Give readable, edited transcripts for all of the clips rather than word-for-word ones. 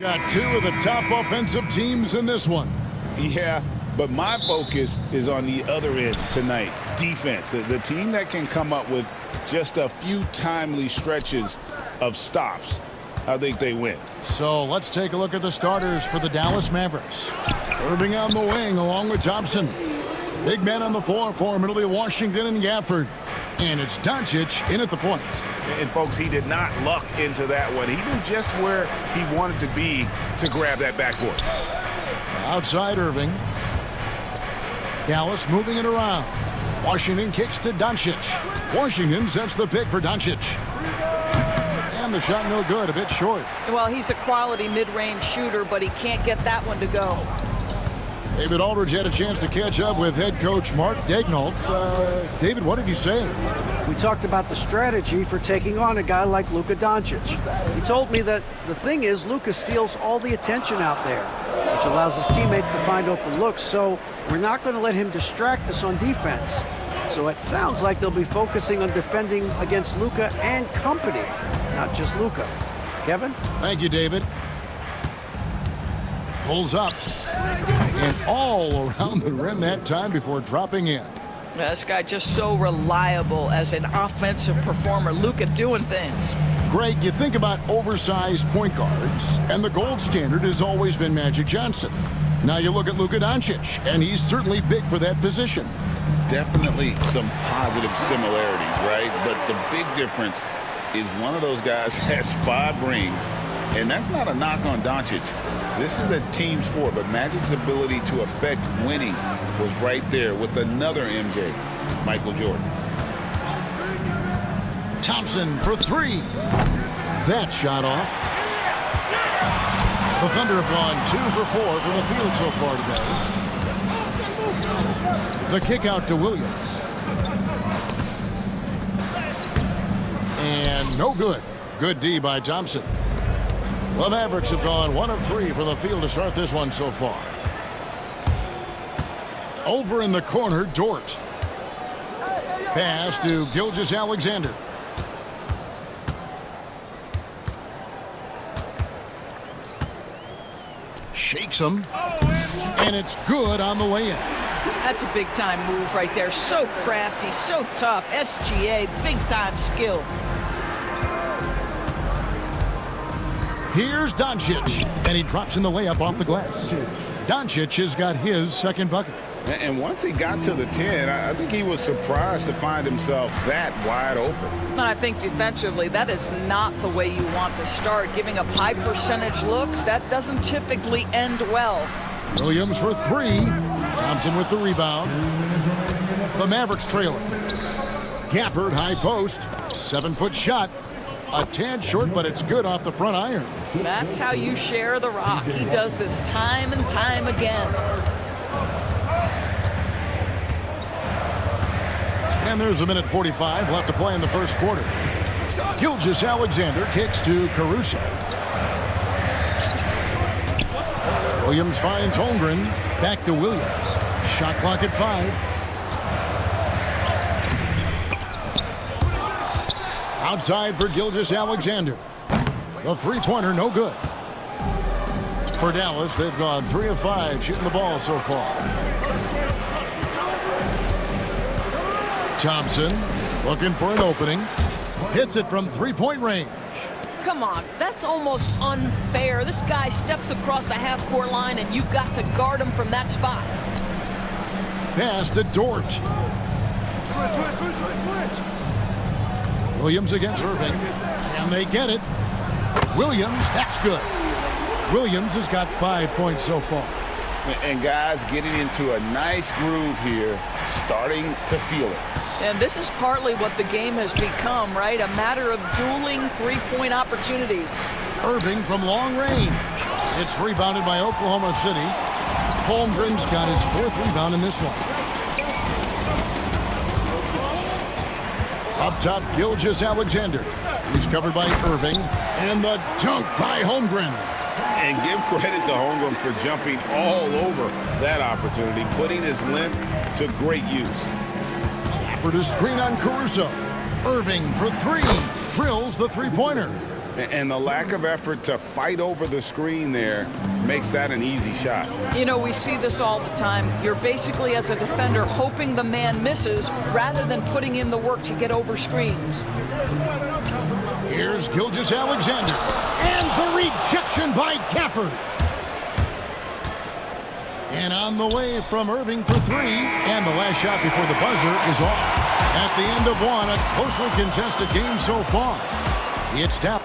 Got two of the top offensive teams in this one. Yeah, but my focus is on the other end tonight, defense. The team that can come up with just a few timely stretches of stops, I think they win. So let's take a look at the starters for the Dallas Mavericks. Irving on the wing along with Thompson. Big man on the floor for him. It'll be Washington and Gafford. And it's Doncic in at the point. And, folks, he did not luck into that one. He knew just where he wanted to be to grab that backboard. Outside Irving. Dallas moving it around. Washington kicks to Doncic. Washington sets the pick for Doncic. And the shot no good, a bit short. Well, he's a quality mid-range shooter, but he can't get that one to go. David Aldridge had a chance to catch up with head coach Mark Daignault. David, what did he say? We talked about the strategy for taking on a guy like Luka Doncic. He told me that the thing is Luka steals all the attention out there, which allows his teammates to find open looks, so we're not going to let him distract us on defense. So it sounds like they'll be focusing on defending against Luka and company, not just Luka. Kevin? Thank you, David. Pulls up. And all around the rim that time before dropping in. This guy just so reliable as an offensive performer. Luka doing things. Greg, you think about oversized point guards, and the gold standard has always been Magic Johnson. Now you look at Luka Doncic, and he's certainly big for that position. Definitely some positive similarities, right? But the big difference is one of those guys has 5 rings, and that's not a knock on Doncic. This is a team sport, but Magic's ability to affect winning was right there with another MJ, Michael Jordan. Thompson for 3. That shot off. The Thunder have gone 2 for 4 from the field so far today. The kick out to Williams. And no good. Good D by Thompson. The Mavericks have gone 1 of 3 from the field to start this one so far. Over in the corner, Dort. Pass to Gilgeous-Alexander. Shakes him. And it's good on the way in. That's a big-time move right there. So crafty, so tough. SGA, big-time skill. Here's Doncic, and he drops in the layup off the glass. Doncic has got his second bucket. And once he got to the 10, I think he was surprised to find himself that wide open. And I think defensively, that is not the way you want to start. Giving up high percentage looks, that doesn't typically end well. Williams for 3. Thompson with the rebound. The Mavericks trailing. Gafford, high post. 7-foot shot. A tad short, but it's good off the front iron. That's how you share the rock. He does this time and time again. And there's a minute 45 left to play in the first quarter. Gilgeous-Alexander kicks to Caruso. Williams finds Holmgren. Back to Williams. Shot clock at 5. Outside for Gilgeous-Alexander. The three-pointer, no good. For Dallas, they've gone 3 of 5 shooting the ball so far. Thompson looking for an opening. Hits it from three-point range. Come on, that's almost unfair. This guy steps across the half-court line, and you've got to guard him from that spot. Pass to Dort. Williams against Irving. Can they get it? Williams, that's good. Williams has got 5 points so far. And guys getting into a nice groove here, starting to feel it. And this is partly what the game has become, right? A matter of dueling three-point opportunities. Irving from long range. It's rebounded by Oklahoma City. Holmgren's got his 4th rebound in this one. Up top, Gilgeous-Alexander. He's covered by Irving. And the dunk by Holmgren. And give credit to Holmgren for jumping all over that opportunity, putting his length to great use. For the screen on Caruso. Irving for 3. Drills the three-pointer. And the lack of effort to fight over the screen there makes that an easy shot. You know, we see this all the time. You're basically, as a defender, hoping the man misses rather than putting in the work to get over screens. Here's Gilgeous-Alexander. And the rejection by Gafford. And on the way from Irving for three. And the last shot before the buzzer is off. At the end of one, a closely contested game so far. It's down.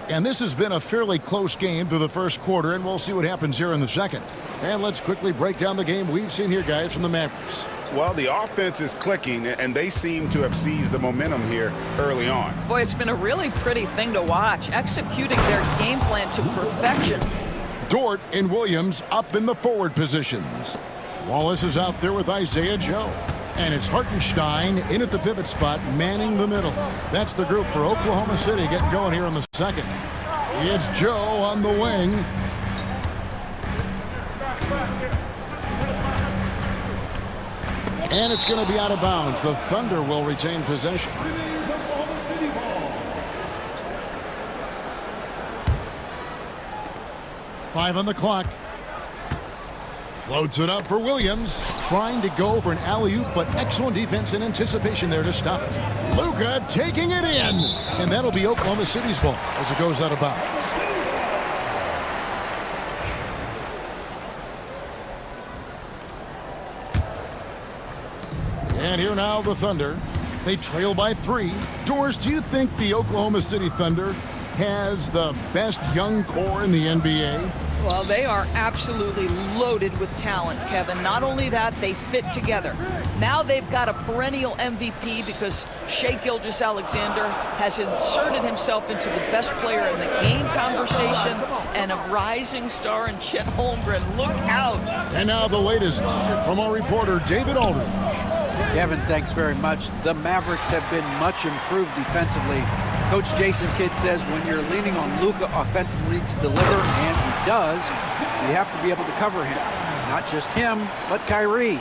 And this has been a fairly close game through the first quarter, and we'll see what happens here in the second. And let's quickly break down the game we've seen here, guys, from the Mavericks. Well, the offense is clicking, and they seem to have seized the momentum here early on. Boy, it's been a really pretty thing to watch, executing their game plan to perfection. Dort and Williams up in the forward positions. Wallace is out there with Isaiah Joe. And it's Hartenstein in at the pivot spot, manning the middle. That's the group for Oklahoma City getting going here in the second. It's Joe on the wing. And it's going to be out of bounds. The Thunder will retain possession. Five on the clock. Floats it up for Williams. Trying to go for an alley-oop, but excellent defense and anticipation there to stop it. Luka taking it in. And that'll be Oklahoma City's ball as it goes out of bounds. And here now the Thunder. They trail by three. Doris, do you think the Oklahoma City Thunder has the best young core in the NBA? Well, they are absolutely loaded with talent, Kevin. Not only that, they fit together. Now they've got a perennial MVP because Shai Gilgeous-Alexander has inserted himself into the best player in the game conversation and a rising star in Chet Holmgren. Look out. And now the latest from our reporter, David Aldridge. Kevin, thanks very much. The Mavericks have been much improved defensively. Coach Jason Kidd says when you're leaning on Luka offensively to deliver, and he does, you have to be able to cover him. Not just him, but Kyrie.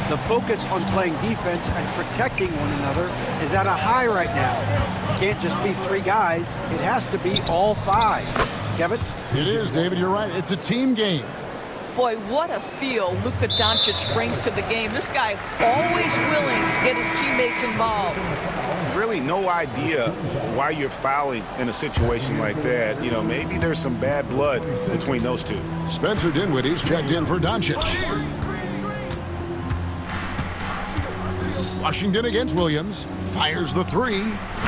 The focus on playing defense and protecting one another is at a high right now. It can't just be three guys. It has to be all five. Kevin? It is, David. You're right. It's a team game. Boy, what a feel Luka Doncic brings to the game. This guy always willing to get his teammates involved. Really no idea why you're fouling in a situation like that. You know, maybe there's some bad blood between those two. Spencer Dinwiddie's checked in for Doncic. Washington against Williams. Fires the three.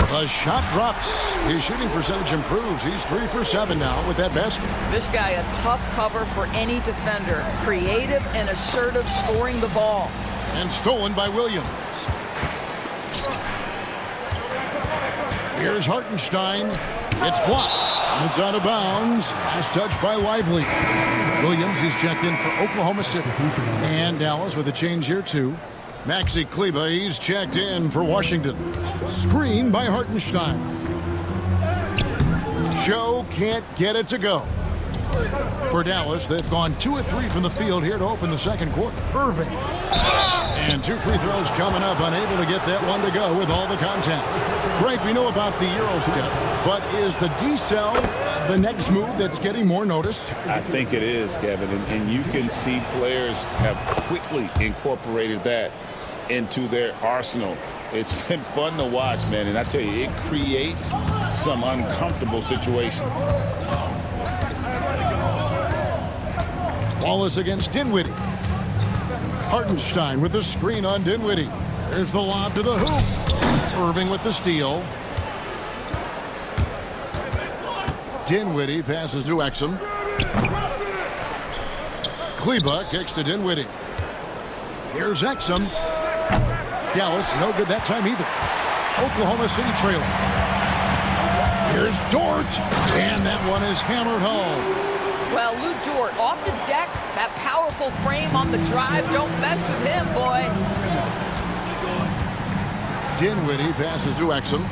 The shot drops. His shooting percentage improves. He's 3 for 7 now with that basket. This guy a tough cover for any defender. Creative and assertive scoring the ball. And stolen by Williams. Here's Hartenstein. It's blocked. And it's out of bounds. Last touch by Lively. Williams, he's checked in for Oklahoma City. And Dallas with a change here too. Maxi Kleber, he's checked in for Washington. Screen by Hartenstein. Joe can't get it to go. For Dallas, they've gone 2 of 3 from the field here to open the second quarter. Irving. And 2 free throws coming up, unable to get that one to go with all the contact. Greg, we know about the Euro step, but is the D-cell the next move that's getting more notice? I think it is, Kevin, and you can see players have quickly incorporated that into their arsenal. It's been fun to watch, man, and I tell you, it creates some uncomfortable situations. Wallace against Dinwiddie. Hartenstein with the screen on Dinwiddie. There's the lob to the hoop. Irving with the steal. Dinwiddie passes to Exum. Kleber kicks to Dinwiddie. Here's Exum. Dallas, no good that time either. Oklahoma City trailing. Here's Dort. And that one is hammered home. Well, Lou Dort off the deck, that powerful frame on the drive. Don't mess with him, boy. Dinwiddie passes to Exum.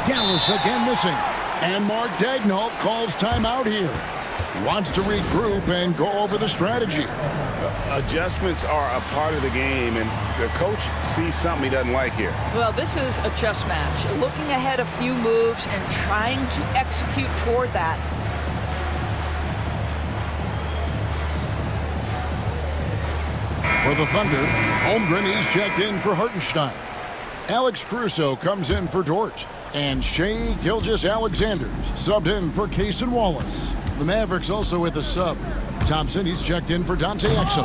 Dallas again missing. And Mark Daigneault calls timeout here. He wants to regroup and go over the strategy. Adjustments are a part of the game, and the coach sees something he doesn't like here. Well, this is a chess match. Looking ahead a few moves and trying to execute toward that. For the Thunder, Holmgren is checked in for Hartenstein. Alex Caruso comes in for Dort. And Shea Gilgeous-Alexander subbed in for Cason Wallace. The Mavericks also with a sub. Thompson, he's checked in for Dante Exum.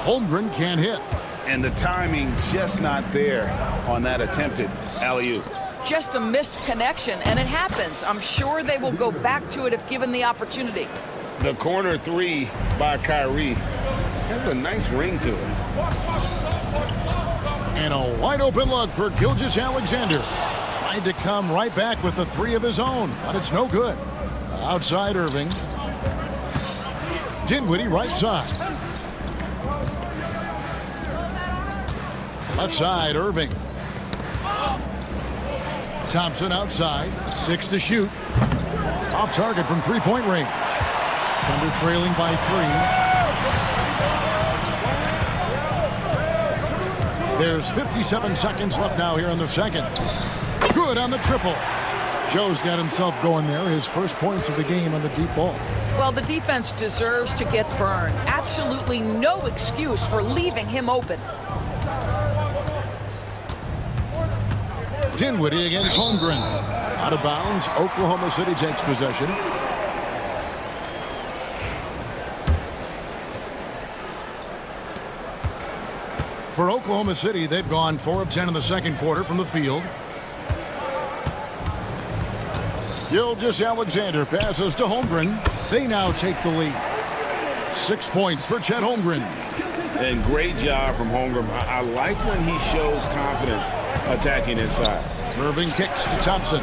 Holmgren can't hit. And the timing just not there on that attempted alley-oop. Just a missed connection, and it happens. I'm sure they will go back to it if given the opportunity. The corner three by Kyrie has a nice ring to it. And a wide open look for Gilgeous-Alexander. Tried to come right back with the three of his own, but it's no good. Outside Irving. Dinwiddie right side. Left side Irving. Thompson outside. 6 to shoot. Off target from three-point range. Thunder trailing by 3. There's 57 seconds left now here in the second. Good on the triple. Joe's got himself going there. His first points of the game on the deep ball. Well, the defense deserves to get burned. Absolutely no excuse for leaving him open. Dinwiddie against Holmgren. Out of bounds. Oklahoma City takes possession. For Oklahoma City, they've gone 4 of 10 in the second quarter from the field. Gilgeous-Alexander passes to Holmgren. They now take the lead. 6 points for Chet Holmgren. And great job from Holmgren. I like when he shows confidence attacking inside. Irving kicks to Thompson.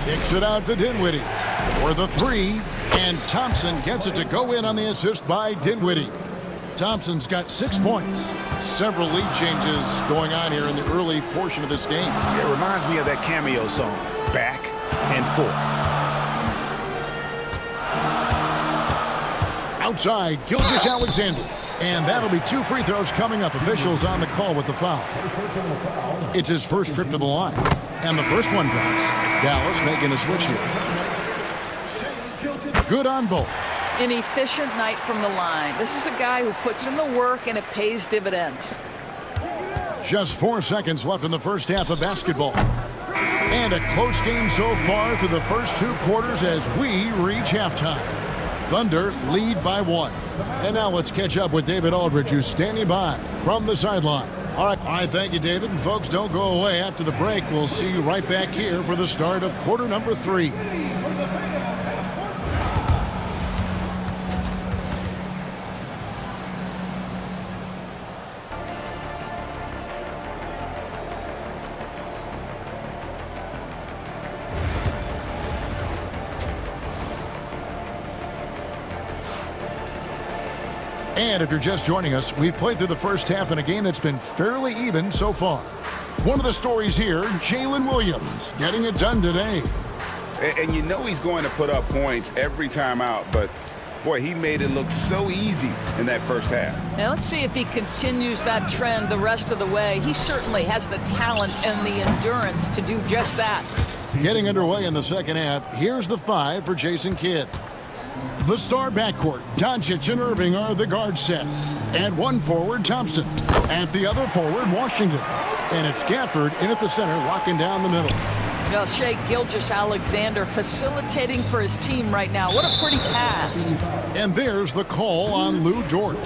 Kicks it out to Dinwiddie. For the 3. And Thompson gets it to go in on the assist by Dinwiddie. Thompson's got 6 points. Several lead changes going on here in the early portion of this game. It reminds me of that cameo song, Back and Forth. Outside, Gilgeous-Alexander. And that'll be 2 free throws coming up. Officials on the call with the foul. It's his first trip to the line. And the first one drops. Dallas making a switch here. Good on both. An efficient night from the line. This is a guy who puts in the work and it pays dividends. Just 4 seconds left in the first half of basketball. And a close game so far through the first 2 quarters as we reach halftime. Thunder lead by 1. And now let's catch up with David Aldridge, who's standing by from the sideline. All right, thank you, David. And folks, don't go away. After the break, we'll see you right back here for the start of quarter number 3. And if you're just joining us, we've played through the first half in a game that's been fairly even so far. One of the stories here, Jalen Williams getting it done today. And you know he's going to put up points every time out, but boy, he made it look so easy in that first half. Now let's see if he continues that trend the rest of the way. He certainly has the talent and the endurance to do just that. Getting underway in the second half, here's the 5 for Jason Kidd. The star backcourt, Doncic and Irving are the guard set. At one forward, Thompson. At the other forward, Washington. And it's Gafford in at the center, locking down the middle. Well, Shea Gilgeous-Alexander facilitating for his team right now. What a pretty pass. And there's the call on Lou Dort.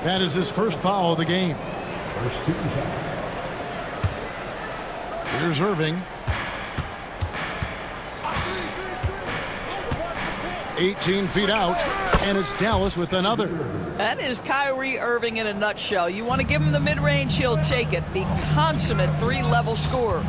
That is his first foul of the game. First team foul. Here's Irving. 18 feet out, and it's Dallas with another. That is Kyrie Irving in a nutshell. You want to give him the mid-range, he'll take it. The consummate 3-level scorer.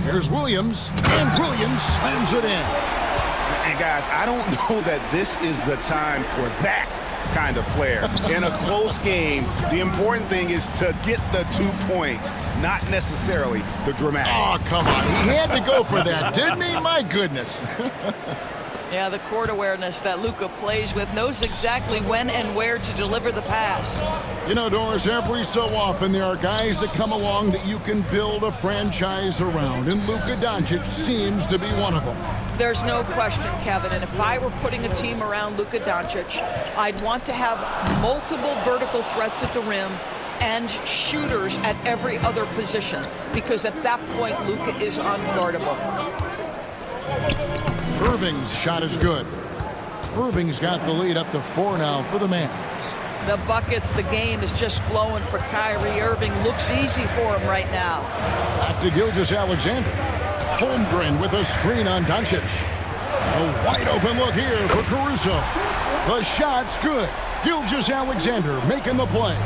Here's Williams, and Williams slams it in. And guys, I don't know that this is the time for that kind of flair. In a close game, the important thing is to get the 2 points, not necessarily the dramatics. Oh, come on. He had to go for that, didn't he? My goodness. Yeah, the court awareness that Luka plays with, knows exactly when and where to deliver the pass. You know, Doris, every so often there are guys that come along that you can build a franchise around, and Luka Doncic seems to be one of them. There's no question, Kevin, and if I were putting a team around Luka Doncic, I'd want to have multiple vertical threats at the rim and shooters at every other position, because at that point, Luka is unguardable. Irving's shot is good. Irving's got the lead up to 4 now for the Mavs. The buckets, the game is just flowing for Kyrie Irving. Looks easy for him right now. Back to Gilgeous-Alexander. Holmgren with a screen on Doncic. A wide open look here for Caruso. The shot's good. Gilgeous-Alexander making the play.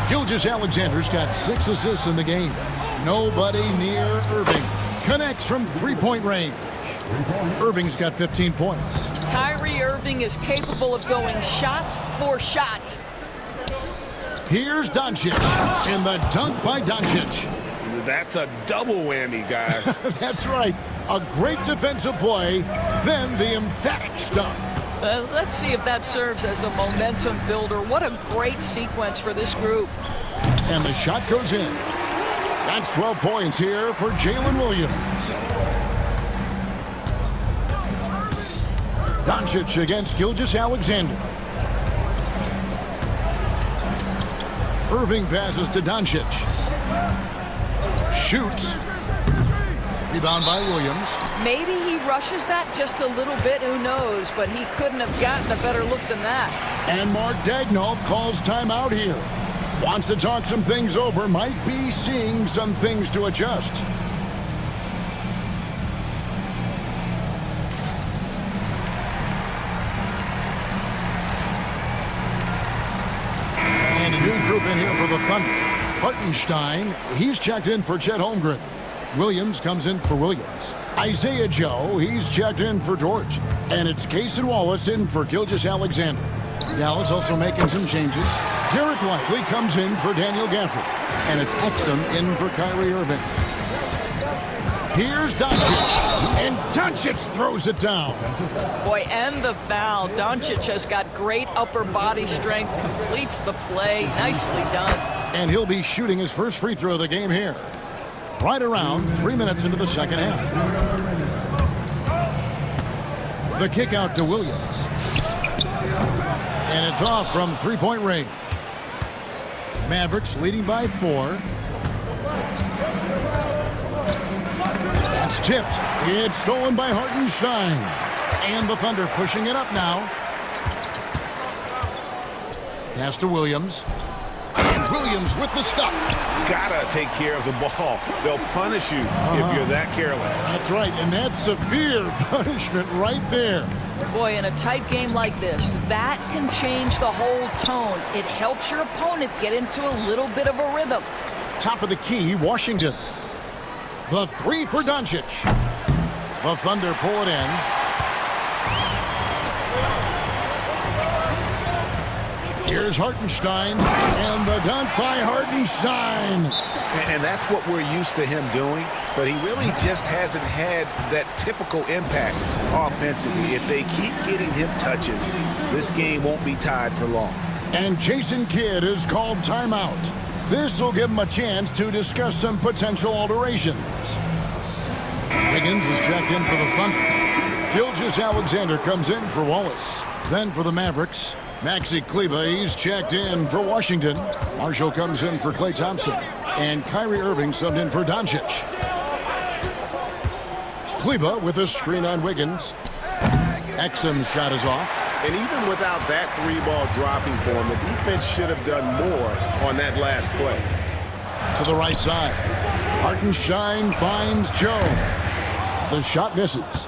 Gilgeous-Alexander's got 6 assists in the game. Nobody near Irving. Connects from three-point range. Irving's got 15 points. Kyrie Irving is capable of going shot for shot. Here's Doncic, and the dunk by Doncic. That's a double whammy, guys. That's right. A great defensive play, then the emphatic stuff. Let's see if that serves as a momentum builder. What a great sequence for this group. And the shot goes in. That's 12 points here for Jalen Williams. Doncic against Gilgeous-Alexander. Irving passes to Doncic. Shoots. Rebound by Williams. Maybe he rushes that just a little bit, who knows, but he couldn't have gotten a better look than that. And Mark Daigneault calls timeout here. Wants to talk some things over, might be seeing some things to adjust. And a new group in here for the Thunder. Hartenstein, he's checked in for Chet Holmgren. Williams comes in for Williams. Isaiah Joe, he's checked in for George. And it's Cason Wallace in for Gilgeous-Alexander. Dallas also making some changes. Derek Lively comes in for Daniel Gafford. And it's Exum in for Kyrie Irving. Here's Doncic. And Doncic throws it down. Boy, and the foul. Doncic has got great upper body strength, completes the play. Nicely done. And he'll be shooting his first free throw of the game here. Right around 3 minutes into the second half. The kick out to Williams. And it's off from three-point range. Mavericks leading by 4. That's tipped. It's stolen by Hartenstein. And the Thunder pushing it up now. Pass to Williams. And Williams with the stuff. Gotta take care of the ball. They'll punish you if you're that careless. That's right, and that's severe punishment right there. Boy, in a tight game like this, that can change the whole tone. It helps your opponent get into a little bit of a rhythm. Top of the key, Washington. The three for Doncic. The Thunder pull it in. Here's Hartenstein, and the dunk by Hartenstein. And that's what we're used to him doing, but he really just hasn't had that typical impact offensively. If they keep getting him touches, this game won't be tied for long. And Jason Kidd is called timeout. This will give him a chance to discuss some potential alterations. Wiggins is checked in for the Thunder. Gilgeous-Alexander comes in for Wallace. Then for the Mavericks, Maxi Kleber, he's checked in for Washington. Marshall comes in for Klay Thompson. And Kyrie Irving subbed in for Doncic. Kleber with a screen on Wiggins. Exum's shot is off. And even without that three-ball dropping for him, the defense should have done more on that last play. To the right side. Hartenstein finds Joe. The shot misses.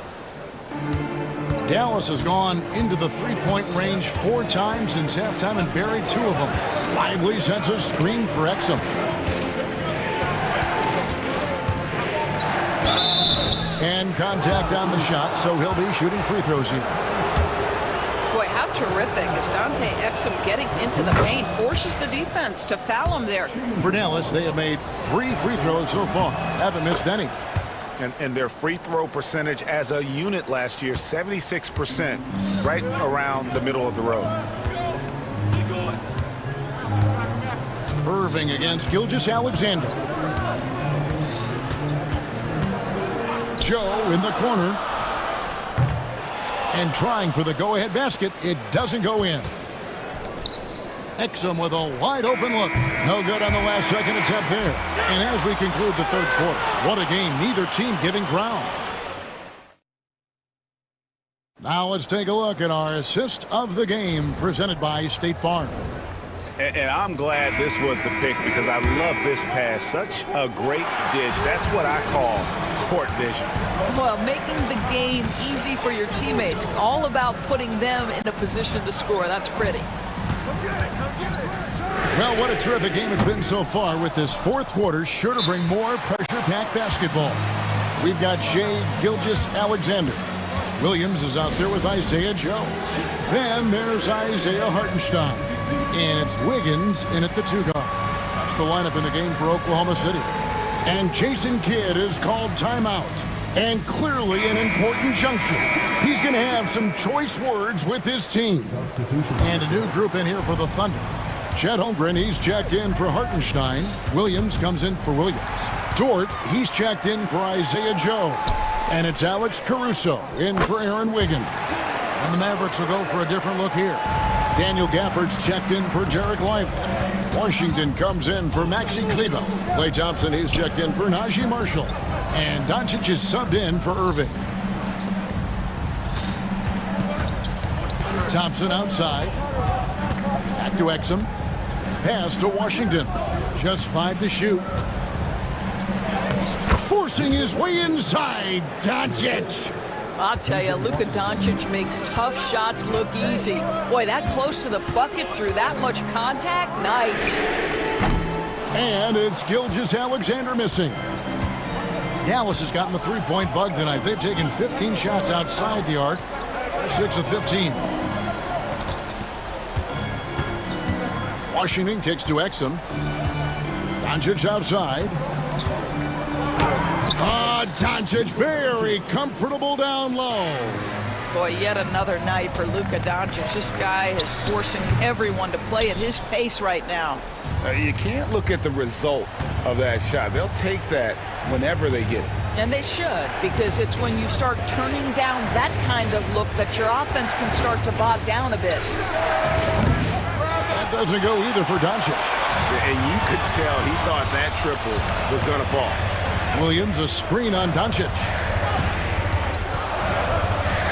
Dallas has gone into the three-point range 4 times since halftime and buried 2 of them. Lively sets a screen for Exum. And contact on the shot, so he'll be shooting free throws here. Boy, how terrific is Dante Exum getting into the paint, forces the defense to foul him there. For Dallas, they have made 3 free throws so far. Haven't missed any. And their free throw percentage as a unit last year, 76%, right around the middle of the road. Irving against Gilgeous-Alexander. Joe in the corner. And trying for the go-ahead basket. It doesn't go in. Exum with a wide-open look. No good on the last second attempt there. And as we conclude the third quarter, what a game. Neither team giving ground. Now let's take a look at our assist of the game presented by State Farm. And I'm glad this was the pick because I love this pass. Such a great dish. That's what I call court vision. Well, making the game easy for your teammates. All about putting them in a position to score. That's pretty. Well, what a terrific game it's been so far, with this fourth quarter sure to bring more pressure-packed basketball. We've got Shea Gilgeous-Alexander. Williams is out there with Isaiah Joe. Then there's Isaiah Hartenstein. And it's Wiggins in at the two guard. That's the lineup in the game for Oklahoma City. And Jason Kidd is called timeout. And clearly an important juncture. He's going to have some choice words with his team. And a new group in here for the Thunder. Chet Holmgren, he's checked in for Hartenstein. Williams comes in for Williams. Dort, he's checked in for Isaiah Joe. And it's Alex Caruso in for Aaron Wiggins. And the Mavericks will go for a different look here. Daniel Gafford's checked in for Jarek Lively. Washington comes in for Maxi Kleber. Klay Thompson, he's checked in for Najee Marshall. And Doncic is subbed in for Irving. Thompson outside. Back to Exum. Pass to Washington. Just 5 to shoot. Forcing his way inside. Doncic. I'll tell you, Luka Doncic makes tough shots look easy. Boy, that close to the bucket through that much contact, nice. And it's Gilgeous-Alexander missing. Dallas has gotten the three-point bug tonight. They've taken 15 shots outside the arc. They're 6 of 15. Washington kicks to Exum. Doncic outside. Doncic very comfortable down low. Boy, yet another night for Luka Doncic. This guy is forcing everyone to play at his pace right now. You can't look at the result of that shot. They'll take that whenever they get it. And they should, because it's when you start turning down that kind of look that your offense can start to bog down a bit. That doesn't go either for Doncic. And you could tell he thought that triple was going to fall. Williams, a screen on Doncic.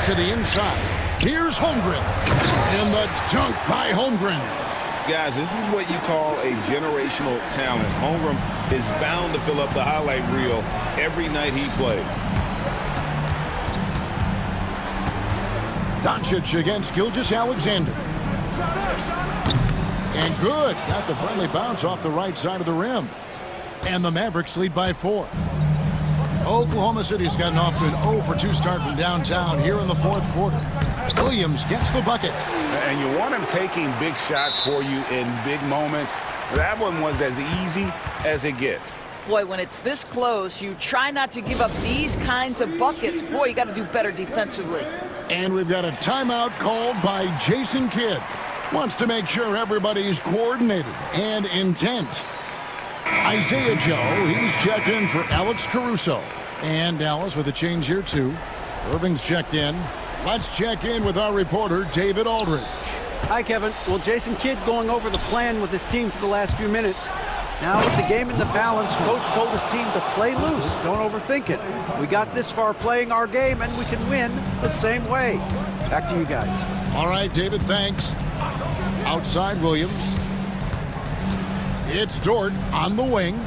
To the inside. Here's Holmgren. And the dunk by Holmgren. Guys, this is what you call a generational talent. Holmgren is bound to fill up the highlight reel every night he plays. Doncic against Gilgeous-Alexander. And good. Got the friendly bounce off the right side of the rim. And the Mavericks lead by 4. Oklahoma City's gotten off to an 0-for-2 start from downtown here in the fourth quarter. Williams gets the bucket. And you want him taking big shots for you in big moments. That one was as easy as it gets. Boy, when it's this close, you try not to give up these kinds of buckets. Boy, you got to do better defensively. And we've got a timeout called by Jason Kidd. Wants to make sure everybody's coordinated and intent. Isaiah Joe, he's checked in for Alex Caruso. And Dallas with a change here, too. Irving's checked in. Let's check in with our reporter, David Aldridge. Hi, Kevin. Well, Jason Kidd going over the plan with his team for the last few minutes. Now, with the game in the balance, Coach told his team to play loose. Don't overthink it. We got this far playing our game, and we can win the same way. Back to you guys. All right, David, thanks. Outside Williams. It's Dort on the wing.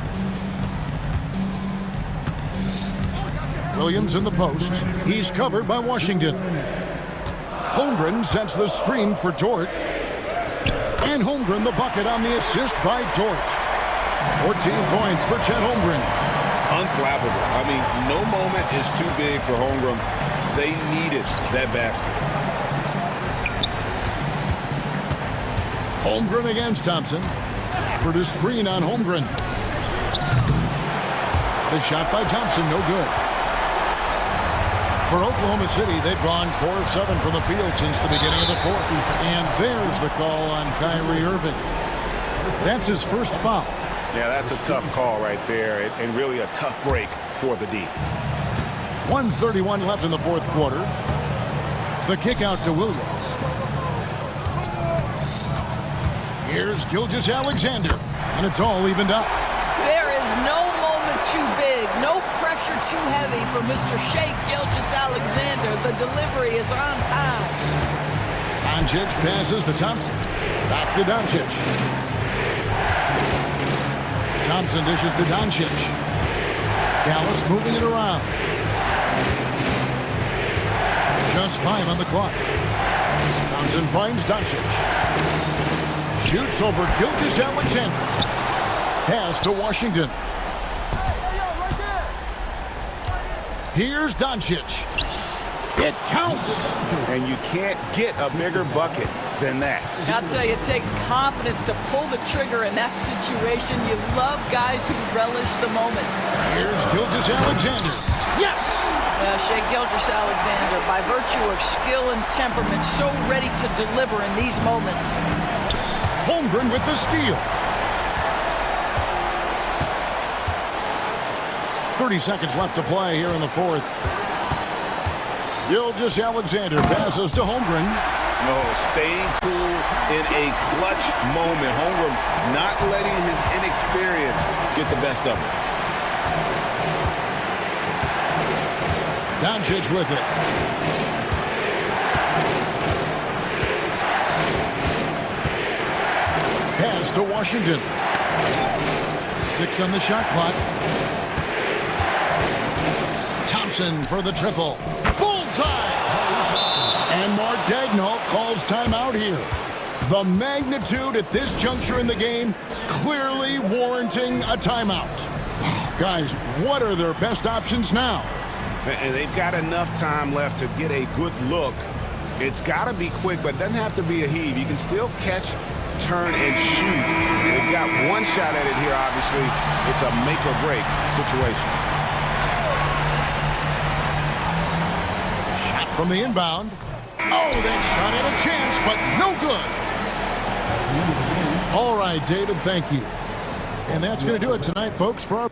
Williams in the post. He's covered by Washington. Holmgren sets the screen for Dort. And Holmgren the bucket on the assist by Dort. 14 points for Chet Holmgren. Unflappable. I mean, no moment is too big for Holmgren. They needed that basket. Holmgren against Thompson. For the screen on Holmgren. The shot by Thompson, no good. For Oklahoma City, they've gone 4 of 7 from the field since the beginning of the fourth. And there's the call on Kyrie Irving. That's his first foul. Yeah, that's a tough call right there, and really a tough break for the D. 1:31 left in the fourth quarter. The kick out to Williams. Here's Gilgeous-Alexander, and it's all evened up. There is no moment too big, no pressure too heavy for Mr. Shea Gilgeous-Alexander. The delivery is on time. Doncic passes to Thompson. Back to Doncic. Thompson dishes to Doncic. Dallas moving it around. Just 5 on the clock. Thompson finds Doncic. Shoots over Gilgeous-Alexander. Pass to Washington. Here's Doncic. It counts. And you can't get a bigger bucket than that. I'll tell you, it takes confidence to pull the trigger in that situation. You love guys who relish the moment. Here's Gilgeous-Alexander. Yes! Shea Gilgeous-Alexander, by virtue of skill and temperament, so ready to deliver in these moments. Holmgren with the steal. 30 seconds left to play here in the fourth. Gilgeous-Alexander passes to Holmgren. No, staying cool in a clutch moment. Holmgren not letting his inexperience get the best of him. Doncic with it. Pass to Washington. 6 on the shot clock. Thompson for the triple. Bullseye! And Mark Daigneault calls timeout here. The magnitude at this juncture in the game clearly warranting a timeout. Guys, what are their best options now? And they've got enough time left to get a good look. It's got to be quick, but it doesn't have to be a heave. You can still catch, turn, and shoot. They've got one shot at it here, obviously. It's a make-or-break situation. Shot from the inbound. Oh, that shot had a chance, but no good. All right, David, thank you. And that's going to do it tonight, folks, for our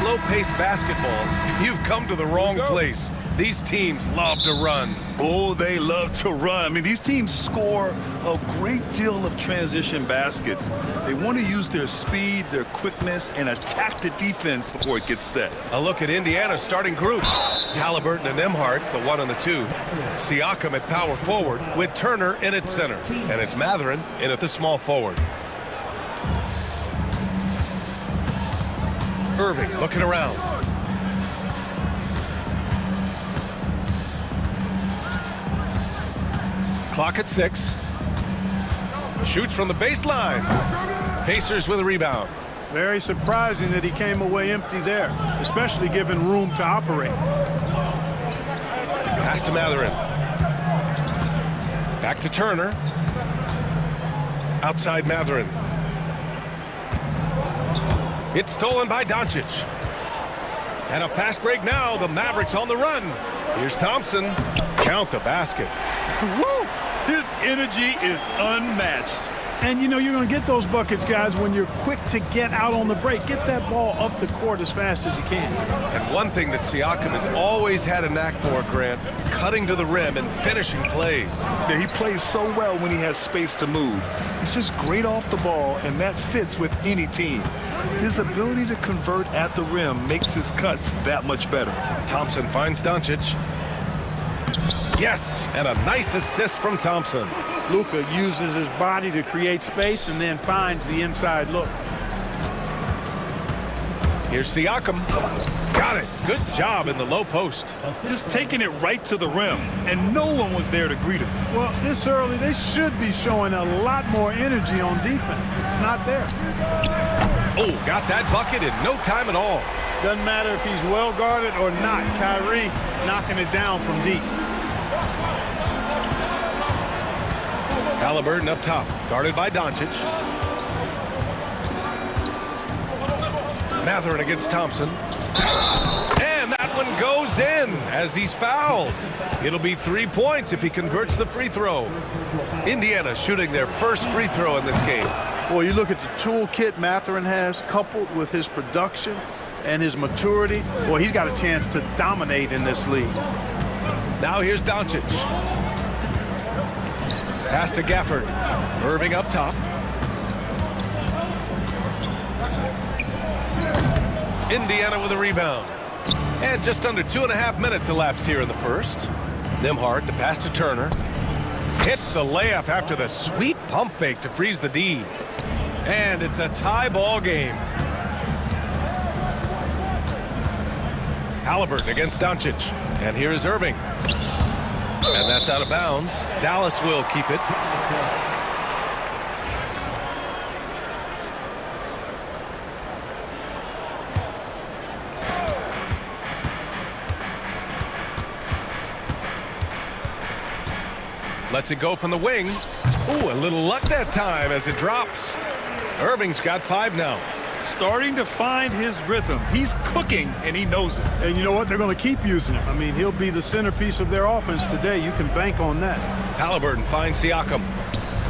slow-paced basketball, you've come to the wrong place. These teams love to run. Oh, they love to run. I mean, these teams score a great deal of transition baskets. They want to use their speed, their quickness, and attack the defense before it gets set. A look at Indiana's starting group. Halliburton and Emhart, the 1 and the 2. Siakam at power forward with Turner in at center. And it's Mathurin in at the small forward. Irving looking around. Clock at 6. Shoots from the baseline. Pacers with a rebound. Very surprising that he came away empty there, especially given room to operate. Pass to Mathurin. Back to Turner. Outside Mathurin. It's stolen by Doncic. And a fast break now. The Mavericks on the run. Here's Thompson. Count the basket. Woo! His energy is unmatched. And, you know, you're going to get those buckets, guys, when you're quick to get out on the break. Get that ball up the court as fast as you can. And one thing that Siakam has always had a knack for, Grant, cutting to the rim and finishing plays. Yeah, he plays so well when he has space to move. He's just great off the ball, and that fits with any team. His ability to convert at the rim makes his cuts that much better. Thompson finds Doncic. Yes, and a nice assist from Thompson. Luka uses his body to create space and then finds the inside look. Here's Siakam. Got it. Good job in the low post. Just taking it right to the rim, and no one was there to greet him. Well, this early, they should be showing a lot more energy on defense. It's not there. Oh, got that bucket in no time at all. Doesn't matter if he's well guarded or not. Kyrie knocking it down from deep. Halliburton up top, guarded by Doncic. Mathurin against Thompson. And that one goes in as he's fouled. It'll be 3 points if he converts the free throw. Indiana shooting their first free throw in this game. Well, you look at the toolkit Mathurin has, coupled with his production and his maturity. Well, he's got a chance to dominate in this league. Now here's Doncic. Pass to Gafford. Irving up top. Indiana with a rebound. And just under 2.5 minutes elapsed here in the first. Nembhard, the pass to Turner. Hits the layup after the sweet pump fake to freeze the D. And it's a tie ball game. Halliburton against Doncic. And here is Irving. And that's out of bounds. Dallas will keep it. Lets it go from the wing. Ooh, a little luck that time as it drops. Irving's got 5 now. Starting to find his rhythm. He's cooking, and he knows it. And you know what? They're going to keep using him. I mean, he'll be the centerpiece of their offense today. You can bank on that. Halliburton finds Siakam.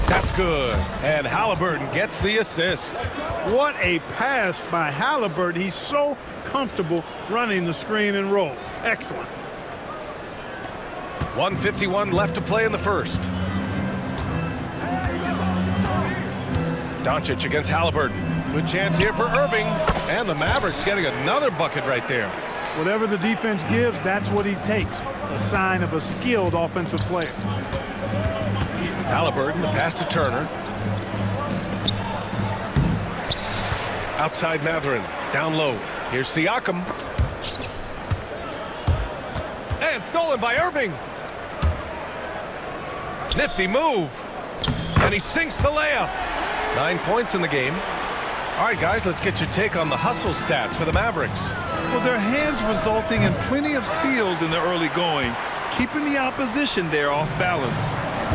That's good. And Halliburton gets the assist. What a pass by Halliburton. He's so comfortable running the screen and roll. Excellent. 1:51 left to play in the first. Doncic against Halliburton. Good chance here for Irving. And the Mavericks getting another bucket right there. Whatever the defense gives, that's what he takes. A sign of a skilled offensive player. Halliburton, the pass to Turner. Outside Mathurin. Down low. Here's Siakam. And stolen by Irving. Nifty move. And he sinks the layup. 9 points in the game. All right, guys, let's get your take on the hustle stats for the Mavericks. Well, their hands resulting in plenty of steals in the early going, keeping the opposition there off balance.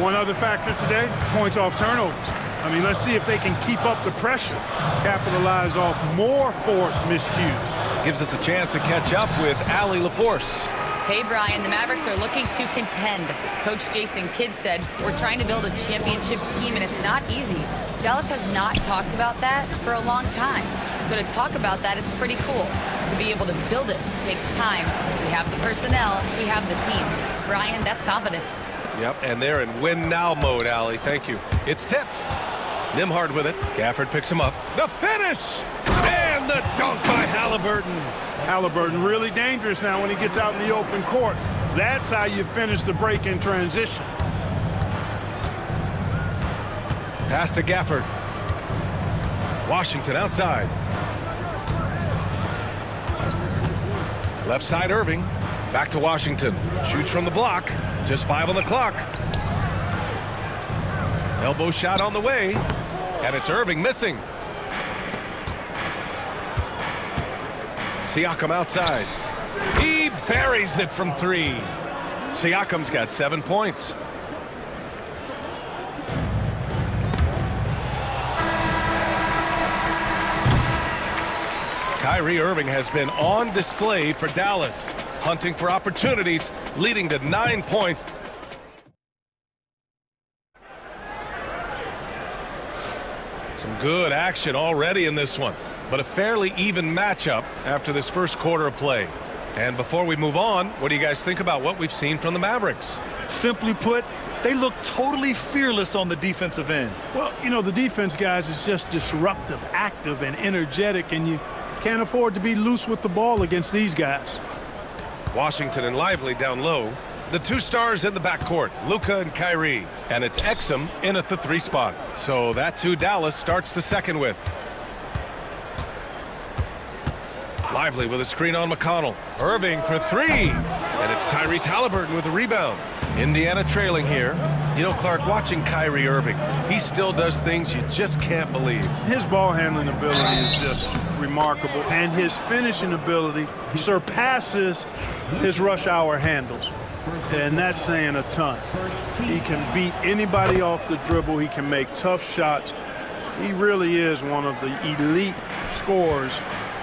One other factor today, points off turnover. I mean, let's see if they can keep up the pressure, capitalize off more forced miscues. Gives us a chance to catch up with Allie LaForce. Hey, Brian, the Mavericks are looking to contend. Coach Jason Kidd said, we're trying to build a championship team, and it's not easy. Dallas has not talked about that for a long time. So to talk about that, it's pretty cool. To to be able to build it takes time. We have the personnel, we have the team. Brian, that's confidence. Yep, and they're in win-now mode, Allie. Thank you. It's tipped. Nimhard with it. Gafford picks him up. The finish! And the dunk by Halliburton. Halliburton really dangerous now when he gets out in the open court. That's how you finish the break in transition. Pass to Gafford. Washington outside. Left side Irving. Back to Washington. Shoots from the block. Just 5 on the clock. Elbow shot on the way. And it's Irving missing. Siakam outside. He buries it from 3. Siakam's got 7 points. Kyrie Irving has been on display for Dallas, hunting for opportunities, leading to 9 points. Some good action already in this one, but a fairly even matchup after this first quarter of play. And before we move on, what do you guys think about what we've seen from the Mavericks? Simply put, they look totally fearless on the defensive end. Well, you know, the defense, guys, is just disruptive, active, and energetic, and you can't afford to be loose with the ball against these guys. Washington and Lively down low. The 2 stars in the backcourt, Luka and Kyrie. And it's Exum in at the 3 spot. So that's who Dallas starts the second with. Lively with a screen on McConnell. Irving for 3. And it's Tyrese Halliburton with a rebound. Indiana trailing here. You know, Clark, watching Kyrie Irving, he still does things you just can't believe. His ball handling ability is just remarkable, and his finishing ability surpasses his rush hour handles. And that's saying a ton. He can beat anybody off the dribble. He can make tough shots. He really is one of the elite scorers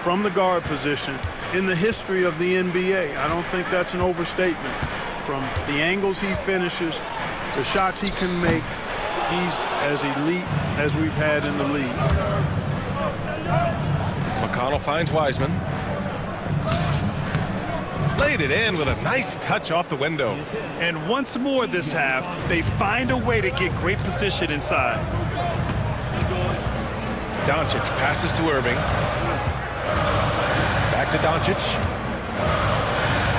from the guard position in the history of the NBA. I don't think that's an overstatement. From the angles he finishes, the shots he can make, he's as elite as we've had in the league. McConnell finds Wiseman. Laid it in with a nice touch off the window. And once more this half, they find a way to get great position inside. Doncic passes to Irving. Back to Doncic.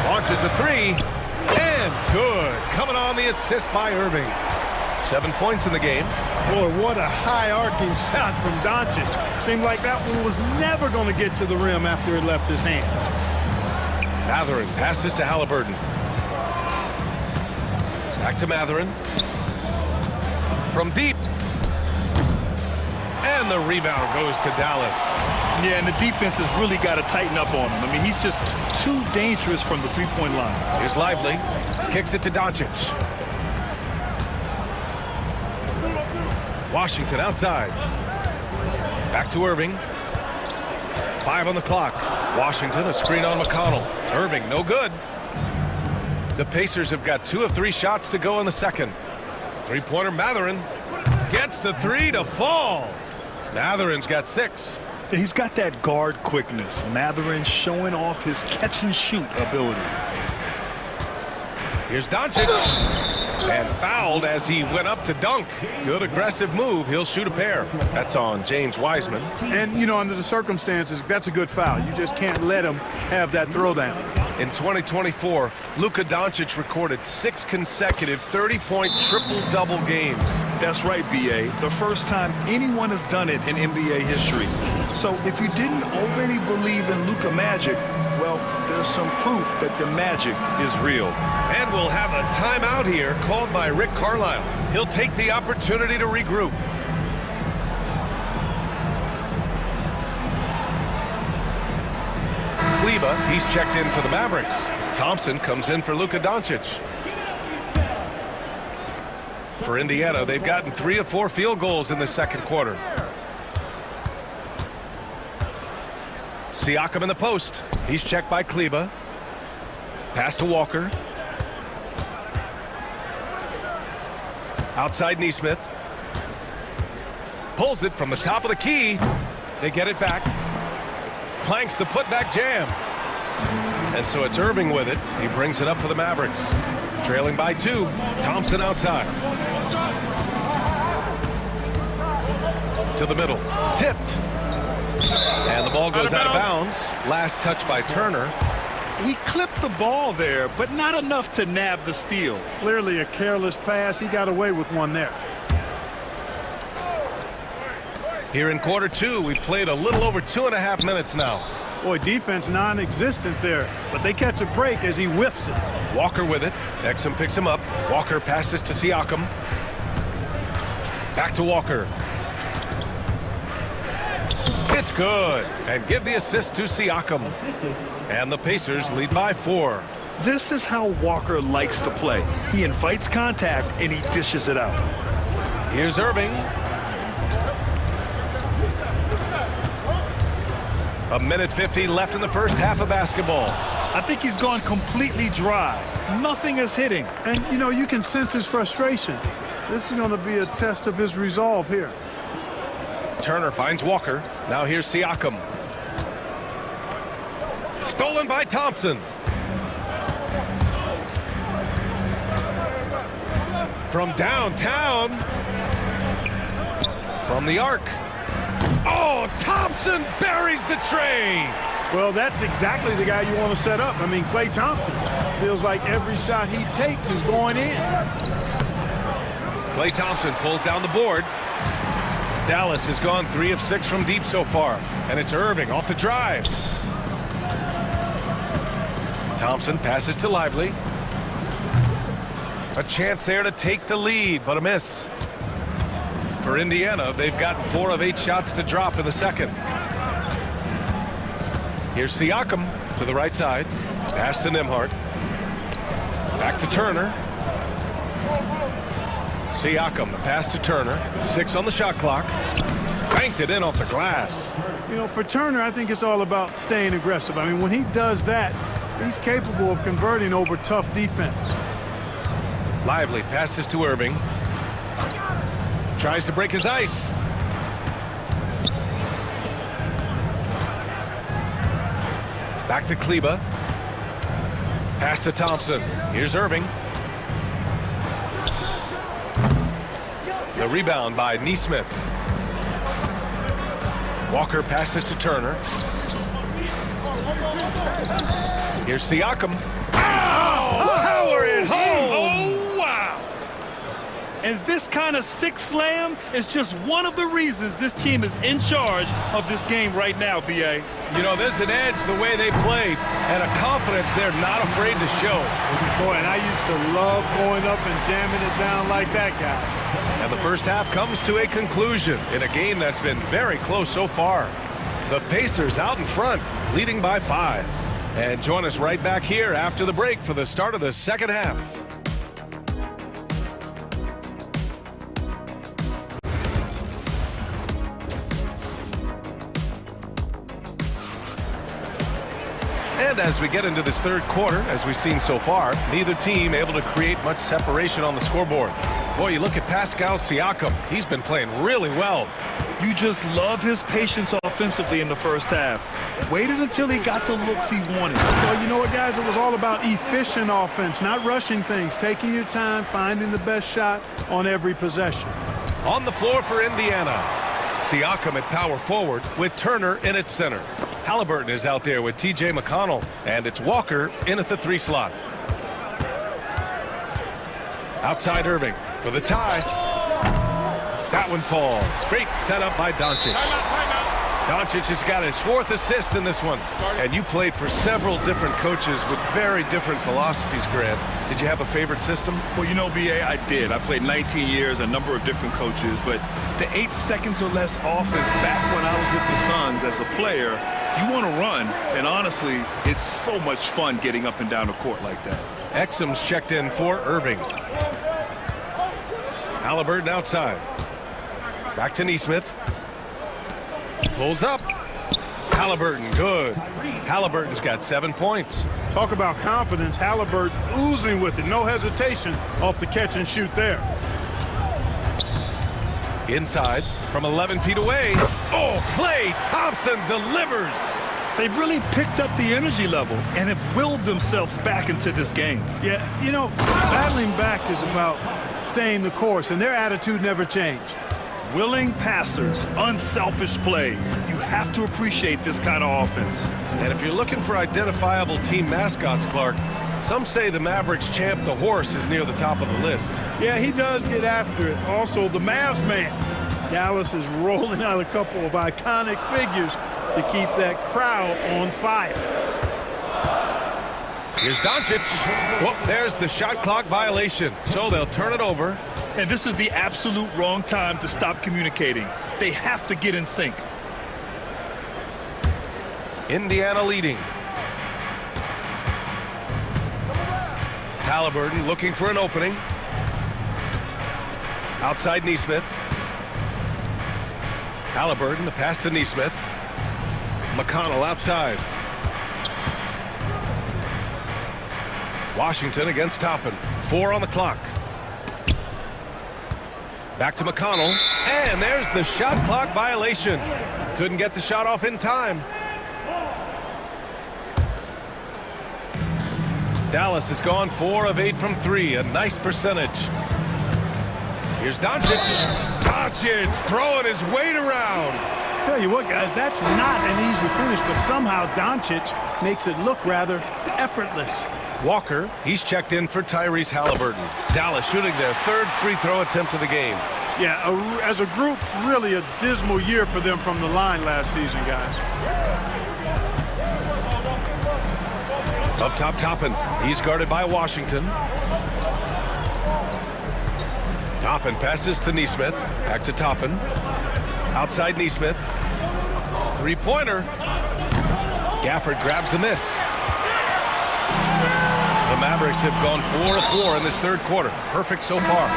Launches a 3. And good. Coming on the assist by Irving. 7 points in the game. Boy, what a high-arcing shot from Doncic. Seemed like that one was never going to get to the rim after it left his hands. Matherin passes to Halliburton. Back to Matherin. From deep. And the rebound goes to Dallas. Yeah, and the defense has really got to tighten up on him. I mean, he's just too dangerous from the three-point line. Here's Lively. Kicks it to Doncic. Washington outside. Back to Irving. 5 on the clock. Washington, a screen on McConnell. Irving, no good. The Pacers have got 2 of 3 shots to go in the second. Three-pointer Matherin gets the 3 to fall. Matherin's got 6. He's got that guard quickness. Matherin showing off his catch-and-shoot ability. Here's Doncic. And fouled as he went up to dunk. Good aggressive move. He'll shoot a pair. That's on James Wiseman. And, you know, under the circumstances, that's a good foul. You just can't let him have that throwdown. In 2024, Luka Doncic recorded 6 consecutive 30-point triple-double games. That's right, B.A. The first time anyone has done it in NBA history. So if you didn't already believe in Luka Magic, well, there's some proof that the magic is real. And we'll have a timeout here called by Rick Carlisle. He'll take the opportunity to regroup. Kleba, he's checked in for the Mavericks. Thompson comes in for Luka Doncic. For Indiana, they've gotten 3 of 4 field goals in the second quarter. Siakam in the post. He's checked by Kleba. Pass to Walker. Outside Nesmith. Pulls it from the top of the key. They get it back. clanks the putback jam. And so it's Irving with it. He brings it up for the Mavericks. Trailing by 2. Thompson outside. To the middle. Tipped. And the ball goes out of bounds. Last touch by Turner. He clipped the ball there, but not enough to nab the steal. Clearly a careless pass. He got away with one there. Here in quarter 2, we played a little over 2.5 minutes now. Boy, defense non-existent there, but they catch a break as he whiffs it. Walker with it. Exum picks him up. Walker passes to Siakam. Back to Walker. It's good. And give the assist to Siakam. And the Pacers lead by 4. This is how Walker likes to play. He invites contact and he dishes it out. Here's Irving. A minute 50 left in the first half of basketball. I think he's gone completely dry. Nothing is hitting. And, you know, you can sense his frustration. This is going to be a test of his resolve here. Turner finds Walker. Now here's Siakam. Stolen by Thompson. From downtown. From the arc. Oh, Thompson buries the tray. Well, that's exactly the guy you want to set up. I mean, Klay Thompson feels like every shot he takes is going in. Klay Thompson pulls down the board. Dallas has gone 3 of 6 from deep so far. And it's Irving off the drive. Thompson passes to Lively. A chance there to take the lead, but a miss. For Indiana, they've gotten 4 of 8 shots to drop in the second. Here's Siakam to the right side. Pass to Nembhard. Back to Turner. Siakam, the pass to Turner. 6 on the shot clock. Banked it in off the glass. You know, for Turner, I think it's all about staying aggressive. I mean, when he does that, he's capable of converting over tough defense. Lively passes to Irving. Tries to break his ice. Back to Kleba. Pass to Thompson. Here's Irving. The rebound by Nesmith. Walker passes to Turner. Here's Siakam. Oh, power it home! Oh, wow! And this kind of six slam is just one of the reasons this team is in charge of this game right now, B.A. You know, there's an edge the way they play and a confidence they're not afraid to show. Boy, and I used to love going up and jamming it down like that, guys. And the first half comes to a conclusion in a game that's been very close so far. The Pacers out in front, leading by 5. And join us right back here after the break for the start of the second half. And as we get into this third quarter, as we've seen so far, neither team able to create much separation on the scoreboard. Boy, you look at Pascal Siakam. He's been playing really well. You just love his patience offensively in the first half. Waited until he got the looks he wanted. Well, you know what, guys? It was all about efficient offense, not rushing things, taking your time, finding the best shot on every possession. On the floor for Indiana, Siakam at power forward with Turner in at center. Halliburton is out there with T.J. McConnell, and it's Walker in at the 3 slot. Outside Irving for the tie. That one falls. Great setup by Doncic. Doncic has got his 4th assist in this one. And you played for several different coaches with very different philosophies, Grant. Did you have a favorite system? Well, you know, B.A., I did. I played 19 years, a number of different coaches, but the 8 seconds or less offense back when I was with the Suns as a player, you want to run, and honestly, it's so much fun getting up and down the court like that. Exum's checked in for Irving. Halliburton outside. Back to Nesmith. Pulls up. Halliburton, good. Halliburton's got 7 points. Talk about confidence. Halliburton oozing with it. No hesitation off the catch and shoot there. Inside from 11 feet away. Oh, Klay Thompson delivers. They've really picked up the energy level and have willed themselves back into this game. Yeah, you know, battling back is about staying the course, and their attitude never changed. Willing passers, unselfish play. You have to appreciate this kind of offense. And if you're looking for identifiable team mascots, Clark, some say the Mavericks champ, the horse, is near the top of the list. Yeah, he does get after it. Also, the Mavs man. Dallas is rolling out a couple of iconic figures to keep that crowd on fire. Here's Doncic. Whoop, there's the shot clock violation. So they'll turn it over. And this is the absolute wrong time to stop communicating. They have to get in sync. Indiana leading. Halliburton looking for an opening. Outside Neesmith. Halliburton, the pass to Neesmith. McConnell outside. Washington against Toppin. 4 on the clock. Back to McConnell. And there's the shot clock violation. Couldn't get the shot off in time. Dallas has gone 4 of 8 from 3. A nice percentage. Here's Doncic. Doncic throwing his weight around. Tell you what, guys, that's not an easy finish, but somehow Doncic makes it look rather effortless. Walker, he's checked in for Tyrese Halliburton. Dallas shooting their 3rd free throw attempt of the game. Yeah, as a group, really a dismal year for them from the line last season, guys. Up top, Toppin. He's guarded by Washington. Toppin passes to Neesmith. Back to Toppin. Outside Neesmith. Three-pointer. Gafford grabs the miss. The Mavericks have gone 4 of 4 in this 3rd quarter. Perfect so far.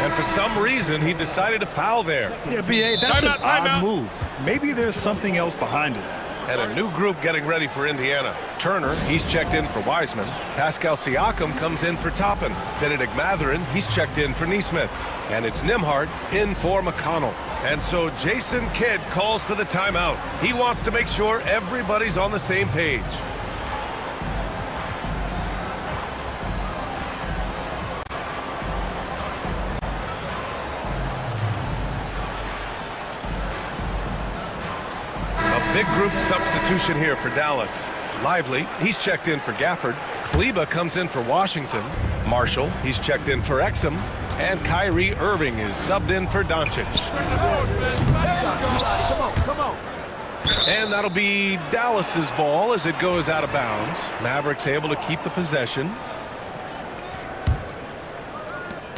And for some reason, he decided to foul there. Yeah, B.A., that's an odd move. Maybe there's something else behind it. And a new group getting ready for Indiana. Turner, he's checked in for Wiseman. Pascal Siakam comes in for Toppin. Benedict Mathurin, he's checked in for Neesmith. And it's Nembhard in for McConnell. And so Jason Kidd calls for the timeout. He wants to make sure everybody's on the same page. Big group substitution here for Dallas. Lively, he's checked in for Gafford. Kleba comes in for Washington. Marshall, he's checked in for Exum. And Kyrie Irving is subbed in for Doncic. Come on. And that'll be Dallas's ball as it goes out of bounds. Mavericks able to keep the possession.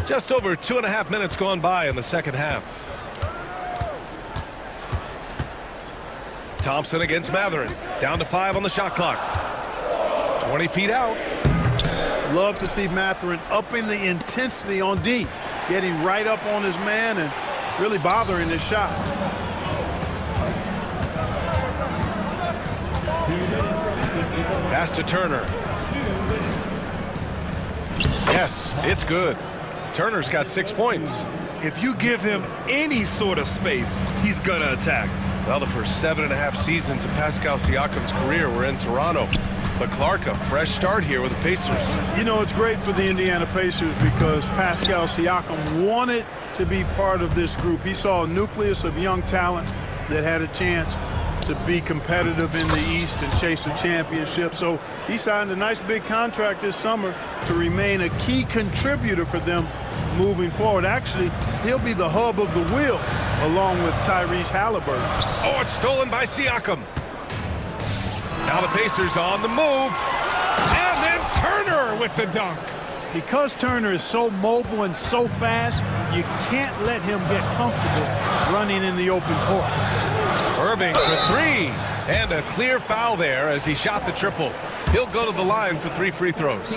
Just over 2.5 minutes gone by in the 2nd half. Thompson against Mathurin. Down to 5 on the shot clock. 20 feet out. Love to see Mathurin upping the intensity on D. Getting right up on his man and really bothering his shot. Pass to Turner. Yes, it's good. Turner's got 6 points. If you give him any sort of space, he's going to attack. Well, the first 7.5 seasons of Pascal Siakam's career were in Toronto. But Clark, a fresh start here with the Pacers. You know, it's great for the Indiana Pacers because Pascal Siakam wanted to be part of this group. He saw a nucleus of young talent that had a chance to be competitive in the East and chase a championship. So he signed a nice big contract this summer to remain a key contributor for them moving forward. Actually, he'll be the hub of the wheel along with Tyrese Halliburton. Oh, it's stolen by Siakam. Now the Pacers on the move. And then Turner with the dunk. Because Turner is so mobile and so fast, you can't let him get comfortable running in the open court. Irving for 3. And a clear foul there as he shot the triple. He'll go to the line for 3 free throws.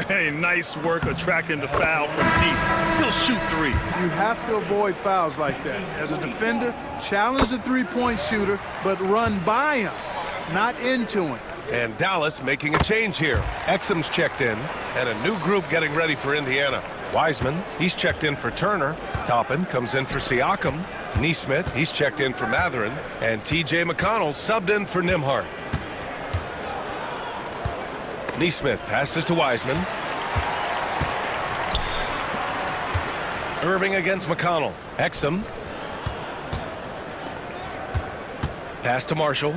Hey, nice work attracting the foul from deep. He'll shoot 3. You have to avoid fouls like that. As a defender, challenge the three-point shooter, but run by him, not into him. And Dallas making a change here. Exum's checked in, and a new group getting ready for Indiana. Wiseman, he's checked in for Turner. Toppin comes in for Siakam. Neesmith, he's checked in for Mathurin. And T.J. McConnell subbed in for Nembhard. Neesmith passes to Wiseman. Irving against McConnell. Exum. Pass to Marshall.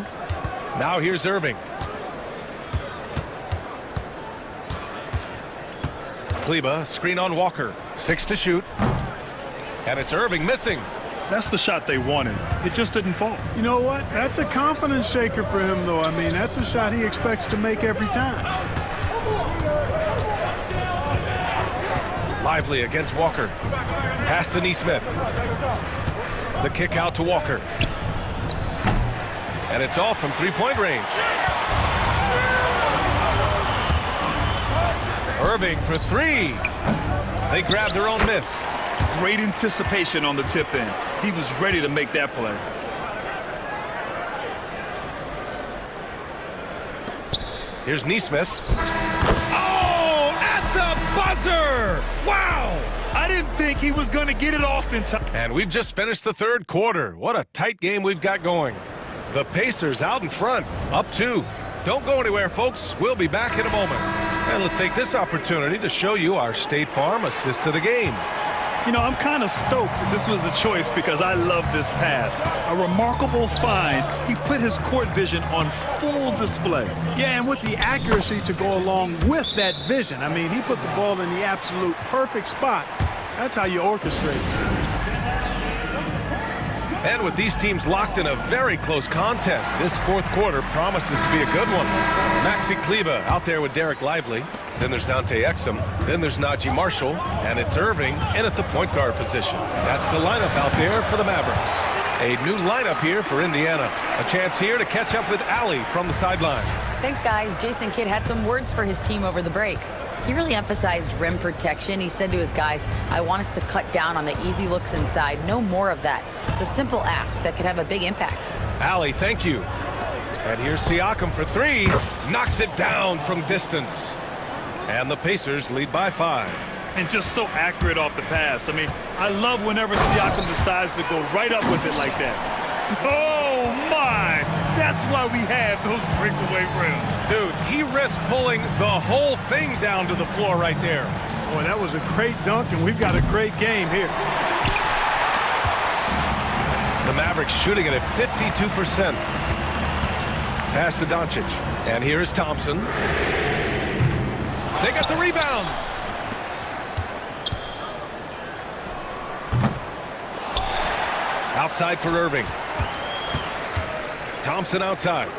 Now here's Irving. Kleba, screen on Walker. 6 to shoot. And it's Irving missing. That's the shot they wanted. It just didn't fall. You know what? That's a confidence shaker for him, though. I mean, that's a shot he expects to make every time. Lively against Walker. Pass to Neesmith. The kick out to Walker. And it's off from three-point range. Irving for three. They grab their own miss. Great anticipation on the tip in. He was ready to make that play. Here's Neesmith. Oh, at the buzzer! Wow! I didn't think he was going to get it off in time. And we've just finished the third quarter. What a tight game we've got going. The Pacers out in front, up 2. Don't go anywhere, folks. We'll be back in a moment. And let's take this opportunity to show you our State Farm assist to the game. You know, I'm kind of stoked that this was a choice because I love this pass. A remarkable find. He put his court vision on full display. Yeah, and with the accuracy to go along with that vision. I mean, he put the ball in the absolute perfect spot. That's how you orchestrate. And with these teams locked in a very close contest, this fourth quarter promises to be a good one. Maxi Kleba out there with Derek Lively. Then there's Dante Exum. Then there's Najee Marshall. And it's Irving in at the point guard position. That's the lineup out there for the Mavericks. A new lineup here for Indiana. A chance here to catch up with Allie from the sideline. Thanks, guys. Jason Kidd had some words for his team over the break. He really emphasized rim protection. He said to his guys, I want us to cut down on the easy looks inside. No more of that. It's a simple ask that could have a big impact. Allie, thank you. And here's Siakam for three. Knocks it down from distance. And the Pacers lead by 5. And just so accurate off the pass. I mean, I love whenever Siakam decides to go right up with it like that. Oh, my! That's why we have those breakaway rims. Dude, he risked pulling the whole thing down to the floor right there. Boy, that was a great dunk, and we've got a great game here. The Mavericks shooting it at 52%. Pass to Doncic. And here is Thompson. They got the rebound. Outside for Irving. Thompson outside.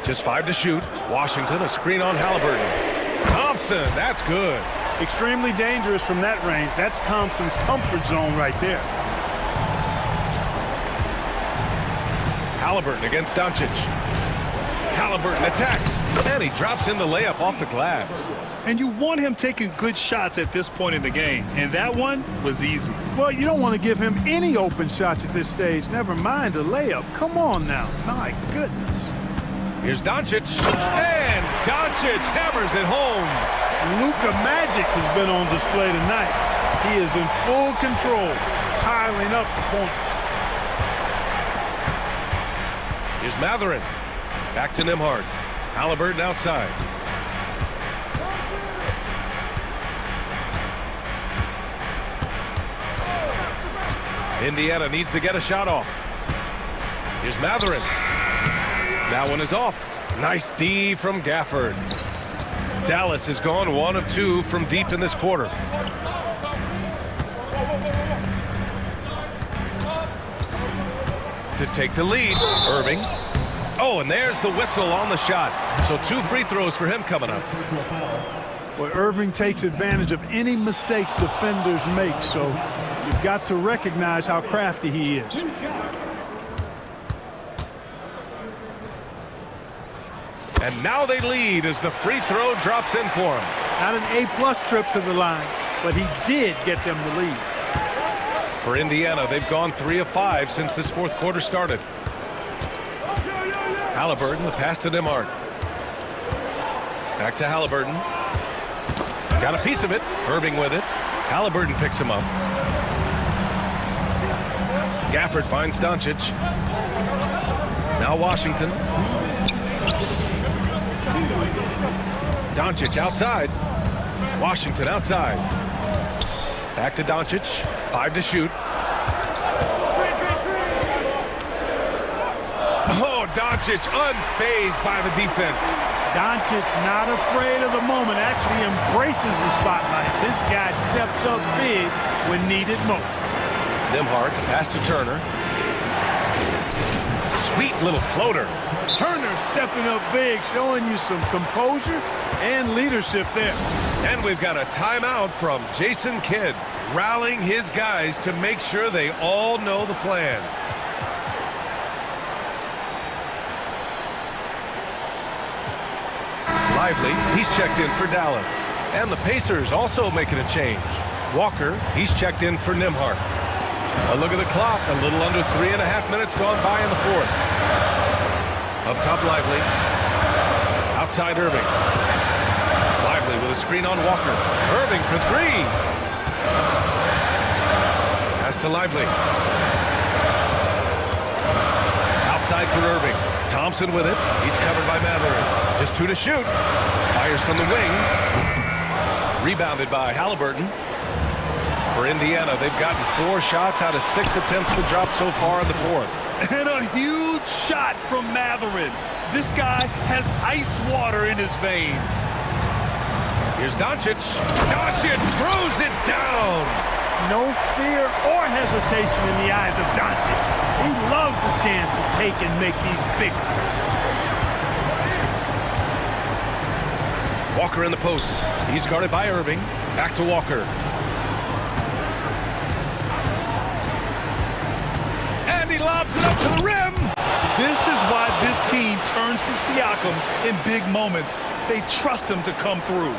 Just 5 to shoot. Washington, a screen on Halliburton. Thompson, that's good. Extremely dangerous from that range. That's Thompson's comfort zone right there. Halliburton against Doncic. Halliburton attacks, and he drops in the layup off the glass. And you want him taking good shots at this point in the game, and that one was easy. Well, you don't want to give him any open shots at this stage, never mind a layup. Come on now. My goodness. Here's Doncic, and Doncic hammers it home. Luka Magic has been on display tonight. He is in full control, piling up the points. Here's Matherin. Back to Nembhard. Halliburton outside. Indiana needs to get a shot off. Here's Matherin. That one is off. Nice D from Gafford. Dallas has gone 1 of 2 from deep in this quarter. To take the lead, Irving. Oh, and there's the whistle on the shot. So 2 free throws for him coming up. Well, Irving takes advantage of any mistakes defenders make, so you've got to recognize how crafty he is. And now they lead as the free throw drops in for him. Not an A-plus trip to the line, but he did get them the lead. For Indiana, they've gone 3 of 5 since this fourth quarter started. Halliburton, the pass to Nembhard. Back to Halliburton. Got a piece of it. Irving with it. Halliburton picks him up. Gafford finds Doncic. Now Washington. Doncic outside. Washington outside. Back to Doncic. 5 to shoot. Oh, Doncic unfazed by the defense. Doncic not afraid of the moment, actually embraces the spotlight. This guy steps up big when needed most. Nembhard, the pass to Turner. Sweet little floater. Turner stepping up big, showing you some composure and leadership there. And we've got a timeout from Jason Kidd, rallying his guys to make sure they all know the plan. Lively, he's checked in for Dallas. And the Pacers also making a change. Walker, he's checked in for Nembhard. A look at the clock, a little under 3.5 minutes gone by in the fourth. Up top, Lively. Outside, Irving. Lively with a screen on Walker. Irving for 3. Pass to Lively. Outside for Irving. Thompson with it. He's covered by Matherin. Just 2 to shoot. Fires from the wing. Rebounded by Halliburton. For Indiana, they've gotten 4 shots out of 6 attempts to drop so far in the fourth. And a huge shot from Matherin. This guy has ice water in his veins. Here's Doncic. Doncic throws it down. No fear or hesitation in the eyes of Doncic. He loves the chance to take and make these big ones. Walker in the post. He's guarded by Irving. Back to Walker. And he lobs it up to the rim. This is why this team turns to Siakam in big moments. They trust him to come through.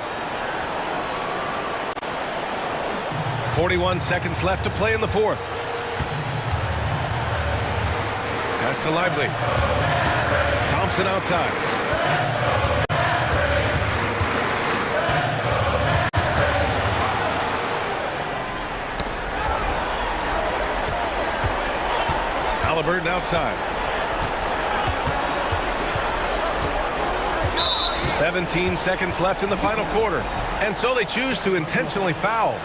41 seconds left to play in the fourth. Pass to Lively. Thompson outside. Halliburton outside. 17 seconds left in the final quarter. And so they choose to intentionally foul.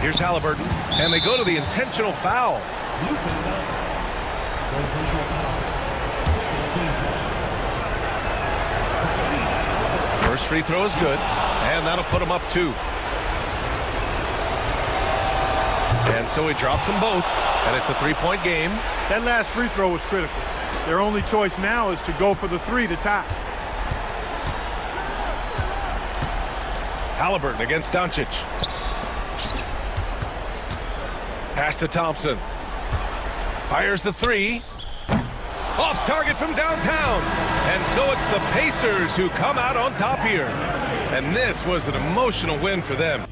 Here's Halliburton, and they go to the intentional foul. First free throw is good, and that'll put him up 2. And so he drops them both, and it's a 3-point game. That last free throw was critical. Their only choice now is to go for the 3 to tie. Halliburton against Doncic. Pass to Thompson. Fires the 3. Off target from downtown. And so it's the Pacers who come out on top here. And this was an emotional win for them.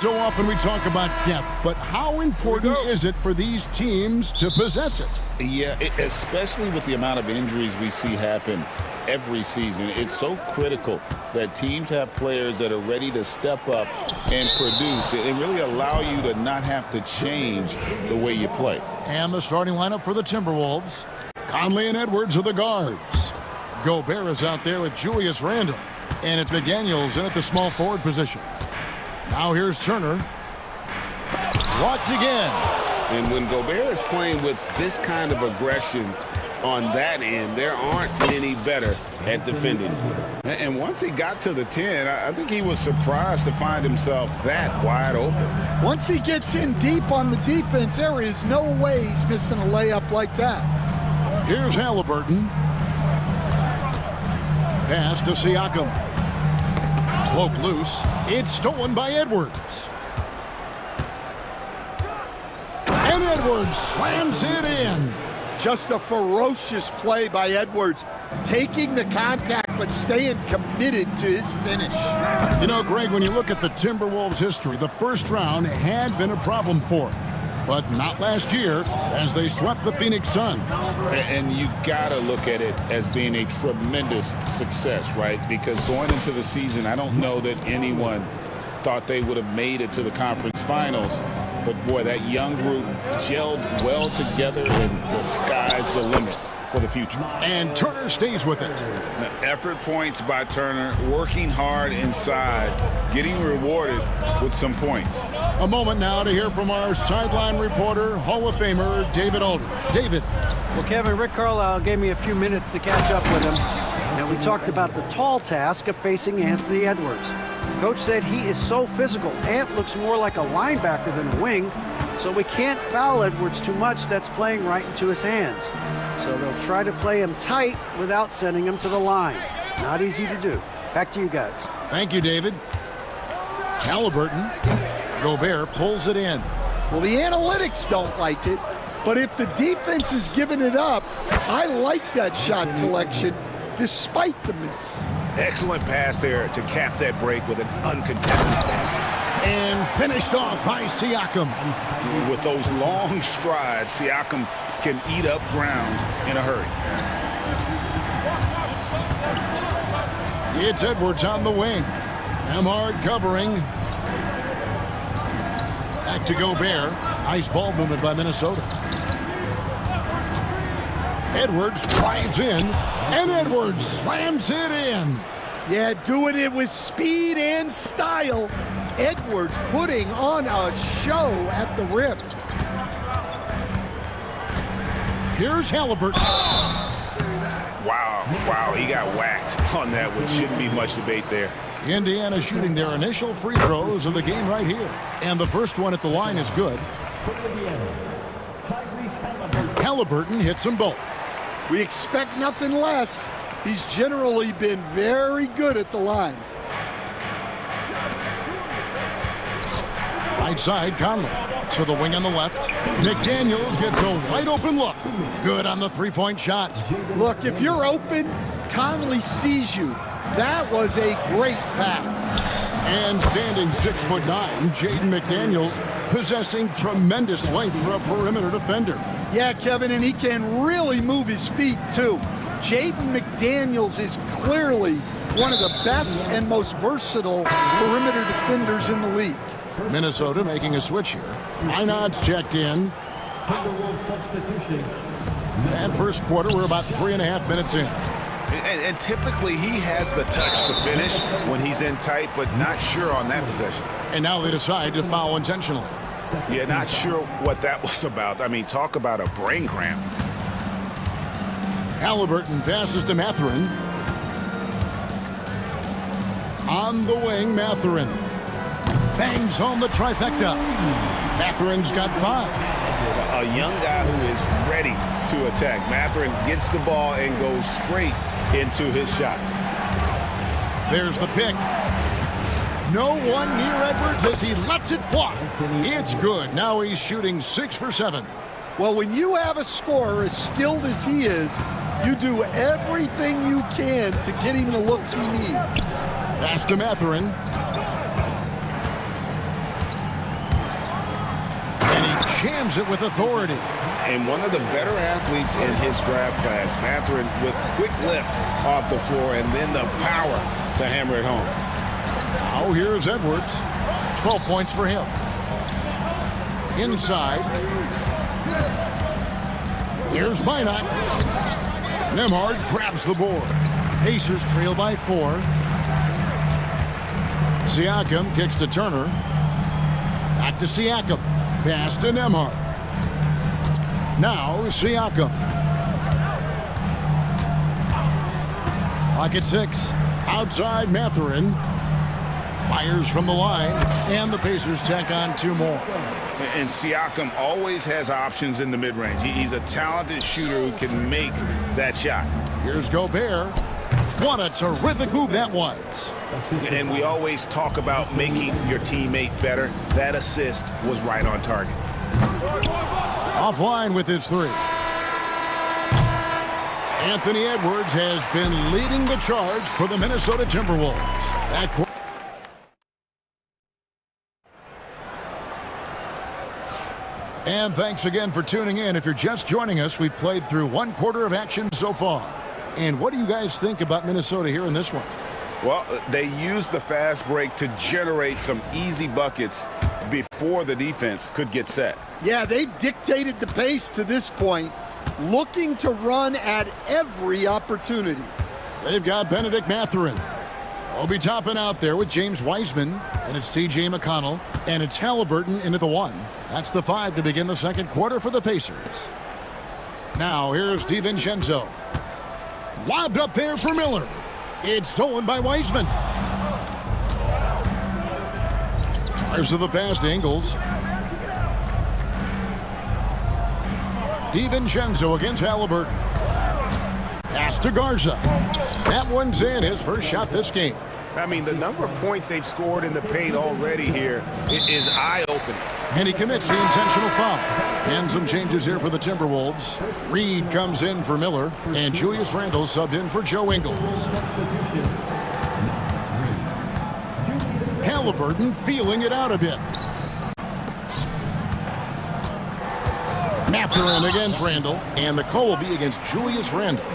So often we talk about depth, but how important is it for these teams to possess it? Yeah, especially with the amount of injuries we see happen every season. It's so critical that teams have players that are ready to step up and produce and really allow you to not have to change the way you play. And the starting lineup for the Timberwolves. Conley and Edwards are the guards. Gobert is out there with Julius Randle. And it's McDaniels in at the small forward position. Now here's Turner. Blocked again. And when Gobert is playing with this kind of aggression on that end, there aren't any better at defending. And once he got to the 10, I think he was surprised to find himself that wide open. Once he gets in deep on the defense, there is no way he's missing a layup like that. Here's Halliburton. Pass to Siakam. Cloak loose. It's stolen by Edwards. And Edwards slams it in. Just a ferocious play by Edwards, taking the contact but staying committed to his finish. You know, Greg, when you look at the Timberwolves' history, the first round had been a problem for them. But not last year, as they swept the Phoenix Suns. And you gotta look at it as being a tremendous success, right? Because going into the season, I don't know that anyone thought they would have made it to the conference finals. But boy, that young group gelled well together, and the sky's the limit for the future. And Turner stays with it. Effort points by Turner, working hard inside, getting rewarded with some points. A moment now to hear from our sideline reporter, Hall of Famer David Aldridge. David. Well, Kevin, Rick Carlisle gave me a few minutes to catch up with him, and we talked about the tall task of facing Anthony Edwards. Coach said he is so physical. Ant looks more like a linebacker than a wing, so we can't foul Edwards too much. That's playing right into his hands. So they'll try to play him tight without sending him to the line. Not easy to do. Back to you guys. Thank you, David. Halliburton. Gobert pulls it in. Well, the analytics don't like it, but if the defense is giving it up, I like that shot selection despite the miss. Excellent pass there to cap that break with an uncontested basket. And finished off by Siakam. With those long strides, Siakam can eat up ground in a hurry. It's Edwards on the wing. Emhart covering. Back to Gobert. Nice ball movement by Minnesota. Edwards drives in, and Edwards slams it in. Yeah, doing it with speed and style. Edwards putting on a show at the rim. Here's Halliburton. Wow, he got whacked on that one. Shouldn't be much debate there. Indiana shooting their initial free throws of the game right here. And the first one at the line is good. Halliburton hits them both. We expect nothing less. He's generally been very good at the line. Right side, Conley. To the wing on the left. McDaniels gets a wide open look. Good on the three-point shot. Look, if you're open, Conley sees you. That was a great pass. And standing 6'9", Jaden McDaniels possessing tremendous length for a perimeter defender. Yeah, Kevin, and he can really move his feet, too. Jaden McDaniels is clearly one of the best and most versatile perimeter defenders in the league. Minnesota making a switch here. Minot's checked in. And first quarter, we're about 3.5 minutes in. And typically he has the touch to finish when he's in tight, but not sure on that possession. And now they decide to foul intentionally. Yeah, not sure what that was about. I mean, talk about a brain cramp. Halliburton passes to Mathurin. On the wing, Mathurin. Bangs home the trifecta. Mathurin's got 5. A young guy who is ready to attack. Mathurin gets the ball and goes straight into his shot. There's the pick. No one near Edwards as he lets it fly. It's good. Now he's shooting 6 for 7. Well, when you have a scorer as skilled as he is, you do everything you can to get him the looks he needs. Pass to Mathurin. Jams it with authority. And one of the better athletes in his draft class, Mathurin, with quick lift off the floor and then the power to hammer it home. Now here's Edwards. 12 points for him. Inside. Here's Minot. Nembhard grabs the board. Pacers trail by 4. Siakam kicks to Turner. Back to Siakam. Pass to Nembhard. Now Siakam. Clock at 6. Outside Mathurin. Fires from the line. And the Pacers tack on 2 more. And Siakam always has options in the mid-range. He's a talented shooter who can make that shot. Here's Gobert. What a terrific move that was. And we always talk about making your teammate better. That assist was right on target. Offline with his 3. Anthony Edwards has been leading the charge for the Minnesota Timberwolves. And thanks again for tuning in. If you're just joining us, we've played through 1 quarter of action so far. And what do you guys think about Minnesota here in this one? Well, they used the fast break to generate some easy buckets before the defense could get set. Yeah, they've dictated the pace to this point, looking to run at every opportunity. They've got Benedict Mathurin. Obi Toppin out there with James Wiseman, and it's T.J. McConnell, and it's Halliburton in at the 1. That's the 5 to begin the second quarter for the Pacers. Now here's DiVincenzo. Lobbed up there for Miller. It's stolen by Wiseman. Fires of the pass to Ingles. DiVincenzo against Halliburton. Pass to Garza. That one's in, his first shot this game. I mean, the number of points they've scored in the paint already here is eye-opening. And he commits the intentional foul. And some changes here for the Timberwolves. Reed comes in for Miller, and Julius Randle subbed in for Joe Ingles. Halliburton feeling it out a bit. Mathurin against Randle, and the call will be against Julius Randle.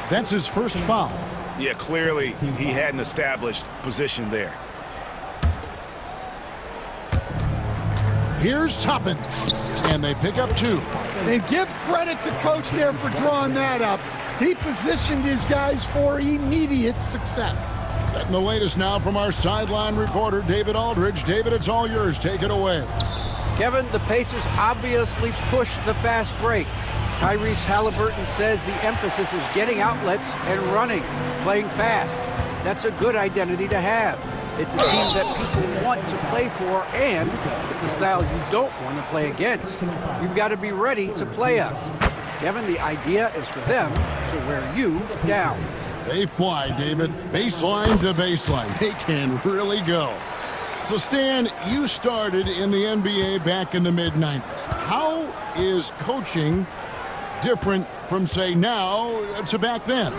That's his first foul. Yeah, clearly he had an established position there. Here's Toppin, and they pick up 2. And give credit to Coach there for drawing that up. He positioned his guys for immediate success. Getting the latest now from our sideline reporter, David Aldridge. David, it's all yours. Take it away. Kevin, the Pacers obviously pushed the fast break. Tyrese Halliburton says the emphasis is getting outlets and running, playing fast. That's a good identity to have. It's a team that people want to play for, and it's a style you don't want to play against. You've got to be ready to play us. Kevin, the idea is for them to wear you down. They fly, David. Baseline to baseline. They can really go. So, Stan, you started in the NBA back in the mid-90s. How is coaching different from, say, now to back then?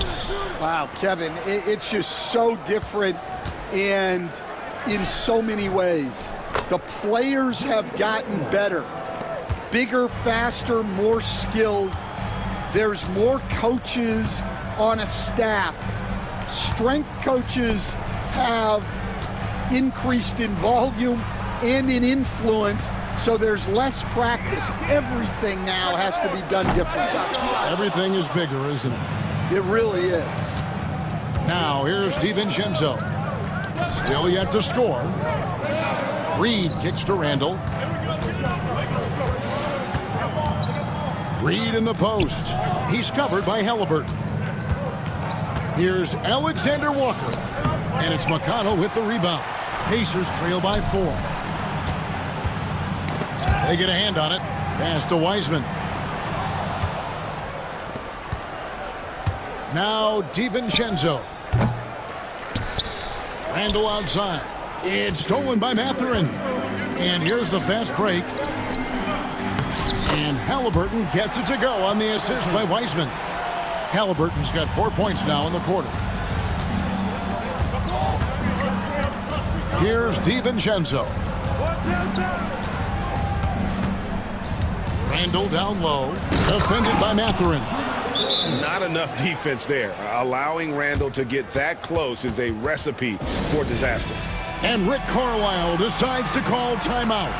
Wow, Kevin, it's just so different and in so many ways. The players have gotten better, bigger, faster, more skilled. There's more coaches on a staff. Strength coaches have increased in volume and in influence, so there's less practice. Everything now has to be done differently. Everything is bigger, isn't it? It really is. Now, here's DiVincenzo. Still yet to score. Reed kicks to Randle. Reed in the post. He's covered by Halliburton. Here's Alexander Walker. And it's McConnell with the rebound. Pacers trail by 4. They get a hand on it. Pass to Wiseman. Now DiVincenzo. Randle outside. It's stolen by Mathurin. And here's the fast break. And Halliburton gets it to go on the assist by Wiseman. Halliburton's got 4 points now in the quarter. Here's DiVincenzo. Randall down low, defended by Mathurin. Not enough defense there. Allowing Randall to get that close is a recipe for disaster. And Rick Carlisle decides to call timeout.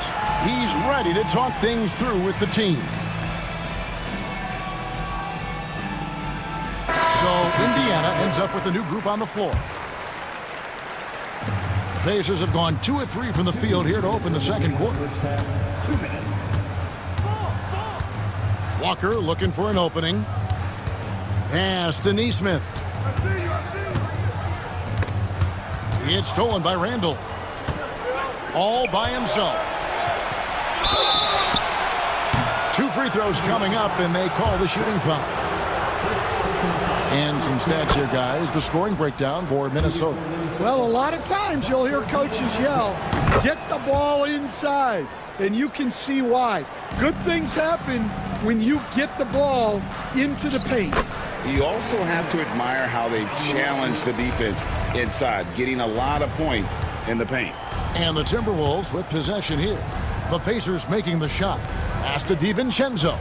He's ready to talk things through with the team. So Indiana ends up with a new group on the floor. The Pacers have gone 2 of 3 from the field here to open the second quarter. Walker looking for an opening. Pass to Neesmith. It's stolen by Randall. All by himself. 2 free throws coming up, and they call the shooting foul. And some stats here, guys. The scoring breakdown for Minnesota. Well, a lot of times you'll hear coaches yell, get the ball inside, and you can see why. Good things happen when you get the ball into the paint. You also have to admire how they've challenged the defense inside, getting a lot of points in the paint. And the Timberwolves with possession here. The Pacers making the shot. Pass to DiVincenzo.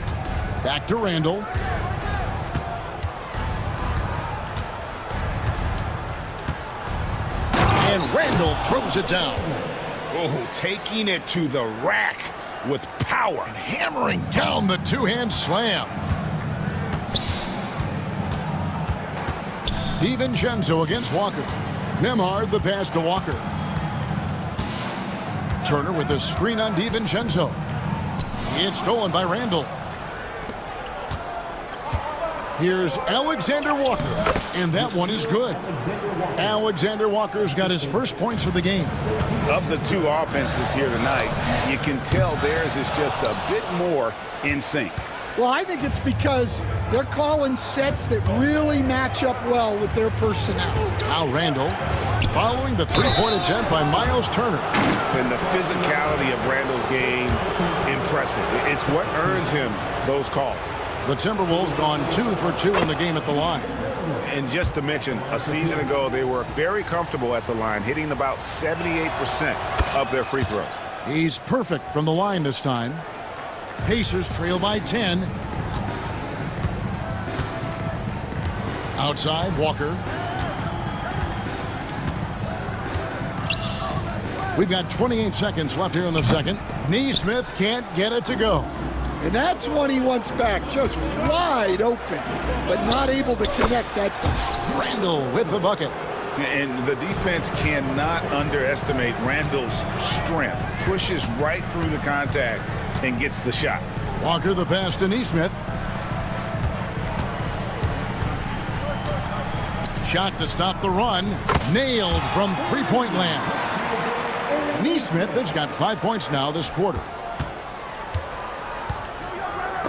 Back to Randall. And Randall throws it down. Oh, taking it to the rack with power. And hammering down the two-hand slam. DiVincenzo against Walker. Nembhard the pass to Walker. Turner with a screen on DiVincenzo. It's stolen by Randall. Here's Alexander Walker, and that one is good. Alexander Walker's got his first points of the game. Of the 2 offenses here tonight, you can tell theirs is just a bit more in sync. Well, I think it's because they're calling sets that really match up well with their personnel. Now Randall following the three-point attempt by Miles Turner. And the physicality of Randall's game, impressive. It's what earns him those calls. The Timberwolves gone 2 for 2 in the game at the line. And just to mention, a season ago, they were very comfortable at the line, hitting about 78% of their free throws. He's perfect from the line this time. Pacers trail by 10. Outside, Walker. We've got 28 seconds left here in the second. Neesmith can't get it to go. And that's one he wants back, just wide open, but not able to connect that time. Randall with the bucket. And the defense cannot underestimate Randall's strength. Pushes right through the contact and gets the shot. Walker the pass to Neesmith. Shot to stop the run. Nailed from three-point land. Neesmith has got 5 points now this quarter.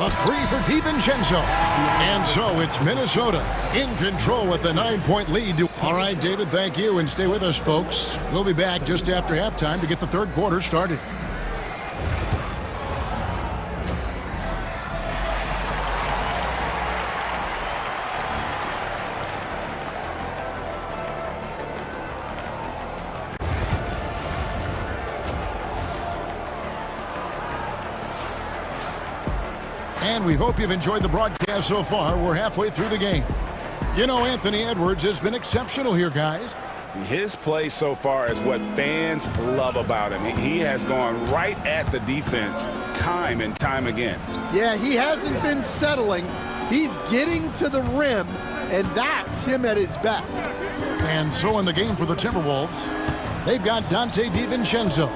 A 3 for DiVincenzo. And so it's Minnesota in control with the 9-point lead. All right, David, thank you. And stay with us, folks. We'll be back just after halftime to get the third quarter started. And we hope you've enjoyed the broadcast so far. We're halfway through the game. You know, Anthony Edwards has been exceptional here, guys. His play so far is what fans love about him. He has gone right at the defense time and time again. Yeah, he hasn't been settling. He's getting to the rim, and that's him at his best. And so in the game for the Timberwolves, they've got Dante DiVincenzo.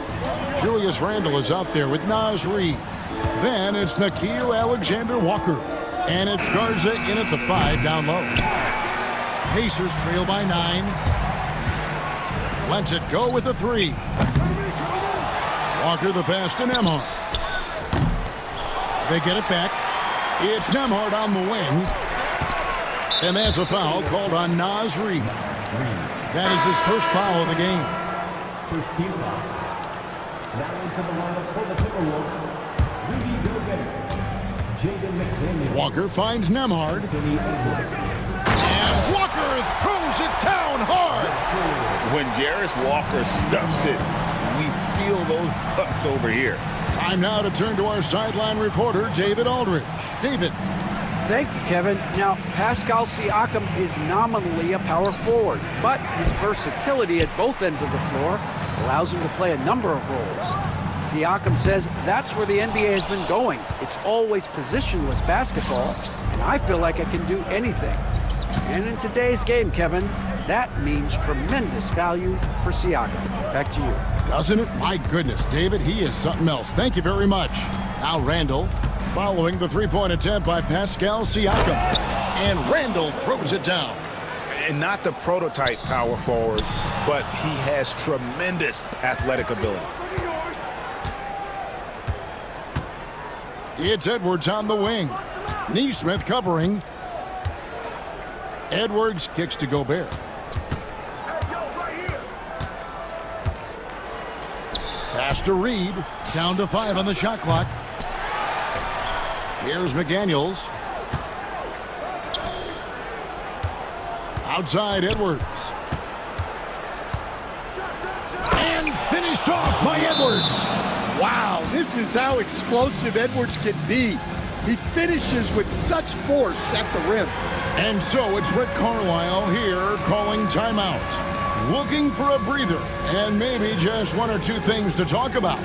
Julius Randle is out there with Naz Reid. Then it's Nickeil Alexander-Walker. And it's Garza in at the 5 down low. Pacers trail by 9. Lets it go with the 3. Walker the pass to Nembhard. They get it back. It's Nembhard on the wing. And that's a foul called on Naz Reid. That is his first foul of the game. First team foul. Now into the lineup for the Timberwolves. Walker finds Nembhard. And Walker throws it down hard. When Jarris Walker stuffs it, we feel those bucks over here. Time now to turn to our sideline reporter, David Aldridge. David. Thank you, Kevin. Now, Pascal Siakam is nominally a power forward, but his versatility at both ends of the floor allows him to play a number of roles. Siakam says that's where the NBA has been going. It's always positionless basketball, and I feel like I can do anything. And in today's game, Kevin, that means tremendous value for Siakam. Back to you. Doesn't it? My goodness, David, he is something else. Thank you very much. Now Randall, following the three-point attempt by Pascal Siakam. And Randall throws it down. And not the prototype power forward, but he has tremendous athletic ability. It's Edwards on the wing. Neesmith covering. Edwards kicks to Gobert. Pass to Reed. Down to 5 on the shot clock. Here's McDaniels. Outside Edwards. And finished off by Edwards. Wow, this is how explosive Edwards can be. He finishes with such force at the rim. And so it's Rick Carlisle here calling timeout. Looking for a breather and maybe just one or two things to talk about.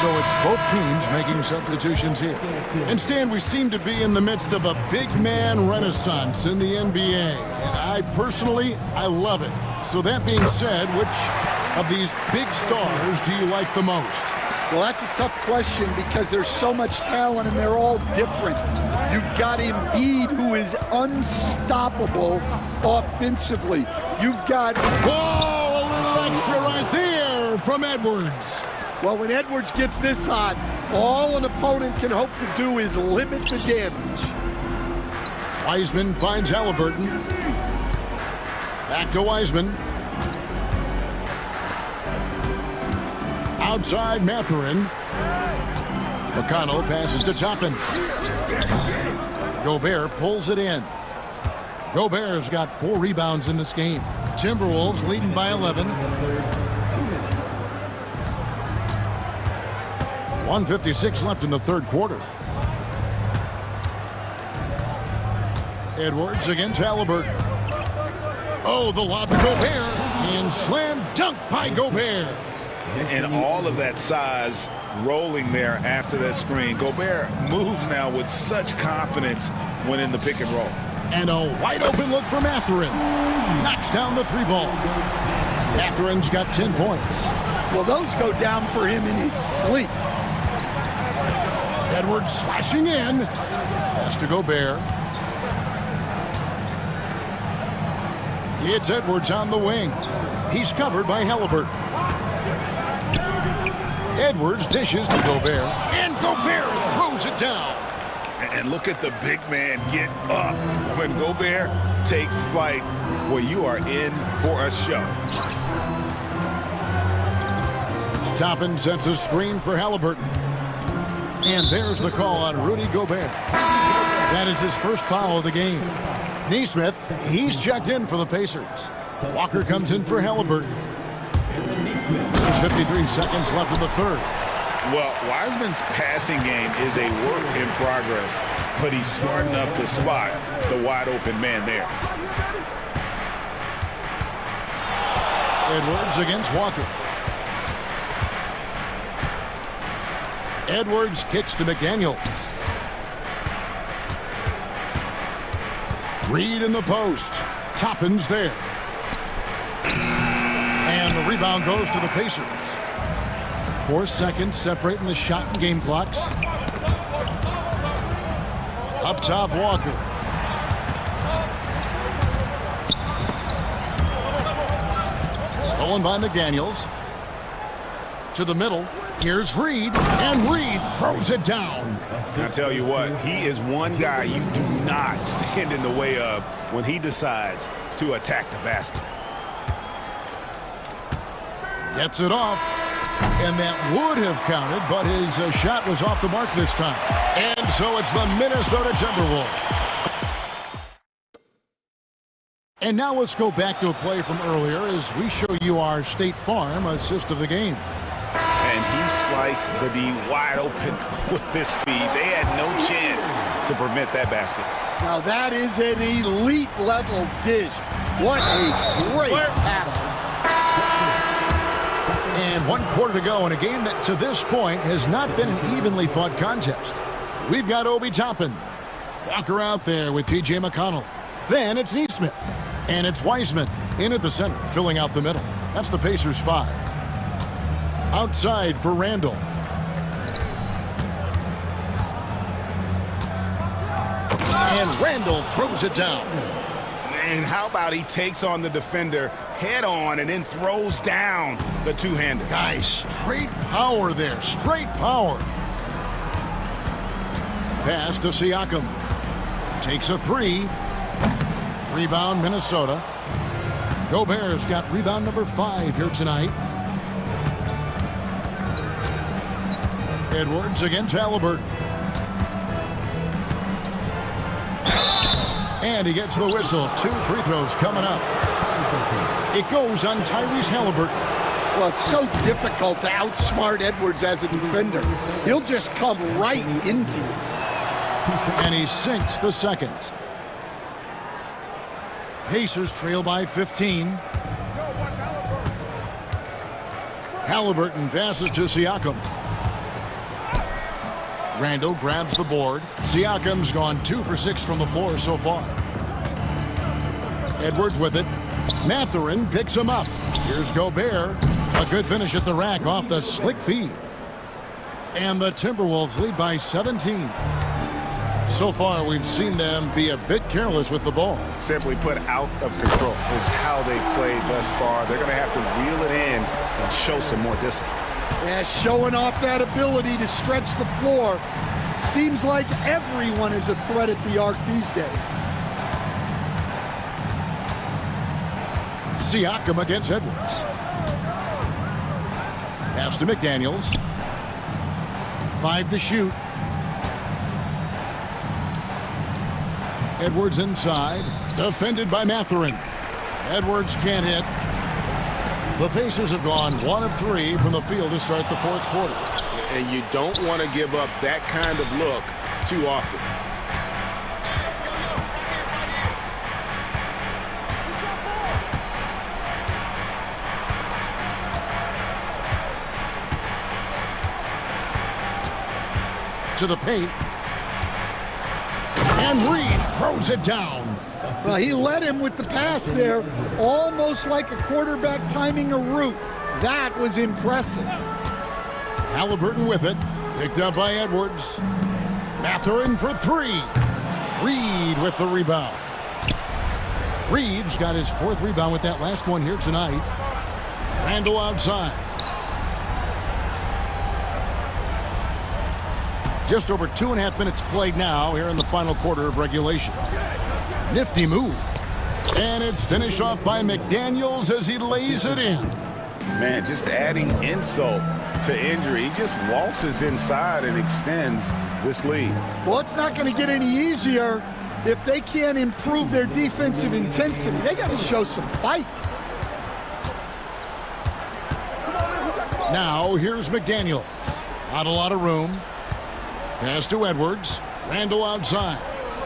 So it's both teams making substitutions here. And Stan, we seem to be in the midst of a big man renaissance in the NBA. And I love it. So that being said, which of these big stars do you like the most? Well, that's a tough question because there's so much talent and they're all different. You've got Embiid, who is unstoppable offensively. You've got... Whoa, a little extra right there from Edwards. Well, when Edwards gets this hot, all an opponent can hope to do is limit the damage. Wiseman finds Halliburton. Back to Wiseman. Outside Mathurin. McConnell passes to Toppin. Gobert pulls it in. Gobert's got 4 rebounds in this game. Timberwolves leading by 11. 1:56 left in the third quarter. Edwards against Halliburton. Oh, the lob to Gobert. And slam dunk by Gobert. And all of that size rolling there after that screen. Gobert moves now with such confidence when in the pick and roll. And a wide open look for Mathurin. Knocks down the 3-ball. Mathurin's got 10 points. Well, those go down for him in his sleep. Edwards slashing in. Pass to Gobert. It's Edwards on the wing. He's covered by Halliburton. Edwards dishes to Gobert. And Gobert throws it down. And look at the big man get up when Gobert takes flight. Well, you are in for a show. Toppin sets a screen for Halliburton. And there's the call on Rudy Gobert. That is his first foul of the game. Neesmith, he's checked in for the Pacers. Walker comes in for Halliburton. There's 53 seconds left in the third. Well, Wiseman's passing game is a work in progress, but he's smart enough to spot the wide open man there. Edwards against Walker. Edwards kicks to McDaniels. Reed in the post. Toppin's there. And the rebound goes to the Pacers. 4 seconds separating the shot and game clocks. Up top, Walker. Stolen by McDaniels. To the middle. Here's Reed, and Reed throws it down. I tell you what, he is one guy you do not stand in the way of when he decides to attack the basket. Gets it off, and that would have counted, but his shot was off the mark this time. And so it's the Minnesota Timberwolves And now let's go back to a play from earlier as we show you our State Farm assist of the game. And he sliced the D wide open with his feed. They had no chance to prevent that basket. Now that is an elite level dish. What a great passer. And 1 quarter to go in a game that to this point has not been an evenly fought contest. We've got Obi Toppin. Walker out there with TJ McConnell. Then it's Neesmith. And it's Wiseman in at the center, filling out the middle. That's the Pacers 5. Outside for Randall. And Randall throws it down. And how about he takes on the defender head on and then throws down the two-hander. Guys, straight power there, straight power. Pass to Siakam. Takes a 3. Rebound, Minnesota. Gobert's got rebound number 5 here tonight. Edwards against Halliburton. And he gets the whistle. 2 free throws coming up. It goes on Tyrese Halliburton. Well, it's so difficult to outsmart Edwards as a defender. He'll just come right into you. And he sinks the second. Pacers trail by 15. Halliburton passes to Siakam. Randall grabs the board. Siakam's gone 2 for 6 from the floor so far. Edwards with it. Mathurin picks him up. Here's Gobert. A good finish at the rack off the slick feed. And the Timberwolves lead by 17. So far, we've seen them be a bit careless with the ball. Simply put, out of control is how they played thus far. They're going to have to reel it in and show some more discipline. Yeah, showing off that ability to stretch the floor. Seems like everyone is a threat at the arc these days. Siakam against Edwards. Pass to McDaniels. 5 to shoot. Edwards inside. Defended by Mathurin. Edwards can't hit. The Pacers have gone 1 of 3 from the field to start the 4th quarter. And you don't want to give up that kind of look too often. To the paint. And Reed throws it down. Well, he led him with the pass there, almost like a quarterback timing a route. That was impressive. Halliburton with it. Picked up by Edwards. Mathurin for 3. Reed with the rebound. Reed's got his 4th rebound with that last one here tonight. Randall outside. Just over 2.5 minutes played now here in the final quarter of regulation. Nifty move. And it's finished off by McDaniels as he lays it in. Man, just adding insult to injury. He just waltzes inside and extends this lead. Well, it's not going to get any easier if they can't improve their defensive intensity. They got to show some fight. Now here's McDaniels. Not a lot of room. Pass to Edwards. Randall outside.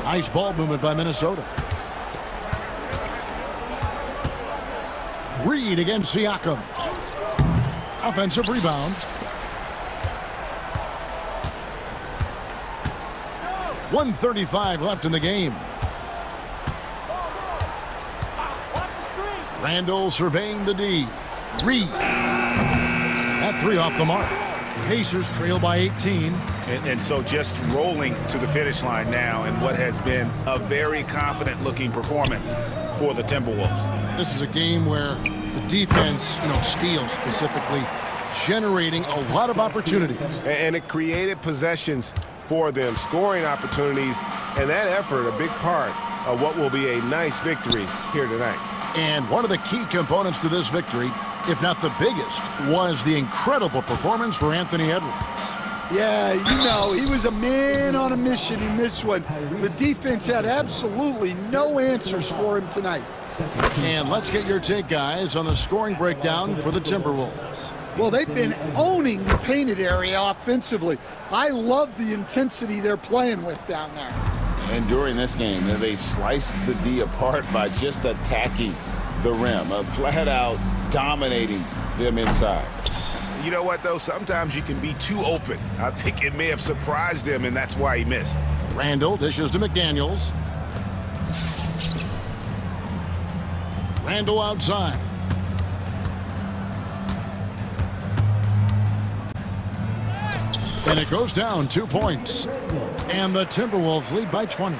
Nice ball movement by Minnesota. Reed against Siakam. Offensive rebound. 1:35 left in the game. Randall surveying the D. Reed. That 3 off the mark. Pacers trail by 18. And so just rolling to the finish line now in what has been a very confident-looking performance for the Timberwolves. This is a game where the defense, steals specifically, generating a lot of opportunities. And it created possessions for them, scoring opportunities, and that effort a big part of what will be a nice victory here tonight. And one of the key components to this victory, if not the biggest, was the incredible performance for Anthony Edwards. Yeah, you know, he was a man on a mission in this one. The defense had absolutely no answers for him tonight. And let's get your take, guys, on the scoring breakdown for the Timberwolves. Well, they've been owning the painted area offensively. I love the intensity they're playing with down there. And during this game, they sliced the D apart by just attacking the rim, flat out dominating them inside. You know what, though? Sometimes you can be too open. I think it may have surprised him, and that's why he missed. Randall dishes to McDaniels. Randall outside. And it goes down 2 points. And the Timberwolves lead by 20.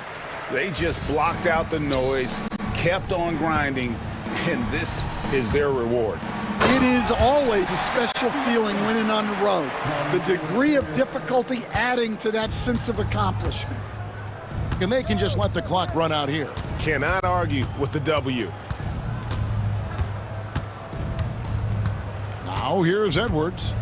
They just blocked out the noise, kept on grinding, and this is their reward. It is always a special feeling winning on the road. The degree of difficulty adding to that sense of accomplishment. And they can just let the clock run out here. Cannot argue with the W. Now here's Edwards.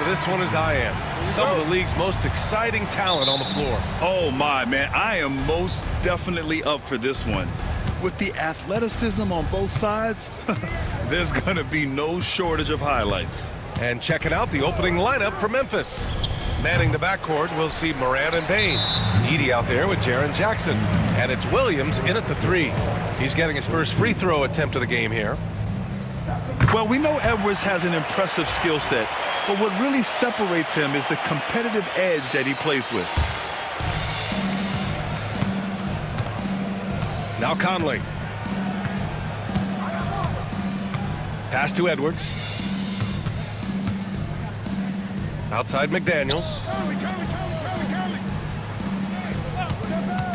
this one as I am. Some of the league's most exciting talent on the floor. Oh, my, man. I am most definitely up for this one. With the athleticism on both sides, there's going to be no shortage of highlights. And checking out the opening lineup for Memphis. Manning the backcourt, we'll see Morant and Payne. Edey out there with Jaren Jackson. And it's Williams in at the 3. He's getting his first free throw attempt of the game here. Well, we know Edwards has an impressive skill set, but what really separates him is the competitive edge that he plays with. Now Conley. Pass to Edwards. Outside McDaniels.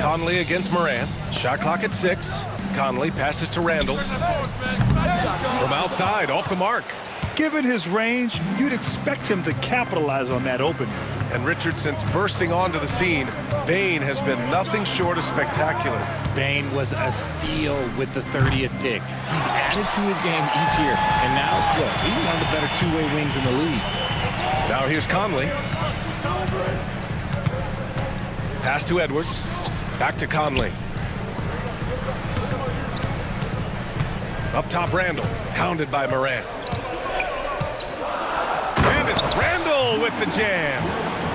Conley against Morant. Shot clock at 6. Conley passes to Randall. From outside, off the mark. Given his range, you'd expect him to capitalize on that opening. And Richardson's bursting onto the scene. Bane has been nothing short of spectacular. Bane was a steal with the 30th pick. He's added to his game each year. And now, look, he's one of the better two-way wings in the league. Now here's Conley. Pass to Edwards. Back to Conley. Up top, Randall. Hounded by Morant. And it's Randall with the jam.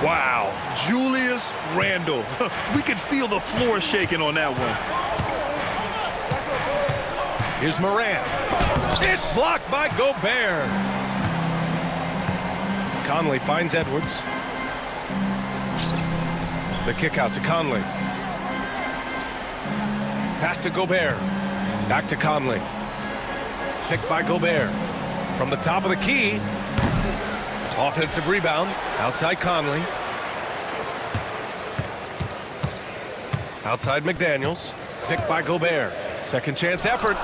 Wow, Julius Randle. We could feel the floor shaking on that one. Here's Morant. It's blocked by Gobert. Conley finds Edwards. The kick out to Conley. Pass to Gobert. Back to Conley. Picked by Gobert. From the top of the key. Offensive rebound. Outside Conley. Outside McDaniels. Picked by Gobert. Second chance effort.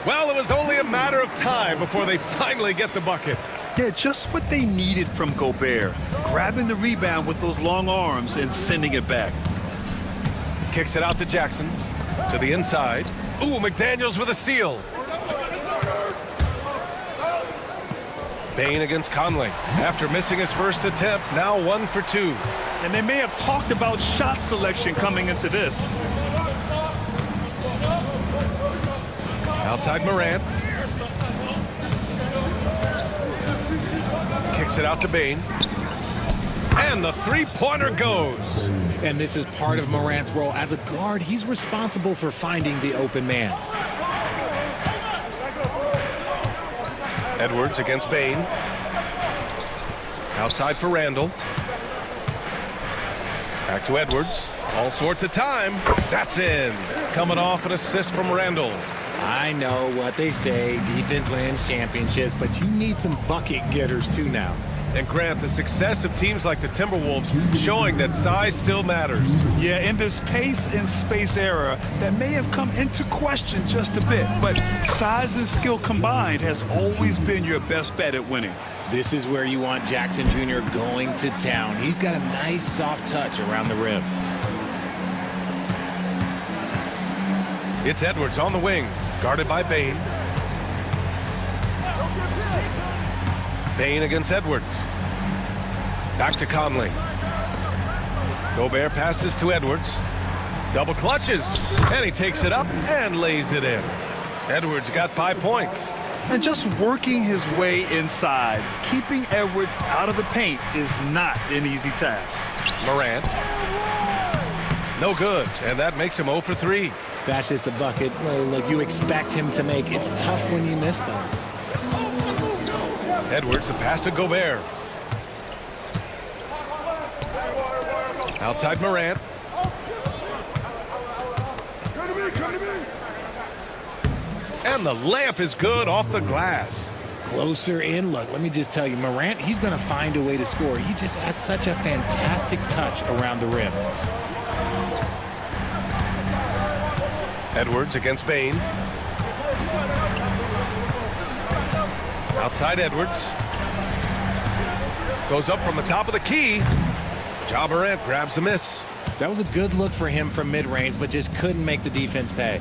Well, it was only a matter of time before they finally get the bucket. Yeah, just what they needed from Gobert. Grabbing the rebound with those long arms and sending it back. Kicks it out to Jackson. To the inside. Ooh, McDaniels with a steal. Bane against Conley. After missing his first attempt, now 1 for 2. And they may have talked about shot selection coming into this. Outside Morant. Kicks it out to Bane. And the three-pointer goes. And this is part of Morant's role. As a guard, he's responsible for finding the open man. Edwards against Bane. Outside for Randall. Back to Edwards. All sorts of time. That's in. Coming off an assist from Randall. I know what they say, defense wins championships, but you need some bucket getters too now. And Grant, the success of teams like the Timberwolves showing that size still matters. Yeah, in this pace and space era, that may have come into question just a bit, but size and skill combined has always been your best bet at winning. This is where you want Jackson Jr. going to town. He's got a nice soft touch around the rim. It's Edwards on the wing, guarded by Bane. Bane against Edwards. Back to Conley. Gobert passes to Edwards. Double clutches, and he takes it up and lays it in. Edwards got 5 points. And just working his way inside, keeping Edwards out of the paint is not an easy task. Morant. No good, and that makes him 0 for 3. That's just a bucket. Look, you expect him to make. It's tough when you miss those. Edwards, the pass to Gobert. Outside Morant. And the layup is good off the glass. Closer in. Look, let me just tell you, Morant, he's going to find a way to score. He just has such a fantastic touch around the rim. Edwards against Bane. Outside Edwards. Goes up from the top of the key. Ja Morant grabs the miss. That was a good look for him from mid-range, but just couldn't make the defense pay.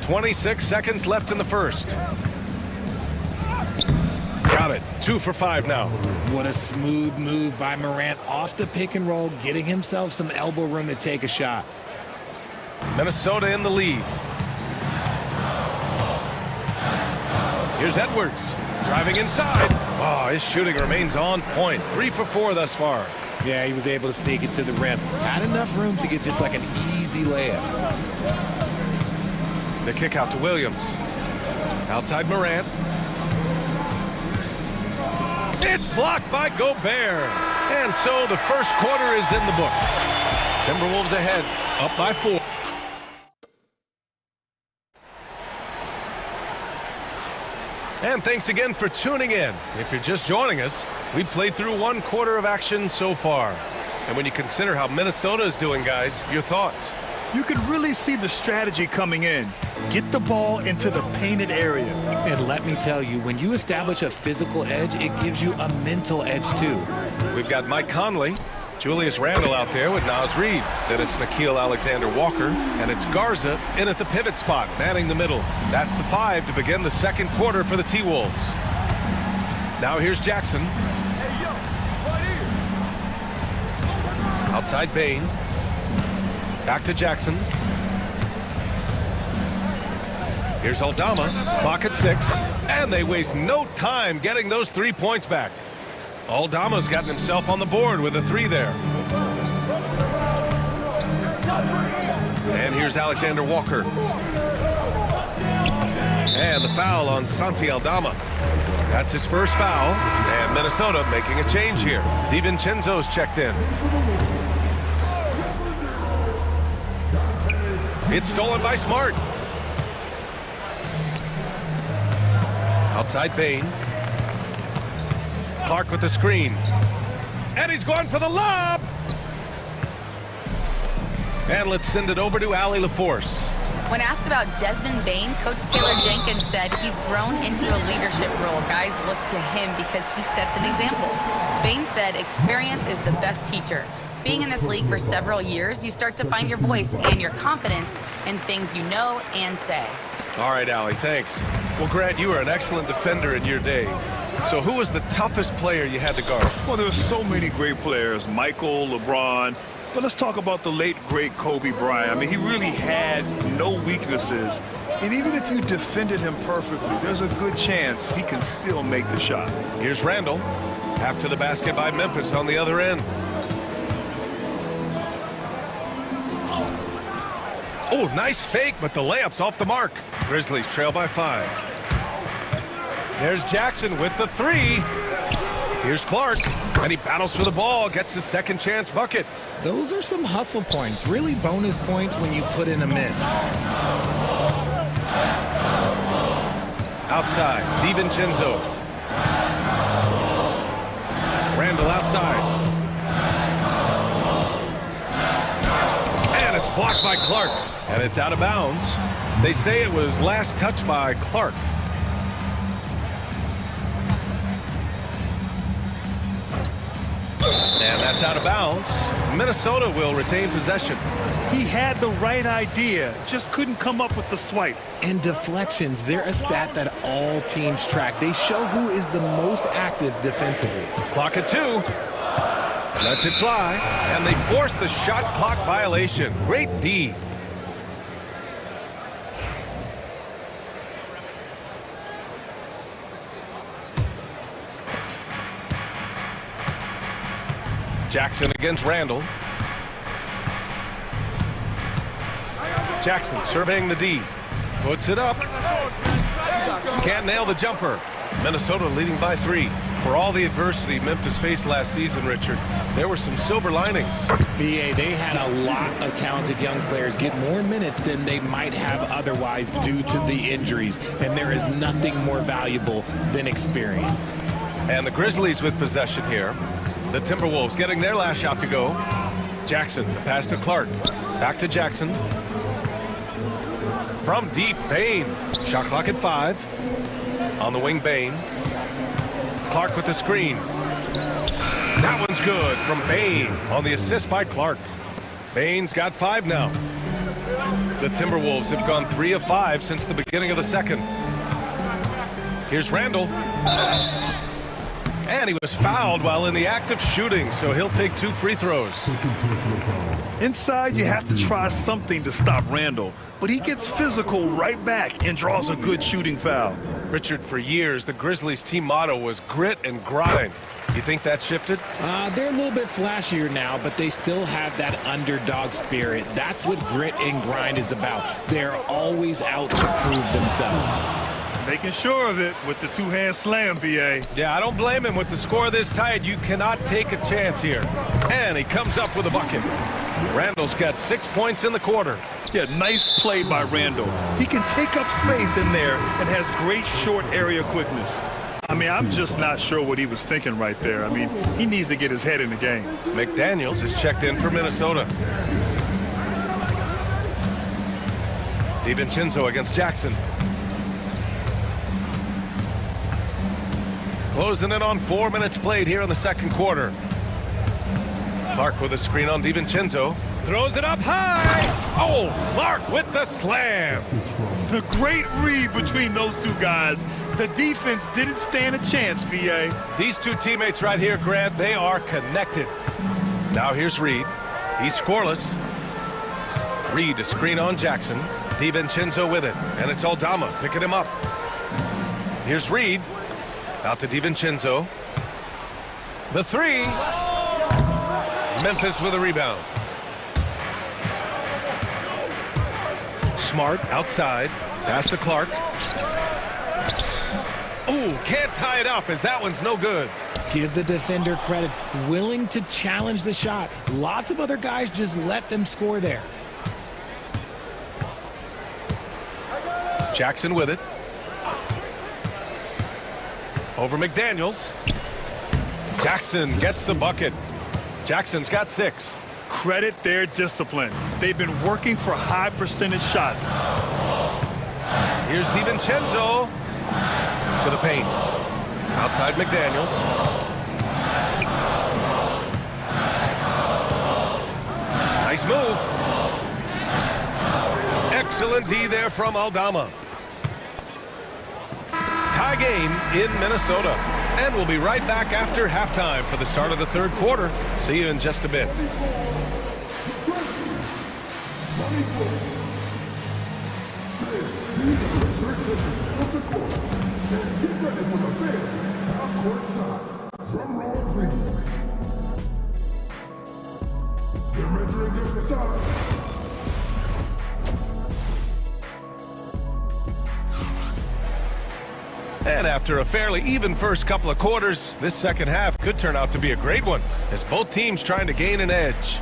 26 seconds left in the first. Got it. 2 for 5 now. What a smooth move by Morant off the pick and roll, getting himself some elbow room to take a shot. Minnesota in the lead. Here's Edwards driving inside. Oh, his shooting remains on point. 3 for 4 thus far. Yeah, he was able to sneak it to the rim. Had enough room to get just like an easy layup. The kick out to Williams. Outside Morant. It's blocked by Gobert. And so the first quarter is in the books. Timberwolves ahead, up by 4. And thanks again for tuning in. If you're just joining us, we played through 1 quarter of action so far. And when you consider how Minnesota is doing, guys, your thoughts? You could really see the strategy coming in. Get the ball into the painted area. And let me tell you, when you establish a physical edge, it gives you a mental edge too. We've got Mike Conley, Julius Randle out there with Naz Reid. Then it's Nickeil Alexander-Walker, and it's Garza in at the pivot spot, manning the middle. That's the 5 to begin the second quarter for the T-Wolves. Now here's Jackson. Outside Bane. Back to Jackson. Here's Aldama, clock at 6, and they waste no time getting those 3 points back. Aldama's gotten himself on the board with a 3 there. And here's Alexander Walker. And the foul on Santi Aldama. That's his first foul, and Minnesota making a change here. DiVincenzo's checked in. It's stolen by Smart. Outside Bane. Clark with the screen. And he's going for the lob. And let's send it over to Allie LaForce. When asked about Desmond Bane, Coach Taylor Jenkins said he's grown into a leadership role. Guys look to him because he sets an example. Bane said experience is the best teacher. Being in this league for several years, you start to find your voice and your confidence in things you know and say. All right, Allie, thanks. Well, Grant, you were an excellent defender in your day. So who was the toughest player you had to guard? Well, there were so many great players, Michael, LeBron. But let's talk about the late, great Kobe Bryant. I mean, he really had no weaknesses. And even if you defended him perfectly, there's a good chance he can still make the shot. Here's Randall. After the basket by Memphis on the other end. Oh, nice fake, but the layup's off the mark. Grizzlies trail by 5. There's Jackson with the 3. Here's Clark, and he battles for the ball, gets his second chance bucket. Those are some hustle points, really bonus points when you put in a miss. Outside, DiVincenzo. Randall outside. And it's blocked by Clark. And it's out of bounds. They say it was last touched by Clark. And that's out of bounds. Minnesota will retain possession. He had the right idea, just couldn't come up with the swipe. And deflections, they're a stat that all teams track. They show who is the most active defensively. Clock at 2. Lets it fly. And they force the shot clock violation. Great D. Jackson against Randall. Jackson surveying the D. Puts it up. Can't nail the jumper. Minnesota leading by 3. For all the adversity Memphis faced last season, Richard, there were some silver linings. BA, they had a lot of talented young players get more minutes than they might have otherwise due to the injuries. And there is nothing more valuable than experience. And the Grizzlies with possession here. The Timberwolves getting their last shot to go. Jackson, the pass to Clark. Back to Jackson. From deep, Bane. Shot clock at 5. On the wing, Bane. Clark with the screen. That one's good from Bane on the assist by Clark. Bane's got 5 now. The Timberwolves have gone 3 of 5 since the beginning of the second. Here's Randall. And he was fouled while in the act of shooting, so he'll take 2 free throws. Inside, you have to try something to stop Randall, but he gets physical right back and draws a good shooting foul. Richard, for years, the Grizzlies' team motto was grit and grind. You think that shifted? They're a little bit flashier now, but they still have that underdog spirit. That's what grit and grind is about. They're always out to prove themselves. Making sure of it with the 2-hand slam, B.A. Yeah, I don't blame him. With the score this tight, you cannot take a chance here. And he comes up with a bucket. Randall's got 6 points in the quarter. Yeah, nice play by Randall. He can take up space in there and has great short area quickness. I mean, I'm just not sure what he was thinking right there. I mean, he needs to get his head in the game. McDaniels is checked in for Minnesota. DiVincenzo against Jackson. Closing in on 4 minutes played here in the second quarter. Clark with a screen on DiVincenzo. Throws it up high. Oh, Clark with the slam. A great read between those two guys. The defense didn't stand a chance, B.A. These two teammates right here, Grant, they are connected. Now here's Reed. He's scoreless. Reed to screen on Jackson. DiVincenzo with it. And it's Aldama picking him up. Here's Reed. Out to DiVincenzo. The 3. Memphis with a rebound. Smart outside. Pass to Clark. Ooh, can't tie it up as that one's no good. Give the defender credit. Willing to challenge the shot. Lots of other guys just let them score there. Jackson with it. Over McDaniels. Jackson gets the bucket. Jackson's got 6. Credit their discipline. They've been working for high percentage shots. Here's DiVincenzo to the paint. Outside McDaniels. Nice move. Excellent D there from Aldama. Tie game in Minnesota. And we'll be right back after halftime for the start of the third quarter. See you in just a bit. And after a fairly even first couple of quarters, this second half could turn out to be a great one, as both teams trying to gain an edge.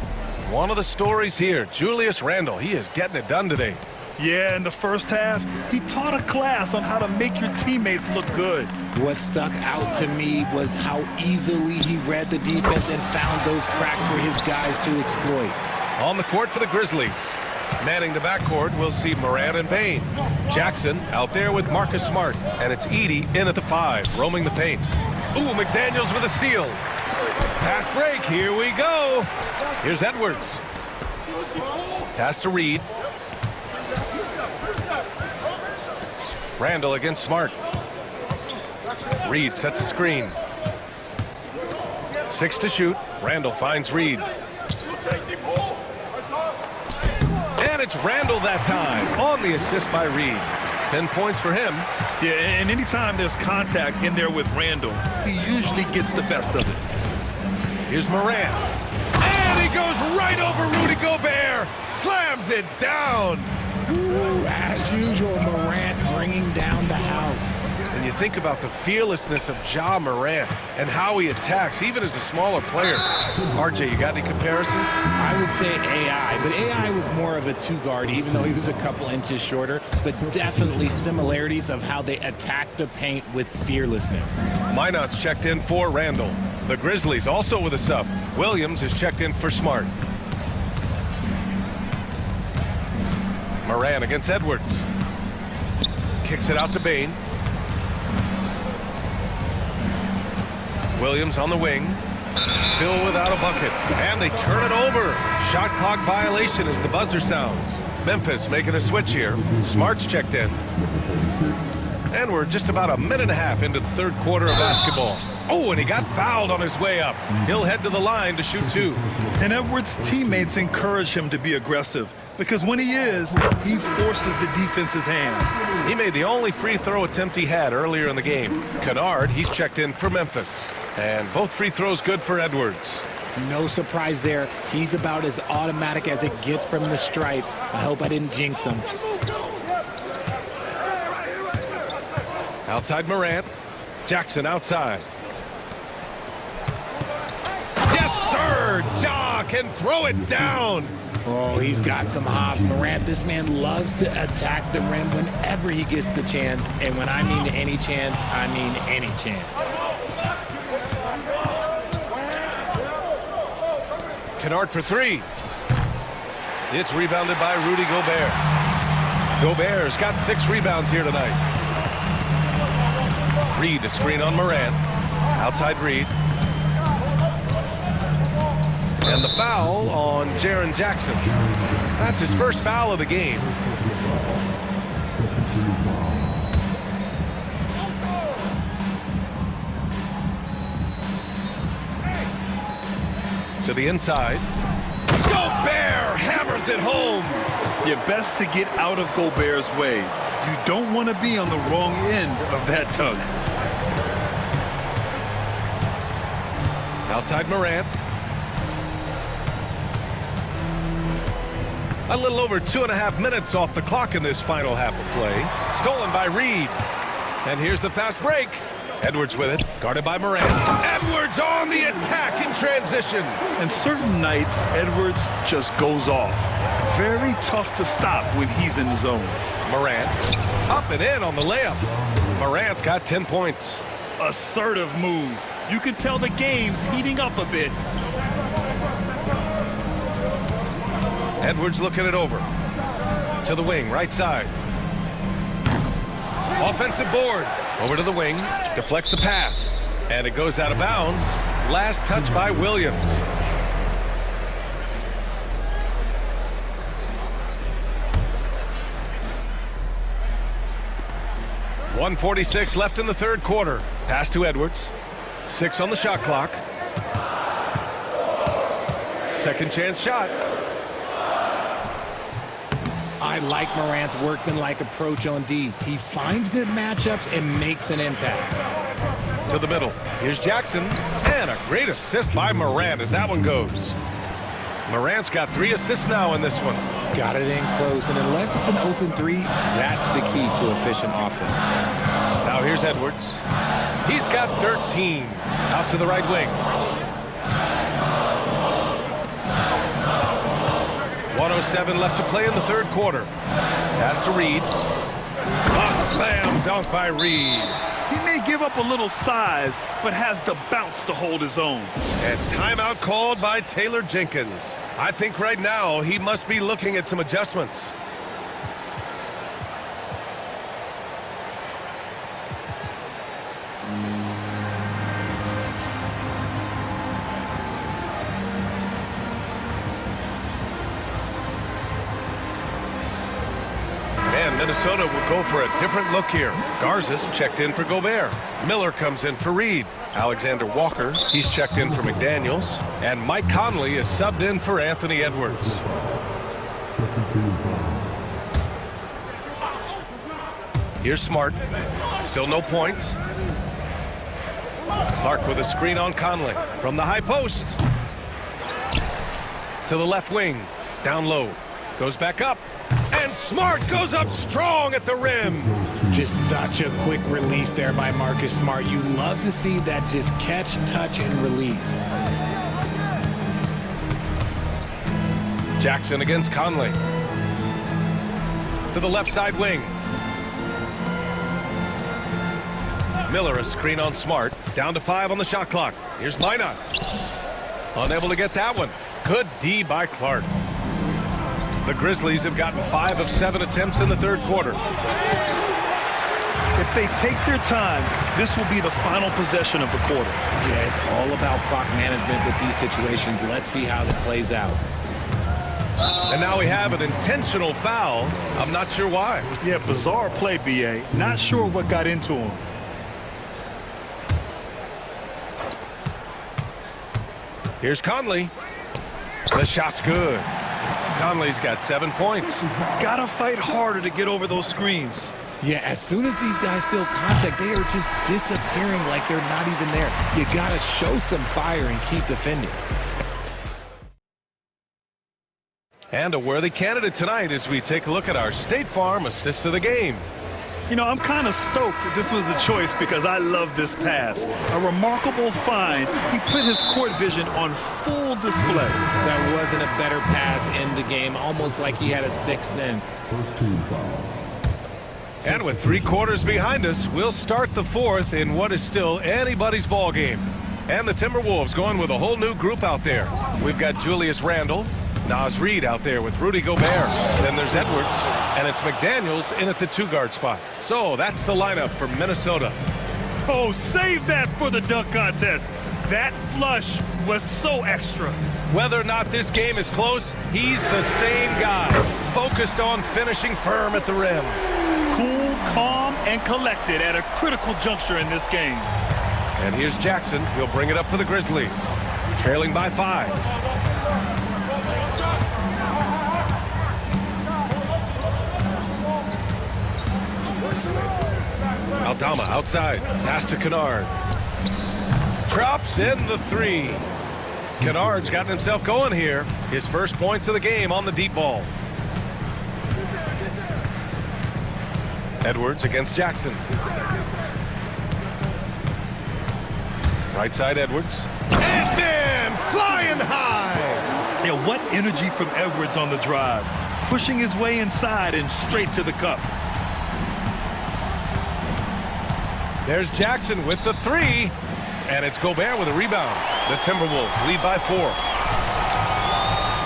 One of the stories here, Julius Randle, he is getting it done today. Yeah, in the first half, he taught a class on how to make your teammates look good. What stuck out to me was how easily he read the defense and found those cracks for his guys to exploit. On the court for the Grizzlies. Manning the backcourt, we'll see Moran and Payne. Jackson out there with Marcus Smart, and it's Edey in at the 5, roaming the paint. Ooh, McDaniels with a steal. Fast break, here we go. Here's Edwards. Pass to Reed. Randall against Smart. Reed sets a screen. 6 to shoot. Randall finds Reed. And it's Randall that time on the assist by Reed. 10 points for him. Yeah, and anytime there's contact in there with Randall, he usually gets the best of it. Here's Moran. And he goes right over Rudy Gobert. Slams it down. Ooh, as usual, Morant bringing down the house. And you think about the fearlessness of Ja Morant and how he attacks, even as a smaller player. RJ, you got any comparisons? I would say AI, but AI was more of a 2-guard, even though he was a couple inches shorter, but definitely similarities of how they attack the paint with fearlessness. Minot's checked in for Randall. The Grizzlies also with a sub. Williams is checked in for Smart. Moran against Edwards. Kicks it out to Bane. Williams on the wing. Still without a bucket. And they turn it over. Shot clock violation as the buzzer sounds. Memphis making a switch here. Smart's checked in. And we're just about a minute and a half into the third quarter of basketball. Oh, and he got fouled on his way up. He'll head to the line to shoot two. And Edwards' teammates encourage him to be aggressive because when he is, he forces the defense's hand. He made the only free throw attempt he had earlier in the game. Kennard, he's checked in for Memphis. And both free throws good for Edwards. No surprise there. He's about as automatic as it gets from the stripe. I hope I didn't jinx him. Outside Morant. Jackson outside. Yes, sir! Ja can throw it down. Oh, he's got some hops. Morant, this man loves to attack the rim whenever he gets the chance. And when I mean any chance, I mean any chance. Kennard for three. It's rebounded by Rudy Gobert. Gobert's got 6 rebounds here tonight. Reed, a screen on Morant. Outside Reed. And the foul on Jaren Jackson. That's his first foul of the game. To the inside. Gobert hammers it home. You're best to get out of Gobert's way. You don't want to be on the wrong end of that tug. Outside Morant. A little over 2.5 minutes off the clock in this final half of play. Stolen by Reed. And here's the fast break. Edwards with it, guarded by Morant. Edwards on the attack in transition. And certain nights, Edwards just goes off. Very tough to stop when he's in the zone. Morant up and in on the layup. Morant's got 10 points. Assertive move. You can tell the game's heating up a bit. Edwards looking it over. To the wing, right side. Offensive board. Over to the wing. Deflects the pass. And it goes out of bounds. Last touch by Williams. .146 left in the third quarter. Pass to Edwards. 6 on the shot clock. Second chance shot. I like Morant's workmanlike approach on D. He finds good matchups and makes an impact. To the middle. Here's Jackson. And a great assist by Morant as that one goes. Morant's got 3 assists now in this one. Got it in close, and unless it's an open 3, that's the key to efficient offense. Now here's Edwards. He's got 13. Out to the right wing. 1:07 left to play in the third quarter. Pass to Reed. A slam dunk by Reed. He may give up a little size, but has the bounce to hold his own. And timeout called by Taylor Jenkins. I think right now he must be looking at some adjustments. Minnesota will go for a different look here. Garza's checked in for Gobert. Miller comes in for Reed. Alexander Walker, he's checked in for McDaniels. And Mike Conley is subbed in for Anthony Edwards. Here's Smart. Still no points. Clark with a screen on Conley. From the high post. To the left wing. Down low. Goes back up. And Smart goes up strong at the rim. Just such a quick release there by Marcus Smart. You love to see that just catch, touch, and release. Jackson against Conley. To the left side wing. Miller a screen on Smart. Down to 5 on the shot clock. Here's Minot. Unable to get that one. Good D by Clark. The Grizzlies have gotten 5 of 7 attempts in the third quarter. If they take their time, this will be the final possession of the quarter. Yeah, it's all about clock management with these situations. Let's see how that plays out. And now we have an intentional foul. I'm not sure why. Yeah, bizarre play, B.A. Not sure what got into him. Here's Conley. The shot's good. Conley's got 7 points. Gotta fight harder to get over those screens. Yeah, as soon as these guys feel contact, they are just disappearing like they're not even there. You gotta show some fire and keep defending. And a worthy candidate tonight as we take a look at our State Farm assists of the game. You know, I'm kind of stoked that this was a choice because I love this pass. A remarkable find. He put his court vision on full display. That wasn't a better pass in the game, almost like he had a sixth sense. And with 3 quarters behind us, we'll start the 4th in what is still anybody's ball game. And the Timberwolves going with a whole new group out there. We've got Julius Randle, Naz Reid out there with Rudy Gobert. Then there's Edwards, and it's McDaniels in at the 2-guard spot. So that's the lineup for Minnesota. Oh, save that for the dunk contest. That flush was so extra. Whether or not this game is close, he's the same guy, focused on finishing firm at the rim. Cool, calm, and collected at a critical juncture in this game. And here's Jackson. He'll bring it up for the Grizzlies, trailing by 5. Aldama outside, pass to Kennard. Drops in the 3. Kennard's gotten himself going here. His first points of the game on the deep ball. Edwards against Jackson. Right side Edwards. And then flying high. Yeah, what energy from Edwards on the drive. Pushing his way inside and straight to the cup. There's Jackson with the 3. And it's Gobert with a rebound. The Timberwolves lead by 4.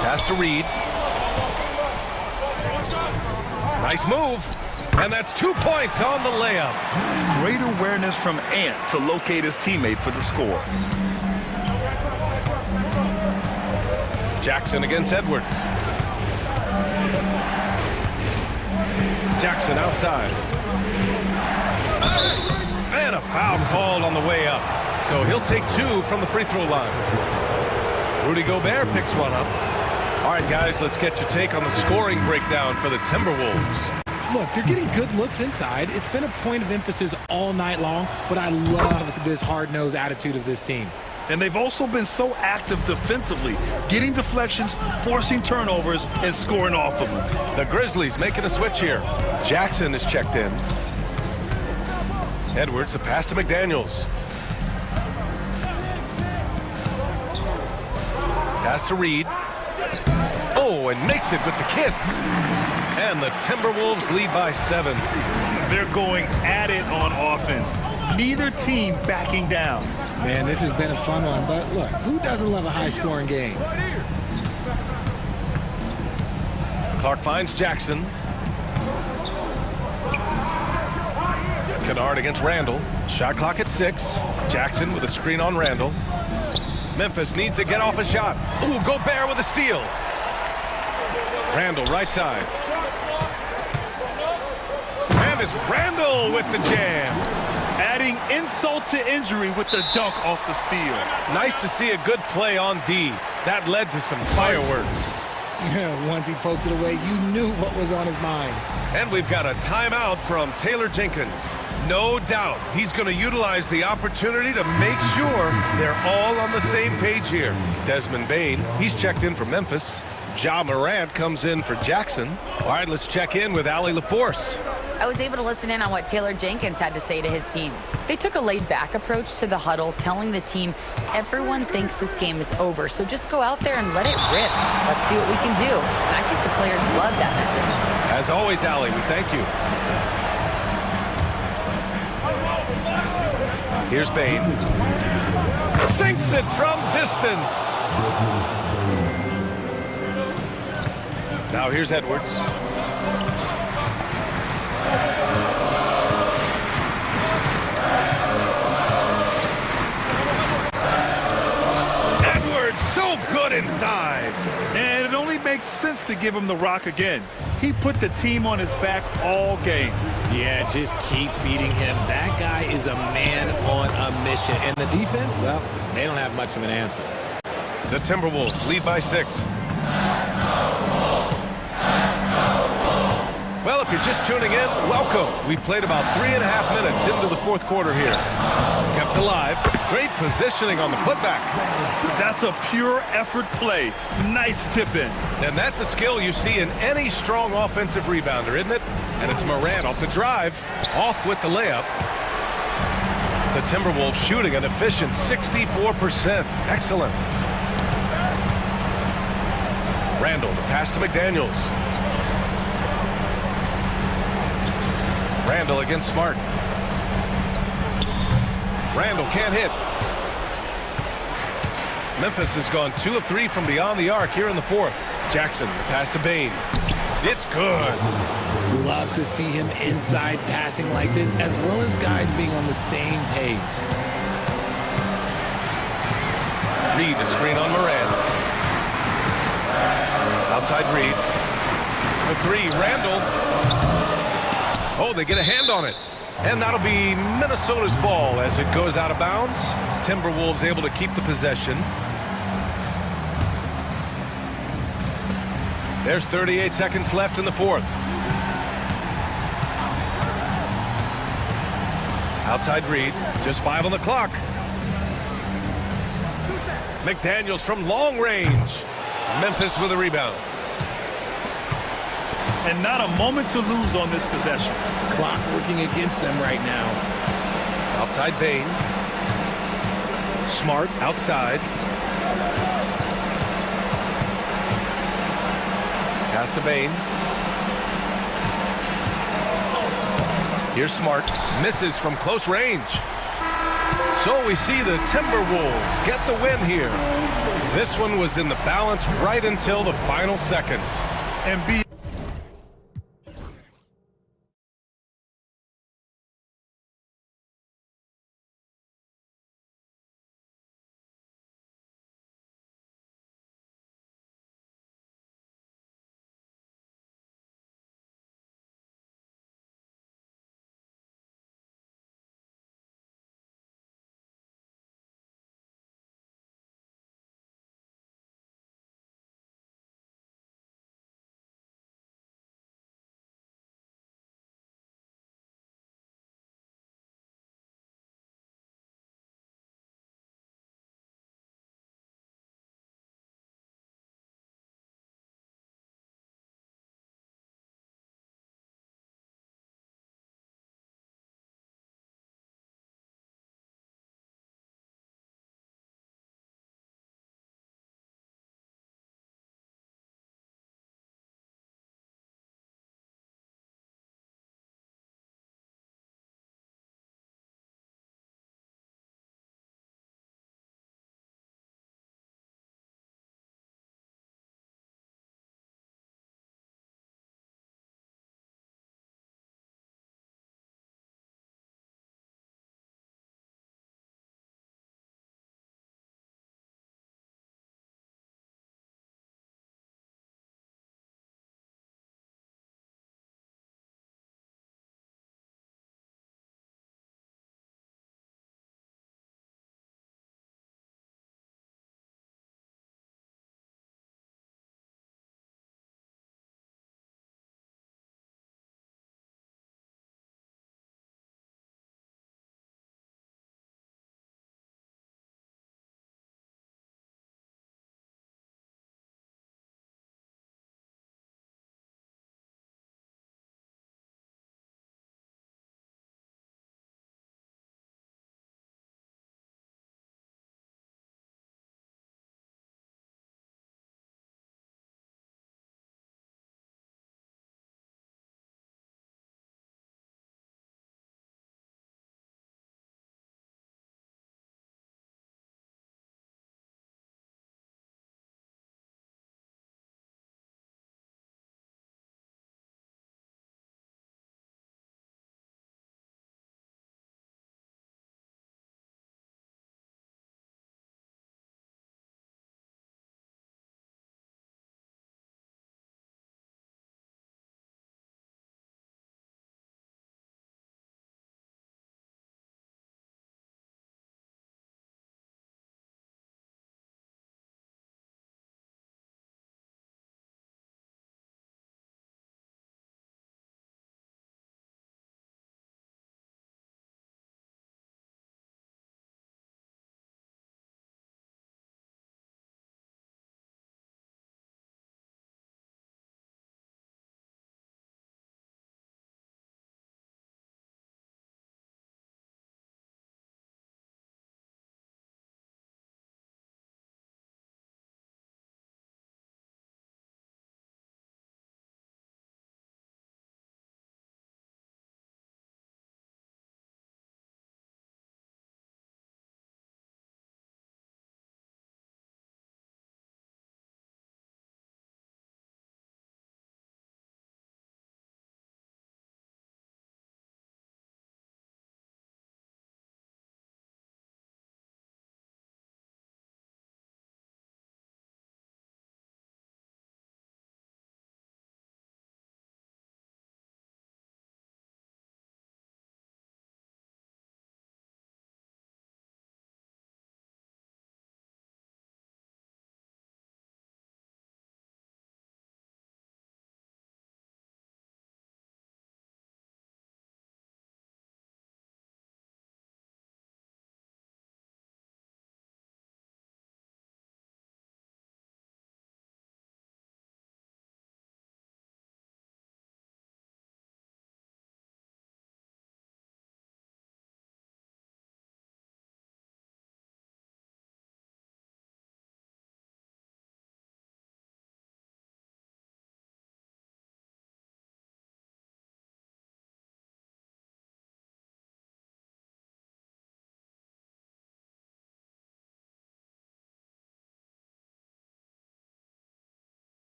Pass to Reid. Nice move. And that's 2 points on the layup. Great awareness from Ant to locate his teammate for the score. Jackson against Edwards. Jackson outside. And a foul called on the way up. So he'll take 2 from the free throw line. Rudy Gobert picks one up. All right, guys, let's get your take on the scoring breakdown for the Timberwolves. Look, they're getting good looks inside. It's been a point of emphasis all night long, but I love this hard-nosed attitude of this team. And they've also been so active defensively, getting deflections, forcing turnovers, and scoring off of them. The Grizzlies making a switch here. Jackson is checked in. Edwards, the pass to McDaniels. Pass to Reid. Oh, and makes it with the kiss. And the Timberwolves lead by 7. They're going at it on offense. Neither team backing down. Man, this has been a fun one, but look, who doesn't love a high-scoring game? Clark finds Jackson. Kennard against Randle. Shot clock at 6. Jackson with a screen on Randle. Memphis needs to get off a shot. Ooh, Gobert with a steal. Randle right side. And it's Randle with the jam. Adding insult to injury with the dunk off the steal. Nice to see a good play on D. That led to some fireworks. Yeah, once he poked it away, you knew what was on his mind. And we've got a timeout from Taylor Jenkins. No doubt he's going to utilize the opportunity to make sure they're all on the same page here. Desmond Bane, he's checked in for Memphis. Ja Morant comes in for Jackson. All right, let's check in with Allie LaForce. I was able to listen in on what Taylor Jenkins had to say to his team. They took a laid-back approach to the huddle, telling the team, everyone thinks this game is over, so just go out there and let it rip. Let's see what we can do. And I think the players love that message. As always, Allie, we thank you. Here's Bane. Sinks it from distance. Now here's Edwards. Edwards so good Put inside. And it only makes sense to give him the rock again. He put the team on his back all game. Yeah, just keep feeding him. That guy is a man on a mission. And the defense, well, they don't have much of an answer. The Timberwolves lead by 6. Well, if you're just tuning in, welcome. We've played about 3.5 minutes into the fourth quarter here. Kept alive. Great positioning on the putback. That's a pure effort play. Nice tip in. And that's a skill you see in any strong offensive rebounder, isn't it? And it's Morant off the drive, off with the layup. The Timberwolves shooting an efficient 64%. Excellent. Randall, the pass to McDaniels. Randall against Smart. Randall can't hit. Memphis has gone 2 of 3 from beyond the arc here in the fourth. Jackson, the pass to Bane. It's good. Love to see him inside passing like this, as well as guys being on the same page. Reed, a screen on Moran. Outside Reed. For 3, Randall. Oh, they get a hand on it. And that'll be Minnesota's ball as it goes out of bounds. Timberwolves able to keep the possession. There's 38 seconds left in the fourth. Outside Reed, just 5 on the clock. McDaniels from long range. Memphis with a rebound. And not a moment to lose on this possession. Clock working against them right now. Outside Bane. Smart outside. Pass to Bane. Here's Smart. Misses from close range. So we see the Timberwolves get the win here. This one was in the balance right until the final seconds. And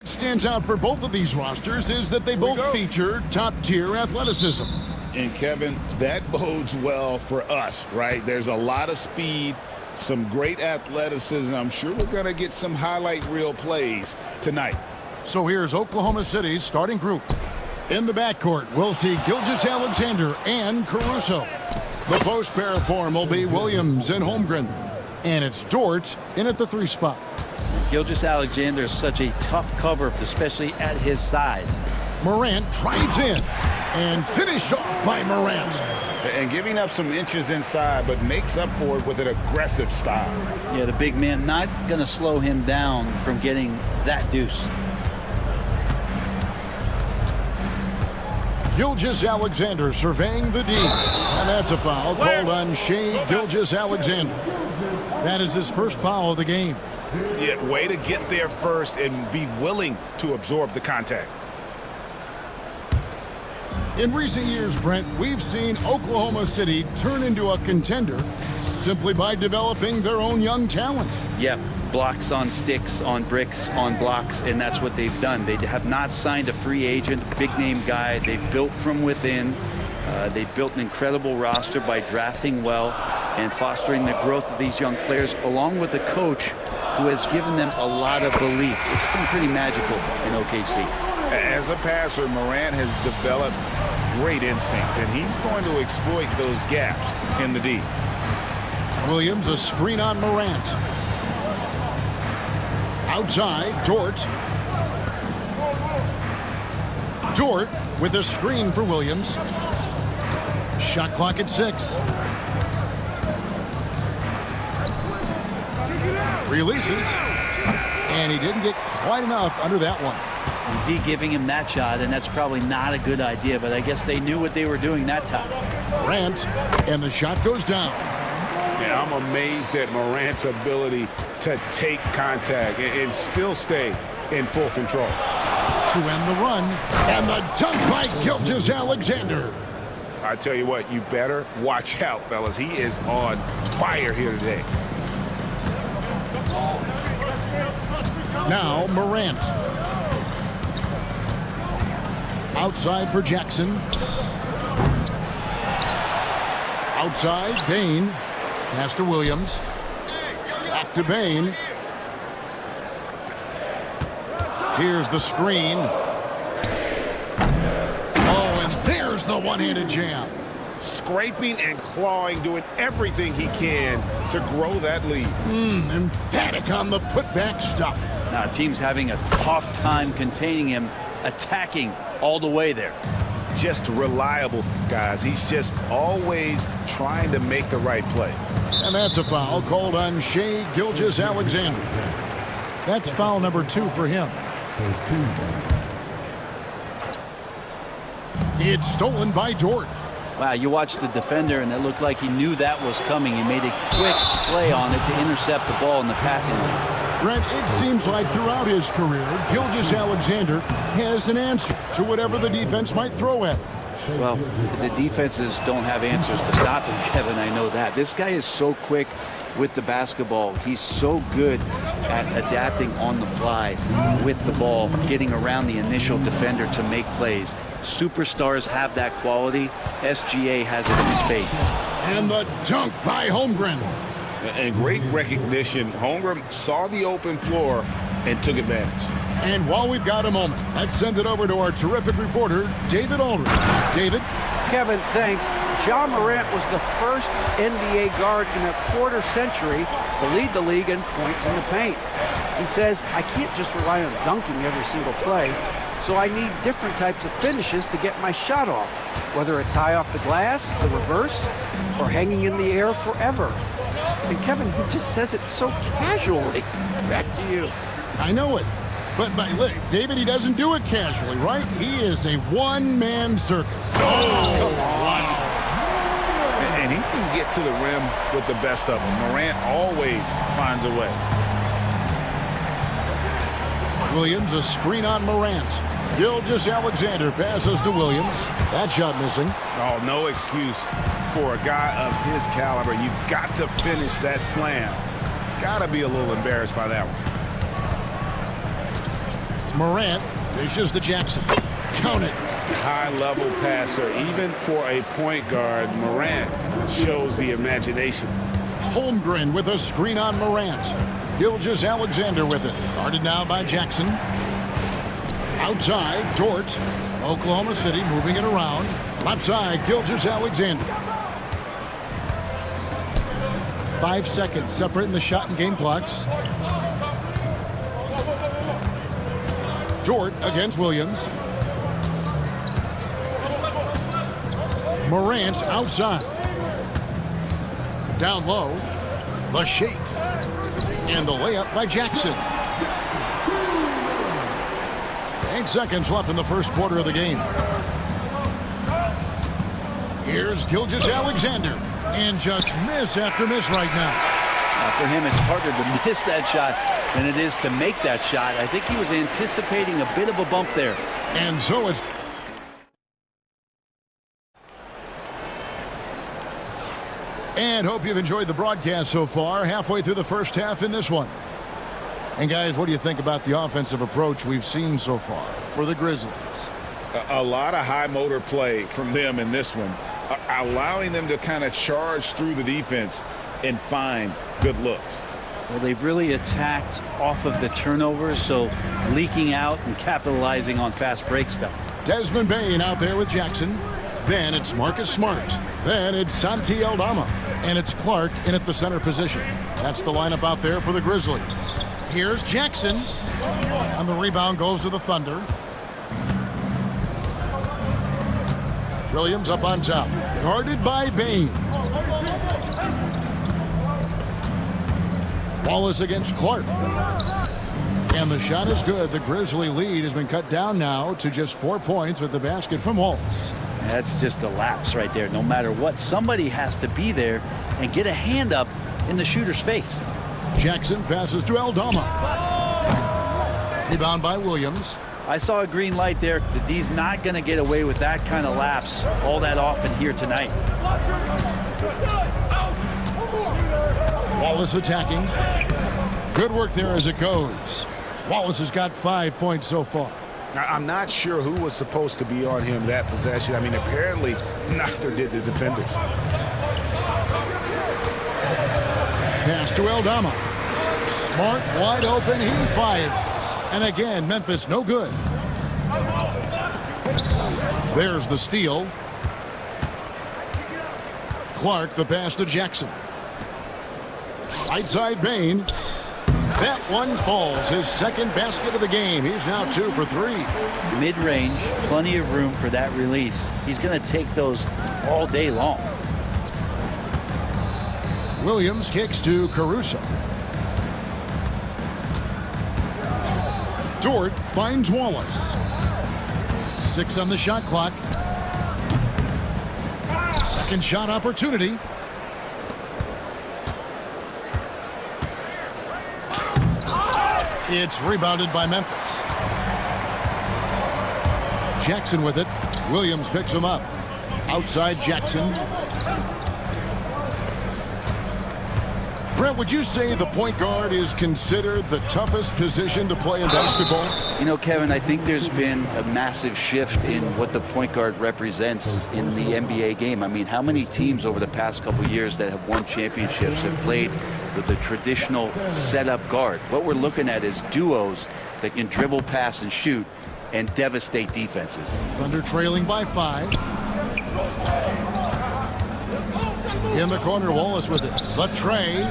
Stands out for both of these rosters is that they both feature top-tier athleticism. And Kevin, that bodes well for us, right? There's a lot of speed, some great athleticism. I'm sure we're going to get some highlight reel plays tonight. So here's Oklahoma City's starting group. In the backcourt, we'll see Gilgeous-Alexander and Caruso. The post pair form will be Williams and Holmgren. And it's Dort in at the 3 spot. Gilgeous-Alexander is such a tough cover, especially at his size. Morant drives in and finished off by Morant. And giving up some inches inside, but makes up for it with an aggressive style. Yeah, the big man not going to slow him down from getting that deuce. Gilgeous-Alexander surveying the D. And that's a foul called on Shai Gilgeous-Alexander. That is his first foul of the game. Yeah, way to get there first and be willing to absorb the contact. In recent years, Brent, we've seen Oklahoma City turn into a contender simply by developing their own young talent. Yep, blocks on sticks, on bricks, on blocks, and that's what they've done. They have not signed a free agent, big-name guy. They've built from within. They've built an incredible roster by drafting well and fostering the growth of these young players, along with a coach who has given them a lot of belief. It's been pretty magical in OKC. As a passer, Morant has developed great instincts, and he's going to exploit those gaps in the D. Williams, a screen on Morant. Outside, Dort. Dort with a screen for Williams. Shot clock at 6. Releases. And he didn't get quite enough under that one. D giving him that shot, and that's probably not a good idea, but I guess they knew what they were doing that time. Morant, and the shot goes down. Yeah, I'm amazed at Morant's ability to take contact and still stay in full control. To end the run, and the dunk by Gilgeous-Alexander. I tell you what, you better watch out, fellas. He is on fire here today. Now Morant. Outside for Jackson. Outside, Bain. Pass to Williams. Back to Bain. Here's the screen. Oh, and there's the one-handed jam. Scraping and clawing, doing everything he can to grow that lead. Emphatic on the putback stuff. Now, team's having a tough time containing him, attacking all the way there. Just reliable, guys. He's just always trying to make the right play. And that's a foul called on Shai Gilgeous-Alexander. That's foul number 2 for him. It's stolen by Dort. Wow, you watched the defender, and it looked like he knew that was coming. He made a quick play on it to intercept the ball in the passing lane. Brent, it seems like throughout his career, Gilgeous-Alexander has an answer to whatever the defense might throw at him. Well, the defenses don't have answers to stop him, Kevin. I know that. This guy is so quick with the basketball. He's so good at adapting on the fly with the ball, getting around the initial defender to make plays. Superstars have that quality. SGA has it in spades. And the dunk by Holmgren. And great recognition. Holmgren saw the open floor and took advantage. And while we've got a moment, let's send it over to our terrific reporter, David Aldridge. David? Kevin, thanks. Ja Morant was the first NBA guard in a quarter century to lead the league in points in the paint. He says, I can't just rely on dunking every single play, so I need different types of finishes to get my shot off, whether it's high off the glass, the reverse, or hanging in the air forever. And Kevin, he just says it so casually. Back to you. I know it. But look, David, he doesn't do it casually, right? He is a one-man circus. Oh, come on. And he can get to the rim with the best of them. Morant always finds a way. Williams, a screen on Morant. Gilgeous-Alexander passes to Williams. That shot missing. Oh, no excuse for a guy of his caliber. You've got to finish that slam. Got to be a little embarrassed by that one. Morant dishes to Jackson. Count it. High-level passer. Even for a point guard, Morant shows the imagination. Holmgren with a screen on Morant. Gilgeous-Alexander with it. Guarded now by Jackson. Outside, Dort. Oklahoma City moving it around. Left side, Gilgeous-Alexander. 5 seconds separating the shot and game clocks. Dort against Williams. Morant outside. Down low. The shake. And the layup by Jackson. 8 seconds left in the first quarter of the game. Here's Gilgeous-Alexander. And just miss after miss right now. For him, it's harder to miss that shot than it is to make that shot. I think he was anticipating a bit of a bump there. And so it's... And hope you've enjoyed the broadcast so far. Halfway through the first half in this one. And guys, what do you think about the offensive approach we've seen so far for the Grizzlies? A lot of high motor play from them in this one, allowing them to kind of charge through the defense and find good looks. Well, they've really attacked off of the turnovers, so leaking out and capitalizing on fast break stuff. Desmond Bane out there with Jackson. Then it's Marcus Smart. Then it's Santi Aldama. And it's Clark in at the center position. That's the lineup out there for the Grizzlies. Here's Jackson. And the rebound goes to the Thunder. Williams up on top. Guarded by Bane. Wallace against Clark. And the shot is good. The Grizzly lead has been cut down now to just 4 points with the basket from Wallace. That's just a lapse right there. No matter what, somebody has to be there and get a hand up in the shooter's face. Jackson passes to Aldama. Rebound by Williams. I saw a green light there. The D's not going to get away with that kind of lapse all that often here tonight. Wallace attacking. Good work there as it goes. Wallace has got 5 points so far. I'm not sure who was supposed to be on him that possession. I mean, apparently neither did the defenders. Pass to Aldama. Smart, wide open, he fires. And again, Memphis no good. There's the steal. Clark the pass to Jackson. Right side Bane. That one falls. His second basket of the game. He's now 2 for 3. Mid-range, plenty of room for that release. He's going to take those all day long. Williams kicks to Caruso. Dort finds Wallace. 6 on the shot clock. Second shot opportunity. It's rebounded by Memphis. Jackson with it. Williams picks him up. Outside Jackson. Brett, would you say the point guard is considered the toughest position to play in basketball? You know, Kevin, I think there's been a massive shift in what the point guard represents in the NBA game. I mean, how many teams over the past couple years that have won championships have played with the traditional setup guard? What we're looking at is duos that can dribble, pass, and shoot and devastate defenses. Thunder trailing by 5. In the corner, Wallace with it. The tray.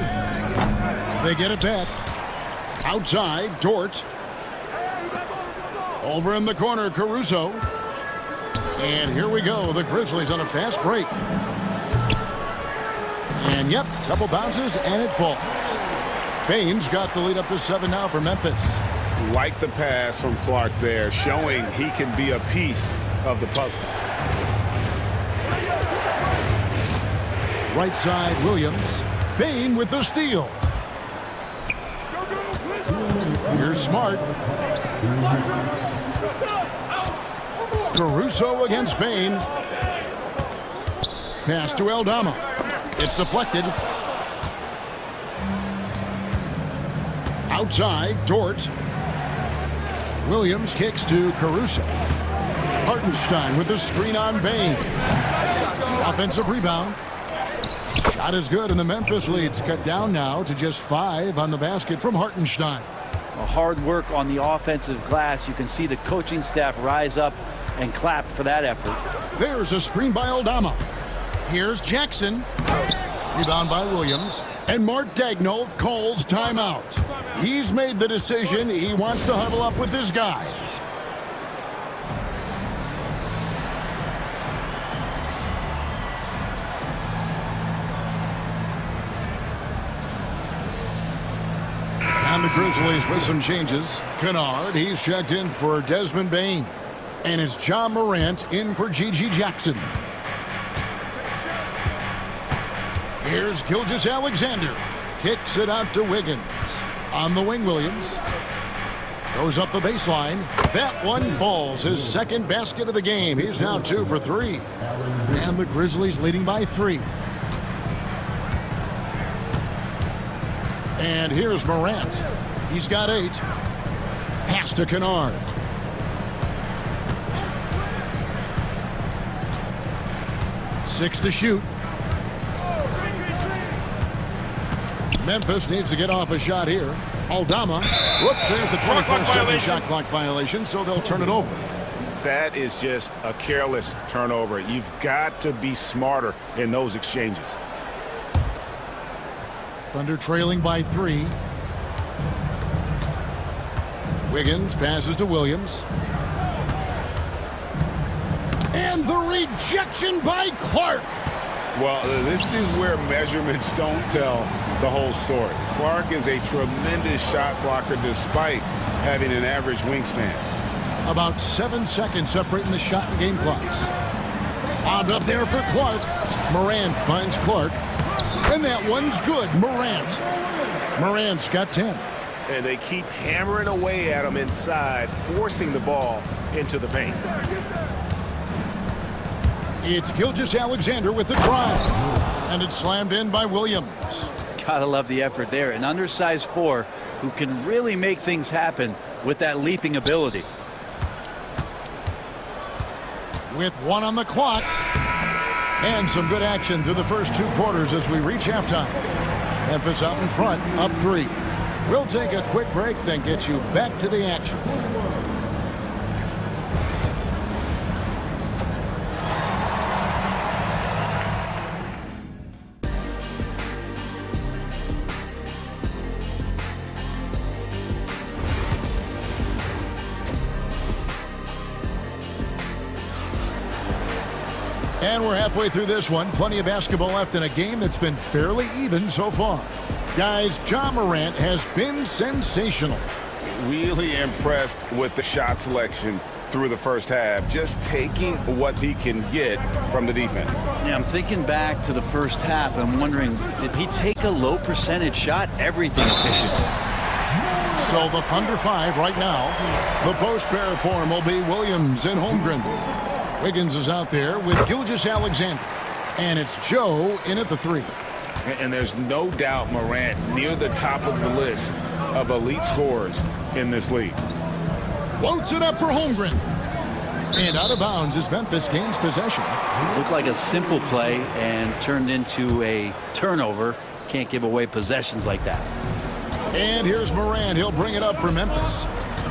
They get it back. Outside, Dort. Over in the corner, Caruso. And here we go. The Grizzlies on a fast break. And yep, couple bounces and it falls. Bane's got the lead up to 7 now for Memphis. Like the pass from Clark there, showing he can be a piece of the puzzle. Right side, Williams. Bane with the steal. Here's Smart. Caruso against Bane. Pass to Aldama. It's deflected. Outside, Dort. Williams kicks to Caruso. Hartenstein with the screen on Bain. Offensive rebound. Shot is good, and the Memphis lead's cut down now to just 5 on the basket from Hartenstein. Hard work on the offensive glass. You can see the coaching staff rise up and clap for that effort. There's a screen by Aldama. Here's Jackson. Rebound by Williams. And Mark Daigneault calls timeout. He's made the decision. He wants to huddle up with his guys. And the Grizzlies with some changes. Kennard, he's checked in for Desmond Bain. And it's John Morant in for G.G. Jackson. Here's Gilgeous-Alexander. Kicks it out to Wiggins. On the wing, Williams. Goes up the baseline. That one falls. His second basket of the game. He's now 2 for 3. And the Grizzlies leading by 3. And here's Morant. He's got 8. Pass to Kennard. Six to shoot. Memphis needs to get off a shot here. Aldama. Whoops, there's the 24-second shot clock violation, so they'll turn it over. That is just a careless turnover. You've got to be smarter in those exchanges. Thunder trailing by 3. Wiggins passes to Williams. And the rejection by Clark. Well, this is where measurements don't tell the whole story. Clark is a tremendous shot blocker despite having an average wingspan. About 7 seconds separating the shot and game clocks. Bobbed up there for Clark. Morant finds Clark. And that one's good. Morant's got 10. And they keep hammering away at him inside, forcing the ball into the paint. It's Gilgeous-Alexander with the drive. And it's slammed in by Williams. Gotta love the effort there. An undersized 4 who can really make things happen with that leaping ability. With 1 on the clock. And some good action through the first 2 quarters as we reach halftime. Memphis out in front, up 3. We'll take a quick break, then get you back to the action. And we're halfway through this one. Plenty of basketball left in a game that's been fairly even so far. Guys, John Morant has been sensational. Really impressed with the shot selection through the first half. Just taking what he can get from the defense. Yeah, I'm thinking back to the first half. I'm wondering, did he take a low percentage shot? Everything efficient. So the Thunder 5 right now. The post pair form will be Williams and Holmgren. Wiggins is out there with Gilgeous-Alexander. And it's Joe in at the 3. And there's no doubt Morant near the top of the list of elite scorers in this league. Floats it up for Holmgren. And out of bounds as Memphis gains possession. Looked like a simple play and turned into a turnover. Can't give away possessions like that. And here's Morant. He'll bring it up for Memphis.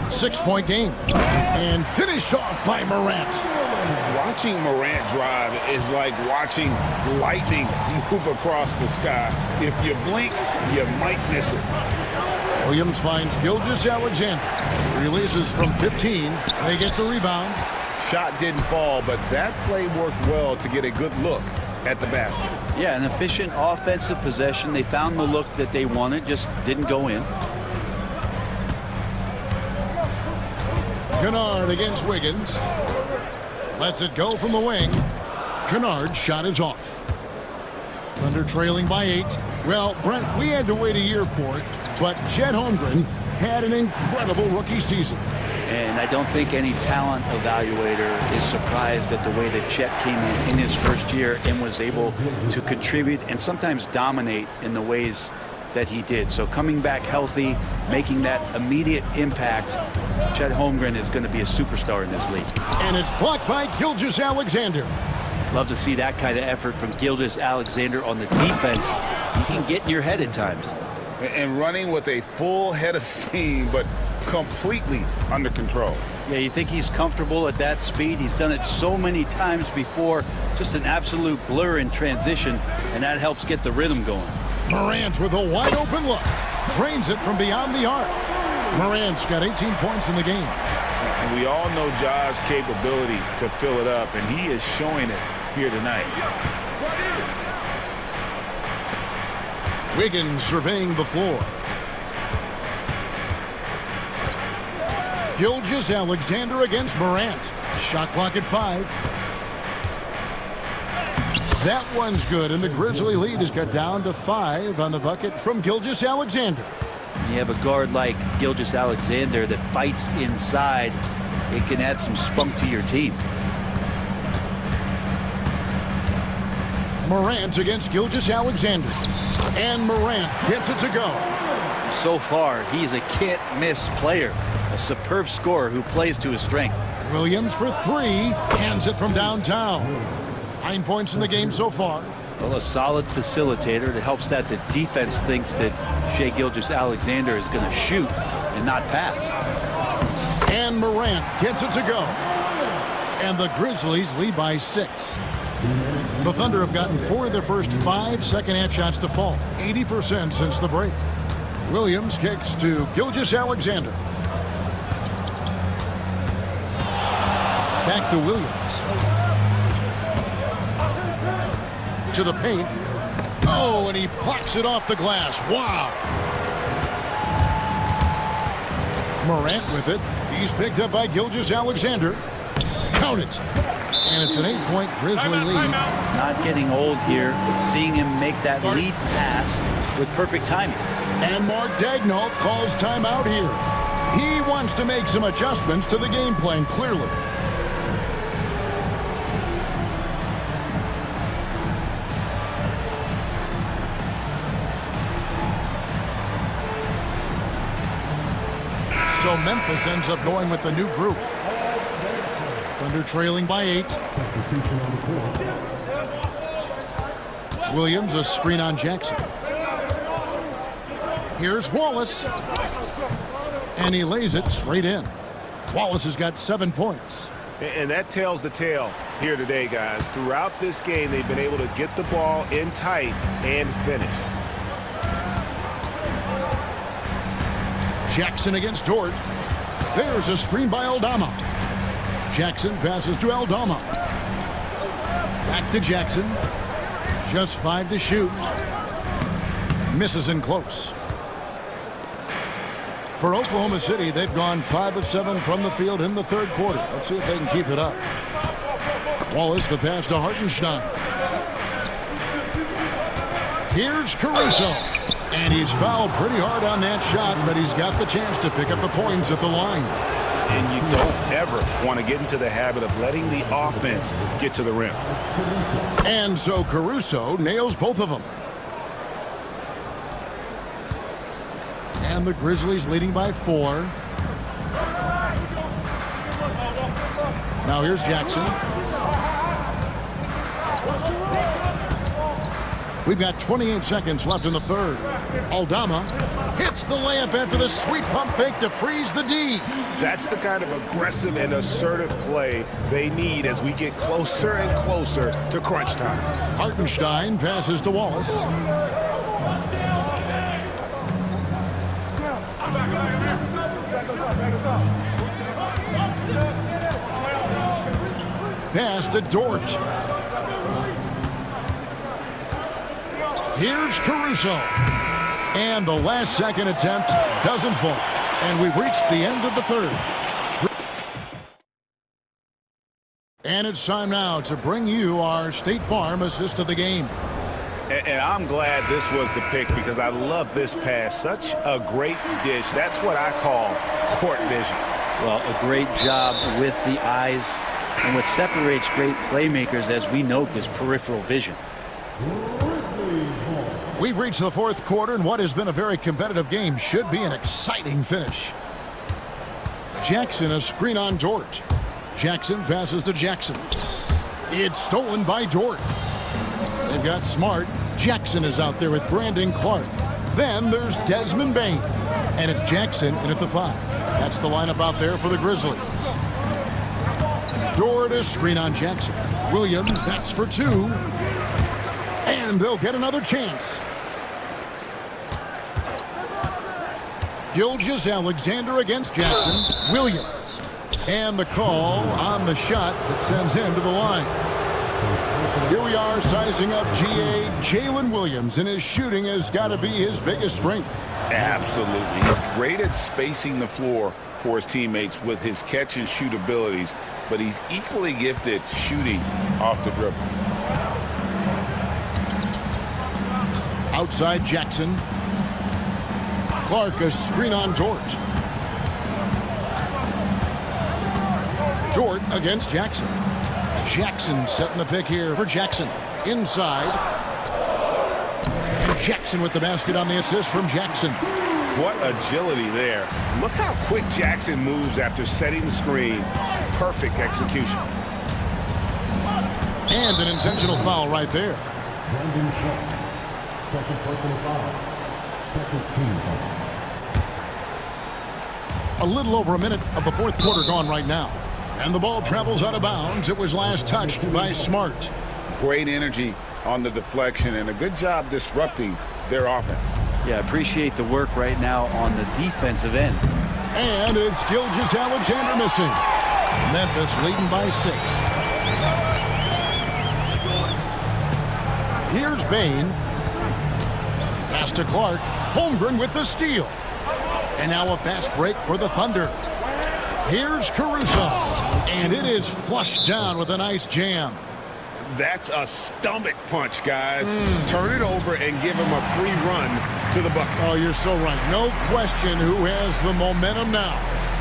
6-point game. And finished off by Morant. Watching Morant drive is like watching lightning move across the sky. If you blink, you might miss it. Williams finds Gilgeous-Alexander. Releases from 15. They get the rebound. Shot didn't fall, but that play worked well to get a good look at the basket. Yeah, an efficient offensive possession. They found the look that they wanted, just didn't go in. Kennard against Wiggins. Lets it go from the wing. Kennard's shot is off. Thunder trailing by 8. Well, Brent, we had to wait a year for it, but Chet Holmgren had an incredible rookie season. And I don't think any talent evaluator is surprised at the way that Chet came in his first year and was able to contribute and sometimes dominate in the ways that he did. So coming back healthy, making that immediate impact Chet Holmgren is going to be a superstar in this league. And it's blocked by Gilgeous-Alexander. Love to see that kind of effort from Gilgeous-Alexander on the defense. He can get in your head at times. And running with a full head of steam, but completely under control. Yeah, you think he's comfortable at that speed? He's done it so many times before. Just an absolute blur in transition, and that helps get the rhythm going. Morant with a wide open look. Drains it from beyond the arc. Morant's got 18 points in the game. And we all know Ja's capability to fill it up, and he is showing it here tonight. Wiggins surveying the floor. Gilgeous-Alexander against Morant. Shot clock at 5. That one's good, and the Grizzly lead is cut down to 5 on the bucket from Gilgeous-Alexander. You have a guard like Gilgeous-Alexander that fights inside. It can add some spunk to your team. Morant against Gilgeous-Alexander. And Morant gets it to go. So far, he's a can't-miss player. A superb scorer who plays to his strength. Williams for 3. Hands it from downtown. 9 points in the game so far. Well, a solid facilitator that helps that the defense thinks that Shai Gilgeous-Alexander is going to shoot and not pass. And Morant gets it to go. And the Grizzlies lead by 6. The Thunder have gotten 4 of their first 5 second-half shots to fall. 80% since the break. Williams kicks to Gilgeous-Alexander. Back to Williams. To the paint. Oh, and he blocks it off the glass. Wow. Morant with it. He's picked up by Gilgeous-Alexander. Count it. And it's an 8-point Grizzly lead. Not getting old here. Seeing him make that lead pass with perfect timing. And Mark Daignault calls timeout here. He wants to make some adjustments to the game plan, clearly. So Memphis ends up going with the new group. Thunder trailing by 8. Williams, a screen on Jackson. Here's Wallace. And he lays it straight in. Wallace has got 7 points. And that tells the tale here today, guys. Throughout this game, they've been able to get the ball in tight and finish. Jackson against Dort. There's a screen by Aldama. Jackson passes to Aldama. Back to Jackson. Just 5 to shoot. Misses in close. For Oklahoma City, they've gone 5 of 7 from the field in the third quarter. Let's see if they can keep it up. Wallace, the pass to Hartenstein. Here's Caruso. And he's fouled pretty hard on that shot, but he's got the chance to pick up the points at the line. And you don't ever want to get into the habit of letting the offense get to the rim. And so Caruso nails both of them. And the Grizzlies leading by 4. Now here's Jackson. We've got 28 seconds left in the third. Aldama hits the layup after the sweet pump fake to freeze the D. That's the kind of aggressive and assertive play they need as we get closer and closer to crunch time. Hartenstein passes to Wallace. Pass to Dort. Here's Caruso. And the last second attempt doesn't fall. And we've reached the end of the third. And it's time now to bring you our State Farm assist of the game. And I'm glad this was the pick because I love this pass. Such a great dish. That's what I call court vision. Well, a great job with the eyes. And what separates great playmakers, as we note, is peripheral vision. We've reached the fourth quarter, and what has been a very competitive game should be an exciting finish. Jackson, a screen on Dort. Jackson passes to Jackson. It's stolen by Dort. They've got Smart. Jackson is out there with Brandon Clark. Then there's Desmond Bain. And it's Jackson in at the 5. That's the lineup out there for the Grizzlies. Dort, a screen on Jackson. Williams, that's for 2. And they'll get another chance. Gilgeous-Alexander against Jackson. Williams. And the call on the shot that sends him to the line. Here we are sizing up GA. Jalen Williams, and his shooting has got to be his biggest strength. Absolutely. He's great at spacing the floor for his teammates with his catch and shoot abilities, but he's equally gifted shooting off the dribble. Outside Jackson. Clark, a screen on Dort. Dort against Jackson. Jackson setting the pick here for Jackson. Inside. And Jackson with the basket on the assist from Jackson. What agility there. Look how quick Jackson moves after setting the screen. Perfect execution. And an intentional foul right there. Second personal foul. Second team foul. A little over a minute of the fourth quarter gone right now. And the ball travels out of bounds. It was last touched by Smart. Great energy on the deflection and a good job disrupting their offense. Yeah, appreciate the work right now on the defensive end. And it's Gilgeous-Alexander missing. Memphis leading by 6. Here's Bain. Pass to Clark. Holmgren with the steal. And now a fast break for the Thunder. Here's Caruso. And it is flushed down with a nice jam. That's a stomach punch, guys. Turn it over and give him a free run to the bucket. Oh, you're so right. No question who has the momentum now.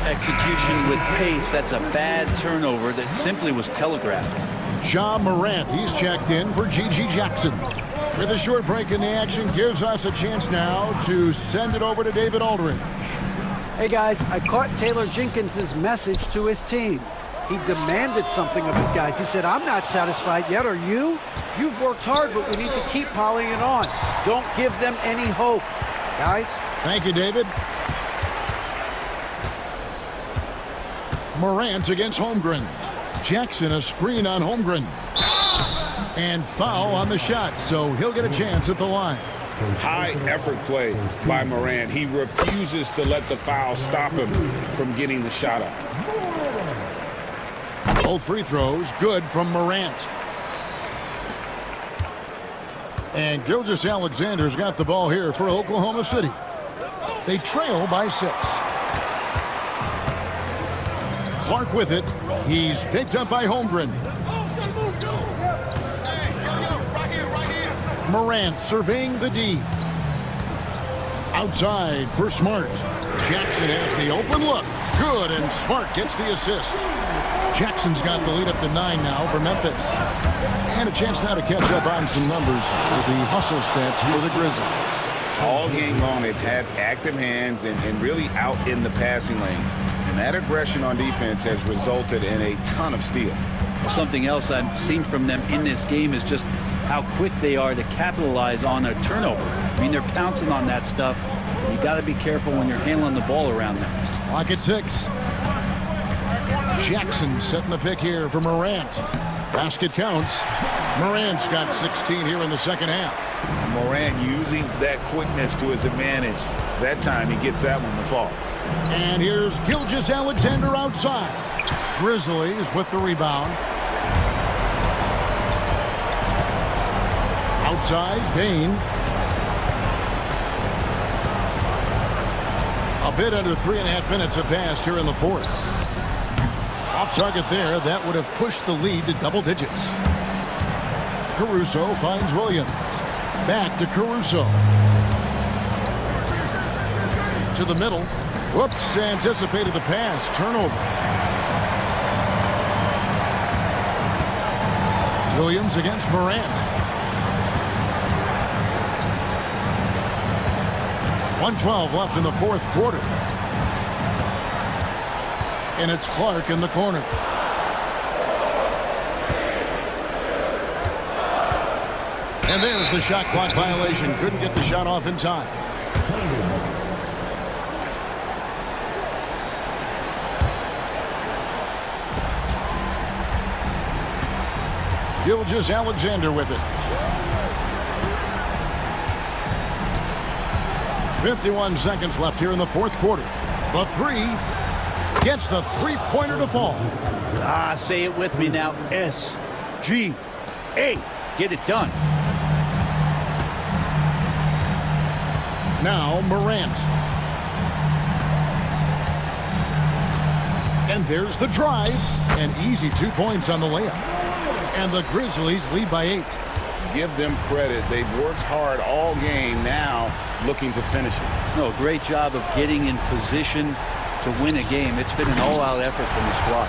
Execution with pace. That's a bad turnover that simply was telegraphed. Ja Morant, he's checked in for G.G. Jackson. With a short break in the action, gives us a chance now to send it over to David Aldridge. Hey guys, I caught Taylor Jenkins' message to his team. He demanded something of his guys. He said, I'm not satisfied yet, are you? You've worked hard, but we need to keep piling it on. Don't give them any hope. Guys? Thank you, David. Morant against Holmgren. Jackson, a screen on Holmgren. And foul on the shot, so he'll get a chance at the line. High effort play by Morant. He refuses to let the foul stop him from getting the shot up. Both free throws good from Morant. And Gilgeous-Alexander's got the ball here for Oklahoma City. They trail by 6. Clark with it. He's picked up by Holmgren. Morant surveying the D. Outside for Smart. Jackson has the open look. Good, and Smart gets the assist. Jackson's got the lead up to 9 now for Memphis. And a chance now to catch up on some numbers with the hustle stats for the Grizzlies. All game long, they've had active hands and really out in the passing lanes. And that aggression on defense has resulted in a ton of steals. Well, something else I've seen from them in this game is just how quick they are to capitalize on a turnover. I mean, they're pouncing on that stuff. You got to be careful when you're handling the ball around them. Clock at 6. Jackson setting the pick here for Morant. Basket counts. Morant's got 16 here in the second half. Morant using that quickness to his advantage. That time he gets that one to fall. And here's Gilgeous-Alexander outside. Grizzlies with the rebound. Outside, Bain. A bit under 3.5 minutes have passed here in the fourth. Off target there, that would have pushed the lead to double digits. Caruso finds Williams. Back to Caruso. To the middle. Whoops, anticipated the pass. Turnover. Williams against Morant. 1:12 left in the fourth quarter. And it's Clark in the corner. And there's the shot clock violation. Couldn't get the shot off in time. Gilgeous-Alexander with it. 51 seconds left here in the fourth quarter. The three gets the three-pointer to fall. Say it with me now. S-G-A. Get it done. Now Morant. And there's the drive. An easy 2 points on the layup. And the Grizzlies lead by 8. Give them credit. They've worked hard all game, now looking to finish it. No, great job of getting in position to win a game. It's been an all-out effort from the squad.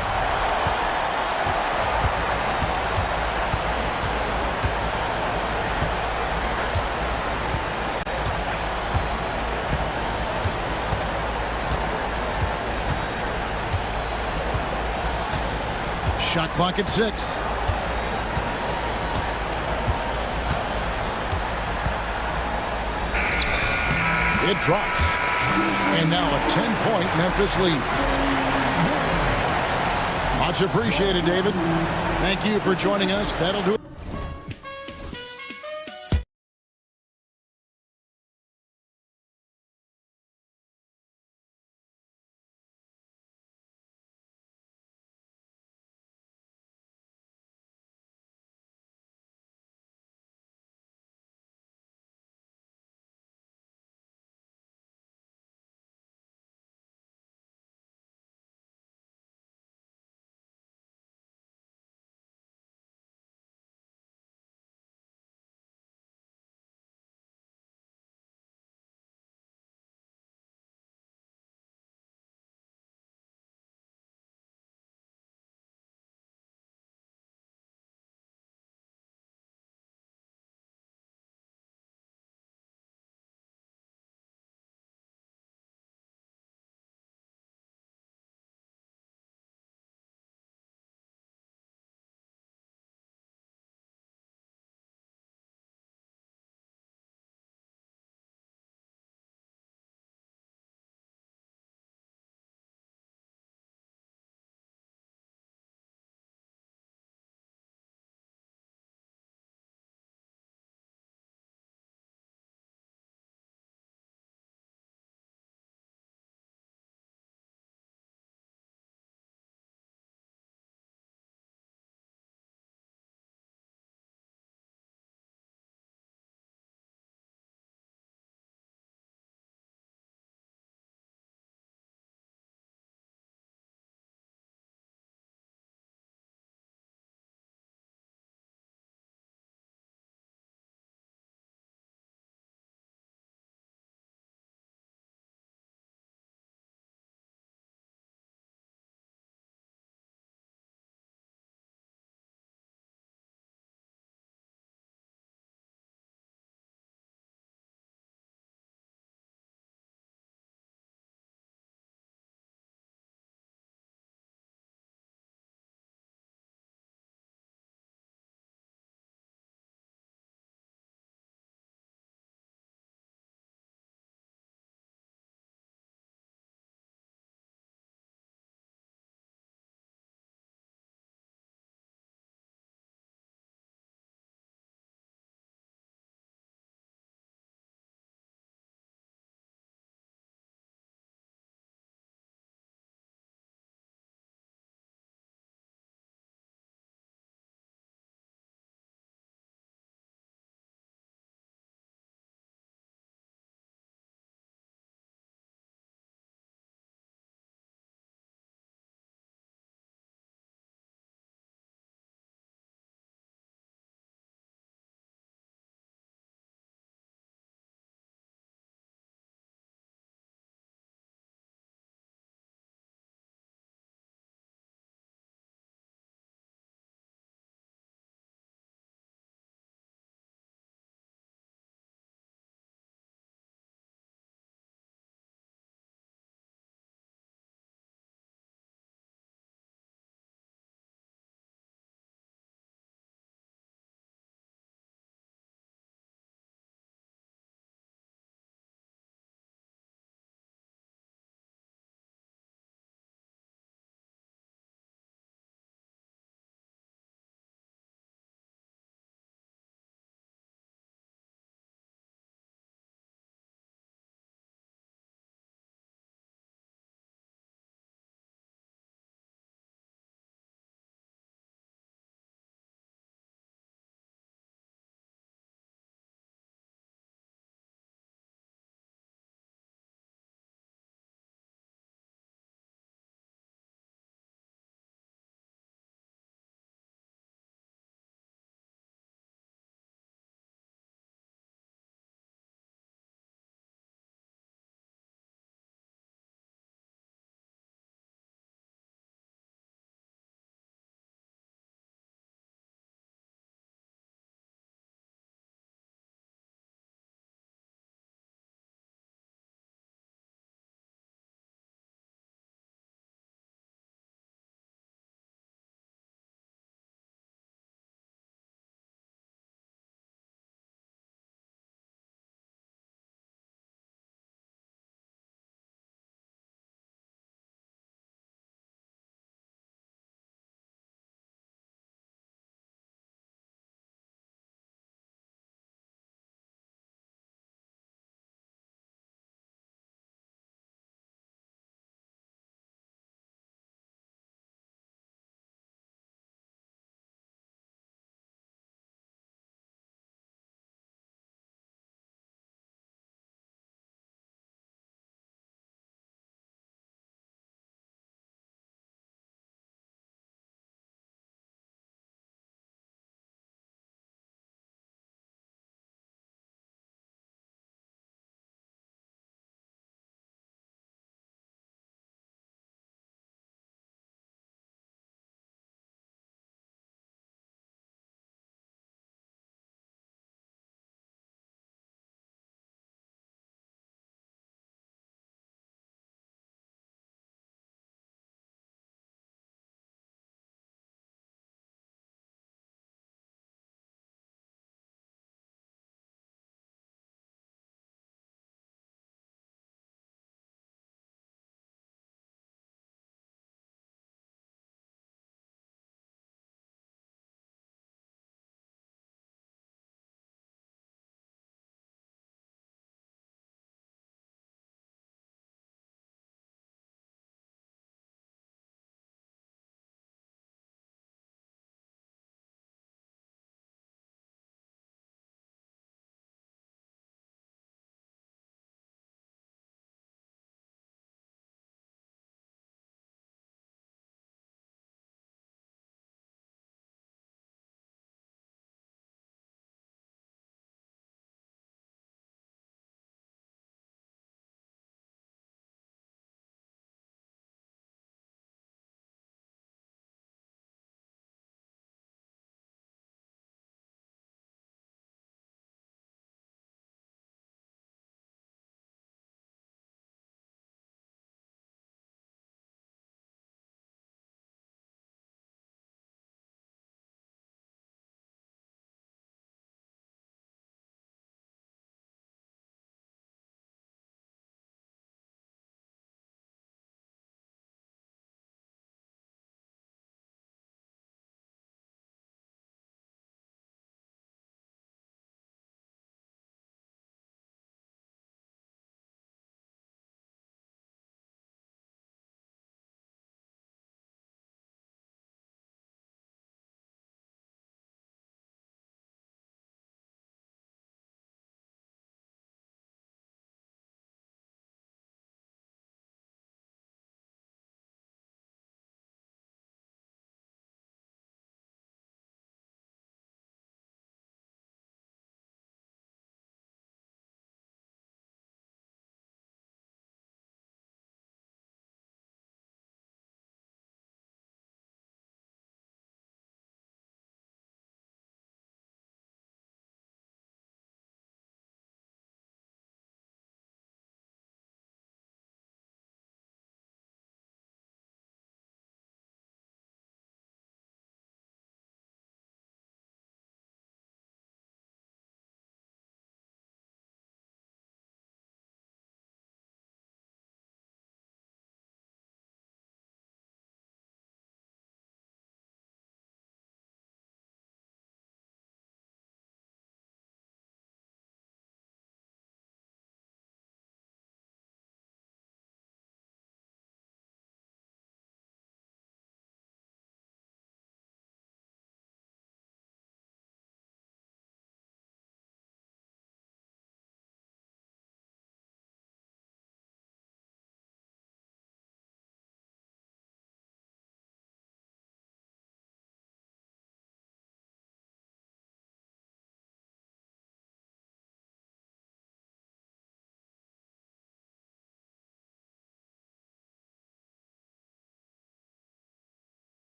Shot clock at 6. It drops. And now a 10-point Memphis lead. Much appreciated, David. Thank you for joining us. That'll do it.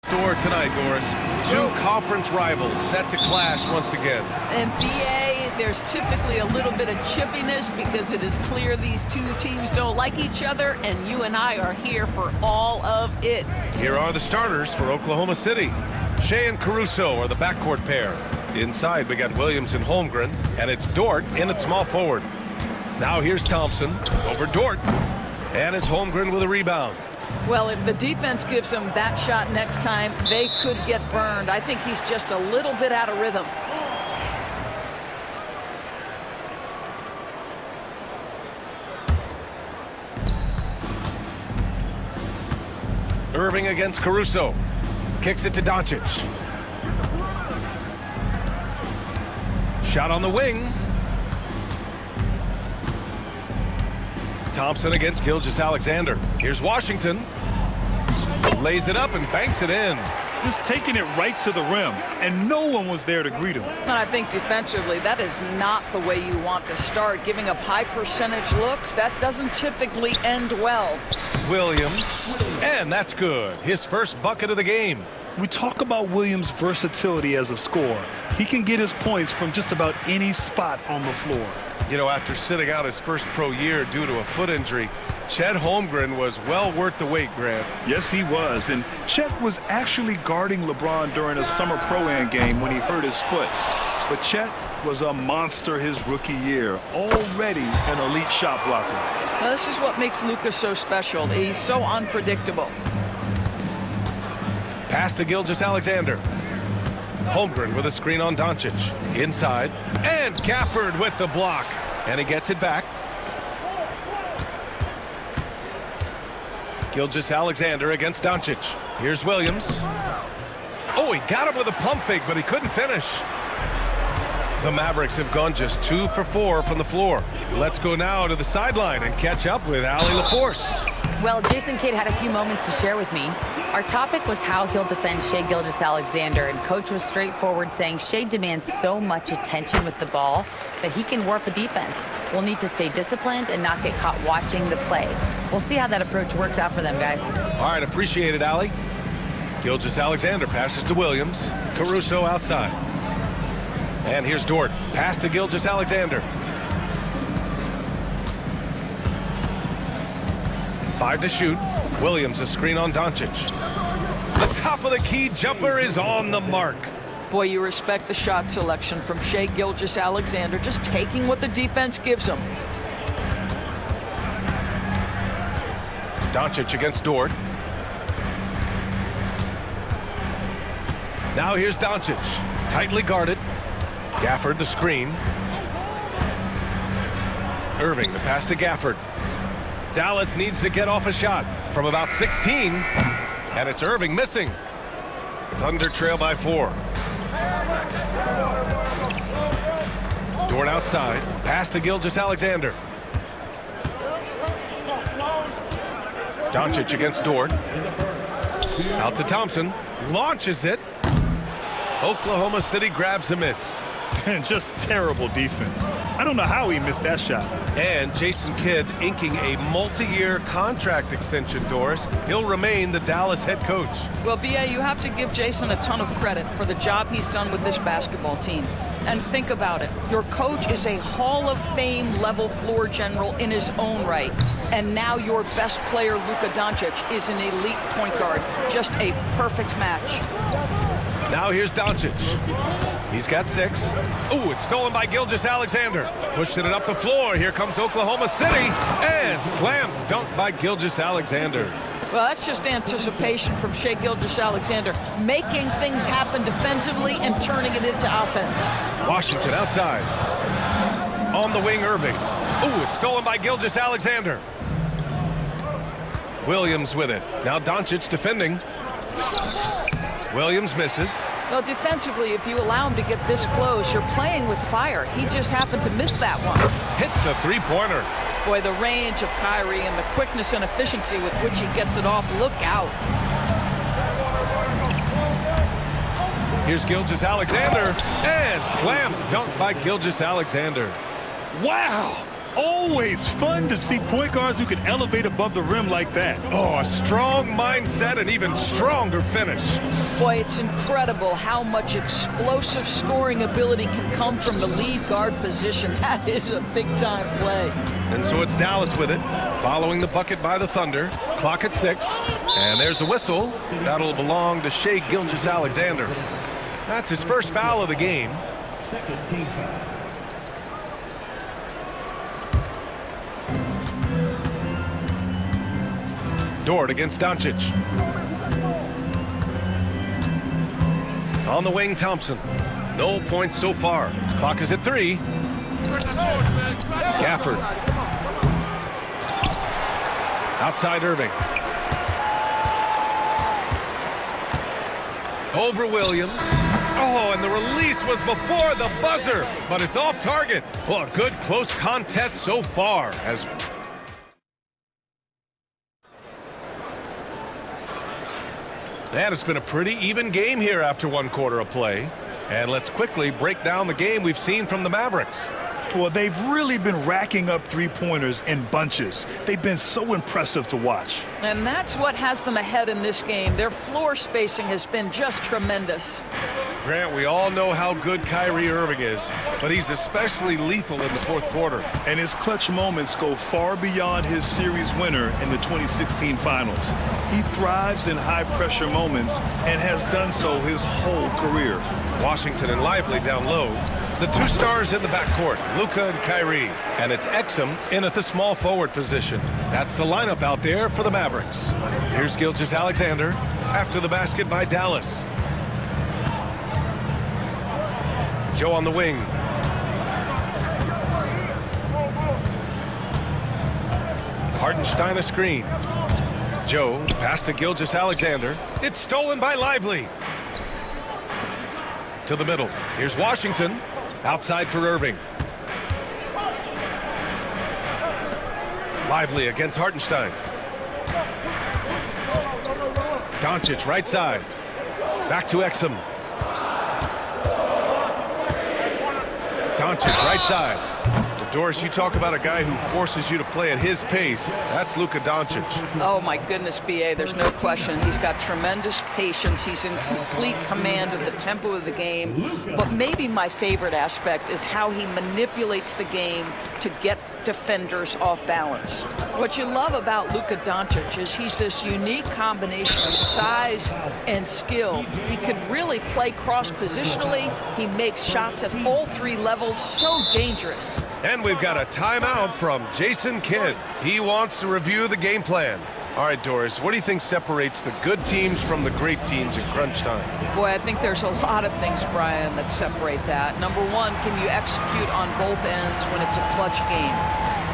Store tonight, Doris. Two conference rivals set to clash once again. In BA, there's typically a little bit of chippiness because it is clear these two teams don't like each other, and you and I are here for all of it. Here are the starters for Oklahoma City. Shea and Caruso are the backcourt pair. Inside, we got Williams and Holmgren, and it's Dort in at small forward. Now here's Thompson over Dort, and it's Holmgren with a rebound. Well, if the defense gives him that shot next time, they could get burned. I think he's just a little bit out of rhythm. Irving against Caruso. Kicks it to Doncic. Shot on the wing. Thompson against Gilgeous-Alexander. Here's Washington. Lays it up and banks it in. Just taking it right to the rim, and no one was there to greet him. And I think defensively, that is not the way you want to start. Giving up high percentage looks, that doesn't typically end well. Williams, and that's good. His first bucket of the game. We talk about Williams' versatility as a scorer. He can get his points from just about any spot on the floor. You know, after sitting out his first pro year due to a foot injury, Chet Holmgren was well worth the wait, Grant. Yes, he was. And Chet was actually guarding LeBron during a summer Pro-Am game when he hurt his foot. But Chet was a monster his rookie year, already an elite shot blocker. Now, this is what makes Luka so special. He's so unpredictable. Pass to Gilgeous-Alexander. Holmgren with a screen on Doncic. Inside. And Gafford with the block. And he gets it back. Gilgeous-Alexander against Doncic. Here's Williams. Oh, he got him with a pump fake, but he couldn't finish. The Mavericks have gone just 2 for 4 from the floor. Let's go now to the sideline and catch up with Allie LaForce. Well, Jason Kidd had a few moments to share with me. Our topic was how he'll defend Shai Gilgeous-Alexander, and Coach was straightforward, saying Shai demands so much attention with the ball that he can warp a defense. We'll need to stay disciplined and not get caught watching the play. We'll see how that approach works out for them, guys. All right, appreciate it, Allie. Gilgeous-Alexander passes to Williams. Caruso outside. And here's Dort. Pass to Gilgeous-Alexander. 5 to shoot. Williams a screen on Doncic. The top of the key jumper is on the mark. Boy, you respect the shot selection from Shai Gilgeous-Alexander, just taking what the defense gives him. Doncic against Dort. Now here's Doncic. Tightly guarded. Gafford the screen. Irving the pass to Gafford. Dallas needs to get off a shot from about 16, and it's Irving missing. Thunder trail by 4. Dort outside. Pass to Gilgeous-Alexander. Doncic against Dort. Out to Thompson. Launches it. Oklahoma City grabs a miss. And just terrible defense. I don't know how he missed that shot. And Jason Kidd inking a multi-year contract extension, Doris. He'll remain the Dallas head coach. Well, B.A., you have to give Jason a ton of credit for the job he's done with this basketball team. And think about it. Your coach is a Hall of Fame level floor general in his own right. And now your best player, Luka Doncic, is an elite point guard. Just a perfect match. Now here's Doncic. He's got 6. Ooh, it's stolen by Gilgeous-Alexander. Pushing it up the floor. Here comes Oklahoma City. And slam dunk by Gilgeous-Alexander. Well, that's just anticipation from Shai Gilgeous-Alexander, making things happen defensively and turning it into offense. Washington outside. On the wing, Irving. Ooh, it's stolen by Gilgeous-Alexander. Williams with it. Now Doncic defending. Williams misses. Well, defensively, if you allow him to get this close, you're playing with fire. He just happened to miss that one. Hits a three-pointer. Boy, the range of Kyrie and the quickness and efficiency with which he gets it off. Look out. Here's Gilgeous-Alexander. And slam dunk by Gilgeous-Alexander. Wow! Always fun to see point guards who can elevate above the rim like that. Oh, a strong mindset and even stronger finish. Boy, it's incredible how much explosive scoring ability can come from the lead guard position. That is a big-time play. And so it's Dallas with it, following the bucket by the Thunder. Clock at 6, and there's a whistle. That'll belong to Shai Gilgeous-Alexander. That's his first foul of the game. Second team foul. Dort against Doncic. On the wing, Thompson. No points so far. Clock is at 3. Gafford. Outside Irving. Over Williams. Oh, and the release was before the buzzer, but it's off target. Well, a good close contest so far as and it's been a pretty even game here after 1 quarter of play. And let's quickly break down the game we've seen from the Mavericks. Well, they've really been racking up three-pointers in bunches. They've been so impressive to watch. And that's what has them ahead in this game. Their floor spacing has been just tremendous. Grant, we all know how good Kyrie Irving is, but he's especially lethal in the 4th quarter. And his clutch moments go far beyond his series winner in the 2016 finals. He thrives in high-pressure moments and has done so his whole career. Washington and Lively down low. The 2 stars in the backcourt, Luka and Kyrie. And it's Exum in at the small forward position. That's the lineup out there for the Mavericks. Here's Gilgeous-Alexander after the basket by Dallas. Joe on the wing. Hartenstein a screen. Joe pass to Gilgeous-Alexander. It's stolen by Lively. To the middle. Here's Washington. Outside for Irving. Lively against Hartenstein. Doncic right side. Back to Exum. Doncic right side. Doris, you talk about a guy who forces you to play at his pace. That's Luka Doncic. Oh, my goodness, B.A., there's no question. He's got tremendous patience. He's in complete command of the tempo of the game. But maybe my favorite aspect is how he manipulates the game to get defenders off balance. What you love about Luka Doncic is he's this unique combination of size and skill. He could really play cross-positionally. He makes shots at all 3 levels, so dangerous. And we've got a timeout from Jason Kidd. He wants to review the game plan. All right, Doris, what do you think separates the good teams from the great teams in crunch time? Boy, I think there's a lot of things, Brian, that separate that. Number one, can you execute on both ends when it's a clutch game?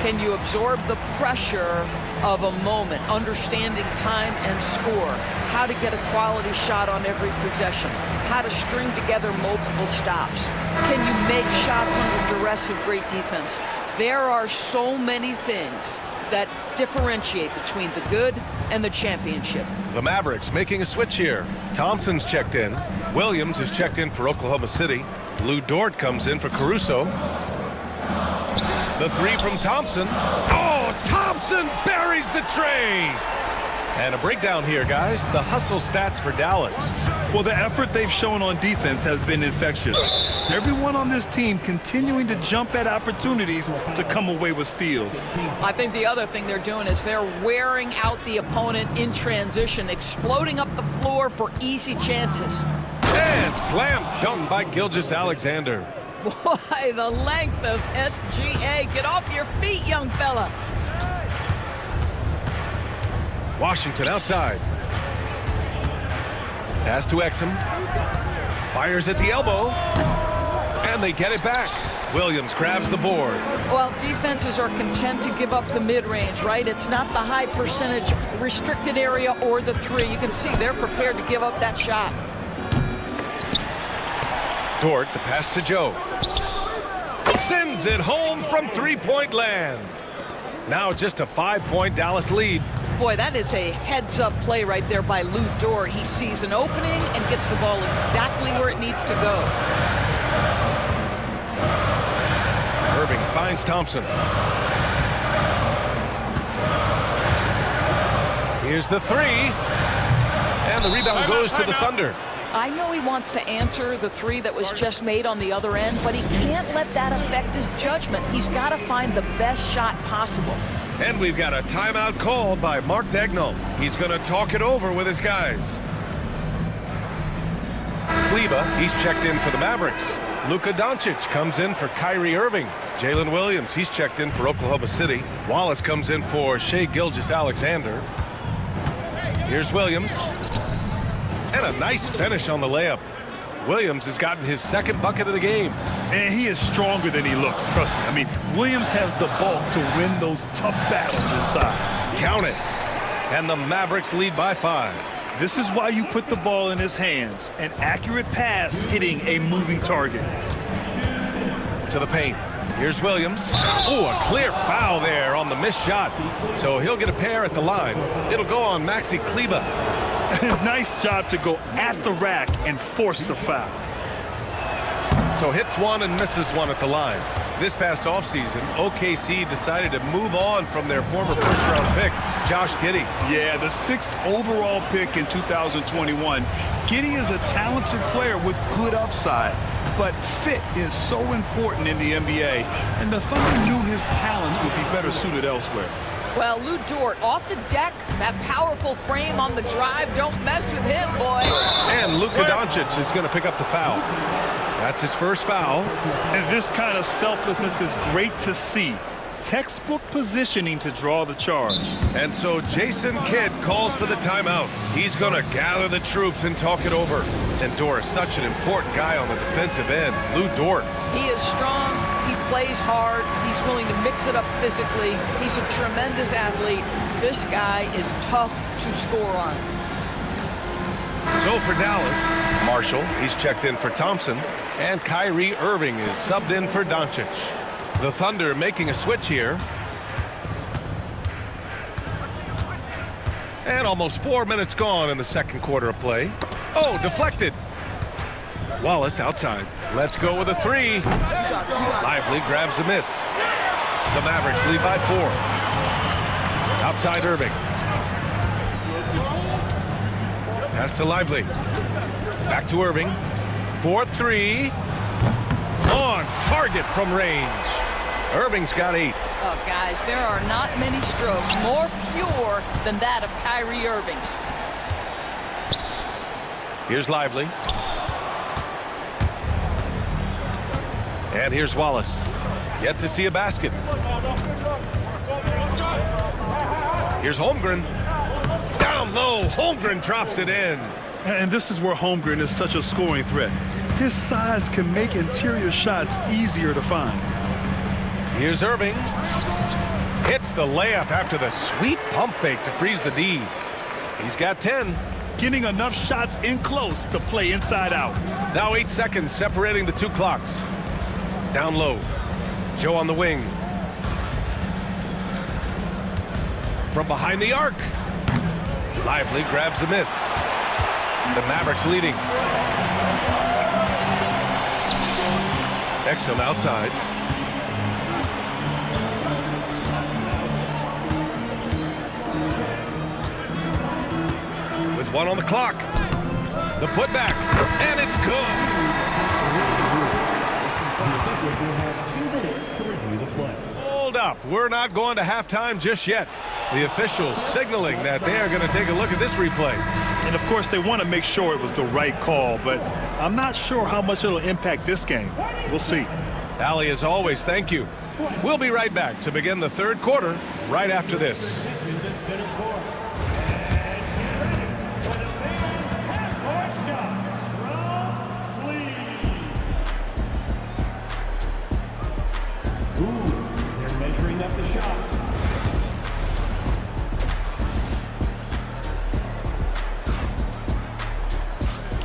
Can you absorb the pressure of a moment, understanding time and score, how to get a quality shot on every possession, how to string together multiple stops? Can you make shots under duress of great defense? There are so many things that differentiate between the good and the championship. The Mavericks making a switch here. Thompson's checked in. Williams is checked in for Oklahoma City. Lou Dort comes in for Caruso. The 3 from Thompson. Oh, Thompson buries the tray. And a breakdown here, guys. The hustle stats for Dallas. Well, the effort they've shown on defense has been infectious. Everyone on this team continuing to jump at opportunities to come away with steals. I think the other thing they're doing is they're wearing out the opponent in transition, exploding up the floor for easy chances. And slam dunk by Gilgeous-Alexander. Boy, the length of SGA. Get off your feet, young fella. Washington outside. Pass to Exum. Fires at the elbow. And they get it back. Williams grabs the board. Well, defenses are content to give up the mid-range, right? It's not the high percentage restricted area or the 3. You can see they're prepared to give up that shot. Dort, the pass to Joe. Sends it home from 3-point land. Now just a 5-point Dallas lead. Boy, that is a heads-up play right there by Lou Dort. He sees an opening and gets the ball exactly where it needs to go. Irving finds Thompson. Here's the three. And the rebound goes to the Thunder. I know he wants to answer the three that was just made on the other end, but he can't let that affect his judgment. He's got to find the best shot possible. And we've got a timeout called by Mark Dagnall. He's going to talk it over with his guys. Kleba, he's checked in for the Mavericks. Luka Doncic comes in for Kyrie Irving. Jalen Williams, he's checked in for Oklahoma City. Wallace comes in for Shai Gilgeous-Alexander. Here's Williams. And a nice finish on the layup. Williams has gotten his second bucket of the game. And he is stronger than he looks, trust me. I mean, Williams has the bulk to win those tough battles inside. Count it. And the Mavericks lead by 5. This is why you put the ball in his hands. An accurate pass hitting a moving target. To the paint. Here's Williams. Oh, a clear foul there on the missed shot. So he'll get a pair at the line. It'll go on Maxi Kleba. Nice job to go at the rack and force the foul. So hits one and misses one at the line. This past offseason, OKC decided to move on from their former first-round pick, Josh Giddey. Yeah, the 6th overall pick in 2021. Giddey is a talented player with good upside, but fit is so important in the NBA, and the Thunder knew his talents would be better suited elsewhere. Well, Lou Dort off the deck, that powerful frame on the drive. Don't mess with him, boy. And Luka Doncic is going to pick up the foul. That's his first foul. And this kind of selflessness is great to see. Textbook positioning to draw the charge. And so Jason Kidd calls for the timeout. He's going to gather the troops and talk it over. And Dort is such an important guy on the defensive end. Lou Dort. He is strong. He plays hard. He's willing to mix it up physically. He's a tremendous athlete. This guy is tough to score on. So for Dallas, Marshall, he's checked in for Thompson. And Kyrie Irving is subbed in for Doncic. The Thunder making a switch here. And almost 4 minutes gone in the second quarter of play. Oh, deflected. Wallace outside. Let's go with a three. Lively grabs a miss. The Mavericks lead by 4. Outside Irving. Pass to Lively. Back to Irving. 4-3. On target from range. Irving's got 8. Oh, guys, there are not many strokes more pure than that of Kyrie Irving's. Here's Lively. And here's Wallace. Yet to see a basket. Here's Holmgren. Down low. Holmgren drops it in. And this is where Holmgren is such a scoring threat. His size can make interior shots easier to find. Here's Irving. Hits the layup after the sweet pump fake to freeze the D. He's got 10. Getting enough shots in close to play inside out. Now 8 seconds separating the two clocks. Down low. Joe on the wing. From behind the arc. Lively grabs a miss. The Mavericks leading. Exum outside. With 1 on the clock. The putback. And it's good. Hold up. We're not going to halftime just yet. The officials signaling that they are going to take a look at this replay. And of course, they want to make sure it was the right call, but I'm not sure how much it'll impact this game. We'll see. Allie, as always, thank you. We'll be right back to begin the third quarter right after this. They're measuring up the shot.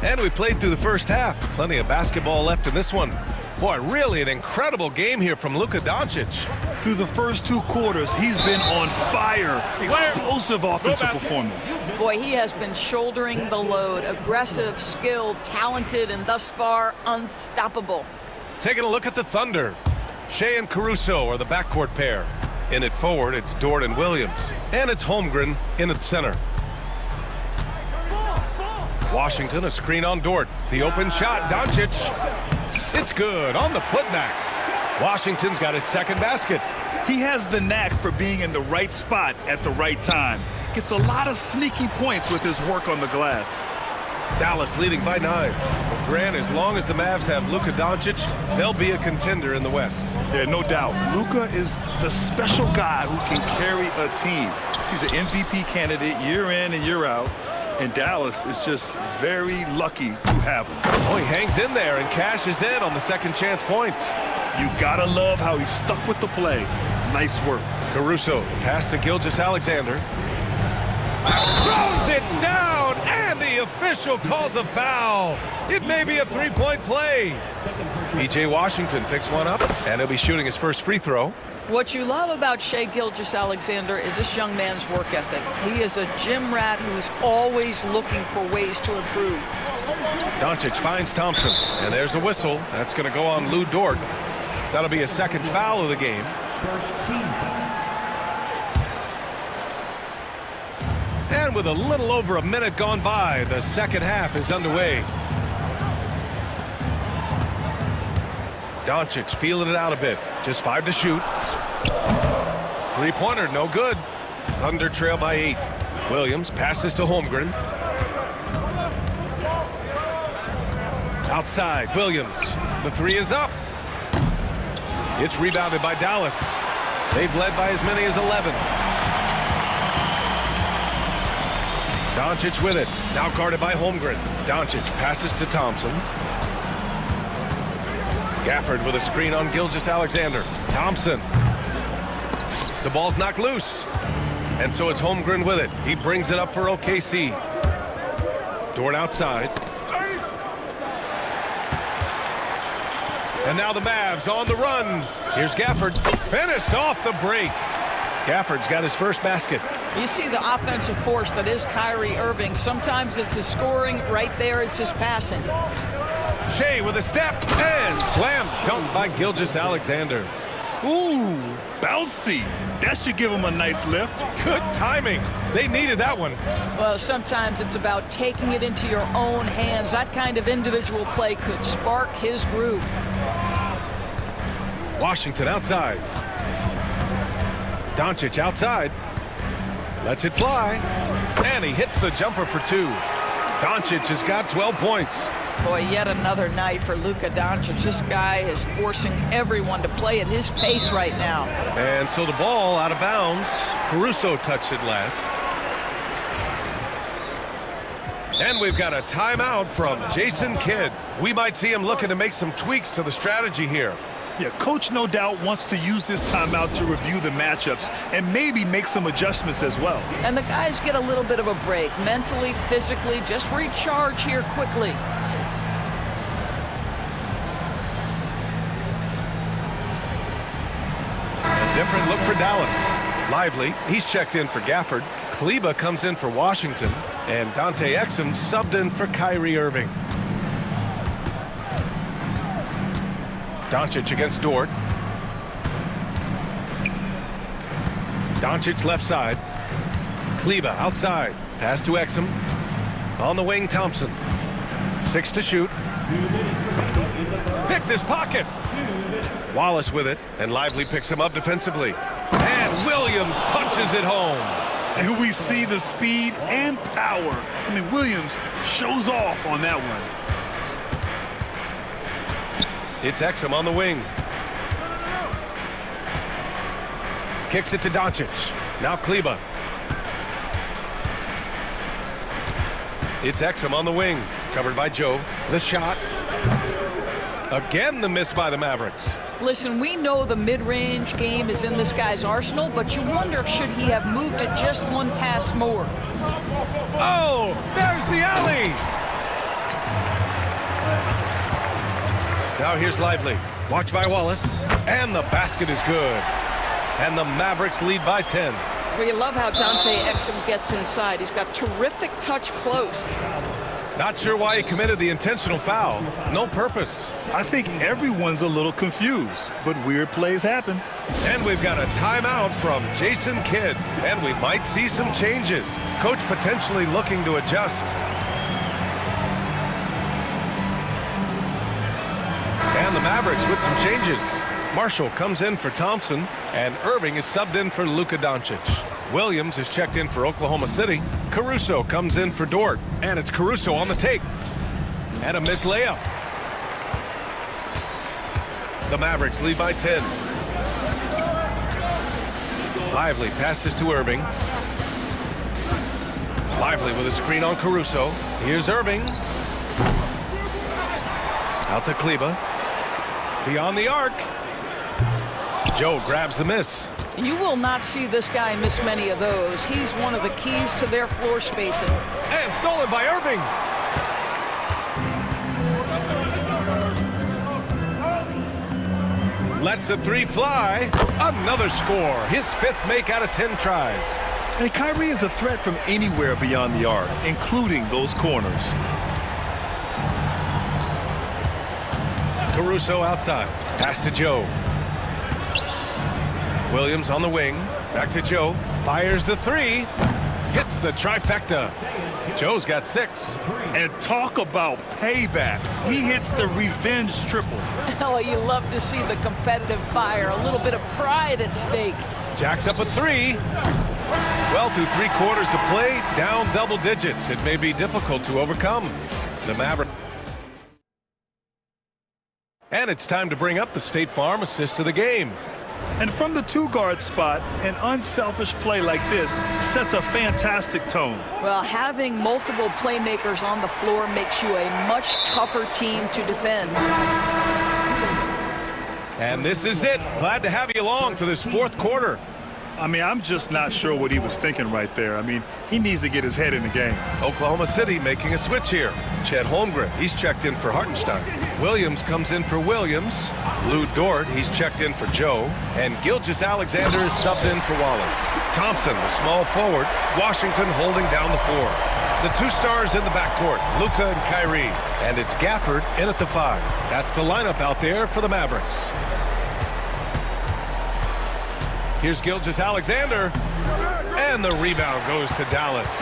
And we played through the first half. Plenty of basketball left in this one. Boy, really an incredible game here from Luka Doncic. Through the first 2 quarters, he's been on fire. Explosive offensive performance. Boy, he has been shouldering the load. Aggressive, skilled, talented, and thus far unstoppable. Taking a look at the Thunder. Shea and Caruso are the backcourt pair. In it forward, it's Dort and Williams. And it's Holmgren in at center. Washington, a screen on Dort. The open shot, Doncic. It's good on the putback. Washington's got his second basket. He has the knack for being in the right spot at the right time. Gets a lot of sneaky points with his work on the glass. Dallas leading by 9. Grant, as long as the Mavs have Luka Doncic, they'll be a contender in the West. Yeah, no doubt. Luka is the special guy who can carry a team. He's an MVP candidate year in and year out. And Dallas is just very lucky to have him. Oh, he hangs in there and cashes in on the second chance points. You gotta love how he stuck with the play. Nice work. Caruso, pass to Gilgeous-Alexander. Throws it down, and the official calls a foul. It may be a three-point play. P.J. Washington picks one up, and he'll be shooting his first free throw. What you love about Shai Gilgeous-Alexander is this young man's work ethic. He is a gym rat who's always looking for ways to improve. Doncic finds Thompson, and there's a whistle. That's going to go on Lou Dort. That'll be a second foul of the game. And with a little over a minute gone by, the second half is underway. Doncic feeling it out a bit. Just 5 to shoot. Three-pointer, no good. Thunder trail by 8. Williams passes to Holmgren. Outside, Williams. The three is up. It's rebounded by Dallas. They've led by as many as 11. Doncic with it. Now guarded by Holmgren. Doncic passes to Thompson. Gafford with a screen on Gilgeous-Alexander. Thompson. The ball's knocked loose. And so it's Holmgren with it. He brings it up for OKC. Dort outside. And now the Mavs on the run. Here's Gafford. Finished off the break. Gafford's got his first basket. You see the offensive force that is Kyrie Irving. Sometimes it's his scoring. Right there, it's his passing. Shea with a step and slam dunk by Gilgeous-Alexander. Ooh, bouncy. That should give him a nice lift. Good timing. They needed that one. Well, sometimes it's about taking it into your own hands. That kind of individual play could spark his groove. Washington outside. Doncic outside. Lets it fly. And he hits the jumper for 2. Doncic has got 12 points. Boy, yet another night for Luka Doncic. This guy is forcing everyone to play at his pace right now. And so the ball out of bounds. Caruso touched it last. And we've got a timeout from Jason Kidd. We might see him looking to make some tweaks to the strategy here. Yeah, coach no doubt wants to use this timeout to review the matchups and maybe make some adjustments as well. And the guys get a little bit of a break. Mentally, physically, just recharge here quickly. Different look for Dallas. Lively, he's checked in for Gafford. Kleba comes in for Washington. And Dante Exum subbed in for Kyrie Irving. Doncic against Dort. Doncic left side. Kleba outside. Pass to Exum. On the wing, Thompson. 6 to shoot. Picked his pocket. Wallace with it, and Lively picks him up defensively. And Williams punches it home. And we see the speed and power. I mean, Williams shows off on that one. It's Exum on the wing. Kicks it to Doncic. Now Kleba. It's Exum on the wing. Covered by Joe. The shot. Again, the miss by the Mavericks. Listen, we know the mid-range game is in this guy's arsenal, but you wonder, should he have moved it just one pass more? Oh, there's the alley. Now here's Lively. Watched by Wallace. And the basket is good. And the Mavericks lead by 10. Well, you love how Dante Exum gets inside. He's got terrific touch close. Not sure why he committed the intentional foul. No purpose. I think everyone's a little confused, but weird plays happen. And we've got a timeout from Jason Kidd. And we might see some changes. Coach potentially looking to adjust. And the Mavericks with some changes. Marshall comes in for Thompson, and Irving is subbed in for Luka Doncic. Williams is checked in for Oklahoma City. Caruso comes in for Dort, and it's Caruso on the take. And a missed layup. The Mavericks lead by 10. Lively passes to Irving. Lively with a screen on Caruso. Here's Irving. Out to Kleba. Beyond the arc. Joe grabs the miss. You will not see this guy miss many of those. He's one of the keys to their floor spacing. And stolen by Irving. Lets the three fly. Another score. His 5th make out of 10 tries. And Kyrie is a threat from anywhere beyond the arc, including those corners. Caruso outside. Pass to Joe. Williams on the wing. Back to Joe. Fires the three. Hits the trifecta. Joe's got 6. And talk about payback. He hits the revenge triple. Oh, you love to see the competitive fire. A little bit of pride at stake. Jacks up a 3. Well, through 3 quarters of play, down double digits. It may be difficult to overcome. The Mavericks. And it's time to bring up the State Farm assist of the game. And from the 2-guard spot, an unselfish play like this sets a fantastic tone. Well, having multiple playmakers on the floor makes you a much tougher team to defend. And this is it. Glad to have you along for this 4th quarter. I mean, I'm just not sure what he was thinking right there. I mean, he needs to get his head in the game. Oklahoma City making a switch here. Chet Holmgren, he's checked in for Hartenstein. Williams comes in for Williams. Lou Dort, he's checked in for Joe. And Gilgeous-Alexander is subbed in for Wallace. Thompson, the small forward. Washington holding down the 4. The 2 stars in the backcourt, Luka and Kyrie. And it's Gafford in at the 5. That's the lineup out there for the Mavericks. Here's Gilgeous-Alexander. And the rebound goes to Dallas.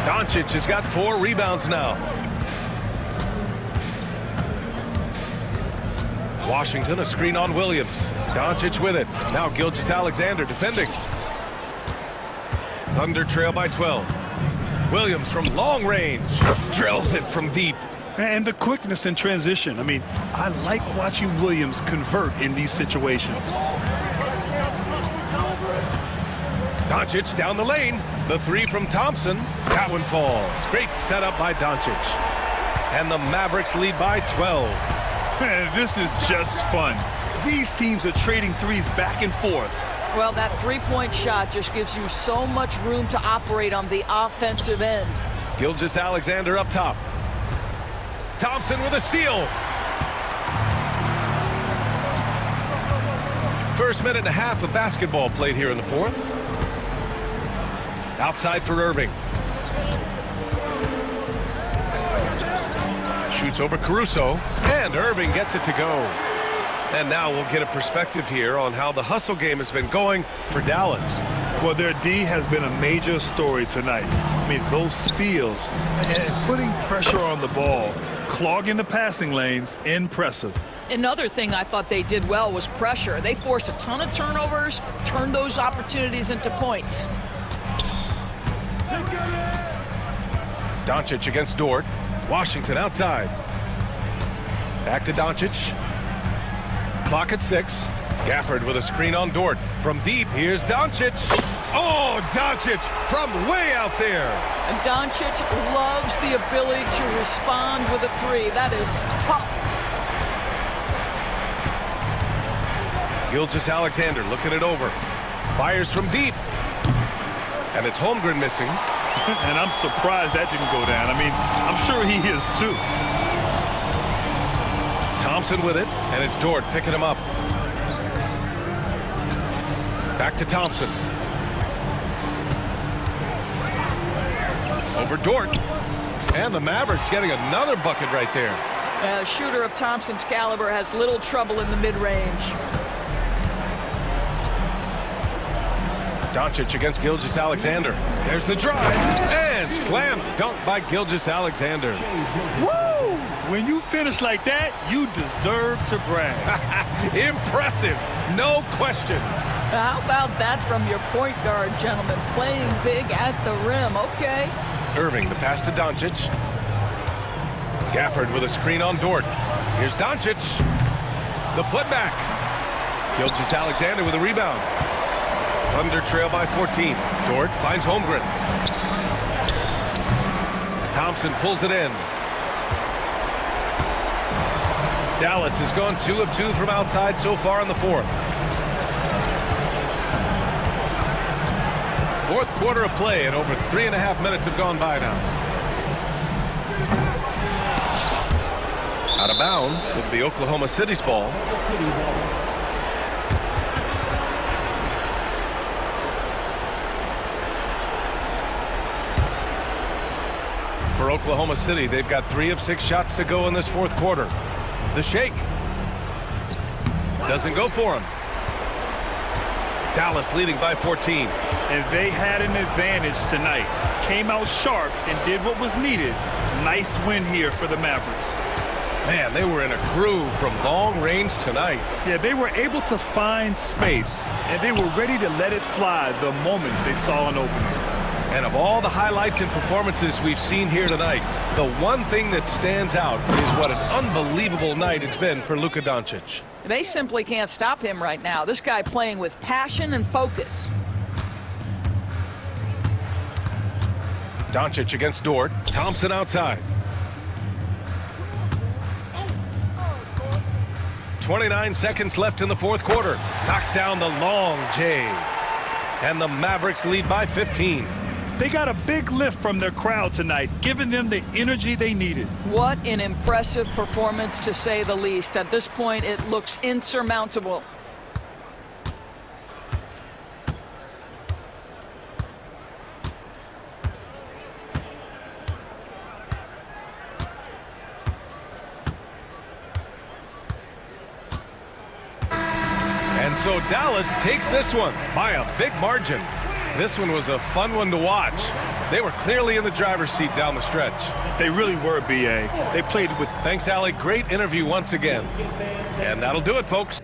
Doncic has got 4 rebounds now. Washington, a screen on Williams. Doncic with it. Now Gilgeous-Alexander defending. Thunder trail by 12. Williams from long range. Drills it from deep. And the quickness in transition. I mean, I like watching Williams convert in these situations. Doncic down the lane. The 3 from Thompson. That one falls. Great setup by Doncic. And the Mavericks lead by 12. Man, this is just fun. These teams are trading threes back and forth. Well, that 3-point shot just gives you so much room to operate on the offensive end. Gilgeous-Alexander up top. Thompson with a steal. 1st minute and a half of basketball played here in the 4th. Outside for Irving. Shoots over Caruso, and Irving gets it to go. And now we'll get a perspective here on how the hustle game has been going for Dallas. Well, their D has been a major story tonight. I mean, those steals and putting pressure on the ball, clogging the passing lanes, impressive. Another thing I thought they did well was pressure. They forced a ton of turnovers, turned those opportunities into points. Doncic against Dort. Washington outside. Back to Doncic. Clock at 6. Gafford with a screen on Dort. From deep, here's Doncic. Oh, Doncic from way out there. And Doncic loves the ability to respond with a 3. That is tough. Gilgeous-Alexander looking it over. Fires from deep. And it's Holmgren missing. And I'm surprised that didn't go down. I mean, I'm sure he is too. Thompson with it, and it's Dort picking him up. Back to Thompson. Over Dort. And the Mavericks getting another bucket right there. A shooter of Thompson's caliber has little trouble in the mid-range. Doncic against Gilgeous-Alexander. There's the drive. And slam dunk by Gilgeous-Alexander. Woo! When you finish like that, you deserve to brag. Impressive. No question. How about that from your point guard, gentlemen? Playing big at the rim. Okay. Irving, the pass to Doncic. Gafford with a screen on Dort. Here's Doncic. The putback. Gilgeous-Alexander with a rebound. Thunder trail by 14. Dort finds Holmgren. Thompson pulls it in. Dallas has gone 2 of 2 from outside so far in the fourth. Fourth quarter of play, and over 3.5 minutes have gone by now. Out of bounds. It'll be Oklahoma City's ball. For Oklahoma City, they've got 3 of 6 shots to go in this fourth quarter. The shake. Doesn't go for him. Dallas leading by 14. And they had an advantage tonight. Came out sharp and did what was needed. Nice win here for the Mavericks. Man, they were in a groove from long range tonight. Yeah, they were able to find space, and they were ready to let it fly the moment they saw an opening. And of all the highlights and performances we've seen here tonight, the one thing that stands out is what an unbelievable night it's been for Luka Doncic. They simply can't stop him right now. This guy playing with passion and focus. Doncic against Dort. Thompson outside. 29 seconds left in the fourth quarter. Knocks down the long J. And the Mavericks lead by 15. They got a big lift from their crowd tonight, giving them the energy they needed. What an impressive performance, to say the least. At this point, it looks insurmountable. And so Dallas takes this one by a big margin. This one was a fun one to watch. They were clearly in the driver's seat down the stretch. They really were, B.A. They played with... Thanks, Alec. Great interview once again. And that'll do it, folks.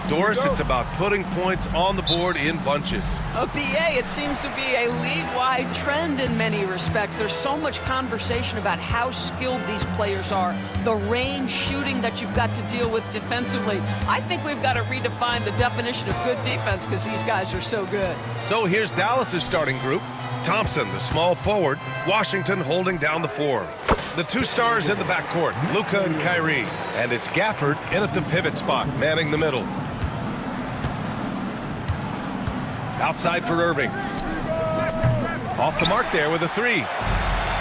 Doris, it's about putting points on the board in bunches. BA, it seems to be a league-wide trend in many respects. There's so much conversation about how skilled these players are, the range shooting that you've got to deal with defensively. I think we've got to redefine the definition of good defense because these guys are so good. So here's Dallas's starting group. Thompson, the small forward. Washington holding down the four. The two stars in the backcourt, Luka and Kyrie. And it's Gafford in at the pivot spot, manning the middle. Outside for Irving. Off the mark there with a three.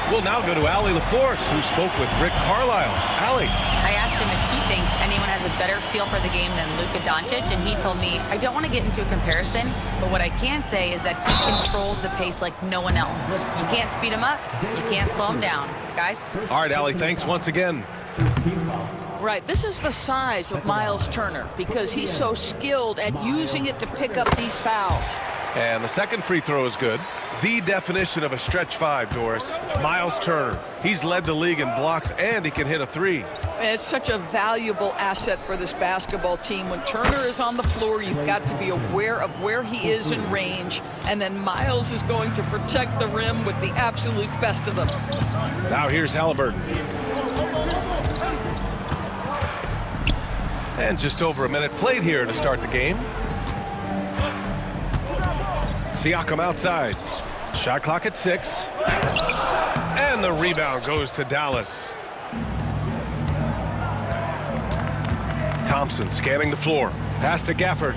We'll now go to Allie LaForce, who spoke with Rick Carlisle. Allie. I asked him if he thinks anyone has a better feel for the game than Luka Doncic, and he told me, I don't want to get into a comparison, but what I can say is that he controls the pace like no one else. You can't speed him up, you can't slow him down. Guys? All right, Allie, thanks once again. Right, this is the size of Miles Turner because he's so skilled at using it to pick up these fouls. And the second free throw is good. The definition of a stretch five, Doris. Miles Turner. He's led the league in blocks, and he can hit a three. It's such a valuable asset for this basketball team. When Turner is on the floor, you've got to be aware of where he is in range, and then Miles is going to protect the rim with the absolute best of them. Now here's Halliburton. And just over a minute played here to start the game. Siakam outside. Shot clock at 6. And the rebound goes to Dallas. Thompson scanning the floor. Pass to Gafford.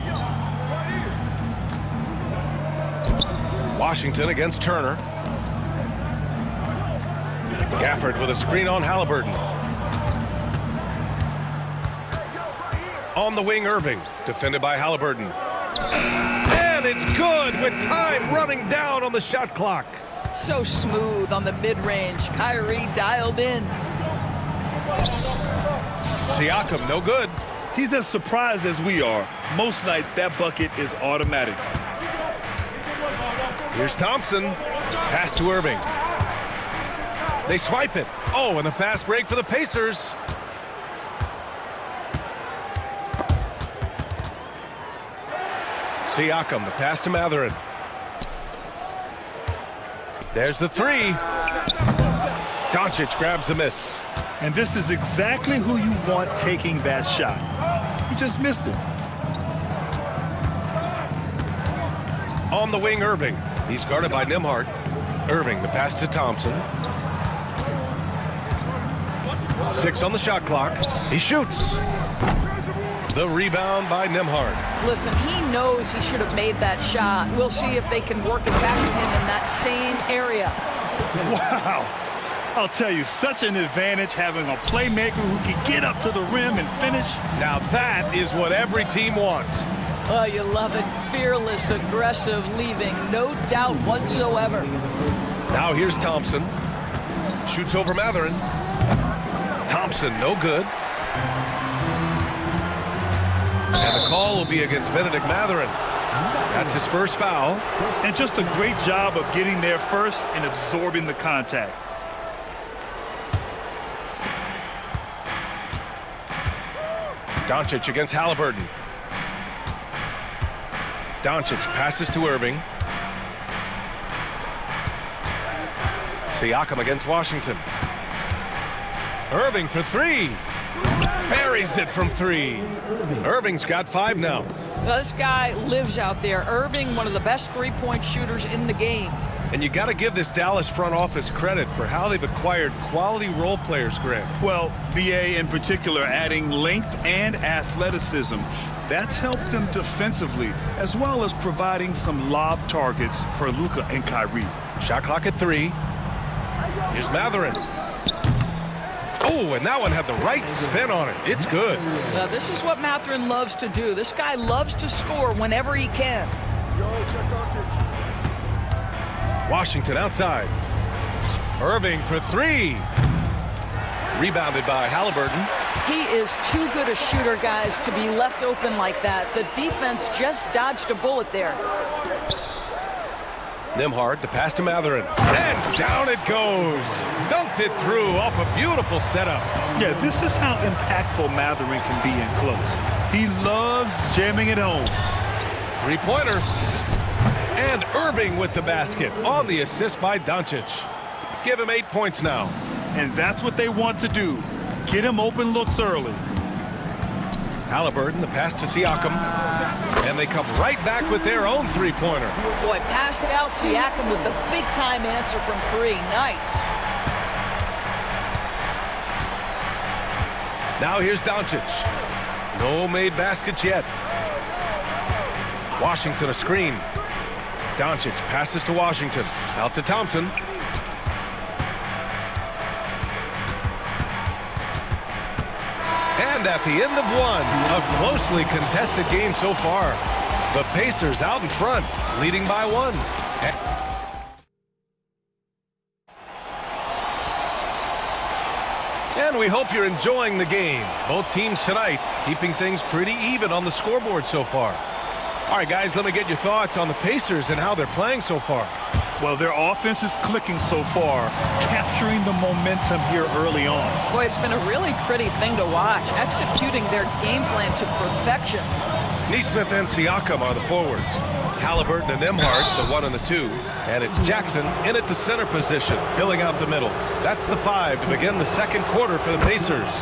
Washington against Turner. Gafford with a screen on Halliburton. On the wing, Irving. Defended by Halliburton. And it's good with time running down on the shot clock. So smooth on the mid-range. Kyrie dialed in. Siakam, no good. He's as surprised as we are. Most nights, that bucket is automatic. Here's Thompson. Pass to Irving. They swipe it. Oh, and a fast break for the Pacers. Siakam, the pass to Matherin. There's the three. Doncic grabs the miss. And this is exactly who you want taking that shot. He just missed it. On the wing, Irving. He's guarded by Nembhard. Irving, the pass to Thompson. 6 on the shot clock. He shoots. The rebound by Nembhard. Listen, he knows he should have made that shot. We'll see if they can work it back to him in that same area. Wow. I'll tell you, such an advantage having a playmaker who can get up to the rim and finish. Now that is what every team wants. Oh, you love it. Fearless, aggressive, leaving. No doubt whatsoever. Now here's Thompson. Shoots over Matherin. Thompson, no good. And the call will be against Benedict Matherin. That's his first foul. And just a great job of getting there first and absorbing the contact. Doncic against Halliburton. Doncic passes to Irving. Siakam against Washington. Irving for three. Buries it from 3. Irving's got 5 now. This guy lives out there. Irving, one of the best three-point shooters in the game. And you got to give this Dallas front office credit for how they've acquired quality role players, Grant. Well, BA in particular adding length and athleticism. That's helped them defensively, as well as providing some lob targets for Luka and Kyrie. Shot clock at 3. Here's Matherin. Oh, and that one had the right spin on it. It's good. This is what Matherin loves to do. This guy loves to score whenever he can. Washington outside. Irving for 3. Rebounded by Halliburton. He is too good a shooter, guys, to be left open like that. The defense just dodged a bullet there. Nembhard, the pass to Matherin. And down it goes. Dunked it through off a beautiful setup. Yeah, this is how impactful Matherin can be in close. He loves jamming it home. Three-pointer. And Irving with the basket on the assist by Doncic. Give him 8 points now. And that's what they want to do. Get him open looks early. Halliburton, the pass to Siakam. And they come right back with their own three-pointer. Boy, Pascal Siakam with the big-time answer from three. Nice. Now here's Doncic. No made baskets yet. Washington a screen. Doncic passes to Washington. Out to Thompson. And at the end of one, a closely contested game so far. The Pacers out in front, leading by one. And we hope you're enjoying the game. Both teams tonight keeping things pretty even on the scoreboard so far. All right, guys, let me get your thoughts on the Pacers and how they're playing so far. Well, their offense is clicking so far, capturing the momentum here early on. Boy, it's been a really pretty thing to watch, executing their game plan to perfection. Nesmith and Siakam are the forwards. Halliburton and Nembhard, the 1 and the 2. And it's Jackson in at the center position, filling out the middle. That's the 5 to begin the second quarter for the Pacers.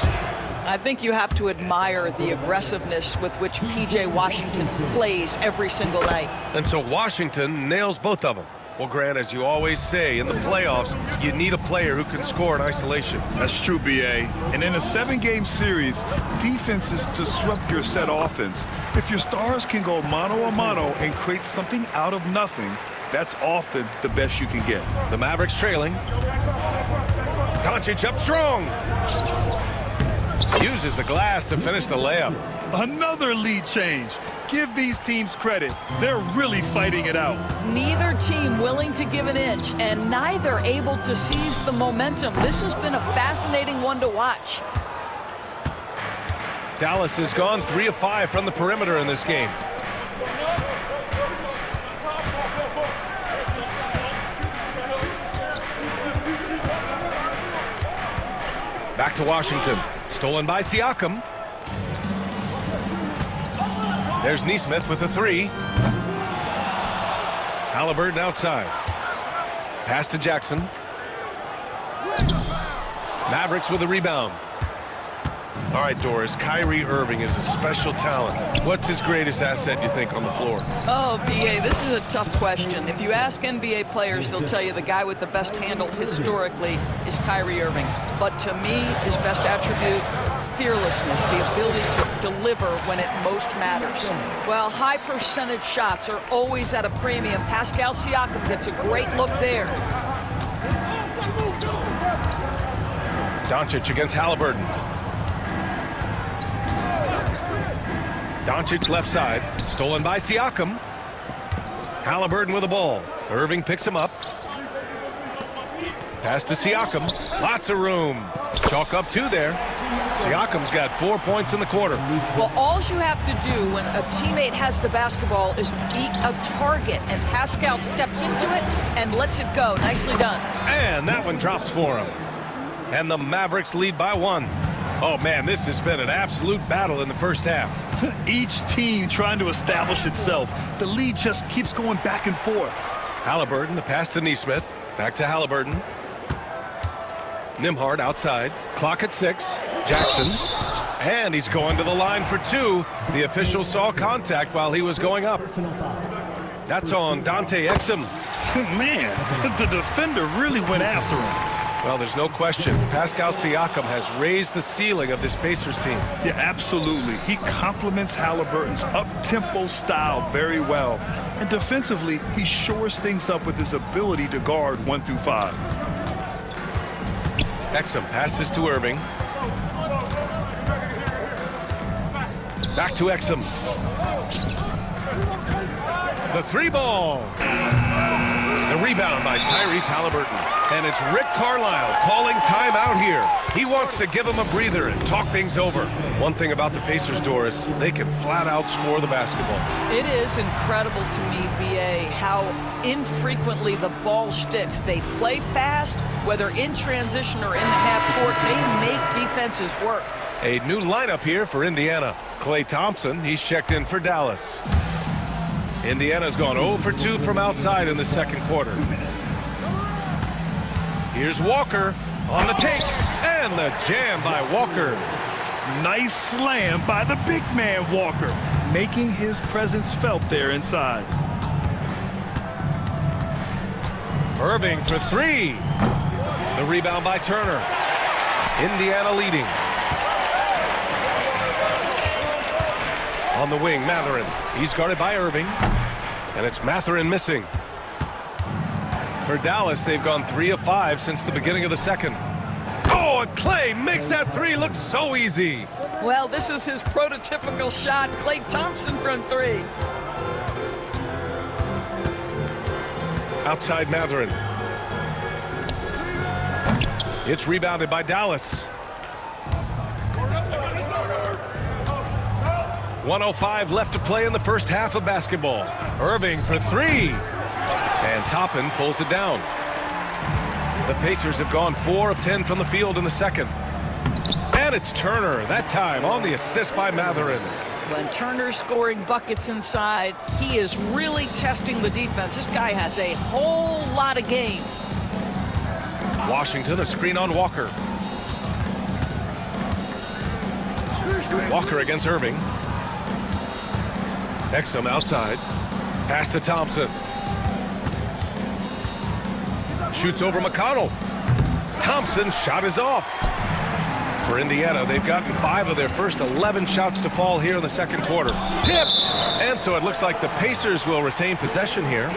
I think you have to admire the aggressiveness with which P.J. Washington plays every single night. And so Washington nails both of them. Well, Grant, as you always say, in the playoffs, you need a player who can score in isolation. That's true, B.A. And in a 7-game series, defense is disrupt your set offense. If your stars can go mano-a-mano and create something out of nothing, that's often the best you can get. The Mavericks trailing. Doncic up strong. Uses the glass to finish the layup. Another lead change. Give these teams credit. They're really fighting it out. Neither team willing to give an inch, and neither able to seize the momentum. This has been a fascinating one to watch. Dallas has gone 3 of 5 from the perimeter in this game. Back to Washington. Stolen by Siakam. There's Nesmith with a 3. Halliburton outside. Pass to Jackson. Mavericks with a rebound. All right, Doris, Kyrie Irving is a special talent. What's his greatest asset, you think, on the floor? Oh, B.A., this is a tough question. If you ask NBA players, they'll tell you the guy with the best handle historically is Kyrie Irving. But to me, his best attribute, fearlessness, the ability to deliver when it most matters. Well, high percentage shots are always at a premium. Pascal Siakam gets a great look there. Doncic against Halliburton. Doncic left side, stolen by Siakam. Halliburton with the ball. Irving picks him up. Pass to Siakam. Lots of room. Chalk up 2 there. Siakam's got 4 points in the quarter. Well, all you have to do when a teammate has the basketball is beat a target, and Pascal steps into it and lets it go. Nicely done. And that one drops for him. And the Mavericks lead by 1. Oh, man, this has been an absolute battle in the first half. Each team trying to establish itself. The lead just keeps going back and forth. Halliburton, the pass to Nesmith. Back to Halliburton. Nembhard outside. Clock at 6. Jackson. And he's going to the line for 2. The official saw contact while he was going up. That's on Dante Exum. Man, the defender really went after him. Well, there's no question. Pascal Siakam has raised the ceiling of this Pacers team. Yeah, absolutely. He complements Halliburton's up-tempo style very well. And defensively, he shores things up with his ability to guard 1 through 5. Exum passes to Irving. Back to Exum. The 3 ball. The rebound. rebound by Tyrese Halliburton. And it's Rick Carlisle calling timeout here. He wants to give him a breather and talk things over. One thing about the Pacers, Doris, they can flat out score the basketball. It is incredible to me, B.A., how infrequently the ball sticks. They play fast, whether in transition or in the half court. They make defenses work. A new lineup here for Indiana. Klay Thompson, he's checked in for Dallas. Indiana's gone 0 for 2 from outside in the second quarter. Here's Walker on the take, and the jam by Walker. Nice slam by the big man Walker, making his presence felt there inside. Irving for three. The rebound by Turner. Indiana leading. On the wing, Mathurin. He's guarded by Irving. And it's Mathurin missing. For Dallas, they've gone 3 of 5 since the beginning of the second. Oh, and Klay makes that three look so easy. Well, this is his prototypical shot. Klay Thompson from three. Outside Mathurin. It's rebounded by Dallas. 1:05 left to play in the first half of basketball. Irving for three. And Toppin pulls it down. The Pacers have gone 4 of 10 from the field in the second. And it's Turner, that time on the assist by Mathurin. When Turner's scoring buckets inside, he is really testing the defense. This guy has a whole lot of game. Washington, a screen on Walker. Walker against Irving. Exum outside. Pass to Thompson. Shoots over McConnell. Thompson's shot is off. For Indiana, they've gotten 5 of their first 11 shots to fall here in the second quarter. Tipped! And so it looks like the Pacers will retain possession here.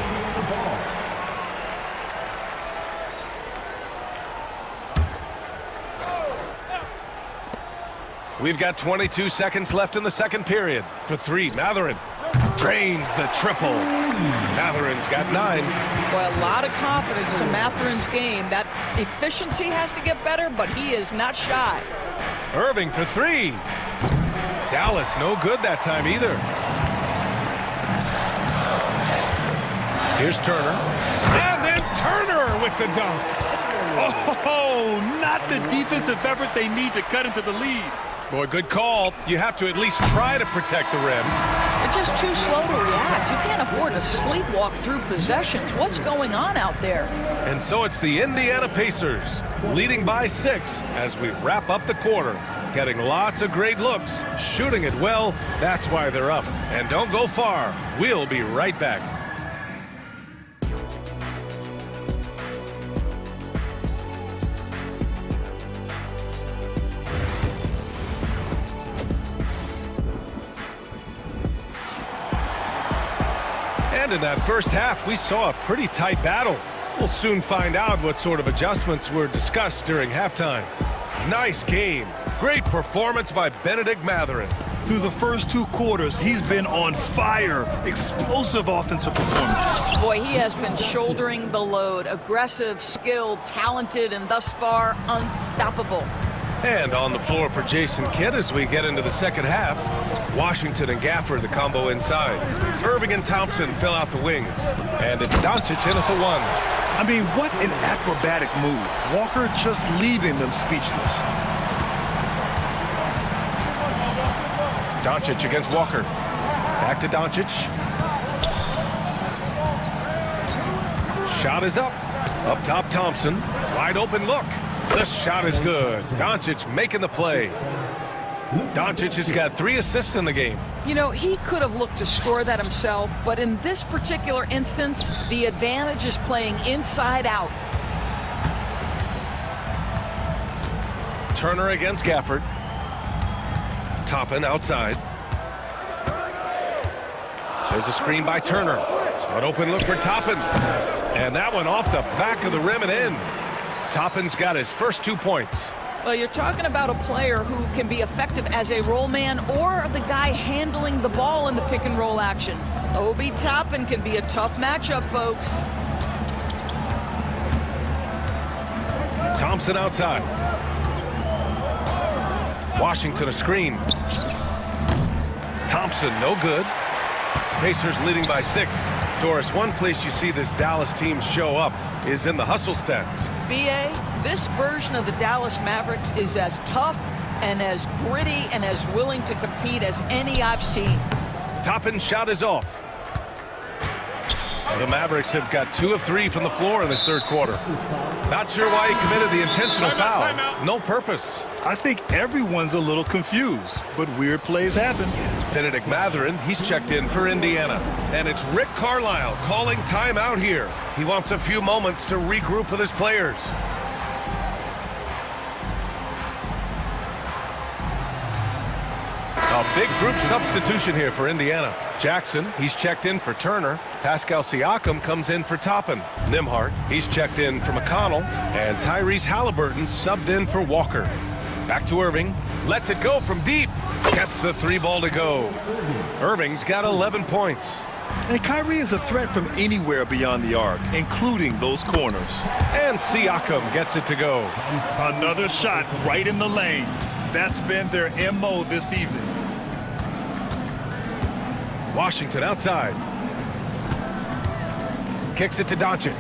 We've got 22 seconds left in the second period. For three, Mathurin drains the triple. Mathurin's got 9. Well, a lot of confidence to Mathurin's game. That efficiency has to get better, but he is not shy. Irving for three. Dallas no good that time either. Here's Turner. And then Turner with the dunk. Oh, not the defensive effort they need to cut into the lead. Boy, good call. You have to at least try to protect the rim. They're just too slow to react. You can't afford to sleepwalk through possessions. What's going on out there? And so it's the Indiana Pacers leading by 6 as we wrap up the quarter. Getting lots of great looks, shooting it well. That's why they're up. And don't go far. We'll be right back. In that first half, we saw a pretty tight battle. We'll soon find out what sort of adjustments were discussed during halftime. Nice game. Great performance by Benedict Mathurin. Through the first 2 quarters, he's been on fire. Explosive offensive performance. Boy, he has been shouldering the load. Aggressive, skilled, talented, and thus far, unstoppable. And on the floor for Jason Kidd as we get into the second half. Washington and Gafford, the combo inside. Irving and Thompson fill out the wings. And it's Doncic in at the 1. I mean, what an acrobatic move. Walker just leaving them speechless. Doncic against Walker. Back to Doncic. Shot is up. Up top, Thompson. Wide open look. The shot is good. Doncic making the play. Doncic has got 3 assists in the game. You know, he could have looked to score that himself, but in this particular instance, the advantage is playing inside out. Turner against Gafford. Toppin outside. There's a screen by Turner. An open look for Toppin. And that one off the back of the rim and in. Toppin's got his first 2 points. Well, you're talking about a player who can be effective as a roll man or the guy handling the ball in the pick and roll action. Obi Toppin can be a tough matchup, folks. Thompson outside. Washington a screen. Thompson, no good. Pacers leading by 6. Doris, one place you see this Dallas team show up is in the hustle stats. BA, this version of the Dallas Mavericks is as tough and as gritty and as willing to compete as any I've seen. Toppin shot is off. The Mavericks have got 2 of 3 from the floor in this third quarter. Not sure why he committed the intentional foul. Timeout. No purpose. I think everyone's a little confused, but weird plays happen. Benedict Mathurin, he's checked in for Indiana. And it's Rick Carlisle calling timeout here. He wants a few moments to regroup with his players. A big group substitution here for Indiana. Jackson, he's checked in for Turner. Pascal Siakam comes in for Toppin. Nembhard, he's checked in for McConnell. And Tyrese Halliburton subbed in for Walker. Back to Irving. Lets it go from deep. Gets the 3 ball to go. Irving's got 11 points. And Kyrie is a threat from anywhere beyond the arc, including those corners. And Siakam gets it to go. Another shot right in the lane. That's been their MO this evening. Washington outside. Kicks it to Doncic.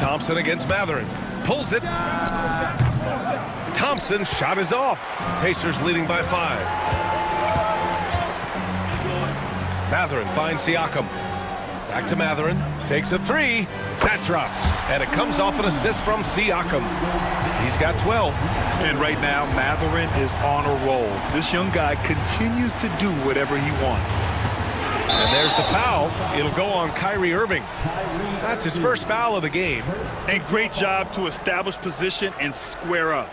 Thompson against Mathurin. Pulls it. Thompson shot is off. Pacers leading by 5. Mathurin finds Siakam. Back to Mathurin. Takes a 3. That drops. And it comes off an assist from Siakam. He's got 12. And right now, Mathurin is on a roll. This young guy continues to do whatever he wants. And there's the foul. It'll go on Kyrie Irving. That's his first foul of the game. And great job to establish position and square up.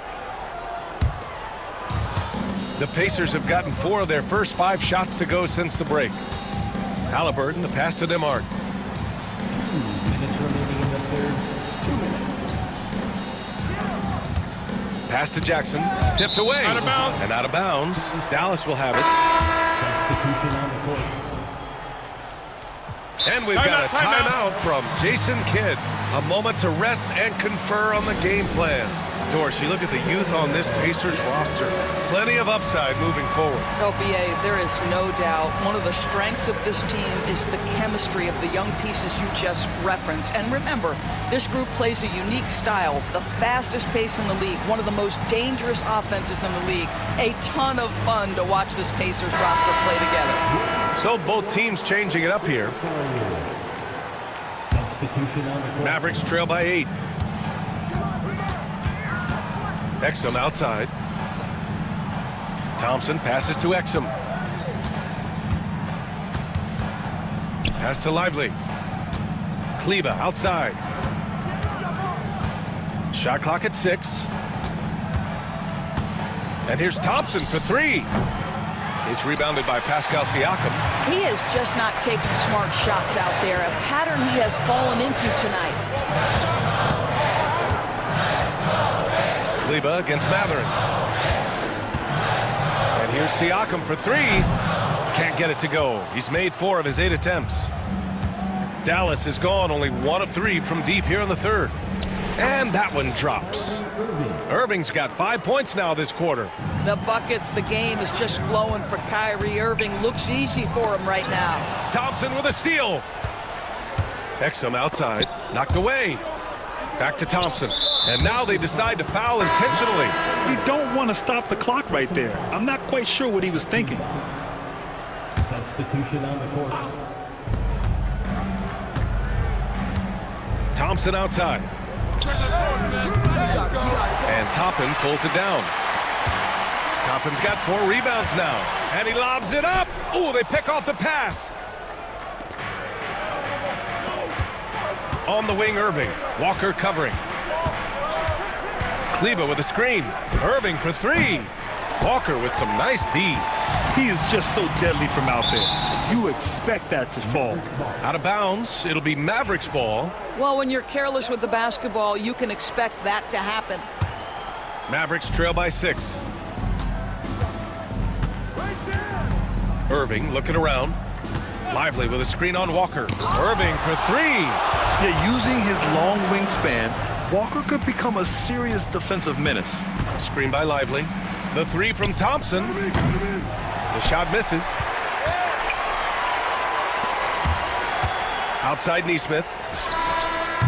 The Pacers have gotten 4 of their first 5 shots to go since the break. Halliburton, the pass to Nembhard. 2 minutes remaining in the third. 2 minutes. Pass to Jackson. Tipped away. Out of bounds. And out of bounds. Dallas will have it. Substitution on the court. And we've got a timeout from Jason Kidd. A moment to rest and confer on the game plan. Doris, you look at the youth on this Pacers roster. Plenty of upside moving forward. BA, there is no doubt one of the strengths of this team is the chemistry of the young pieces you just referenced. And remember, this group plays a unique style, the fastest pace in the league, one of the most dangerous offenses in the league. A ton of fun to watch this Pacers roster play together. So both teams changing it up here. Substitution on the court. Mavericks trail by 8. Exum outside. Thompson passes to Exum. Pass to Lively. Kleba outside. Shot clock at 6. And here's Thompson for 3. It's rebounded by Pascal Siakam. He is just not taking smart shots out there, a pattern he has fallen into tonight. Kleba against Mathurin. And here's Siakam for 3. Can't get it to go. He's made 4 of his 8 attempts. Dallas has gone only 1 of 3 from deep here in the third. And that one drops. Irving's got 5 points now this quarter. The buckets, the game is just flowing for Kyrie Irving. Looks easy for him right now. Thompson with a steal. Exum outside. Knocked away. Back to Thompson. And now they decide to foul intentionally. You don't want to stop the clock right there. I'm not quite sure what he was thinking. Substitution on the court. Thompson outside. And Toppin pulls it down. Toppin's got 4 rebounds now. And he lobs it up. Oh, they pick off the pass. On the wing, Irving. Walker covering. Kleba with a screen. Irving for 3. Walker with some nice D. He is just so deadly from out there. You expect that to fall. Out of bounds. It'll be Mavericks ball. Well, when you're careless with the basketball, you can expect that to happen. Mavericks trail by 6. Irving looking around. Lively with a screen on Walker. Irving for three. Yeah, using his long wingspan, Walker could become a serious defensive menace. Screen by Lively. The three from Thompson. The shot misses. Outside Neesmith.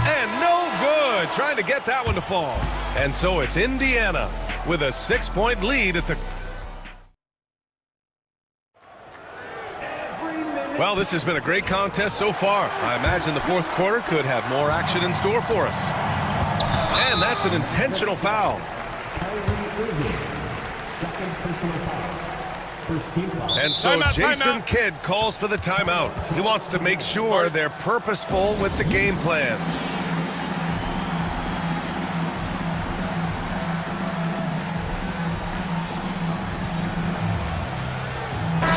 And no good. Trying to get that one to fall. And so it's Indiana with a 6-point lead at the... Well, this has been a great contest so far. I imagine the fourth quarter could have more action in store for us. And that's an intentional foul. And so Jason Kidd calls for the timeout. He wants to make sure they're purposeful with the game plan.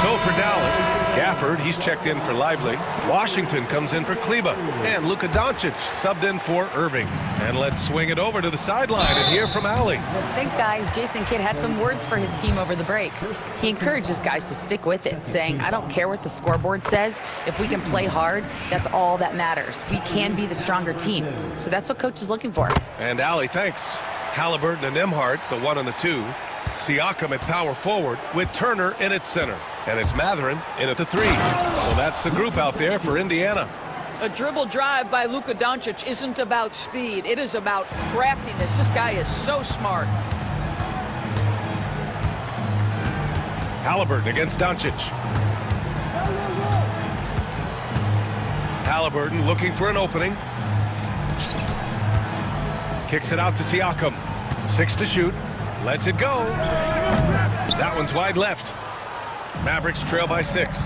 So for Dallas, Gafford, he's checked in for Lively. Washington comes in for Kleba. And Luka Doncic subbed in for Irving. And let's swing it over to the sideline and hear from Allie. Thanks, guys. Jason Kidd had some words for his team over the break. He encourages guys to stick with it, saying, I don't care what the scoreboard says. If we can play hard, that's all that matters. We can be the stronger team. So that's what coach is looking for. And Allie, thanks. Halliburton and Nembhard, the 1 and the 2. Siakam at power forward with Turner in at center. And it's Mathurin in at the 3. So that's the group out there for Indiana. A dribble drive by Luka Doncic isn't about speed. It is about craftiness. This guy is so smart. Halliburton against Doncic. Halliburton looking for an opening. Kicks it out to Siakam. 6 to shoot. Lets it go. That one's wide left. Mavericks trail by 6.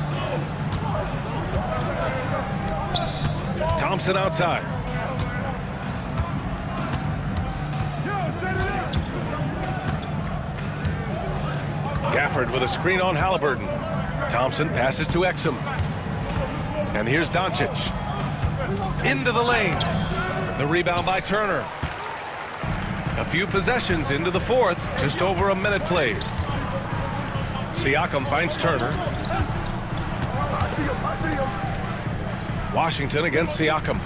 Thompson outside. Gafford with a screen on Halliburton. Thompson passes to Exum. And here's Doncic. Into the lane. The rebound by Turner. A few possessions into the fourth. Just over a minute played. Siakam finds Turner. Washington against Siakam.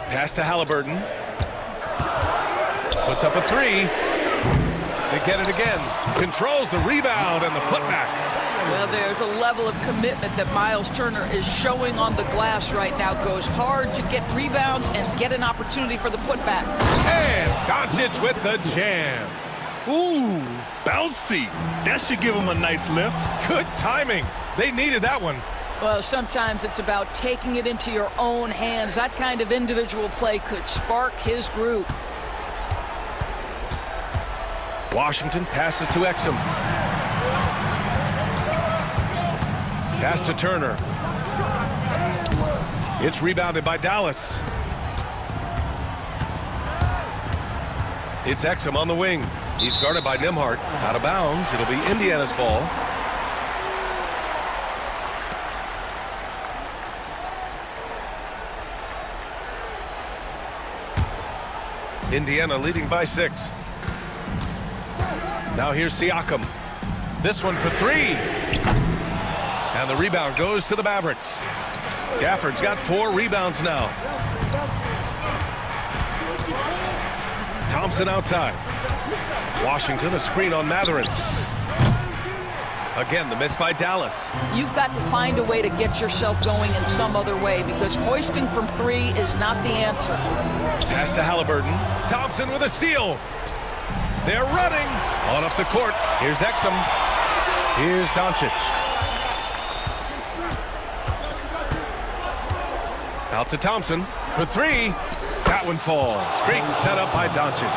Pass to Halliburton. Puts up a 3. They get it again. Controls the rebound and the putback. Well, there's a level of commitment that Miles Turner is showing on the glass right now. Goes hard to get rebounds and get an opportunity for the putback. And Doncic with the jam. Ooh, bouncy. That should give him a nice lift. Good timing. They needed that one. Well, sometimes it's about taking it into your own hands. That kind of individual play could spark his group. Washington passes to Exum. Pass to Turner. It's rebounded by Dallas. It's Exum on the wing. He's guarded by Nembhard. Out of bounds. It'll be Indiana's ball. Indiana leading by 6. Now here's Siakam. This one for 3. And the rebound goes to the Mavericks. Gafford's got 4 rebounds now. Thompson outside. Washington, a screen on Mathurin. Again, the miss by Dallas. You've got to find a way to get yourself going in some other way, because hoisting from 3 is not the answer. Pass to Halliburton. Thompson with a steal. They're running on up the court. Here's Exum. Here's Doncic. Out to Thompson for 3. That one falls. Great setup by Doncic.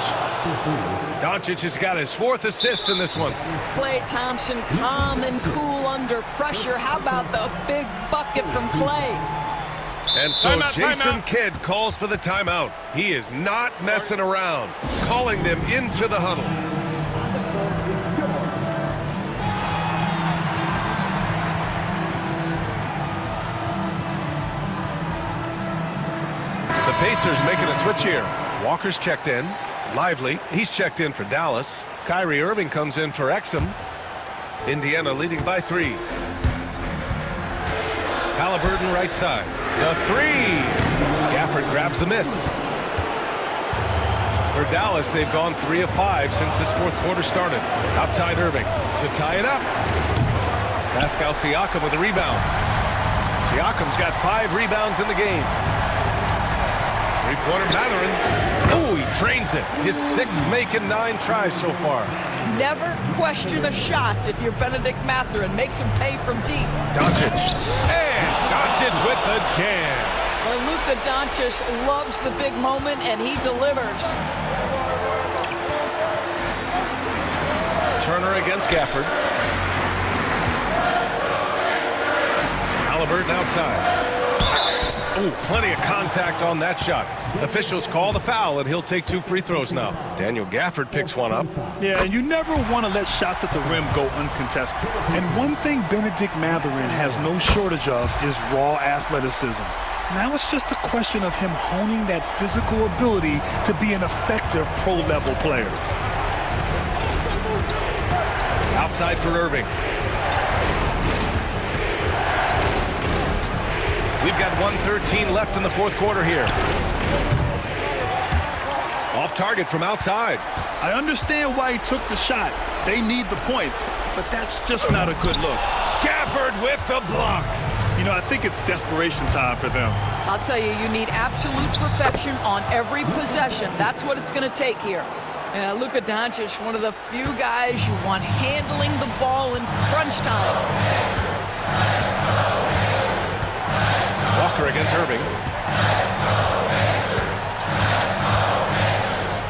Doncic has got his 4th assist in this one. Klay Thompson, calm and cool under pressure. How about the big bucket from Klay? And so Jason Kidd calls for the timeout. He is not messing around, calling them into the huddle. The Pacers making a switch here. Walker's checked in. Lively, he's checked in for Dallas. Kyrie Irving comes in for Exum. Indiana leading by 3. Halliburton right side. The three. Gafford grabs the miss. For Dallas, they've gone 3 of 5 since this fourth quarter started. Outside Irving to tie it up. Pascal Siakam with the rebound. Siakam's got 5 rebounds in the game. Three-pointer Mathurin. Oh, he drains it. His 6th make in 9 tries so far. Never question a shot if you're Benedict Mathurin. Makes him pay from deep. Doncic. And Doncic with the jam. Well, Luka Doncic loves the big moment, and he delivers. Turner against Gafford. Halliburton outside. Oh, plenty of contact on that shot. Officials call the foul, and he'll take 2 free throws now. Daniel Gafford picks one up. Yeah, and you never want to let shots at the rim go uncontested. And one thing Benedict Mathurin has no shortage of is raw athleticism. Now it's just a question of him honing that physical ability to be an effective pro-level player. Outside for Irving. We've got 1:13 left in the fourth quarter here. Off target from outside. I understand why he took the shot. They need the points, but that's just not a good look. Gafford with the block. You know, I think it's desperation time for them. I'll tell you, you need absolute perfection on every possession. That's what it's going to take here. Luka Doncic, one of the few guys you want handling the ball in crunch time. Walker against Irving.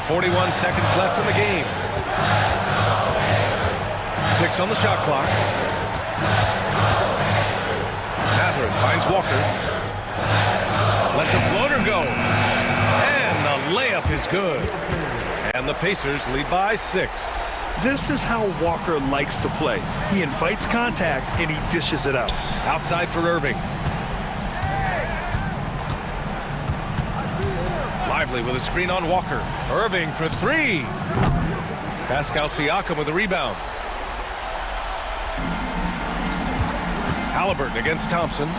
41 seconds left in the game. 6 on the shot clock. Mathurin finds Walker. Lets a floater go. And the layup is good. And the Pacers lead by 6. This is how Walker likes to play. He invites contact and he dishes it out. Outside for Irving. Lively with a screen on Walker. Irving for 3. Pascal Siakam with a rebound. Halliburton against Thompson.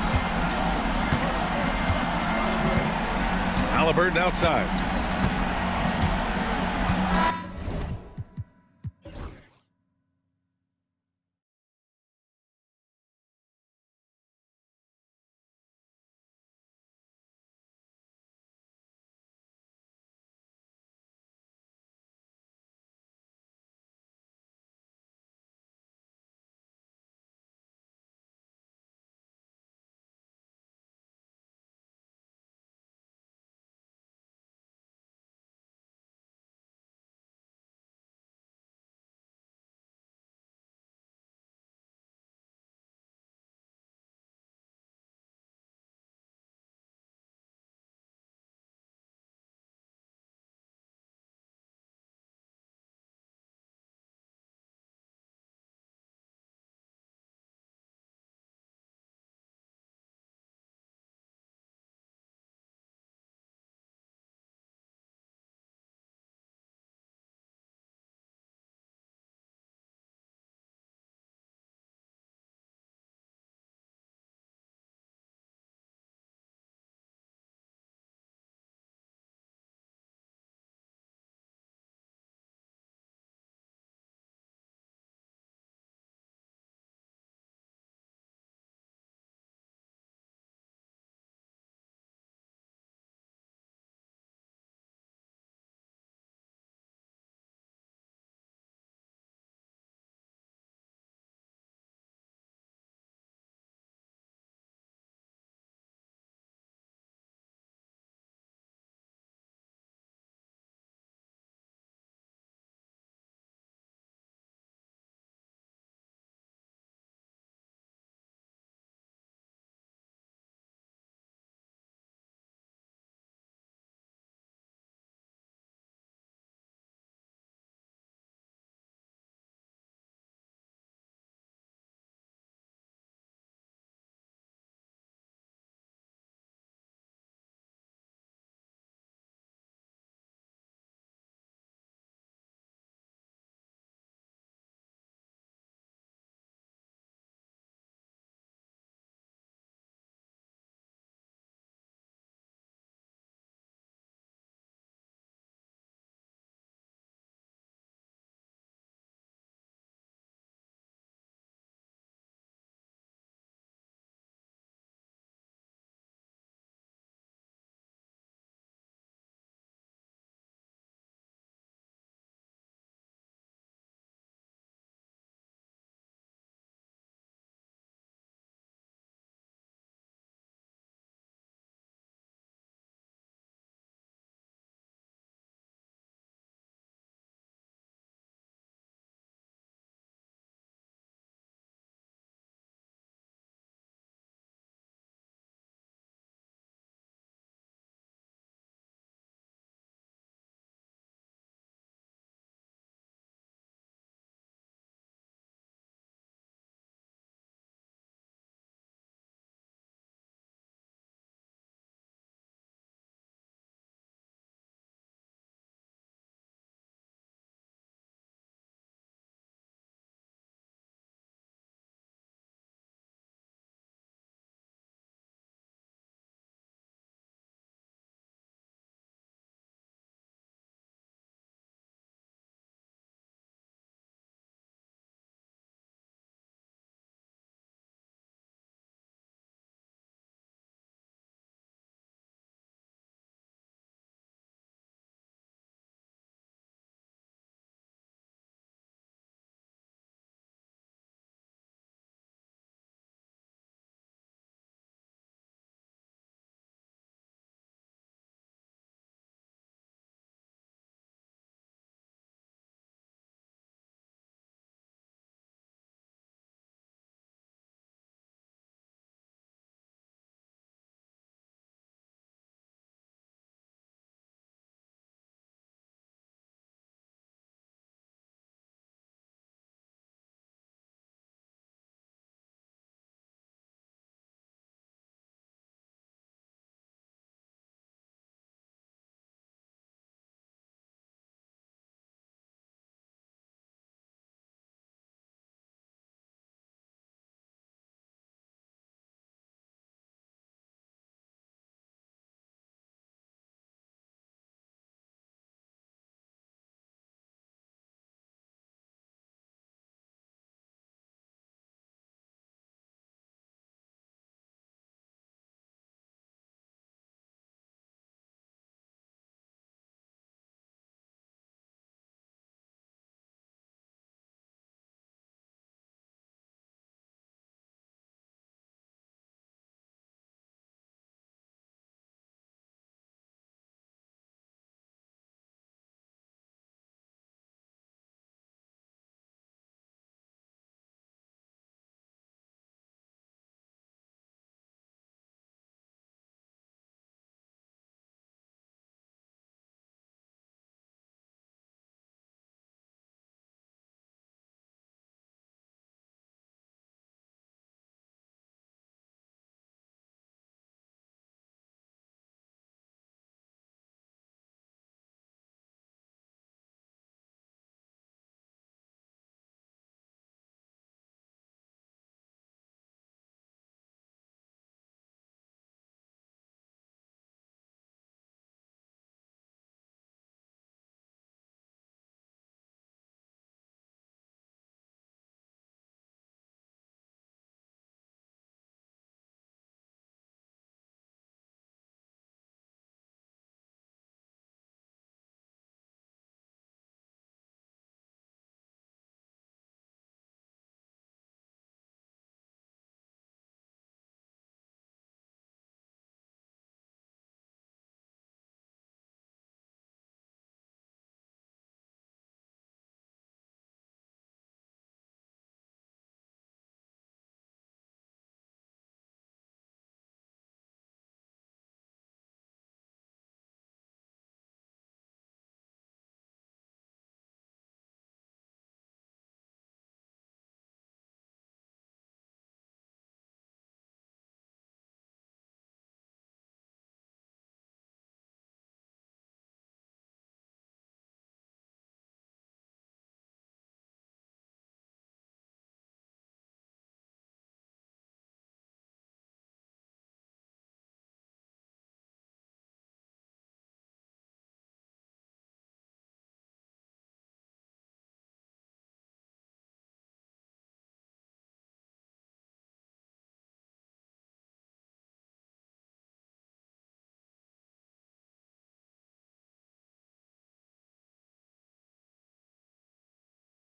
Halliburton outside.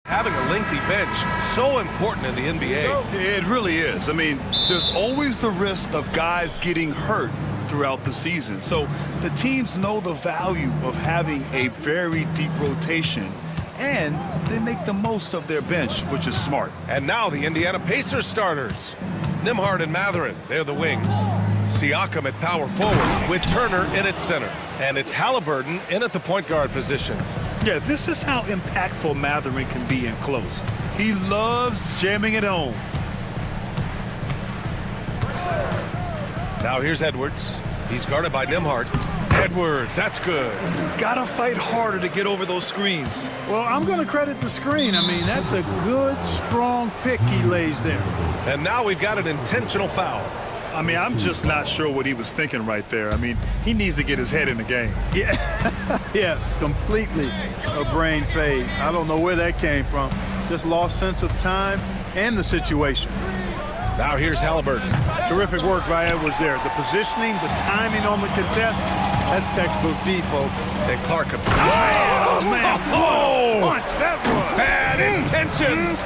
Having a lengthy bench, so important in the NBA. It really is. I mean, there's always the risk of guys getting hurt throughout the season. So the teams know the value of having a very deep rotation, and they make the most of their bench, which is smart. And now the Indiana Pacers starters. Nembhard and Mathurin, they're the wings. Siakam at power forward with Turner in at center. And it's Halliburton in at the point guard position. Yeah, this is how impactful Mathurin can be in close. He loves jamming it home. Now here's Edwards. He's guarded by Nembhard. Edwards, that's good. Gotta fight harder to get over those screens. Well, I'm going to credit the screen. I mean, that's a good, strong pick he lays there. And now we've got an intentional foul. I mean, I'm just not sure what he was thinking right there. I mean, he needs to get his head in the game. Yeah, yeah, completely a brain fade. I don't know where that came from. Just lost sense of time and the situation. Now here's Halliburton. Terrific work by Edwards there. The positioning, the timing on the contest, that's textbook D, folks. And Clark. Oh, man. Oh! Punch, that was. Bad intentions.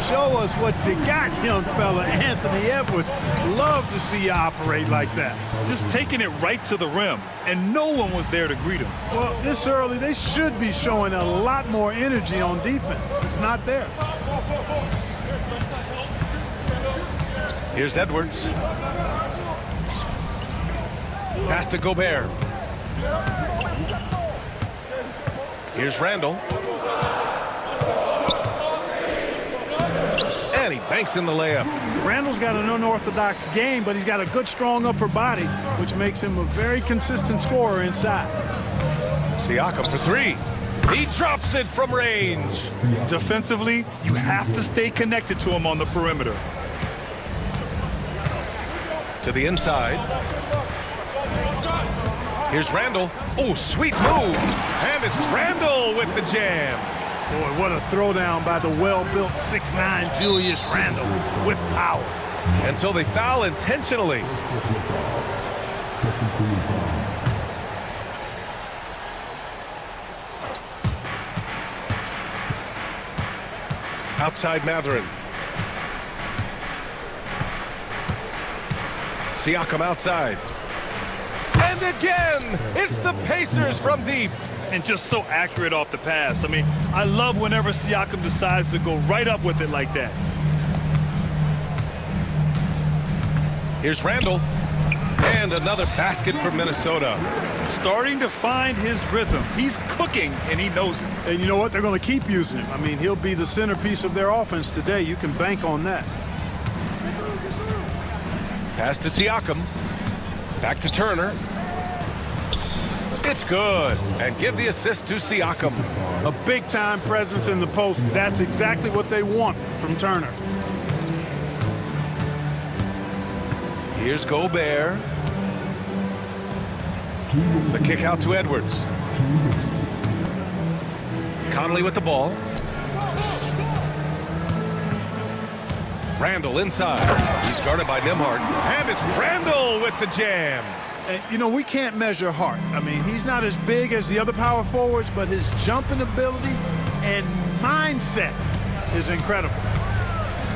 Show us what you got, young fella. Anthony Edwards. Love to see you operate like that. Just taking it right to the rim, and no one was there to greet him. Well, this early, they should be showing a lot more energy on defense. It's not there. Here's Edwards. Pass to Gobert. Here's Randall. And he banks in the layup. Randall's got an unorthodox game, but he's got a good, strong upper body, which makes him a very consistent scorer inside. Siakam for three. He drops it from range. Defensively, you have to stay connected to him on the perimeter. To the inside. Here's Randall. Oh, sweet move. And it's Randall with the jam. Boy, what a throwdown by the well-built 6'9" Julius Randall with power. And so they foul intentionally. Outside Mathurin. Siakam outside. And again, it's the Pacers from deep. And just so accurate off the pass. I mean, I love whenever Siakam decides to go right up with it like that. Here's Randall. And another basket for Minnesota. Starting to find his rhythm. He's cooking, and he knows it. And you know what? They're going to keep using him. I mean, he'll be the centerpiece of their offense today. You can bank on that. Pass to Siakam. Back to Turner. It's good. And give the assist to Siakam. A big-time presence in the post. That's exactly what they want from Turner. Here's Gobert. The kick out to Edwards. Conley with the ball. Randall inside. He's guarded by Nembhard. And it's Randall with the jam. And, you know, we can't measure Hart. I mean, he's not as big as the other power forwards, but his jumping ability and mindset is incredible.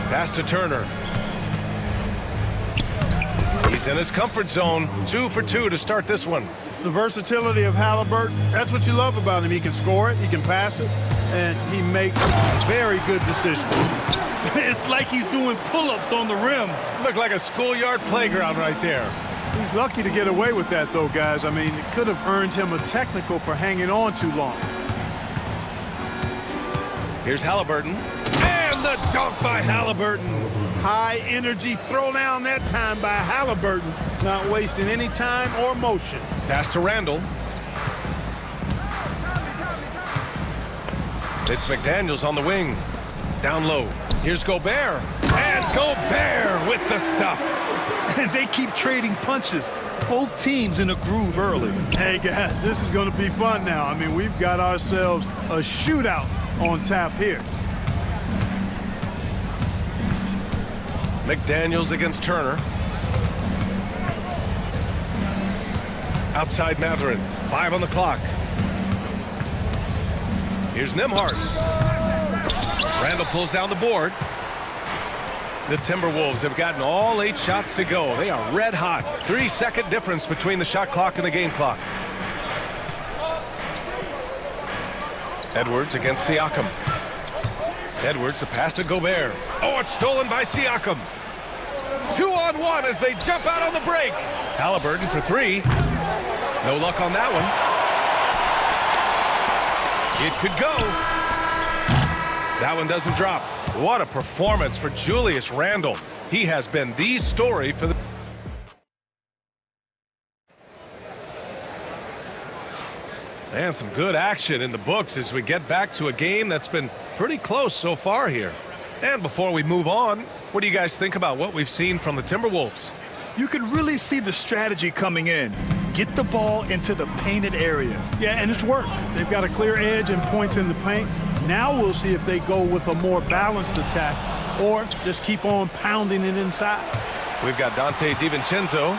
Pass to Turner. He's in his comfort zone. 2 for 2 to start this one. The versatility of Halliburton, that's what you love about him. He can score it, he can pass it, and he makes very good decisions. It's like he's doing pull-ups on the rim. Looked like a schoolyard playground right there. He's lucky to get away with that, though, guys. I mean, it could have earned him a technical for hanging on too long. Here's Halliburton. And the dunk by Halliburton. High energy throwdown that time by Halliburton. Not wasting any time or motion. Pass to Randall. It's McDaniels on the wing. Down low. Here's Gobert. And Gobert with the stuff. And they keep trading punches. Both teams in a groove early. Hey, guys, this is going to be fun now. I mean, we've got ourselves a shootout on tap here. McDaniels against Turner. Outside Mathurin. 5 on the clock. Here's Nembhard. Randall pulls down the board. The Timberwolves have gotten all 8 shots to go. They are red hot. 3-second difference between the shot clock and the game clock. Edwards against Siakam. Edwards, the pass to Gobert. Oh, it's stolen by Siakam. 2-on-1 as they jump out on the break. Halliburton for 3. No luck on that one. It could go. That one doesn't drop. What a performance for Julius Randle. He has been the story for the... And some good action in the books as we get back to a game that's been pretty close so far here. And before we move on, what do you guys think about what we've seen from the Timberwolves? You can really see the strategy coming in. Get the ball into the painted area. Yeah, and it's worked. They've got a clear edge and points in the paint. Now we'll see if they go with a more balanced attack or just keep on pounding it inside. We've got Dante DiVincenzo,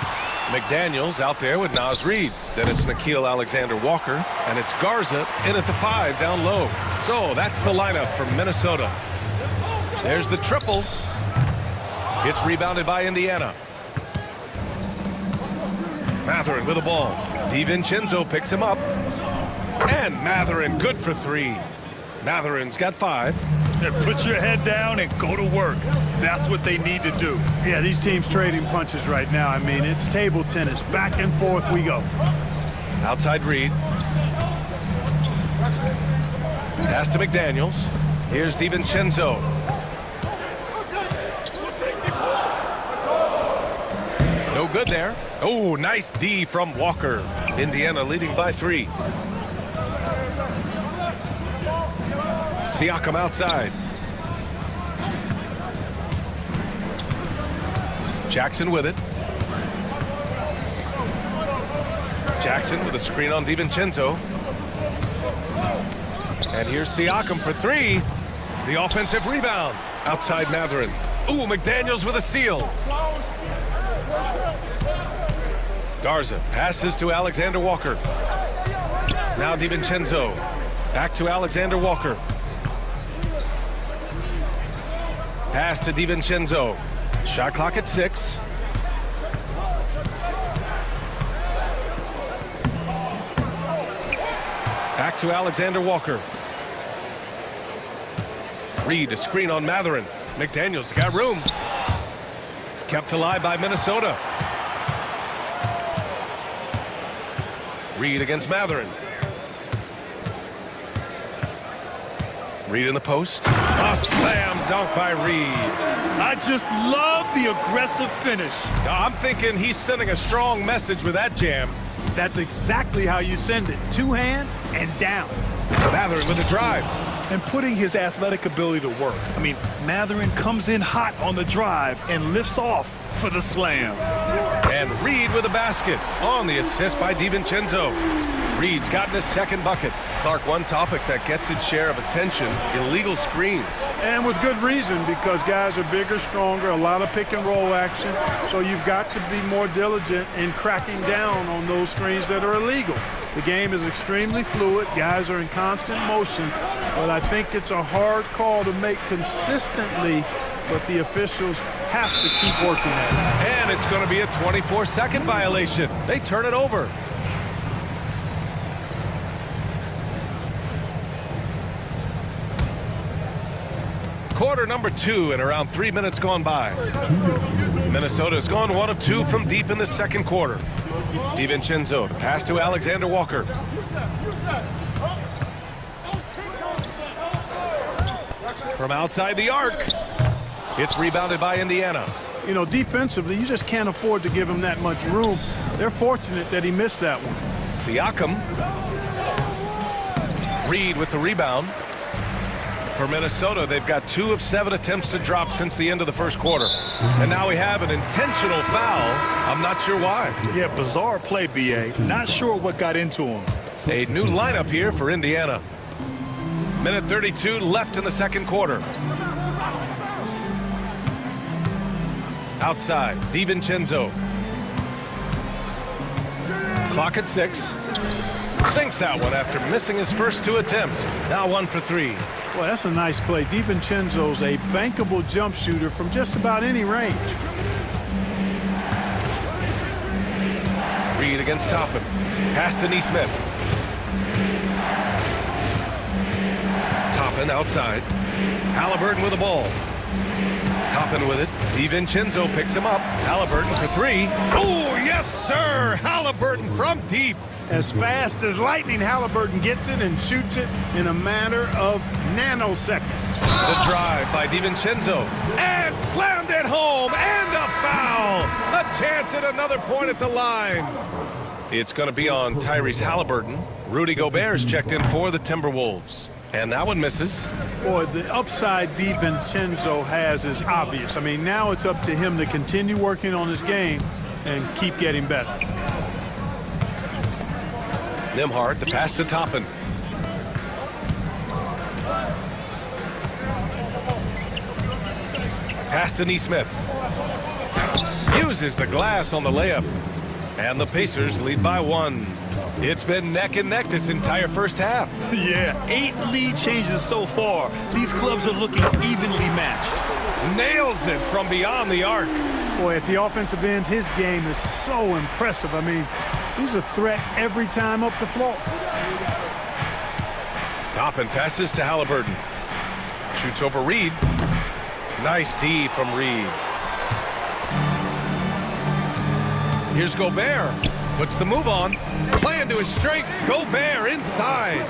McDaniels out there with Naz Reid. Then it's Nickeil Alexander-Walker, and it's Garza in at the 5 down low. So that's the lineup from Minnesota. There's the triple. It's rebounded by Indiana. Mathurin with the ball. DiVincenzo picks him up. And Mathurin good for 3. Mathurin's got 5. Then put your head down and go to work. That's what they need to do. Yeah, these teams trading punches right now. I mean, it's table tennis. Back and forth we go. Outside Reid. Pass to McDaniels. Here's DiVincenzo. No good there. Oh, nice D from Walker. Indiana leading by 3. Siakam outside. Jackson with it. Jackson with a screen on DiVincenzo. And here's Siakam for 3. The offensive rebound. Outside Mathurin. Ooh, McDaniels with a steal. Garza passes to Alexander-Walker. Now DiVincenzo. Back to Alexander-Walker. Pass to DiVincenzo. Shot clock at 6. Back to Alexander-Walker. Reid, a screen on Mathurin. McDaniels got room. Kept alive by Minnesota. Reid against Mathurin. Reid in the post. A slam dunk by Reid. I just love the aggressive finish. I'm thinking he's sending a strong message with that jam. That's exactly how you send it. 2 hands and down. Mathurin with a drive. And putting his athletic ability to work. I mean, Mathurin comes in hot on the drive and lifts off for the slam. And Reid with a basket on the assist by DiVincenzo. Reid's gotten his 2nd bucket. Clark, one topic that gets its share of attention, illegal screens. And with good reason, because guys are bigger, stronger, a lot of pick and roll action. So you've got to be more diligent in cracking down on those screens that are illegal. The game is extremely fluid. Guys are in constant motion. But I think it's a hard call to make consistently, but the officials have to keep working at it. And it's going to be a 24-second violation. They turn it over. Quarter number 2 and around 3 minutes gone by. Minnesota's gone 1 of 2 from deep in the 2nd quarter. DiVincenzo to pass to Alexander-Walker. From outside the arc. It's rebounded by Indiana. You know, defensively, you just can't afford to give him that much room. They're fortunate that he missed that one. Siakam. Reid with the rebound. For Minnesota, they've got 2 of 7 attempts to drop since the end of the 1st quarter. And now we have an intentional foul. I'm not sure why. Yeah, bizarre play, B.A. Not sure what got into him. A new lineup here for Indiana. Minute 32 left in the 2nd quarter. Outside, DiVincenzo. Clock at 6. Sinks that one after missing his first 2 attempts. Now 1 for 3. Well, that's a nice play. DiVincenzo's a bankable jump shooter from just about any range. Reed against Toppin. Pass to Neesmith. Toppin outside. Halliburton with the ball. Toppin with it. DiVincenzo picks him up. Halliburton for 3. Oh, yes, sir! Halliburton from deep. As fast as lightning, Halliburton gets it and shoots it in a matter of nanoseconds. The drive by DiVincenzo. And slammed it home. And a foul. A chance at another point at the line. It's going to be on Tyrese Halliburton. Rudy Gobert's checked in for the Timberwolves. And that one misses. Boy, the upside DiVincenzo has is obvious. I mean, now it's up to him to continue working on his game and keep getting better. Nembhard, the pass to Toppin. Pass to Neesmith. Uses the glass on the layup. And the Pacers lead by 1. It's been neck and neck this entire first half. Yeah, 8 lead changes so far. These clubs are looking evenly matched. Nails it from beyond the arc. Boy, at the offensive end, his game is so impressive. I mean, he's a threat every time up the floor. Toppin passes to Halliburton. Shoots over Reed. Nice D from Reed. Here's Gobert. Puts the move on. Playing to his strength. Gobert inside.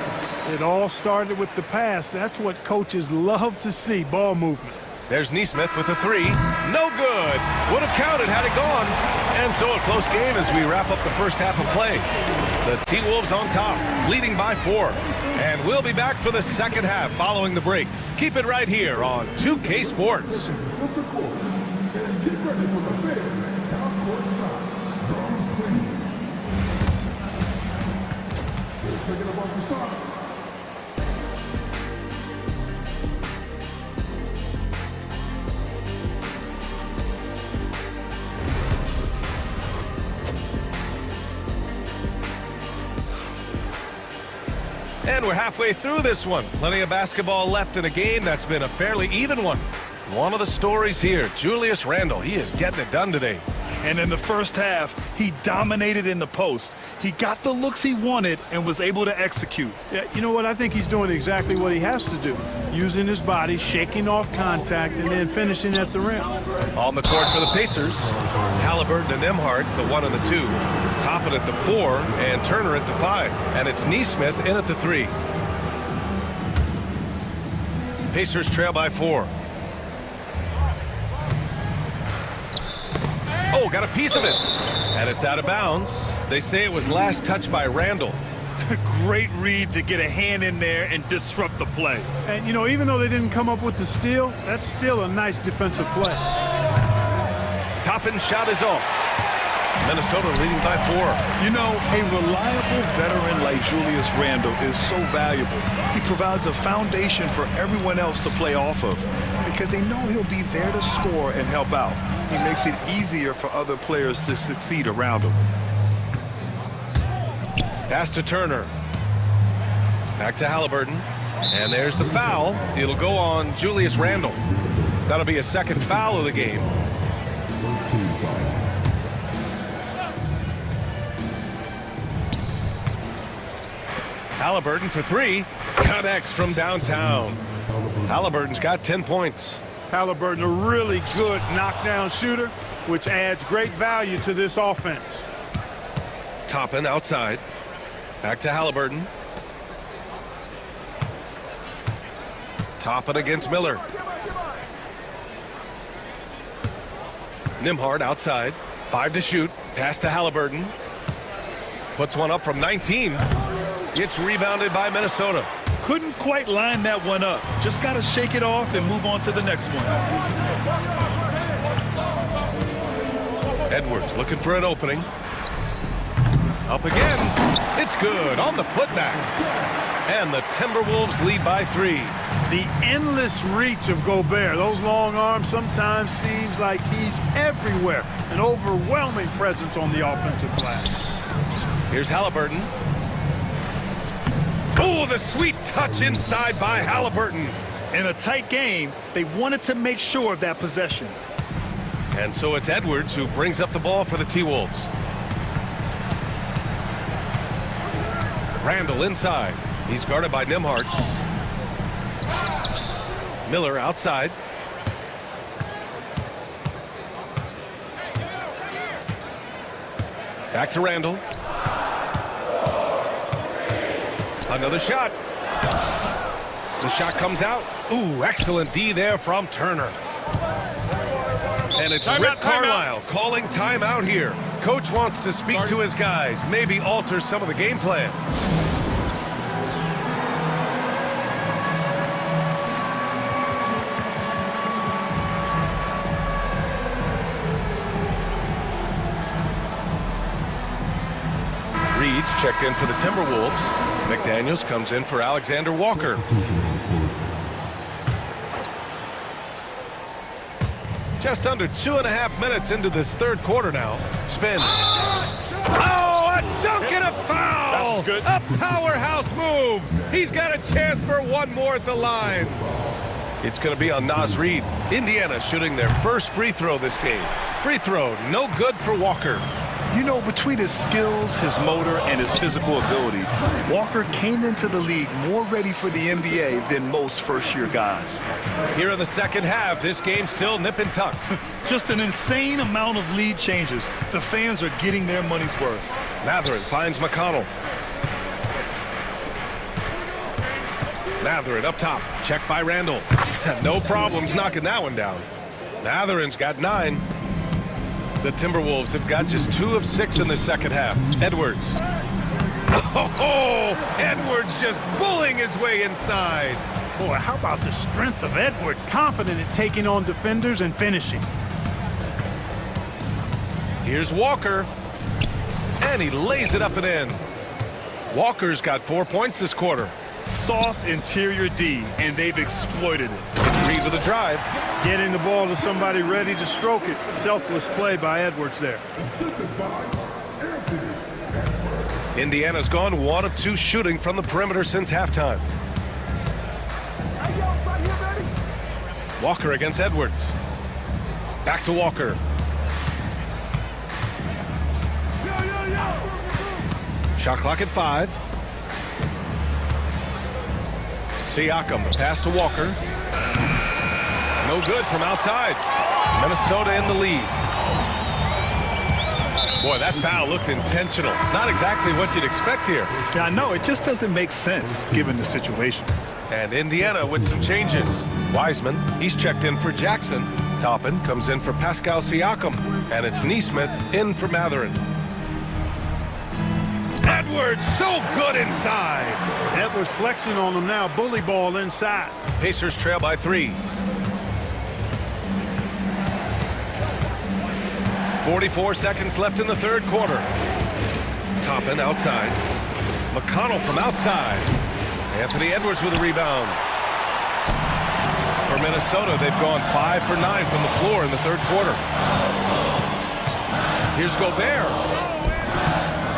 It all started with the pass. That's what coaches love to see, ball movement. There's Neesmith with a 3. No good. Would have counted had it gone. And so a close game as we wrap up the first half of play. The T-Wolves on top, leading by 4. And we'll be back for the second half following the break. Keep it right here on 2K Sports. And we're halfway through this one. Plenty of basketball left in a game that's been a fairly even one. One of the stories here, Julius Randle, he is getting it done today. And in the first half, he dominated in the post. He got the looks he wanted and was able to execute. Yeah, you know what? I think he's doing exactly what he has to do. Using his body, shaking off contact, and then finishing at the rim. On the court for the Pacers, Halliburton and Nembhard, the 1 and the 2. Toppin at the 4 and Turner at the 5. And it's Neesmith in at the 3. Pacers trail by 4. Oh, got a piece of it. And it's out of bounds. They say it was last touched by Randle. Great read to get a hand in there and disrupt the play. And, you know, even though they didn't come up with the steal, that's still a nice defensive play. Toppin's shot is off. Minnesota leading by 4. You know, a reliable veteran like Julius Randle is so valuable. He provides a foundation for everyone else to play off of because they know he'll be there to score and help out. He makes it easier for other players to succeed around him. Pass to Turner. Back to Halliburton. And there's the foul. It'll go on Julius Randle. That'll be a second foul of the game. Halliburton for 3. Connects from downtown. Halliburton's got 10 points. Halliburton, a really good knockdown shooter, which adds great value to this offense. Toppin outside. Back to Halliburton. Toppin against Miller. Nembhard outside. 5 to shoot. Pass to Halliburton. Puts one up from 19. Gets rebounded by Minnesota. Couldn't quite line that one up. Just got to shake it off and move on to the next one. Edwards looking for an opening. Up again. It's good on the putback. And the Timberwolves lead by 3. The endless reach of Gobert. Those long arms sometimes seems like he's everywhere. An overwhelming presence on the offensive glass. Here's Halliburton. Oh, the sweet touch inside by Halliburton. In a tight game, they wanted to make sure of that possession. And so it's Edwards who brings up the ball for the T-Wolves. Randall inside. He's guarded by Nembhard. Miller outside. Back to Randall. Another shot. The shot comes out. Ooh, excellent D there from Turner. And it's Rick Carlisle calling timeout here. Coach wants to speak to his guys, maybe alter some of the game plan. Reed's checked in for the Timberwolves. McDaniels comes in for Alexander Walker. Just under 2.5 minutes into this third quarter now. Spins. Oh, a dunk and a foul! That's good. A powerhouse move. He's got a chance for one more at the line. It's going to be on Naz Reid. Indiana shooting their first free throw this game. Free throw, no good for Walker. You know, between his skills, his motor, and his physical ability, Walker came into the league more ready for the NBA than most first-year guys. Here in the second half, this game's still nip and tuck. Just an insane amount of lead changes. The fans are getting their money's worth. Mathurin finds McConnell. Mathurin up top, checked by Randall. No problems knocking that one down. Mathurin's got 9. The Timberwolves have got just 2 of 6 in the second half. Edwards. Oh, Edwards just bullying his way inside. Boy, how about the strength of Edwards, confident in taking on defenders and finishing. Here's Walker. And he lays it up and in. Walker's got 4 points this quarter. Soft interior D, and they've exploited it. Reed with a drive. Getting the ball to somebody ready to stroke it. Selfless play by Edwards there. Indiana's gone 1 of 2 shooting from the perimeter since halftime. Walker against Edwards. Back to Walker. Shot clock at 5. Siakam, pass to Walker. No good from outside. Minnesota in the lead. Boy, that foul looked intentional. Not exactly what you'd expect here. Yeah, I know. It just doesn't make sense given the situation. And Indiana with some changes. Wiseman, he's checked in for Jackson. Toppin comes in for Pascal Siakam. And it's Nesmith in for Mathurin. Edwards, so good inside. Edwards flexing on them now. Bully ball inside. Pacers trail by 3. 44 seconds left in the third quarter. Toppin outside. McConnell from outside. Anthony Edwards with a rebound. For Minnesota, they've gone 5 for 9 from the floor in the third quarter. Here's Gobert.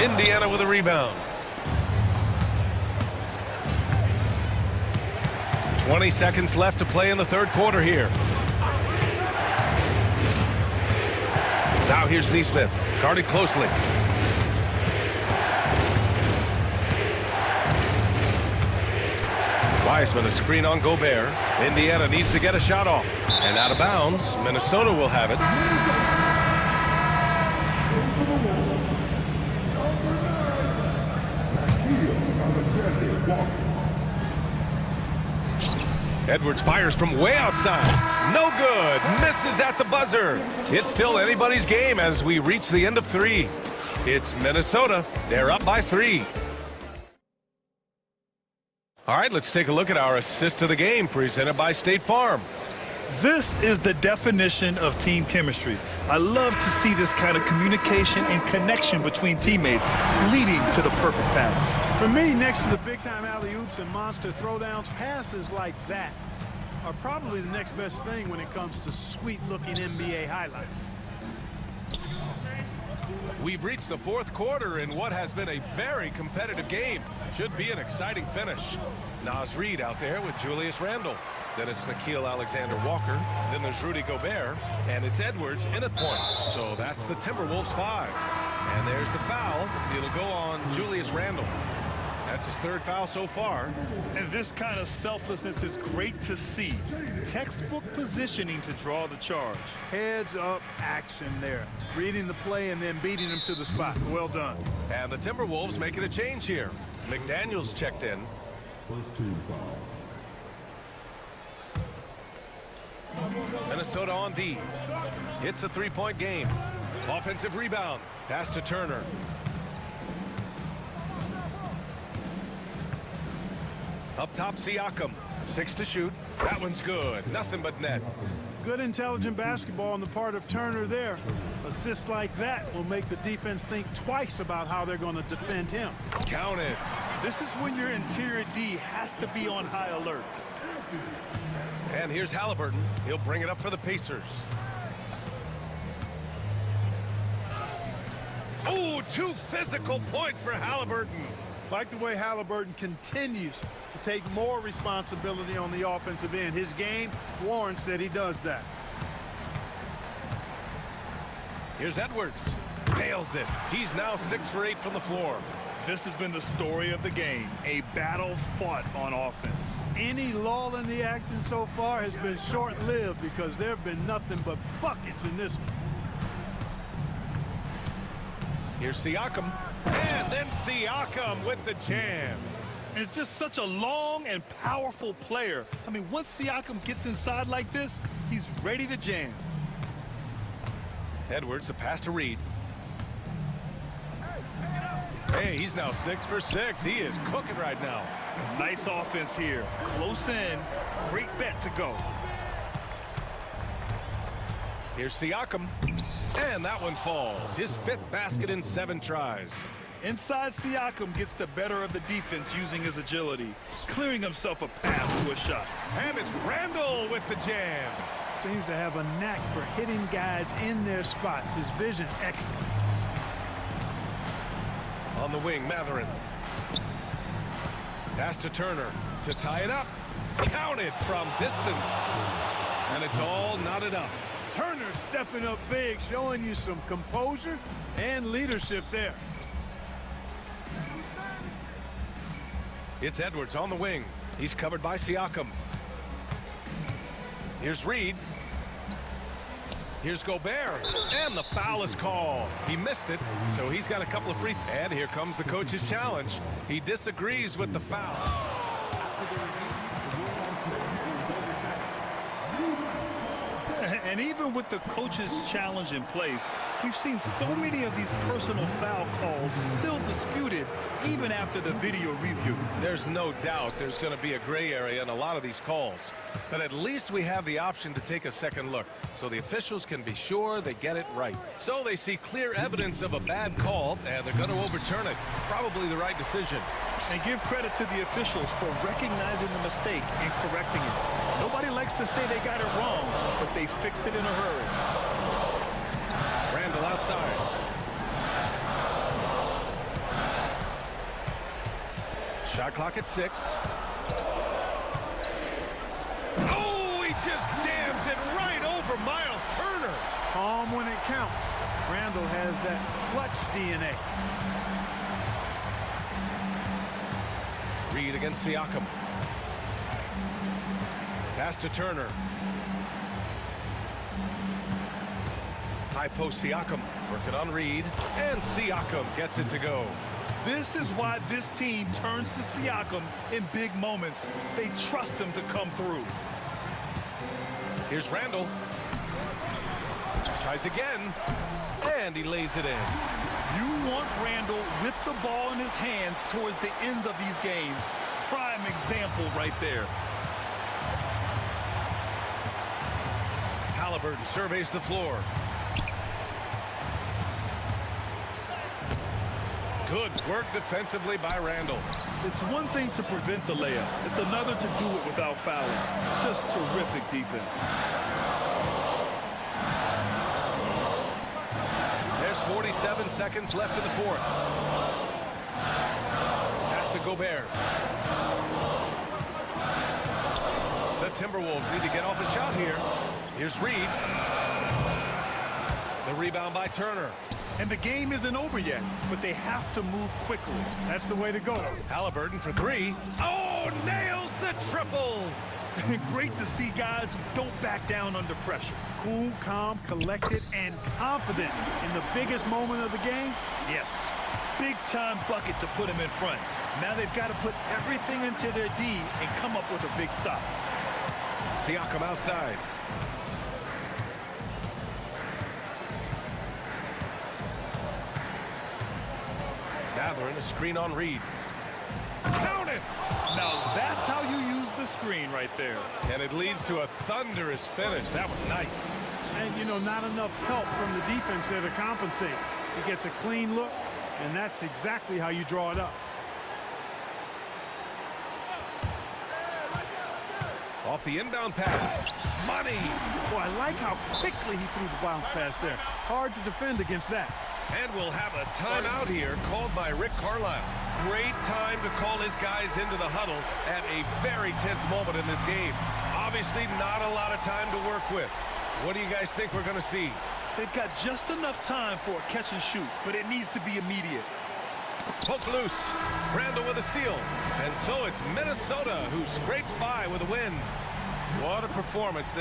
Indiana with a rebound. 20 seconds left to play in the third quarter here. Now here's Nesmith, guarded closely. Wiseman a screen on Gobert. Indiana needs to get a shot off. And out of bounds, Minnesota will have it. Edwards fires from way outside. No good. Misses at the buzzer. It's still anybody's game as we reach the end of 3. It's Minnesota. They're up by 3. All right, let's take a look at our assist of the game presented by State Farm. This is the definition of team chemistry. I love to see this kind of communication and connection between teammates leading to the perfect pass. For me, next to the big-time alley-oops and monster throwdowns, passes like that are probably the next best thing when it comes to sweet-looking NBA highlights. We've reached the fourth quarter in what has been a very competitive game. Should be an exciting finish. Naz Reid out there with Julius Randle. Then it's Nickeil Alexander-Walker. Then there's Rudy Gobert. And it's Edwards in at point. So that's the Timberwolves 5. And there's the foul. It'll go on Julius Randle. That's his third foul so far. And this kind of selflessness is great to see. Textbook positioning to draw the charge. Heads-up action there. Reading the play and then beating him to the spot. Well done. And the Timberwolves making a change here. McDaniels checked in. First team foul. Minnesota on D. It's a three-point game. Offensive rebound. Pass to Turner. Up top, Siakam. 6 to shoot. That one's good. Nothing but net. Good intelligent basketball on the part of Turner there. Assists like that will make the defense think twice about how they're going to defend him. Count it. This is when your interior D has to be on high alert. And here's Halliburton. He'll bring it up for the Pacers. Oh, 2 physical points for Halliburton. Like the way Halliburton continues to take more responsibility on the offensive end. His game warrants that he does that. Here's Edwards. Nails it. He's now 6 for 8 from the floor. This has been the story of the game, a battle fought on offense. Any lull in the action so far has been short-lived because there have been nothing but buckets in this one. Here's Siakam. And then Siakam with the jam. It's just such a long and powerful player. I mean, once Siakam gets inside like this, he's ready to jam. Edwards, a pass to Reid. Hey, he's now 6 for 6. He is cooking right now. Nice offense here. Close in. Great bet to go. Here's Siakam. And that one falls. His 5th basket in 7 tries. Inside, Siakam gets the better of the defense using his agility, clearing himself a path to a shot. And it's Randle with the jam. Seems to have a knack for hitting guys in their spots. His vision excellent. On the wing, Mathurin. Pass to Turner to tie it up. Counted from distance. And it's all knotted up. Turner stepping up big, showing you some composure and leadership there. It's Edwards on the wing. He's covered by Siakam. Here's Reid. Here's Gobert. And the foul is called. He missed it, so he's got a couple of free. And here comes the coach's challenge. He disagrees with the foul. And even with the coach's challenge in place, we've seen so many of these personal foul calls still disputed even after the video review. There's no doubt there's going to be a gray area in a lot of these calls. But at least we have the option to take a second look so the officials can be sure they get it right. So they see clear evidence of a bad call, and they're going to overturn it. Probably the right decision. And give credit to the officials for recognizing the mistake and correcting it. Nobody likes to say they got it wrong, but they fixed it in a hurry. Randle outside. Shot clock at 6. Oh, he just jams it right over Miles Turner. Calm when it counts. Randle has that clutch DNA. Reid against Siakam. Pass to Turner. High post Siakam. Working on Reid. And Siakam gets it to go. This is why this team turns to Siakam in big moments. They trust him to come through. Here's Randle. Tries again. And he lays it in. You want Randle with the ball in his hands towards the end of these games. Prime example right there. Halliburton surveys the floor. Good work defensively by Randle. It's one thing to prevent the layup. It's another to do it without fouling. Just terrific defense. There's 47 seconds left in the fourth. Pass to Gobert. The Timberwolves need to get off a shot here. Here's Reed. The rebound by Turner. And the game isn't over yet, but they have to move quickly. That's the way to go. Halliburton for three. Oh, nails the triple. Great to see guys who don't back down under pressure. Cool, calm, collected, and confident in the biggest moment of the game. Yes, big-time bucket to put him in front. Now they've got to put everything into their D and come up with a big stop. Siakam outside. Gathering a screen on Reed. Count it! Now that's how you use the screen right there. And it leads to a thunderous finish. That was nice. And, you know, not enough help from the defense there to compensate. He gets a clean look, and that's exactly how you draw it up. Off the inbound pass. Money! Boy, I like how quickly he threw the bounce pass there. Hard to defend against that. And we'll have a timeout here called by Rick Carlisle. Great time to call his guys into the huddle at a very tense moment in this game. Obviously not a lot of time to work with. What do you guys think we're going to see? They've got just enough time for a catch and shoot, but it needs to be immediate. Poke loose. Randall with a steal. And so it's Minnesota who scrapes by with a win. What a performance.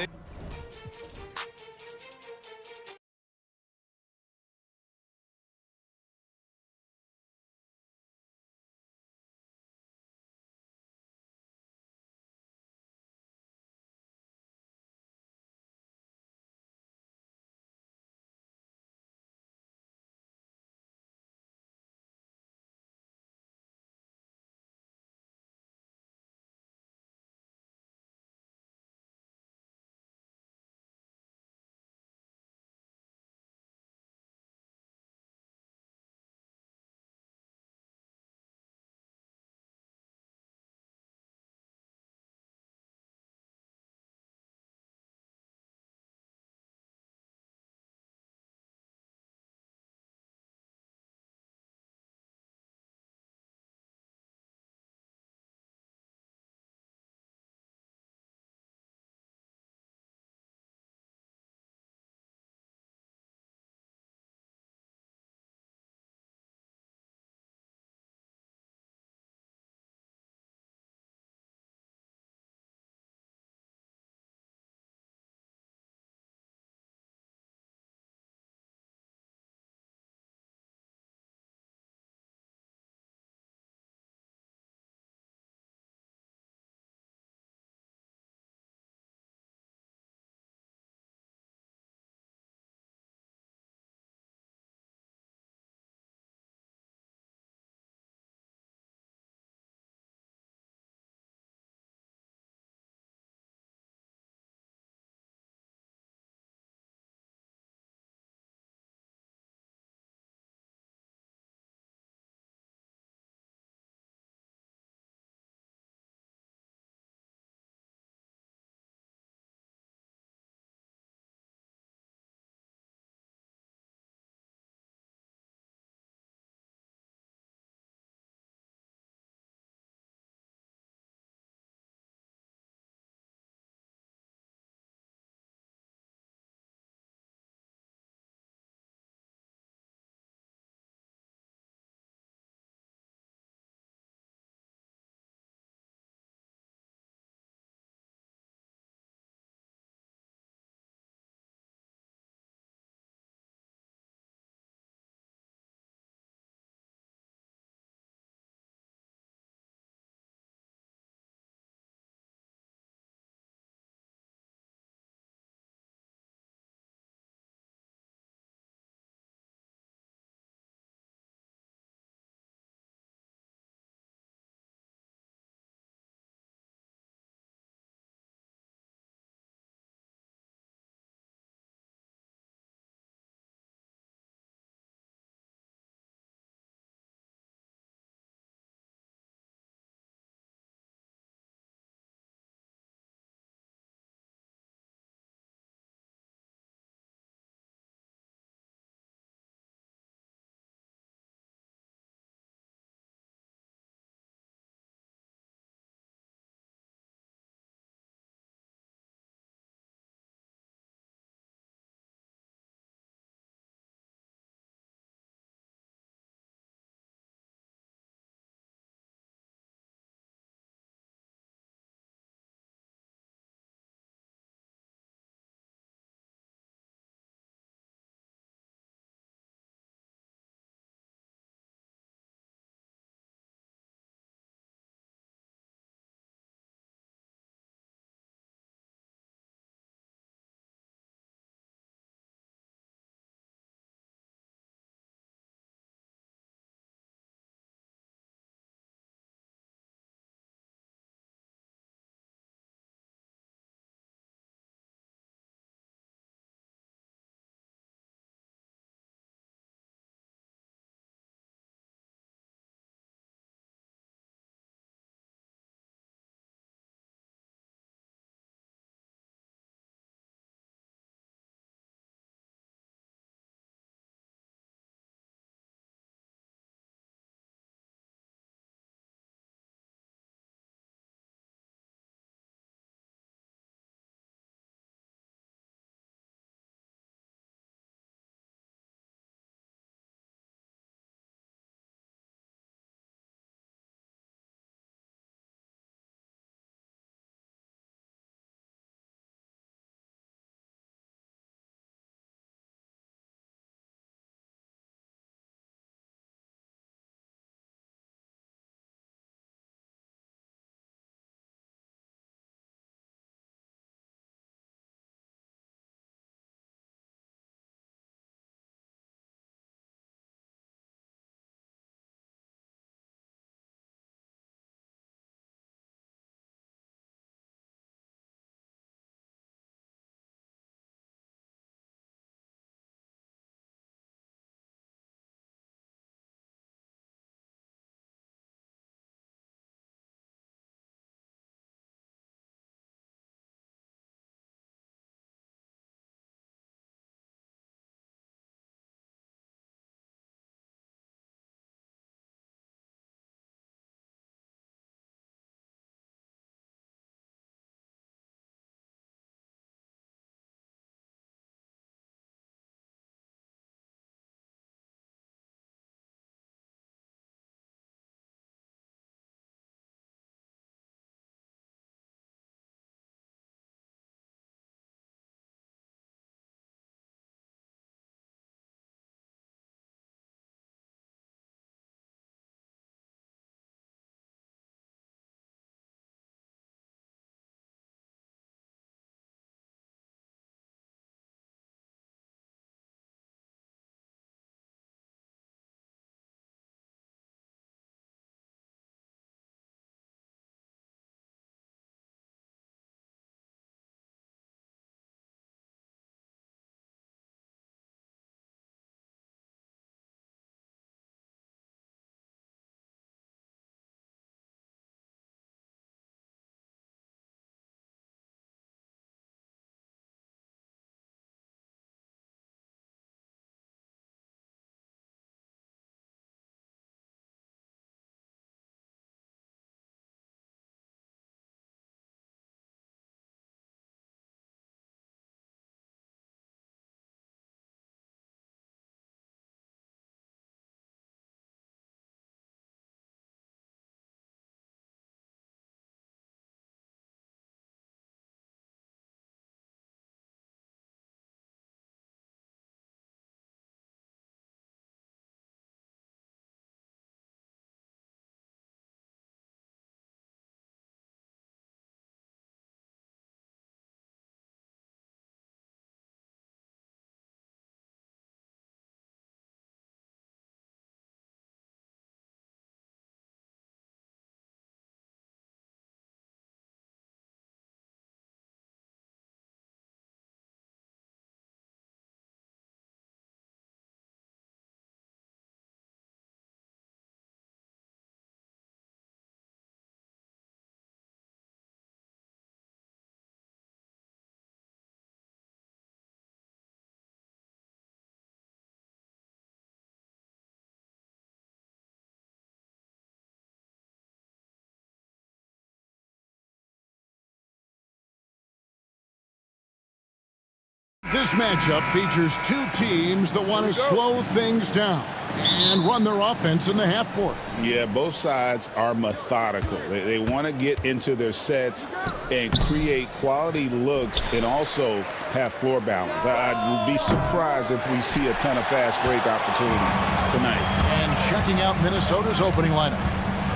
This matchup features two teams that want to slow things down and run their offense in the half court. Yeah, both sides are methodical. They want to get into their sets and create quality looks and also have floor balance. I'd be surprised if we see a ton of fast break opportunities tonight. And checking out Minnesota's opening lineup.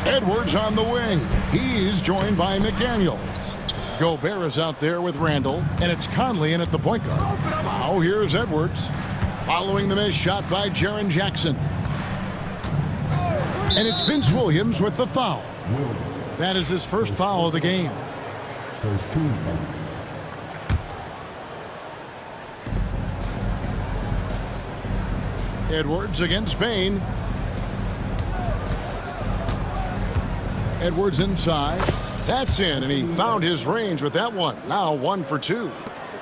Edwards on the wing. He's joined by McDaniels. Gobert is out there with Randall, and it's Conley in at the point guard. Now here's Edwards, following the missed shot by Jaren Jackson. And it's Vince Williams with the foul. That is his first foul of the game. First team foul. Edwards against Spain. Edwards inside. That's in, and he found his range with that one. Now 1 for 2.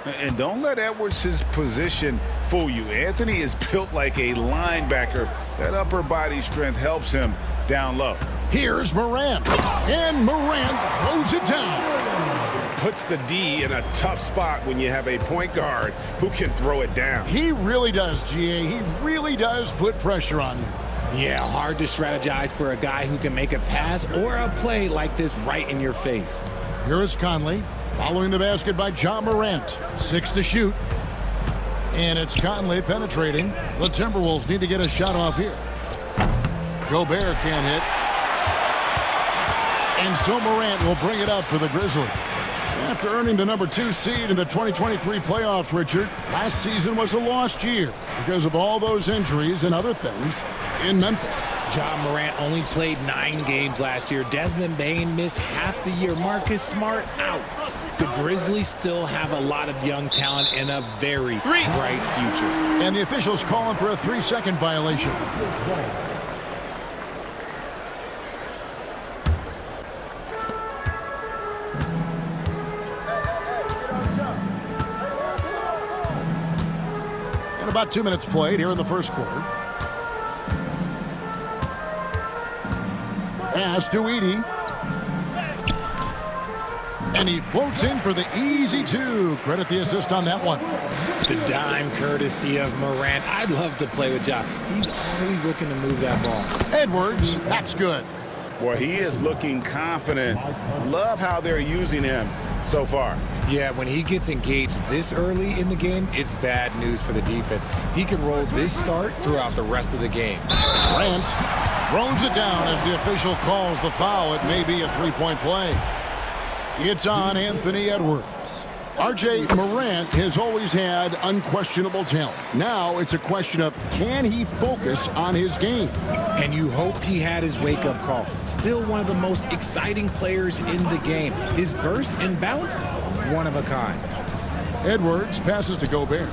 And don't let Edwards' position fool you. Anthony is built like a linebacker. That upper body strength helps him down low. Here's Morant. And Morant throws it down. Puts the D in a tough spot when you have a point guard who can throw it down. He really does, GA. He really does put pressure on you. Yeah, hard to strategize for a guy who can make a pass or a play like this right in your face. Here is Conley, following the basket by John Morant. 6 to shoot. And it's Conley penetrating. The Timberwolves need to get a shot off here. Gobert can't hit. And so Morant will bring it up for the Grizzlies. After earning the #2 seed in the 2023 playoffs, Richard, last season was a lost year because of all those injuries and other things in Memphis. John Morant only played 9 games last year. Desmond Bane missed half the year. Marcus Smart out. The Grizzlies still have a lot of young talent and a very bright future. And the officials calling for a 3-second violation. And about 2 minutes played here in the first quarter. Pass to Edey. And he floats in for the easy 2. Credit the assist on that one. The dime courtesy of Morant. I'd love to play with John. He's always looking to move that ball. Edwards, that's good. Boy, he is looking confident. Love how they're using him so far. Yeah, when he gets engaged this early in the game, it's bad news for the defense. He can roll this start throughout the rest of the game. Grant throws it down as the official calls the foul. It may be a 3-point play. It's on Anthony Edwards. RJ Morant has always had unquestionable talent. Now it's a question of, can he focus on his game? And you hope he had his wake-up call. Still one of the most exciting players in the game. His burst and bounce, one of a kind. Edwards passes to Gobert.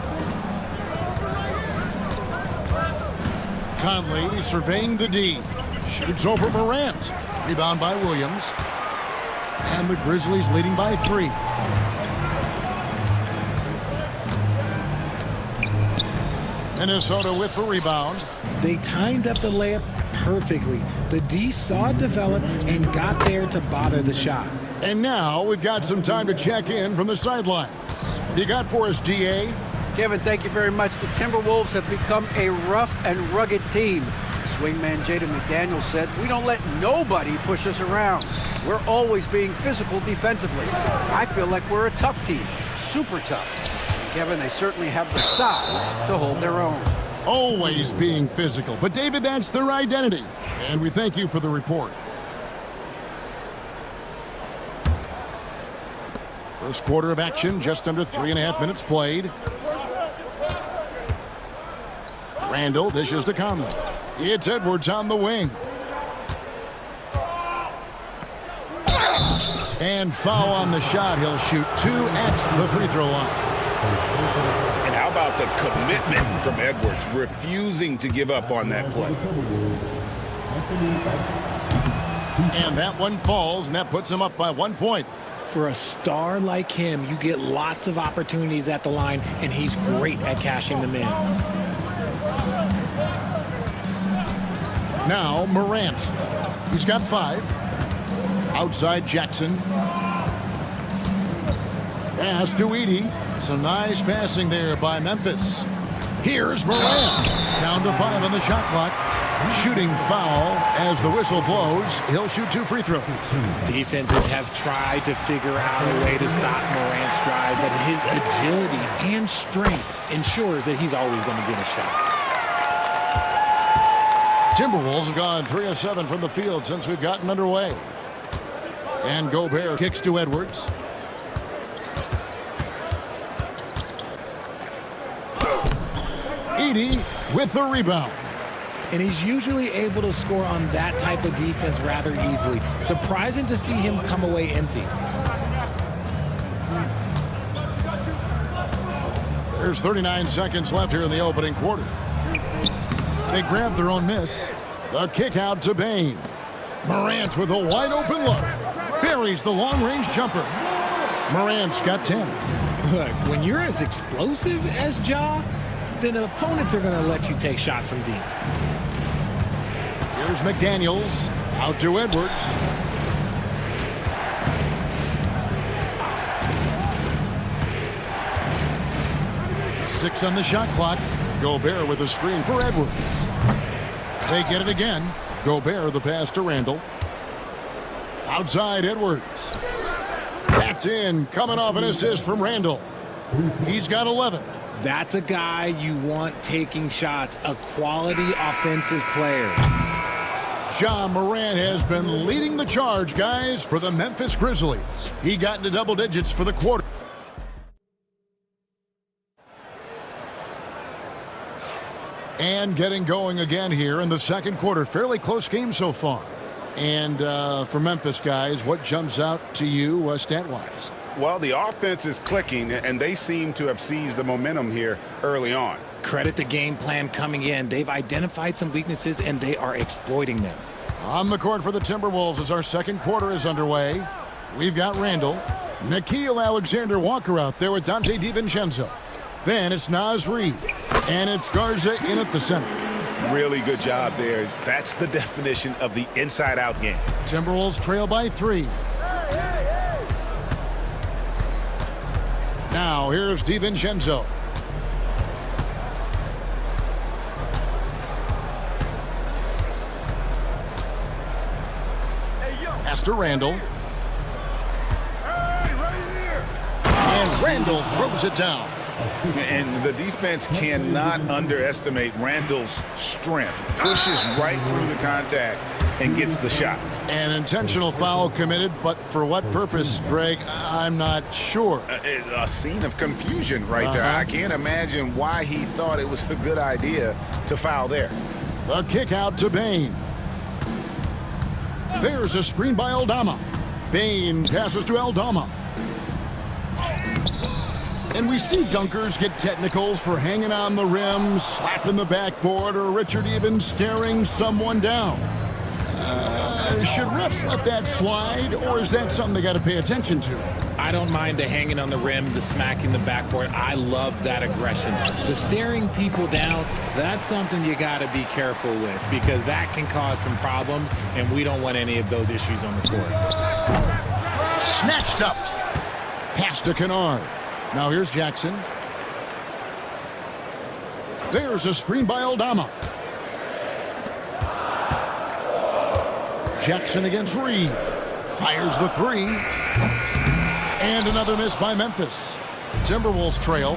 Conley surveying the D. Shoots over Morant. Rebound by Williams. And the Grizzlies leading by 3. Minnesota with the rebound. They timed up the layup perfectly. The D saw it develop and got there to bother the shot. And now we've got some time to check in from the sidelines. What you got for us, DA? Kevin, thank you very much. The Timberwolves have become a rough and rugged team. Swingman Jaden McDaniels said, "We don't let nobody push us around. We're always being physical defensively. I feel like we're a tough team, super tough." And Kevin, they certainly have the size to hold their own. Always being physical. But David, that's their identity. And we thank you for the report. First quarter of action, just under 3.5 minutes played. Randall dishes to Conley. It's Edwards on the wing. And foul on the shot. He'll shoot 2 at the free throw line. And how about the commitment from Edwards, refusing to give up on that play. And that one falls, and that puts him up by 1 point. For a star like him, you get lots of opportunities at the line, and he's great at cashing them in. Now Morant. He's got 5. Outside Jackson. Pass to Edey. Some nice passing there by Memphis. Here's Morant. Down to 5 on the shot clock. Shooting foul as the whistle blows. He'll shoot 2 free throws. Defenses have tried to figure out a way to stop Morant's drive, but his agility and strength ensures that he's always going to get a shot. Timberwolves have gone 3 of 7 from the field since we've gotten underway. And Gobert kicks to Edwards. Edie with the rebound. And he's usually able to score on that type of defense rather easily. Surprising to see him come away empty. There's 39 seconds left here in the opening quarter. They grab their own miss. The kick out to Bane. Morant with a wide open look. Buries the long-range jumper. Morant's got 10. Look, when you're as explosive as Ja, then opponents are going to let you take shots from deep. Here's McDaniels. Out to Edwards. Six on the shot clock. Gobert with a screen for Edwards. They get it again. Gobert the pass to Randall. Outside Edwards. That's in. Coming off an assist from Randall. He's got 11. That's a guy you want taking shots, a quality offensive player. Ja Morant has been leading the charge, guys, for the Memphis Grizzlies. He got into double digits for the quarter. And getting going again here in the second quarter. Fairly close game so far. And for Memphis, guys, what jumps out to you stat-wise? Well, the offense is clicking, and they seem to have seized the momentum here early on. Credit the game plan coming in. They've identified some weaknesses, and they are exploiting them. On the court for the Timberwolves as our second quarter is underway. We've got Randall. Nickeil Alexander-Walker out there with Dante DiVincenzo. Then it's Naz Reid. And it's Garza in at the center. Really good job there. That's the definition of the inside-out game. Timberwolves trail by 3. Now here's DiVincenzo. Pass to Randall. And Randall throws it down. And the defense cannot underestimate Randall's strength. Pushes right through the contact and gets the shot. An intentional foul committed, but for what purpose, Greg? I'm not sure. A scene of confusion right there. I can't imagine why he thought it was a good idea to foul there. The kick out to Bane. There's a screen by Aldama. Bane passes to Aldama. And we see dunkers get technicals for hanging on the rim, slapping the backboard, or Richard even staring someone down. Should refs let that slide, or is that something they got to pay attention to? I don't mind the hanging on the rim, the smacking the backboard. I love that aggression. The staring people down, that's something you got to be careful with because that can cause some problems, and we don't want any of those issues on the court. Snatched up. Pass to Kennard. Now here's Jackson. There's a screen by Aldama. Jackson against Reid. Fires the 3. And another miss by Memphis. Timberwolves trail.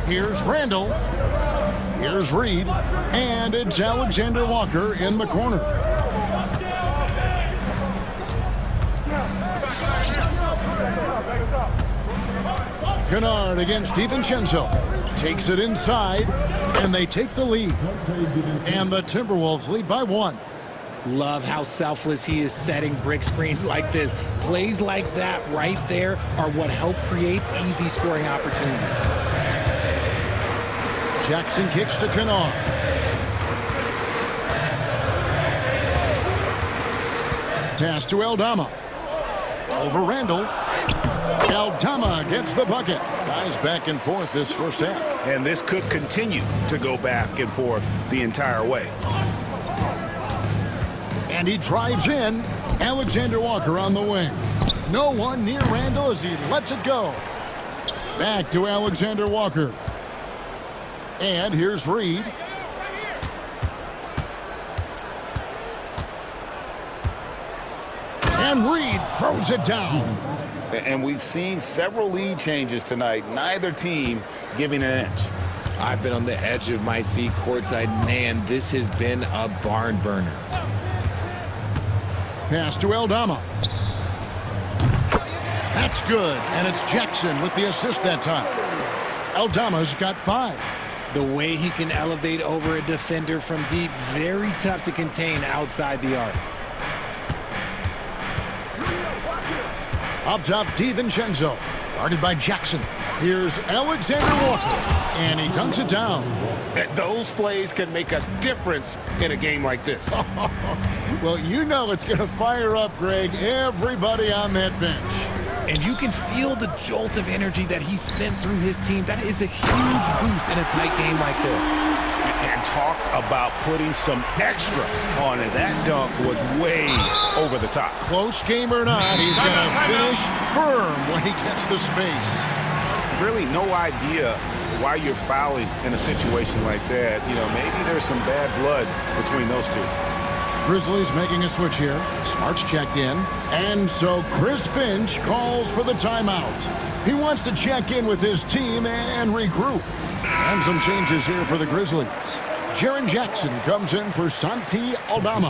Here's Randall. Here's Reid. And it's Alexander Walker in the corner. Kennard against DiVincenzo. Takes it inside, and they take the lead. And the Timberwolves lead by 1. Love how selfless he is setting brick screens like this. Plays like that right there are what help create easy scoring opportunities. Jackson kicks to Kennard. Pass to Aldama. Over Randall. Aldama gets the bucket. Guys back and forth this first half. And this could continue to go back and forth the entire way. And he drives in. Alexander Walker on the wing. No one near Randall as he lets it go. Back to Alexander Walker. And here's Reed. And Reed throws it down. And we've seen several lead changes tonight. Neither team giving an inch. I've been on the edge of my seat courtside. Man, this has been a barn burner. Pass to Aldama. That's good, and it's Jackson with the assist that time. Aldama's got 5. The way he can elevate over a defender from deep, very tough to contain outside the arc. Up top, DiVincenzo, guarded by Jackson. Here's Alexander Walker, and he dunks it down. Those plays can make a difference in a game like this. Well, you know it's going to fire up, Greg, everybody on that bench. And you can feel the jolt of energy that he sent through his team. That is a huge boost in a tight game like this. And talk about putting some extra on it. That dunk was way over the top. Close game or not, he's going to finish firm when he gets the space. Really no idea why you're fouling in a situation like that. You know, maybe there's some bad blood between those two. Grizzlies making a switch here. Smart's checked in. And so Chris Finch calls for the timeout. He wants to check in with his team and regroup. And some changes here for the Grizzlies. Jaren Jackson comes in for Santi Aldama.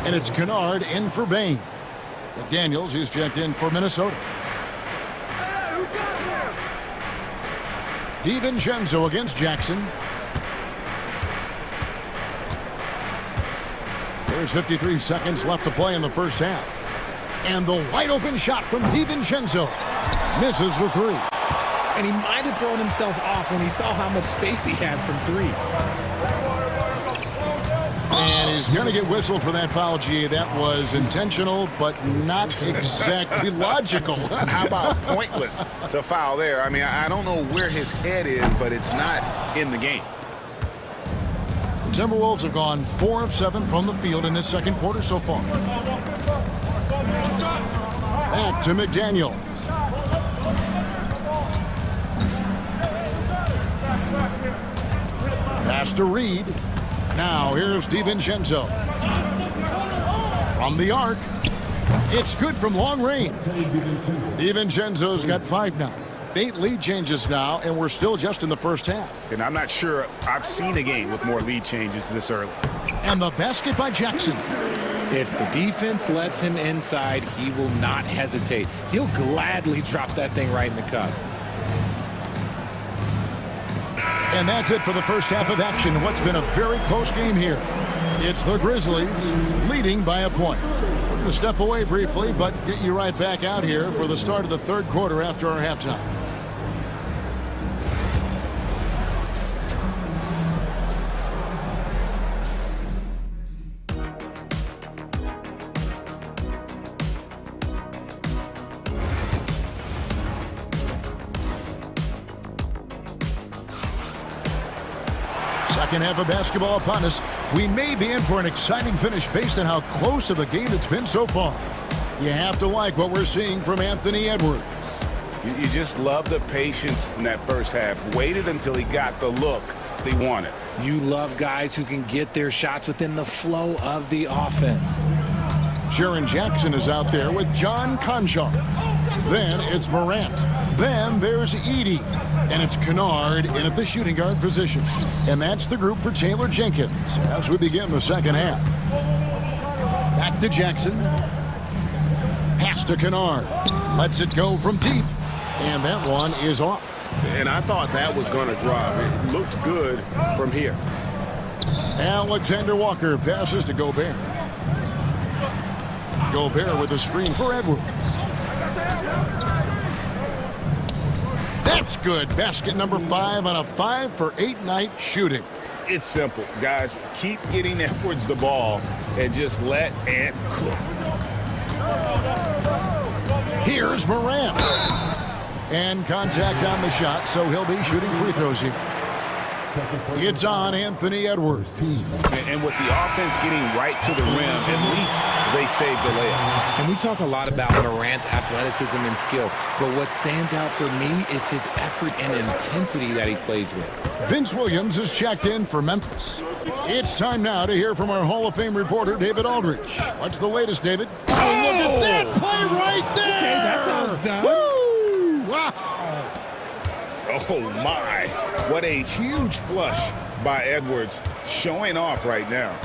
And it's Kennard in for Bain. McDaniels, he's checked in for Minnesota. DiVincenzo against Jackson. There's 53 seconds left to play in the first half. And the wide open shot from DiVincenzo misses the 3. And he might have thrown himself off when he saw how much space he had from 3. And he's going to get whistled for that foul, G. That was intentional, but not exactly logical. How about pointless to foul there? I mean, I don't know where his head is, but it's not in the game. The Timberwolves have gone 4 of 7 from the field in this second quarter so far. Back to McDaniels. Pass to Reed. Now here's DiVincenzo. From the arc. It's good from long range. DiVincenzo's got 5 now. 8 lead changes now, and we're still just in the first half. And I'm not sure I've seen a game with more lead changes this early. And the basket by Jackson. If the defense lets him inside, he will not hesitate. He'll gladly drop that thing right in the cup. And that's it for the first half of action. What's been a very close game here. It's the Grizzlies leading by a point. We're going to step away briefly, but get you right back out here for the start of the third quarter after our halftime. Second half of basketball upon us. We may be in for an exciting finish based on how close of a game it's been so far. You have to like what we're seeing from Anthony Edwards. You just love the patience in that first half. Waited until he got the look he wanted. You love guys who can get their shots within the flow of the offense. Jaren Jackson is out there with John Conchar. Then it's Morant. Then there's Edey. And it's Kennard in at the shooting guard position. And that's the group for Taylor Jenkins as we begin the second half. Back to Jackson. Pass to Kennard. Lets it go from deep. And that one is off. And I thought that was going to drop. It looked good from here. Alexander Walker passes to Gobert. Gobert with a screen for Edwards. That's good. Basket number 5 on a 5-for-8 night shooting. It's simple, guys. Keep getting Edwards the ball and just let Ant cook. Here's Morant. And contact on the shot, so he'll be shooting free throws here. It's on Anthony Edwards. And with the offense getting right to the rim, at least they saved the layup. And we talk a lot about Morant's athleticism and skill, but what stands out for me is his effort and intensity that he plays with. Vince Williams is checked in for Memphis. It's time now to hear from our Hall of Fame reporter, David Aldridge. What's the latest, David? Oh, look at that play right there! Okay, that's how it's done. Woo! Wow! Oh, my. What a huge flush by Edwards, showing off right now.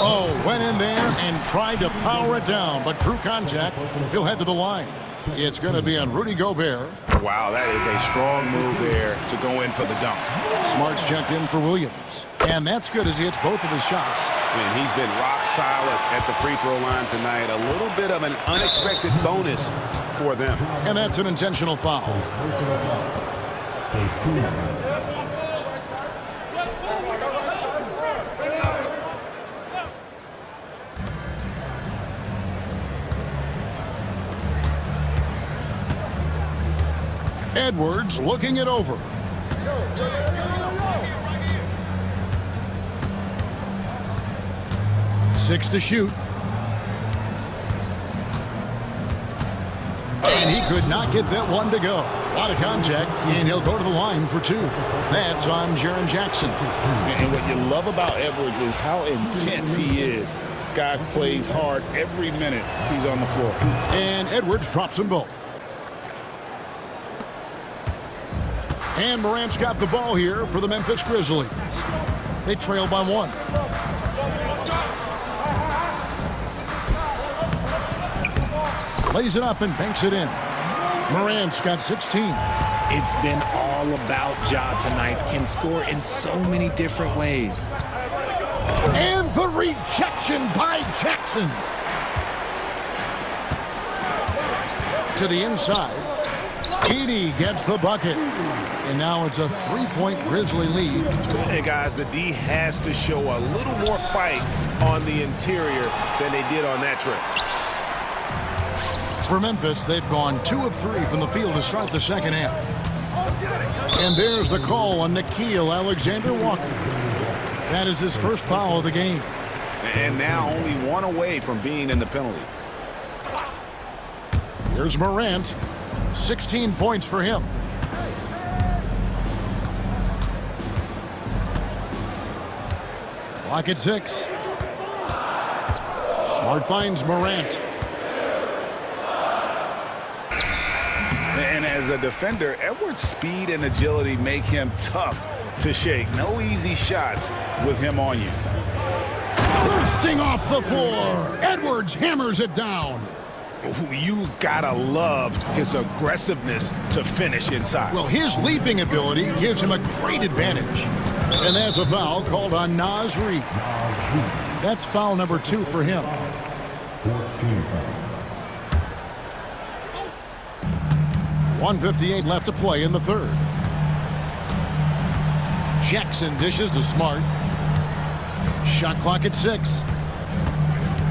Oh, went in there and tried to power it down, but true contact, he'll head to the line. It's going to be on Rudy Gobert. Wow, that is a strong move there to go in for the dunk. Smart's checked in for Williams. And that's good as he hits both of his shots. And he's been rock solid at the free throw line tonight. A little bit of an unexpected bonus for them. And that's an intentional foul. Edwards looking it over. Six to shoot. And he could not get that one to go. A lot of contact, and he'll go to the line for two. That's on Jaren Jackson. And what you love about Edwards is how intense he is. Guy plays hard every minute he's on the floor. And Edwards drops them both. And Morant's got the ball here for the Memphis Grizzlies. They trail by one. Lays it up and banks it in. Morant's got 16. It's been all about Ja tonight. Can score in so many different ways. And the rejection by Jackson. To the inside. Edey gets the bucket. And now it's a three-point Grizzly lead. And guys, the D has to show a little more fight on the interior than they did on that trip. For Memphis, they've gone 2 of 3 from the field to start the second half. And there's the call on Nickeil Alexander-Walker. That is his first foul of the game. And now only one away from being in the penalty. Here's Morant. 16 points for him. Clock at 6. Smart finds Morant. And as a defender, Edwards' speed and agility make him tough to shake. No easy shots with him on you. Bursting off the floor. Edwards hammers it down. You've got to love his aggressiveness to finish inside. Well, his leaping ability gives him a great advantage. And that's a foul called on Naz Reid. That's foul number 2 for him. 1:58 left to play in the third. Jackson dishes to Smart. Shot clock at 6.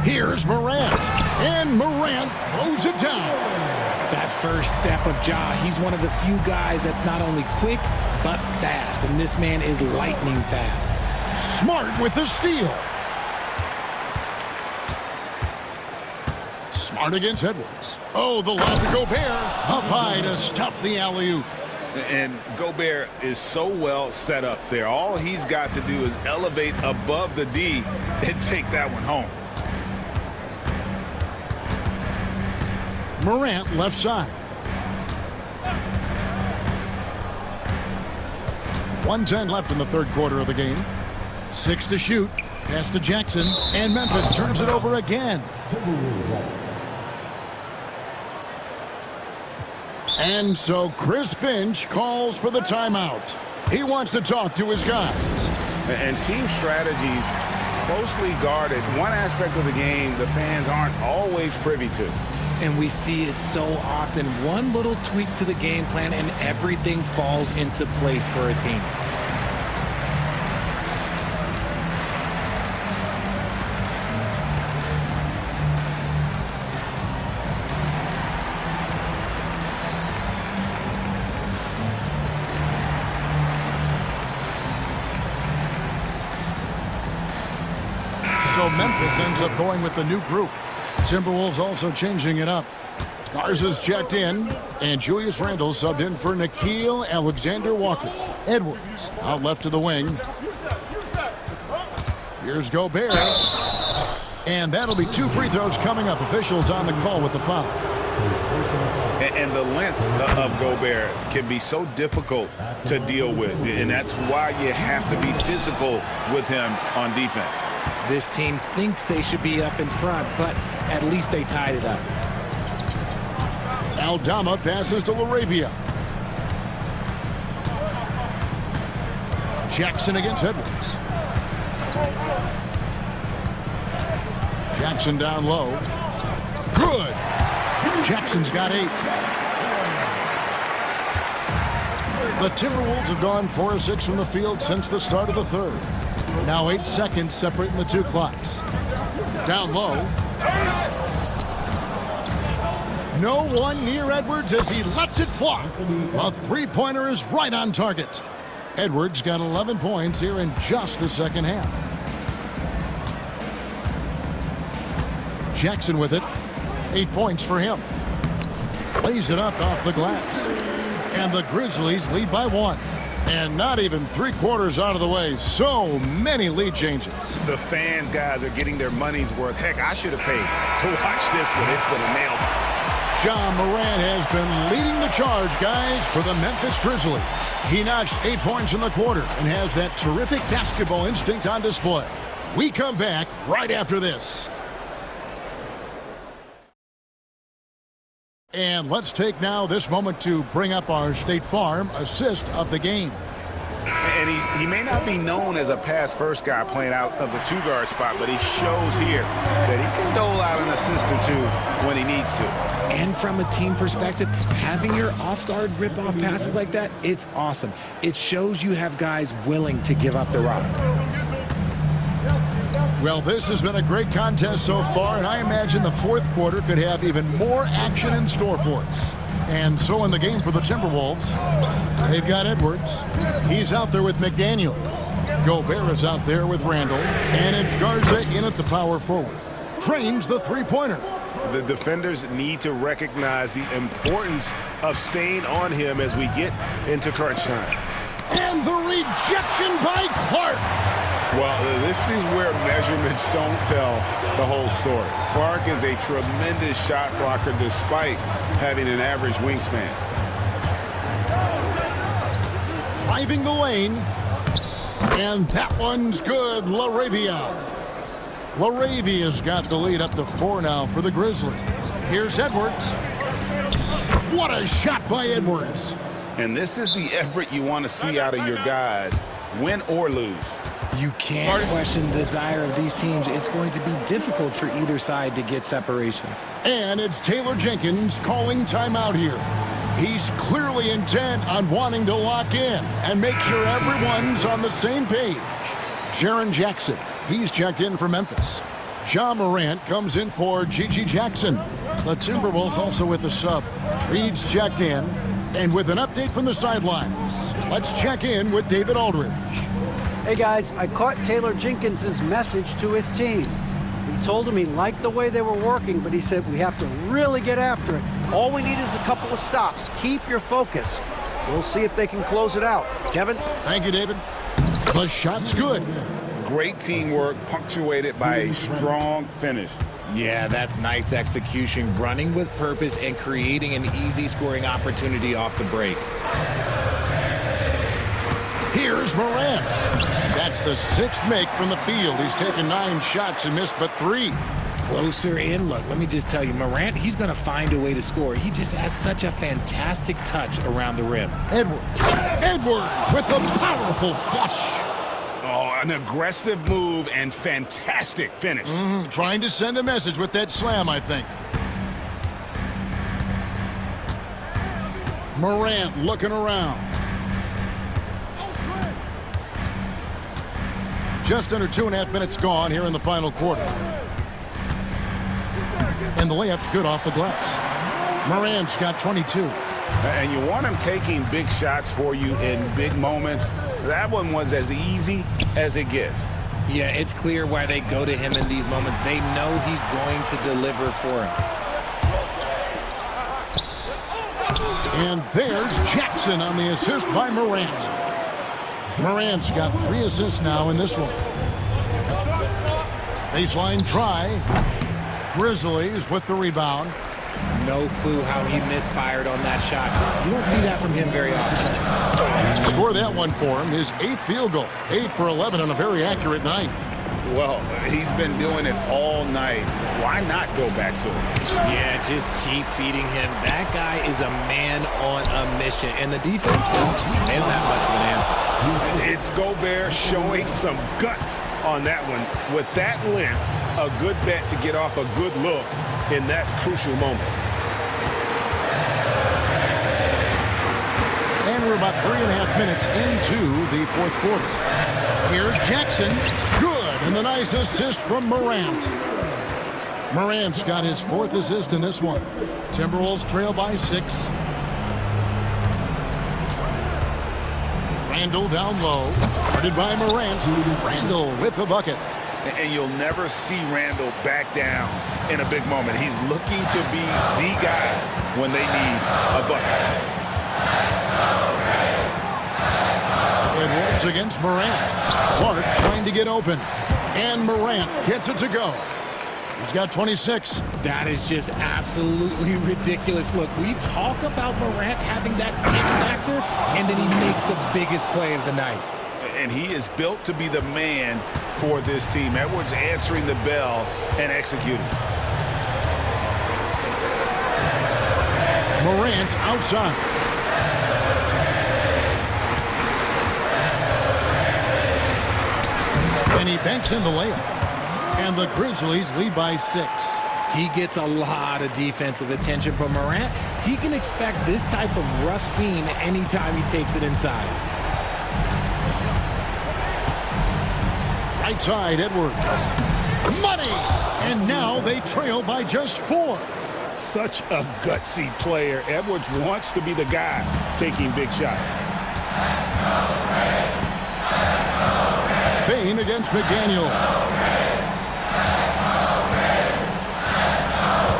Here's Morant. And Morant throws it down. That first step of Ja, he's one of the few guys that's not only quick, but fast. And this man is lightning fast. Smart with the steal. Smart against Edwards. Oh, the lob to Gobert. Up high to stuff the alley-oop. And Gobert is so well set up there. All he's got to do is elevate above the D and take that one home. Morant left side. 1:10 left in the third quarter of the game. 6 to shoot. Pass to Jackson. And Memphis turns it over again. And so Chris Finch calls for the timeout. He wants to talk to his guys. And team strategies closely guarded. One aspect of the game the fans aren't always privy to. And we see it so often. One little tweak to the game plan and everything falls into place for a team. So Memphis ends up going with the new group. Timberwolves also changing it up. Garza's checked in, and Julius Randle subbed in for Nickeil Alexander-Walker. Edwards out left to the wing. Here's Gobert. And that'll be 2 free throws coming up. Officials on the call with the foul. And the length of Gobert can be so difficult to deal with. And that's why you have to be physical with him on defense. This team thinks they should be up in front, but at least they tied it up. Aldama passes to LaRavia. Jackson against Edwards. Jackson down low. Good. Jackson's got 8. The Timberwolves have gone 4 of 6 from the field since the start of the third. Now 8 seconds separating the 2 clocks. Down low. No one near Edwards as he lets it fly. A 3-pointer is right on target. Edwards got 11 points here in just the second half. Jackson with it. 8 points for him. Lays it up off the glass. And the Grizzlies lead by 1. And not even 3/4 out of the way. So many lead changes. The fans, guys, are getting their money's worth. Heck, I should have paid to watch this one. It's been a nail biter. Ja Morant has been leading the charge, guys, for the Memphis Grizzlies. He notched 8 points in the quarter and has that terrific basketball instinct on display. We come back right after this. And let's take now this moment to bring up our State Farm assist of the game. And he may not be known as a pass-first guy playing out of the 2-guard spot, but he shows here that he can dole out an assist or 2 when he needs to. And from a team perspective, having your off-guard rip-off passes like that, it's awesome. It shows you have guys willing to give up the rock. Well, this has been a great contest so far, and I imagine the 4th quarter could have even more action in store for us. And so in the game for the Timberwolves, they've got Edwards. He's out there with McDaniels. Gobert is out there with Randle. And it's Garza in at the power forward. Trains the 3-pointer. The defenders need to recognize the importance of staying on him as we get into crunch time. And the rejection by Clark. Well, this is where measurements don't tell the whole story. Clark is a tremendous shot blocker despite having an average wingspan. Driving the lane. And that one's good, LaRavia. LaRavia's got the lead up to 4 now for the Grizzlies. Here's Edwards. What a shot by Edwards. And this is the effort you want to see out of your guys, win or lose. You can't question the desire of these teams. It's going to be difficult for either side to get separation. And it's Taylor Jenkins calling timeout here. He's clearly intent on wanting to lock in and make sure everyone's on the same page. Jaren Jackson, he's checked in for Memphis. Ja Morant comes in for Gigi Jackson. The Timberwolves also with the sub. Reed's checked in. And with an update from the sidelines, let's check in with David Aldridge. Hey guys, I caught Taylor Jenkins' message to his team. He told him he liked the way they were working, but he said we have to really get after it. All we need is a couple of stops. Keep your focus. We'll see if they can close it out. Kevin? Thank you, David. The shot's good. Great teamwork punctuated by a strong finish. Yeah, that's nice execution, running with purpose and creating an easy scoring opportunity off the break. Here's Morant. That's the 6th make from the field. He's taken 9 shots and missed but 3. Closer in. Look, let me just tell you, Morant, he's going to find a way to score. He just has such a fantastic touch around the rim. Edwards with the powerful flush. Oh, an aggressive move and fantastic finish. Trying to send a message with that slam, I think. Morant looking around. Just under 2.5 minutes gone here in the final quarter. And the layup's good off the glass. Morant's got 22. And you want him taking big shots for you in big moments. That one was as easy as it gets. Yeah, it's clear why they go to him in these moments. They know he's going to deliver for him. And there's Jackson on the assist by Morant. Morant's got 3 assists now in this one. Baseline try. Grizzlies with the rebound. No clue how he misfired on that shot. You don't see that from him very often. Score that one for him. His 8th field goal. 8 for 11 on a very accurate night. Well, he's been doing it all night. Why not go back to him? Yeah, just keep feeding him. That guy is a man on a mission. And the defense, ain't that much of an answer. It's Gobert showing some guts on that one. With that length, a good bet to get off a good look in that crucial moment. And we're about 3.5 minutes into the 4th quarter. Here's Jackson. Good. And a nice assist from Morant. Morant's got his 4th assist in this one. Timberwolves trail by 6. Randall down low. Guarded by Morant. Randall with the bucket. And you'll never see Randall back down in a big moment. He's looking to be the guy when they need a bucket. Edwards against Morant. Clark trying to get open. And Morant gets it to go. He's got 26. That is just absolutely ridiculous. Look, we talk about Morant having that kick factor, and then he makes the biggest play of the night. And he is built to be the man for this team. Edwards answering the bell and executing. Morant outside. And he banks in the layup. And the Grizzlies lead by 6. He gets a lot of defensive attention, but Morant, he can expect this type of rough scene anytime he takes it inside. Right side, Edwards. Money! And now they trail by just 4. Such a gutsy player. Edwards wants to be the guy taking big shots. Payne against McDaniel.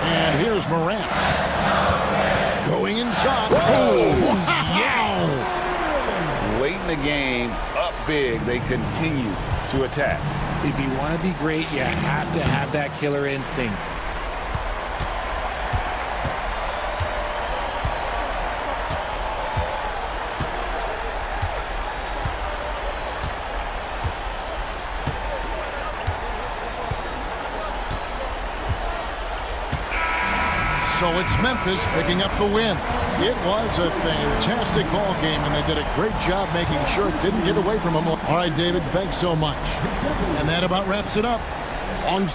And here's Morant. Going inside. Oh, yes! Late in the game, up big, they continue to attack. If you want to be great, you have to have that killer instinct. So it's Memphis picking up the win. It was a fantastic ball game, and they did a great job making sure it didn't get away from them. All right, David, thanks so much. And that about wraps it up. On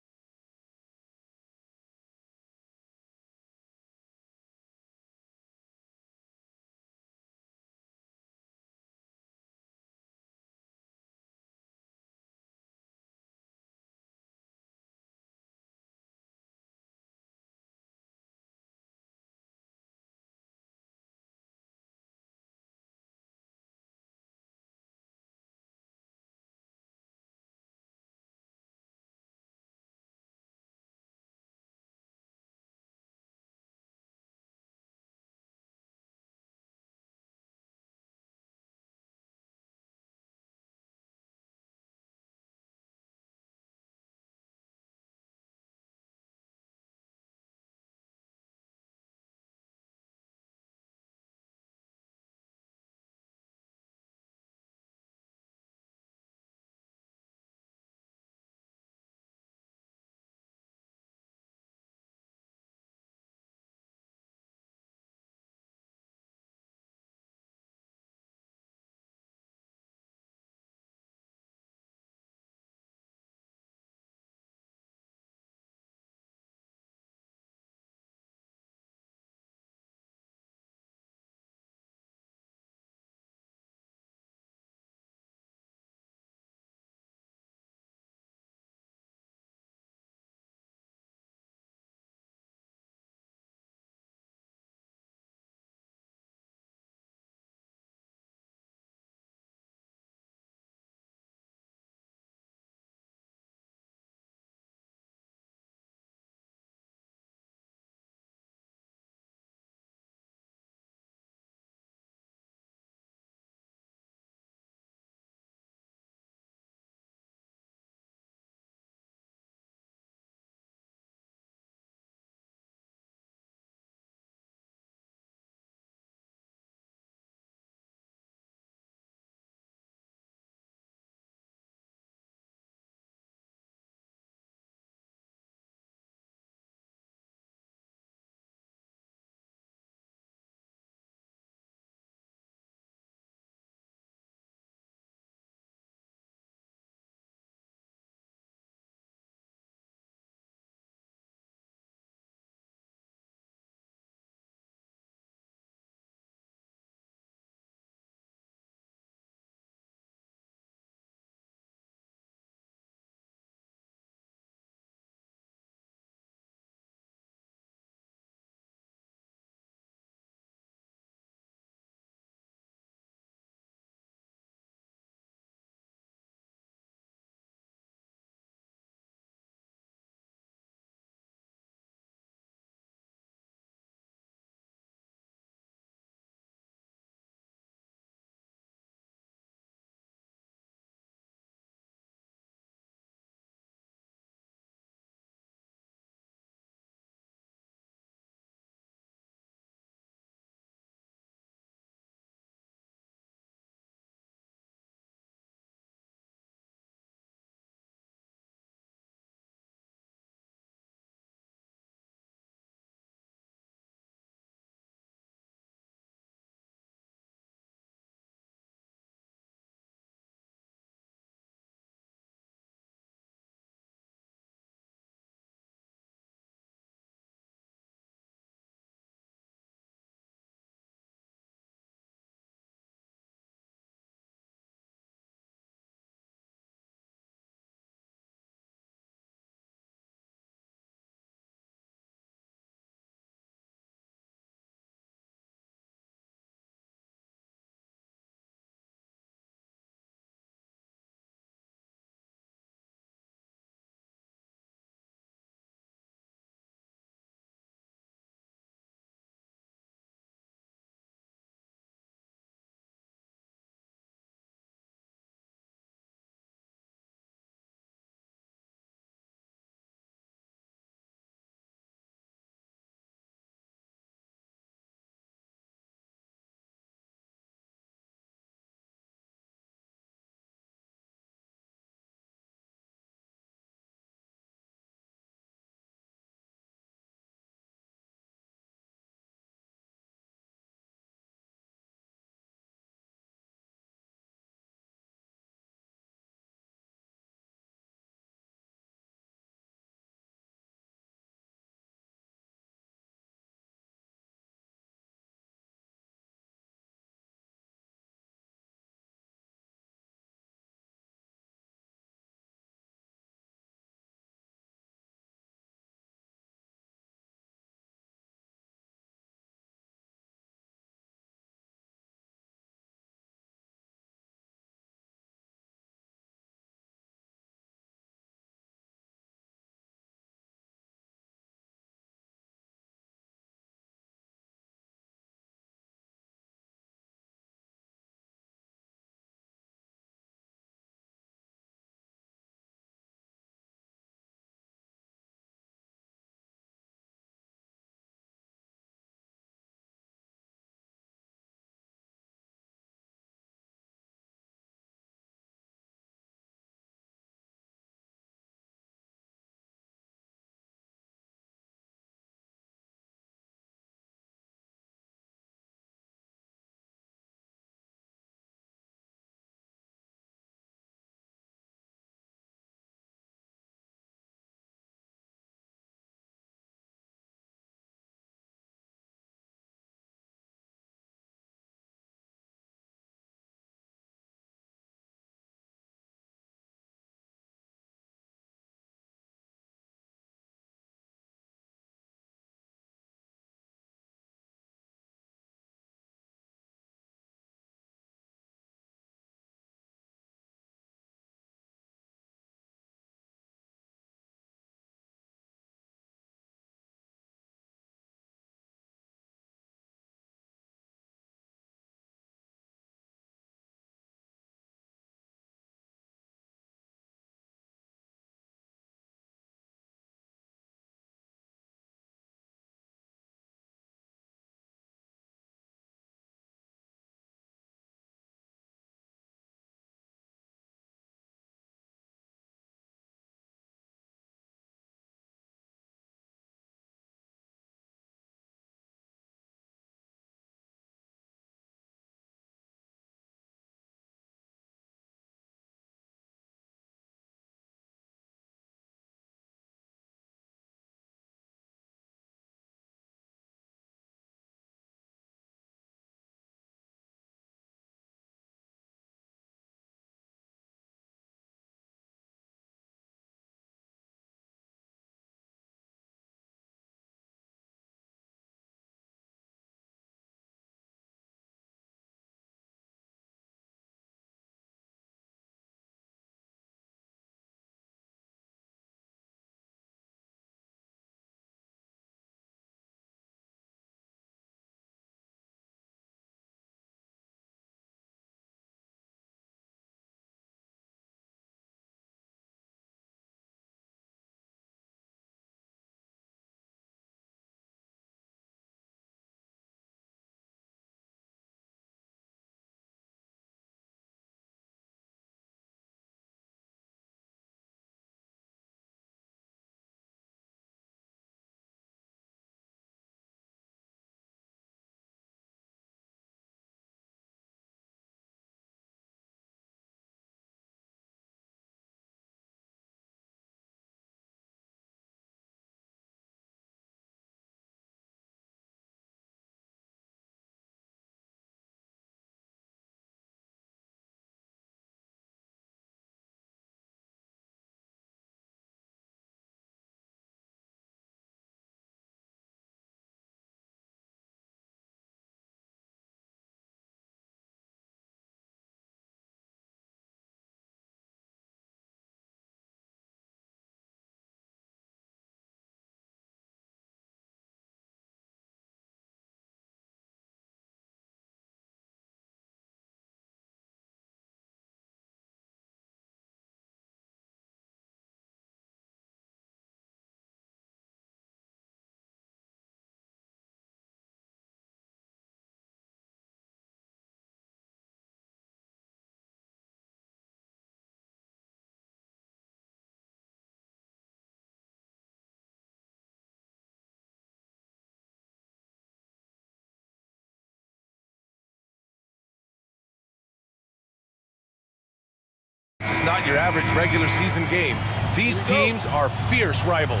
not your average regular season game. These teams are fierce rivals.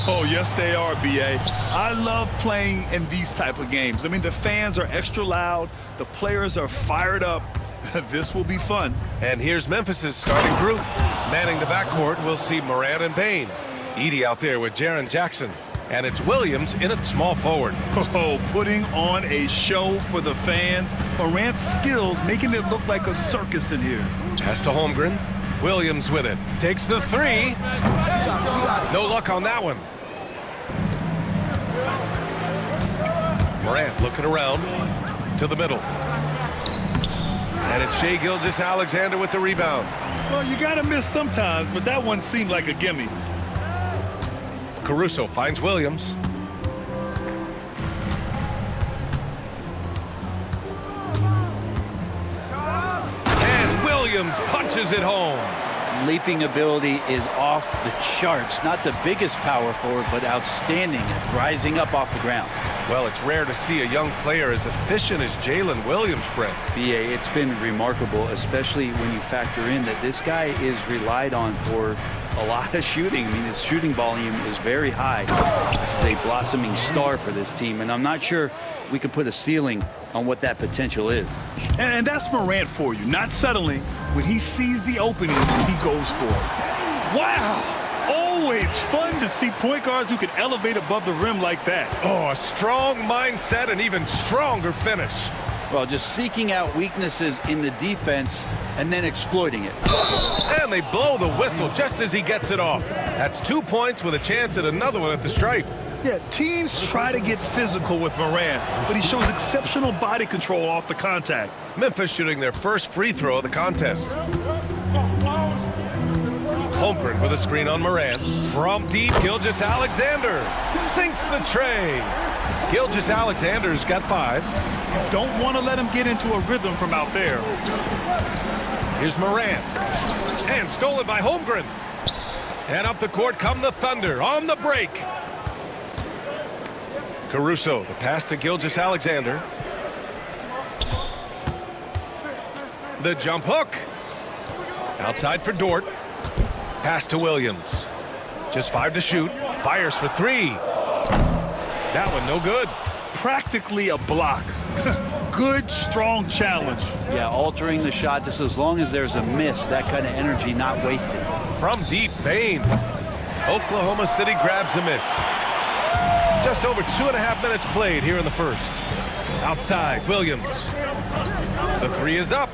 Oh, yes, they are, B.A. I love playing in these type of games. I mean, the fans are extra loud. The players are fired up. This will be fun. And here's Memphis's starting group. Manning the backcourt, we'll see Morant and Bane. Edie out there with Jaren Jackson. And it's Williams in at small forward. Oh, putting on a show for the fans. Morant's skills making it look like a circus in here. Pass to Holmgren. Williams with it. Takes the three. No luck on that one. Morant looking around to the middle. And it's Shai Gilgeous-Alexander with the rebound. Well, you got to miss sometimes, but that one seemed like a gimme. Caruso finds Williams. And Williams punches it home. Leaping ability is off the charts. Not the biggest power forward, but outstanding at rising up off the ground. Well, it's rare to see a young player as efficient as Jalen Williams, Brent. BA, it's been remarkable, especially when you factor in that this guy is relied on for a lot of shooting. I mean, his shooting volume is very high. This is a blossoming star for this team, and I'm not sure we can put a ceiling on what that potential is. And that's Morant for you, not settling. When he sees the opening, he goes for it. Wow! Always fun to see point guards who can elevate above the rim like that. Oh, a strong mindset and even stronger finish. Well, just seeking out weaknesses in the defense and then exploiting it. And they blow the whistle just as he gets it off. That's 2 points with a chance at another one at the stripe. Yeah, teams try to get physical with Morant, but he shows exceptional body control off the contact. Memphis shooting their first free throw of the contest. Holmgren with a screen on Morant. From deep, Gilgeous-Alexander sinks the tray. Gilgeous-Alexander's got 5. You don't want to let him get into a rhythm from out there. Here's Morant. And stolen by Holmgren. And up the court come the Thunder on the break. Caruso, the pass to Gilgeous-Alexander. The jump hook. Outside for Dort. Pass to Williams. Just 5 to shoot. Fires for 3. That one no good. Practically a block. Good, strong challenge. Yeah, altering the shot just as long as there's a miss. That kind of energy not wasted. From deep, Bane. Oklahoma City grabs a miss. Just over 2.5 minutes played here in the first. Outside, Williams. The 3 is up.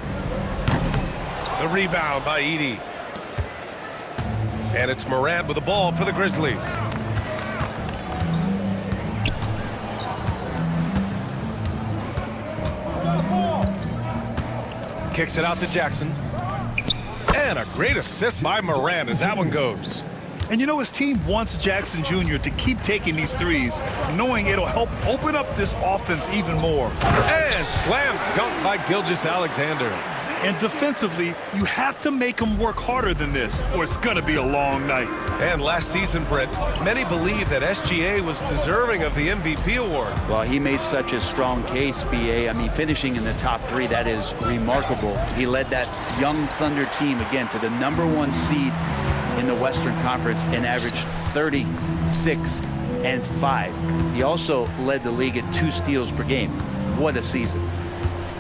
The rebound by Edie. And it's Morant with the ball for the Grizzlies. Kicks it out to Jackson. And a great assist by Morant as that one goes. And you know, his team wants Jackson Jr. to keep taking these threes, knowing it'll help open up this offense even more. And slam dunk by Gilgeous-Alexander. And defensively, you have to make him work harder than this, or it's going to be a long night. And last season, Brent, many believe that SGA was deserving of the MVP award. Well, he made such a strong case, BA. I mean, finishing in the top 3, that is remarkable. He led that young Thunder team, again, to the #1 seed in the Western Conference and averaged 36 and 5. He also led the league at 2 steals per game. What a season.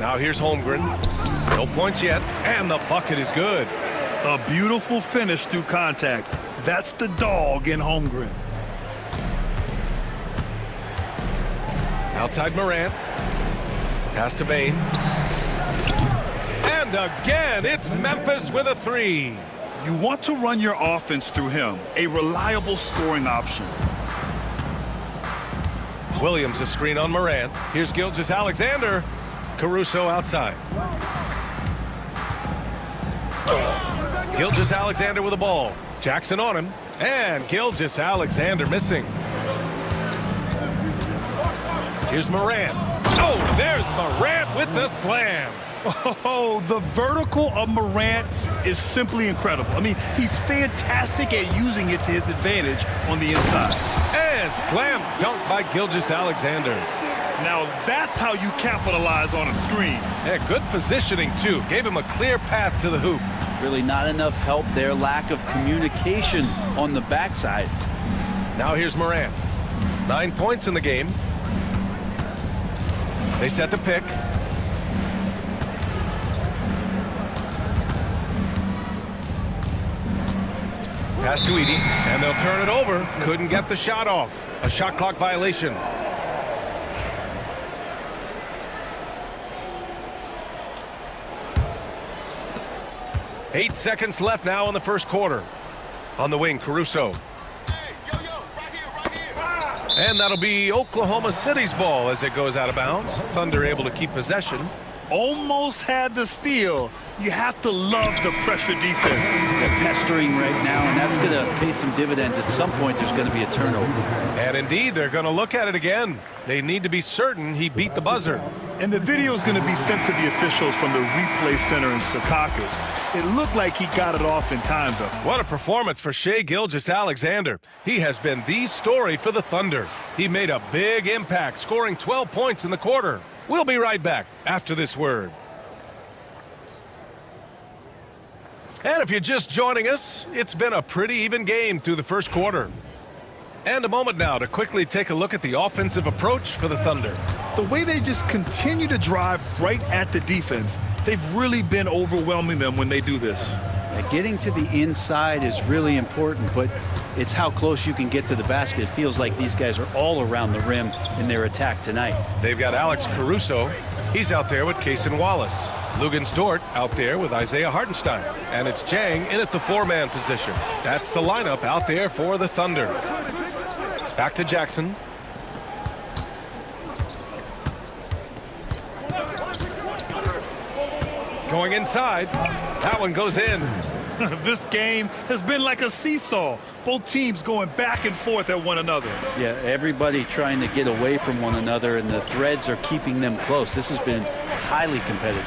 Now here's Holmgren. No points yet, and the bucket is good. A beautiful finish through contact. That's the dog in Holmgren. Outside Morant. Pass to Bane. And again, it's Memphis with a 3. You want to run your offense through him, a reliable scoring option. Williams a screen on Morant. Here's Gilgeous-Alexander. Caruso outside. Gilgeous-Alexander with the ball. Jackson on him. And Gilgeous-Alexander missing. Here's Morant. Oh, there's Morant with the slam. Oh, the vertical of Morant is simply incredible. I mean, he's fantastic at using it to his advantage on the inside. And slam dunk by Gilgeous-Alexander. Now that's how you capitalize on a screen. Yeah, good positioning, too. Gave him a clear path to the hoop. Really not enough help there. Lack of communication on the backside. Now here's Morant. 9 points in the game. They set the pick. Pass to Edie, and they'll turn it over. Couldn't get the shot off. A shot clock violation. Eight seconds left now in the first quarter. On the wing, Caruso. And that'll be Oklahoma City's ball as it goes out of bounds. Thunder able to keep possession. Almost had the steal. You have to love the pressure defense. They're pestering right now, and that's going to pay some dividends. At some point, there's going to be a turnover. And indeed, they're going to look at it again. They need to be certain he beat the buzzer. And the video is going to be sent to the officials from the replay center in Secaucus. It looked like he got it off in time, though. What a performance for Shai Gilgeous-Alexander. He has been the story for the Thunder. He made a big impact, scoring 12 points in the quarter. We'll be right back after this word. And if you're just joining us, it's been a pretty even game through the first quarter. And a moment now to quickly take a look at the offensive approach for the Thunder. The way they just continue to drive right at the defense, they've really been overwhelming them when they do this. Getting to the inside is really important, but it's how close you can get to the basket. It feels like these guys are all around the rim in their attack tonight. They've got Alex Caruso. He's out there with Kaysen Wallace. Lugans Dort out there with Isaiah Hartenstein. And it's Jang in at the four-man position. That's the lineup out there for the Thunder. Back to Jackson. Going inside. That one goes in. This game has been like a seesaw. Both teams going back and forth at one another. Yeah, everybody trying to get away from one another, and the threads are keeping them close. This has been highly competitive.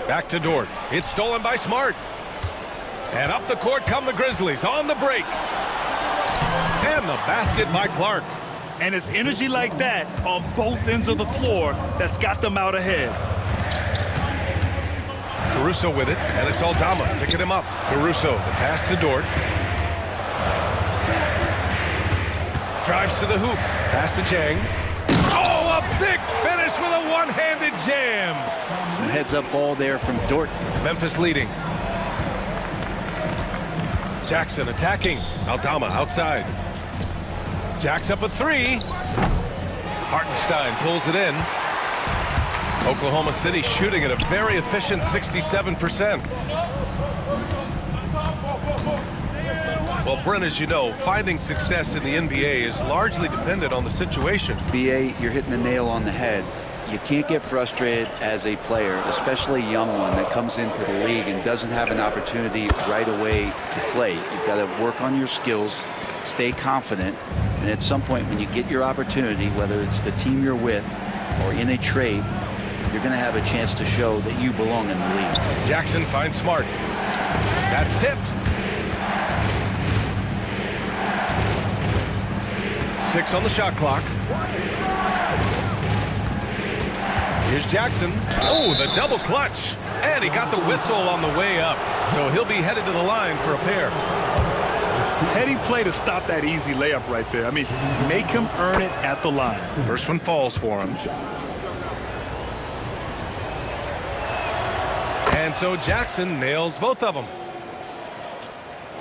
Back to Dort. It's stolen by Smart. And up the court come the Grizzlies on the break. And the basket by Clark. And it's energy like that on both ends of the floor that's got them out ahead. Caruso with it, and it's Aldama picking him up. Caruso, the pass to Dort. Drives to the hoop. Pass to Jang. Oh, a big finish with a one-handed jam. Some heads-up ball there from Dort. Memphis leading. Jackson attacking. Aldama outside. Jack's up a three. Hartenstein pulls it in. Oklahoma City shooting at a very efficient 67%. Well, Brent, as you know, finding success in the NBA is largely dependent on the situation. BA, you're hitting the nail on the head. You can't get frustrated as a player, especially a young one that comes into the league and doesn't have an opportunity right away to play. You've got to work on your skills, stay confident, and at some point when you get your opportunity, whether it's the team you're with or in a trade, you're going to have a chance to show that you belong in the league. Jackson finds Smart. That's tipped. 6 on the shot clock. Here's Jackson. Oh, the double clutch. And he got the whistle on the way up. So he'll be headed to the line for a pair. Heading play to stop that easy layup right there. I mean, make him earn it at the line. First one falls for him. And so Jackson nails both of them.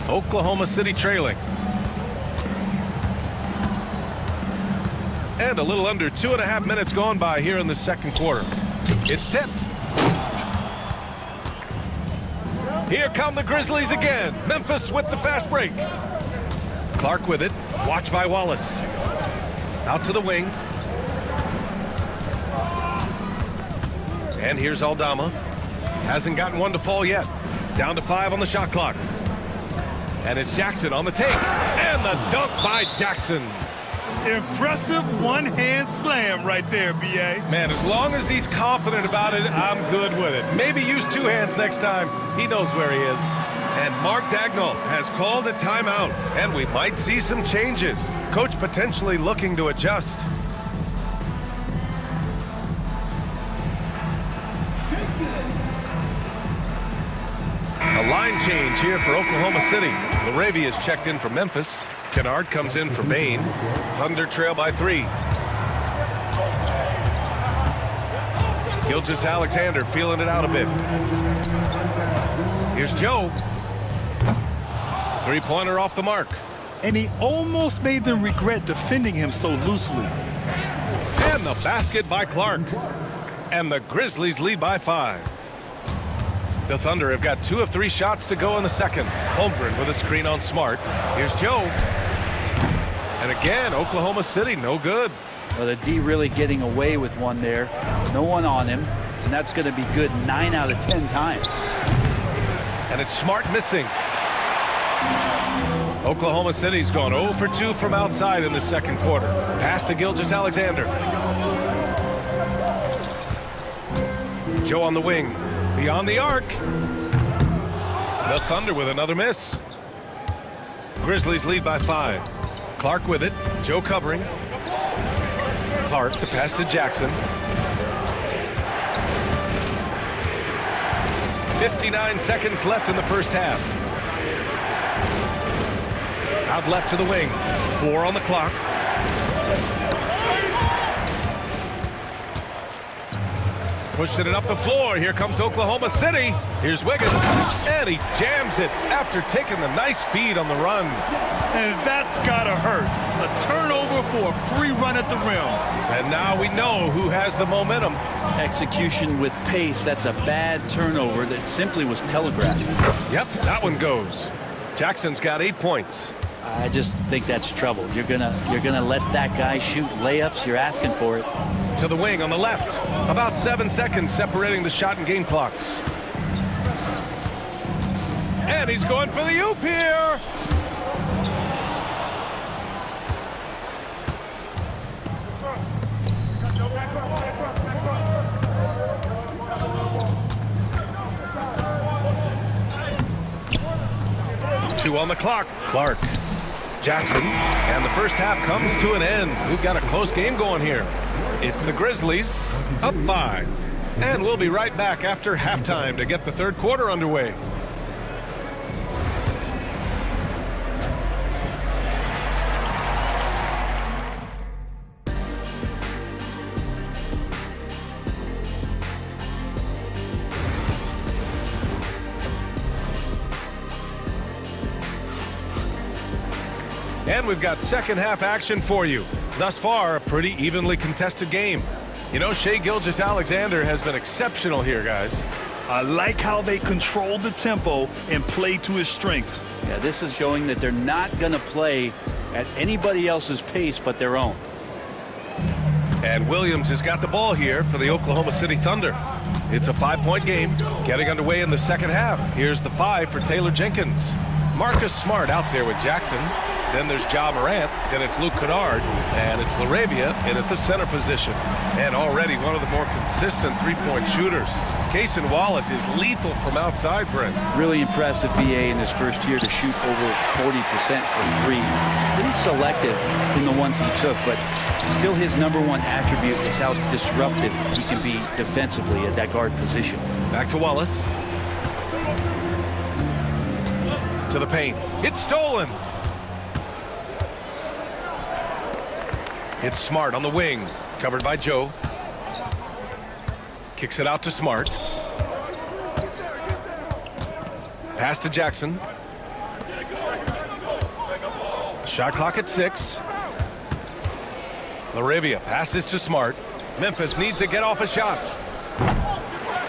Oklahoma City trailing. And a little under 2.5 minutes gone by here in the second quarter. It's tipped. Here come the Grizzlies again. Memphis with the fast break. Clark with it. Watched by Wallace. Out to the wing. And here's Aldama. Hasn't gotten one to fall yet. Down to 5 on the shot clock. And it's Jackson on the take. And the dunk by Jackson. Impressive one-hand slam right there, B.A. Man, as long as he's confident about it, I'm good with it. Maybe use 2 hands next time. He knows where he is. And Mark Dagnall has called a timeout. And we might see some changes. Coach potentially looking to adjust. Line change here for Oklahoma City. Laravia is checked in for Memphis. Kennard comes in for Bain. Thunder trail by 3. Gilgeous-Alexander feeling it out a bit. Here's Joe. Three-pointer off the mark. And he almost made them regret defending him so loosely. And the basket by Clark. And the Grizzlies lead by 5. The Thunder have got 2 of 3 shots to go in the second. Holmgren with a screen on Smart. Here's Joe. And again, Oklahoma City, no good. Well, the D really getting away with one there. No one on him. And that's going to be good 9 out of 10 times. And it's Smart missing. Oklahoma City's gone 0 for 2 from outside in the second quarter. Pass to Gilgeous-Alexander. Joe on the wing. Beyond the arc. The Thunder with another miss. Grizzlies lead by 5. Clark with it. Joe covering. Clark, the pass to Jackson. 59 seconds left in the first half. Out left to the wing. 4 on the clock. Pushing it up the floor. Here comes Oklahoma City. Here's Wiggins. And he jams it after taking the nice feed on the run. And that's gotta hurt. A turnover for a free run at the rim. And now we know who has the momentum. Execution with pace. That's a bad turnover that simply was telegraphed. Yep, that one goes. Jackson's got 8 points. I just think that's trouble. You're gonna let that guy shoot layups. You're asking for it. To the wing on the left. About 7 seconds separating the shot and game clocks. And he's going for the oop here. Two on the clock. Clark. Jackson. And the first half comes to an end. We've got a close game going here. It's the Grizzlies up 5. And we'll be right back after halftime to get the third quarter underway. And we've got second half action for you. Thus far, a pretty evenly contested game. You know, Shai Gilgeous-Alexander has been exceptional here, guys. I like how they control the tempo and play to his strengths. Yeah, this is showing that they're not going to play at anybody else's pace but their own. And Williams has got the ball here for the Oklahoma City Thunder. It's a 5-point game, getting underway in the second half. Here's the 5 for Taylor Jenkins. Marcus Smart out there with Jackson. Then there's Ja Morant, then it's Luke Kennard, and it's Laravia in at the center position. And already one of the more consistent three-point shooters. Cason Wallace is lethal from outside, Brent. Really impressive BA in his first year to shoot over 40% from 3. Pretty selective in the ones he took, but still his #1 attribute is how disruptive he can be defensively at that guard position. Back to Wallace. To the paint. It's stolen. It's Smart on the wing, covered by Joe. Kicks it out to Smart. Pass to Jackson. Shot clock at 6. Laravia passes to Smart. Memphis needs to get off a shot.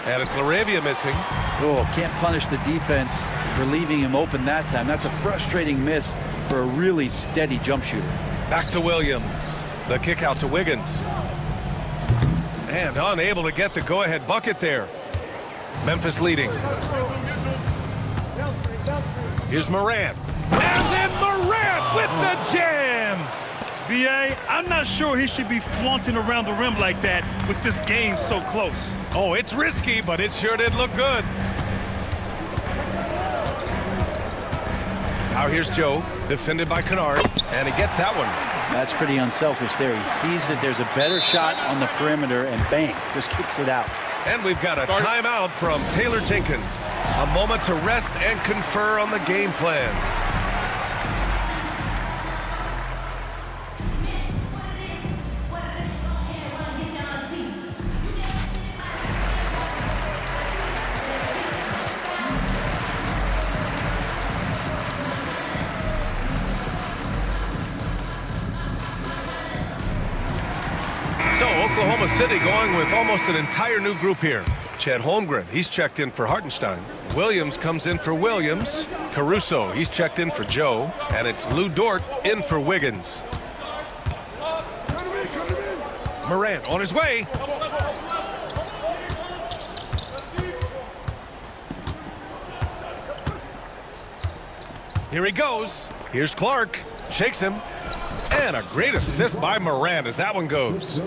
And it's Laravia missing. Oh, can't punish the defense for leaving him open that time. That's a frustrating miss for a really steady jump shooter. Back to Williams. The kick out to Wiggins. And unable to get the go-ahead bucket there. Memphis leading. Here's Morant. And then Morant with the jam. B.A., I'm not sure he should be flaunting around the rim like that with this game so close. Oh, it's risky, but it sure did look good. Now here's Joe, defended by Kennard, and he gets that one. That's pretty unselfish there. He sees that there's a better shot on the perimeter, and bang, just kicks it out. And we've got a timeout from Taylor Jenkins. A moment to rest and confer on the game plan. So Oklahoma City going with almost an entire new group here. Chet Holmgren, he's checked in for Hartenstein. Williams comes in for Williams. Caruso, he's checked in for Joe. And it's Lou Dort in for Wiggins. Morant on his way. Here he goes. Here's Clark. Shakes him. And a great assist by Morant as that one goes.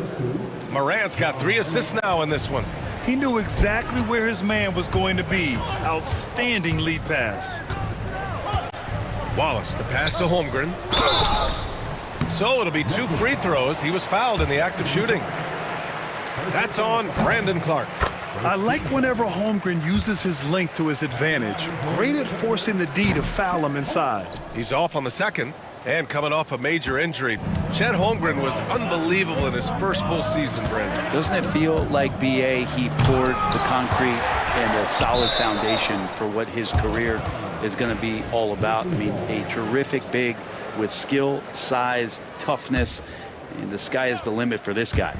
Morant's got 3 assists now in this one. He knew exactly where his man was going to be. Outstanding lead pass. Wallace, the pass to Holmgren. So it'll be 2 free throws. He was fouled in the act of shooting. That's on Brandon Clark. I like whenever Holmgren uses his length to his advantage. Great at forcing the D to foul him inside. He's off on the second. And coming off a major injury, Chet Holmgren was unbelievable in his first full season, Brandon. Doesn't it feel like BA, he poured the concrete and a solid foundation for what his career is going to be all about? I mean, a terrific big with skill, size, toughness, and the sky is the limit for this guy.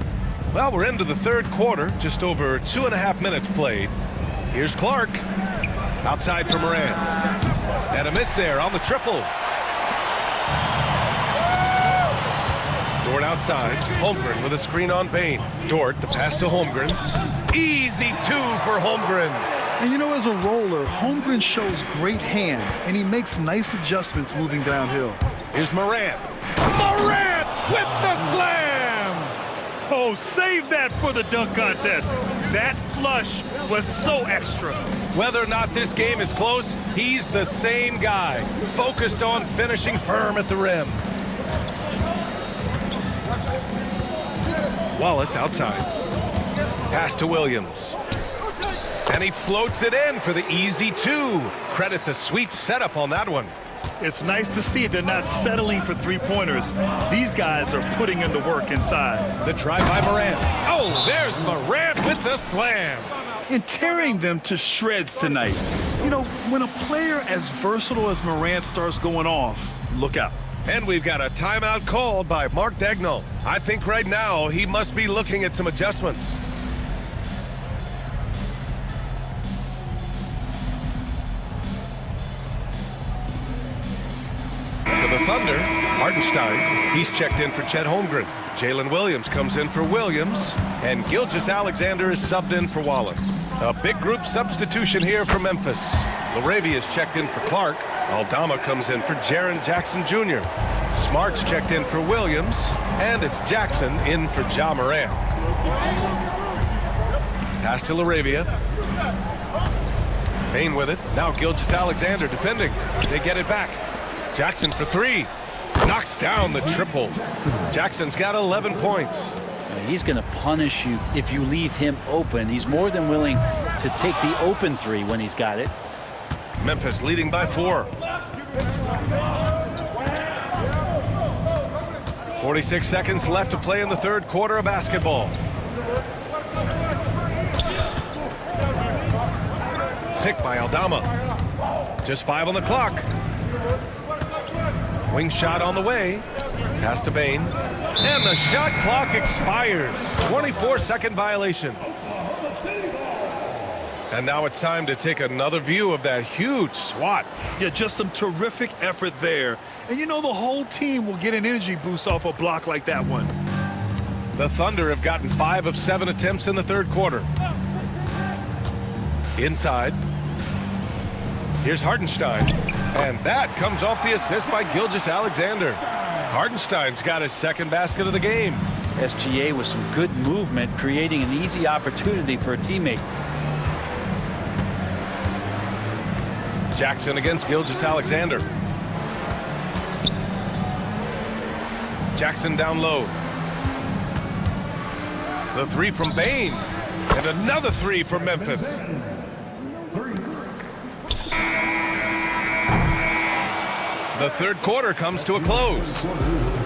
Well, we're into the third quarter, just over 2.5 minutes played. Here's Clark. Outside for Morant. And a miss there on the triple. Dort outside. Holmgren with a screen on Bain. Dort, the pass to Holmgren. Easy 2 for Holmgren. And you know, as a roller, Holmgren shows great hands, and he makes nice adjustments moving downhill. Here's Morant. Morant with the slam! Oh, save that for the dunk contest. That flush was so extra. Whether or not this game is close, he's the same guy, focused on finishing firm at the rim. Wallace outside. Pass to Williams. And he floats it in for the easy 2. Credit the sweet setup on that one. It's nice to see they're not settling for 3-pointers. These guys are putting in the work inside. The try by Morant. Oh, there's Morant with the slam. And tearing them to shreds tonight. You know, when a player as versatile as Morant starts going off, look out. And we've got a timeout called by Mark Daigneault. I think right now he must be looking at some adjustments. For the Thunder, Hartenstein, he's checked in for Chet Holmgren. Jalen Williams comes in for Williams. And Gilgeous-Alexander is subbed in for Wallace. A big group substitution here for Memphis. LaRavia is checked in for Clark. Aldama comes in for Jaren Jackson Jr. Smart's checked in for Williams. And it's Jackson in for Ja Morant. Pass to LaRavia. Bain with it. Now Gilgeous-Alexander defending. They get it back. Jackson for 3. Knocks down the triple. Jackson's got 11 points. He's going to punish you if you leave him open. He's more than willing to take the open 3 when he's got it. Memphis leading by 4. 46 seconds left to play in the third quarter of basketball. Pick by Aldama. Just 5 on the clock. Wing shot on the way. Pass to Bain. And the shot clock expires. 24-second violation. And now it's time to take another view of that huge swat. Yeah, just some terrific effort there. And you know, the whole team will get an energy boost off a block like that one. The Thunder have gotten 5 of 7 attempts in the third quarter. Inside. Here's Hartenstein. And that comes off the assist by Gilgeous-Alexander. Hartenstein's got his second basket of the game. SGA with some good movement, creating an easy opportunity for a teammate. Jackson against Gilgeous-Alexander. Jackson down low. The 3 from Bain. And another 3 from Memphis. The third quarter comes to a close.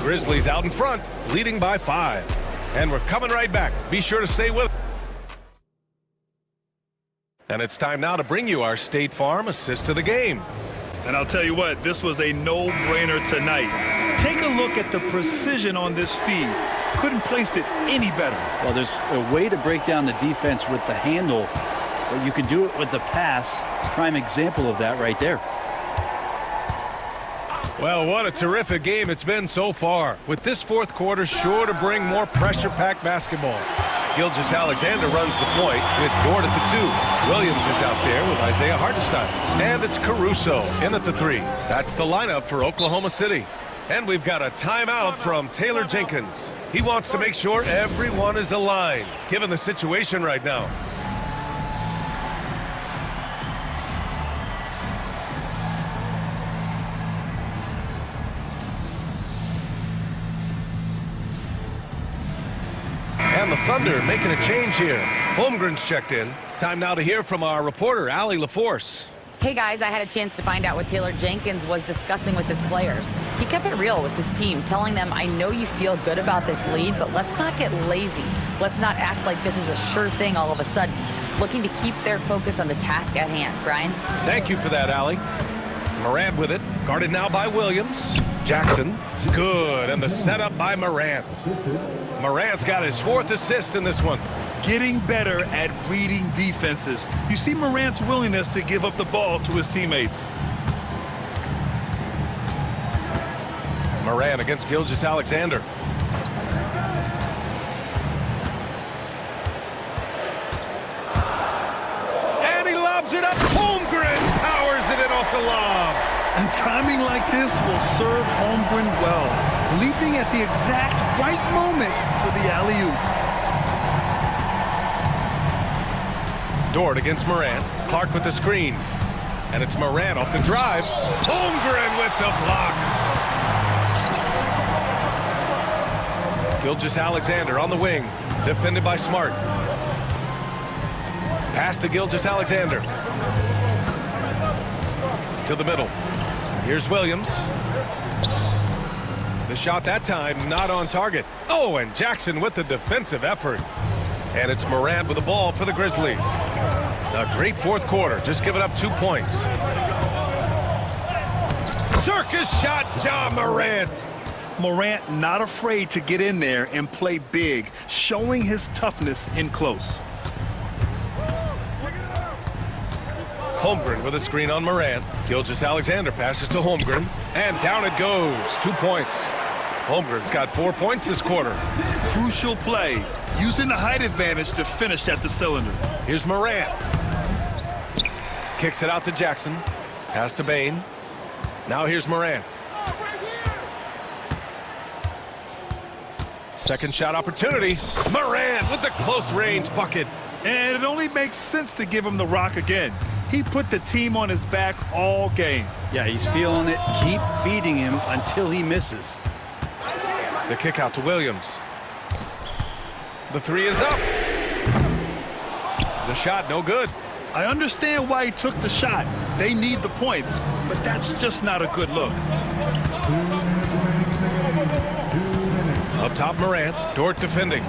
Grizzlies out in front, leading by 5. And we're coming right back. Be sure to stay with us. And it's time now to bring you our State Farm assist to the game. And I'll tell you what, this was a no-brainer tonight. Take a look at the precision on this feed. Couldn't place it any better. Well, there's a way to break down the defense with the handle, but you can do it with the pass. Prime example of that right there. Well, what a terrific game it's been so far. With this fourth quarter sure to bring more pressure-packed basketball. Gilgeous-Alexander runs the point with Dort at the 2. Williams is out there with Isaiah Hartenstein. And it's Caruso in at the 3. That's the lineup for Oklahoma City. And we've got a timeout from Taylor Jenkins. He wants to make sure everyone is aligned, given the situation right now. And the Thunder making a change here. Holmgren's checked in. Time now to hear from our reporter, Allie LaForce. Hey guys, I had a chance to find out what Taylor Jenkins was discussing with his players. He kept it real with his team, telling them, I know you feel good about this lead, but let's not get lazy. Let's not act like this is a sure thing all of a sudden. Looking to keep their focus on the task at hand. Brian? Thank you for that, Allie. Morant with it, guarded now by Williams. Jackson, good, and the setup by Morant. Morant's got his 4th assist in this one. Getting better at reading defenses. You see Morant's willingness to give up the ball to his teammates. Morant against Gilgeous-Alexander. And he lobs it up. Holmgren powers it in off the lob. And timing like this will serve Holmgren well, leaping at the exact right moment for the alley-oop. Dort against Morant. Clark with the screen. And it's Morant off the drive. Holmgren with the block. Gilgeous-Alexander on the wing. Defended by Smart. Pass to Gilgeous-Alexander. To the middle. Here's Williams. The shot that time not on target. Oh, and Jackson with the defensive effort. And it's Morant with the ball for the Grizzlies. A great fourth quarter, just giving up 2 points. Circus shot, Ja Morant. Morant not afraid to get in there and play big, showing his toughness in close. Holmgren with a screen on Morant. Gilgeous-Alexander passes to Holmgren. And down it goes, 2 points. Holmgren's got 4 points this quarter. Crucial play, using the height advantage to finish at the cylinder. Here's Morant. Kicks it out to Jackson. Pass to Bain. Now here's Morant. Second shot opportunity. Morant with the close range bucket. And it only makes sense to give him the rock again. He put the team on his back all game. Yeah, he's feeling it. Keep feeding him until he misses. The kick out to Williams. The 3 is up. The shot no good. I understand why he took the shot. They need the points, but that's just not a good look. Up top, Morant. Dort defending.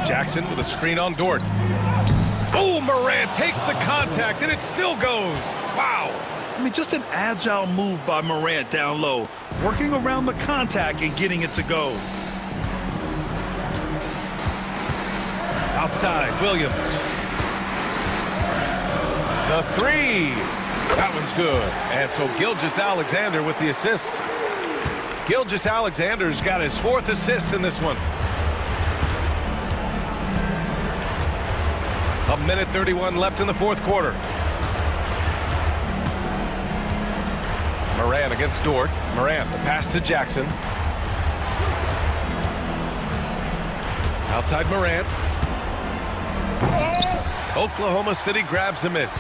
Jackson with a screen on Dort. Oh, Morant takes the contact, and it still goes. Wow. I mean, just an agile move by Morant down low, working around the contact and getting it to go. Outside, Williams. The 3. That one's good. And so Gilgeous-Alexander with the assist. Gilgeous-Alexander's got his 4th assist in this one. A minute 31 left in the fourth quarter. Morant against Dort. Morant, the pass to Jackson. Outside Morant. Oklahoma City grabs a miss.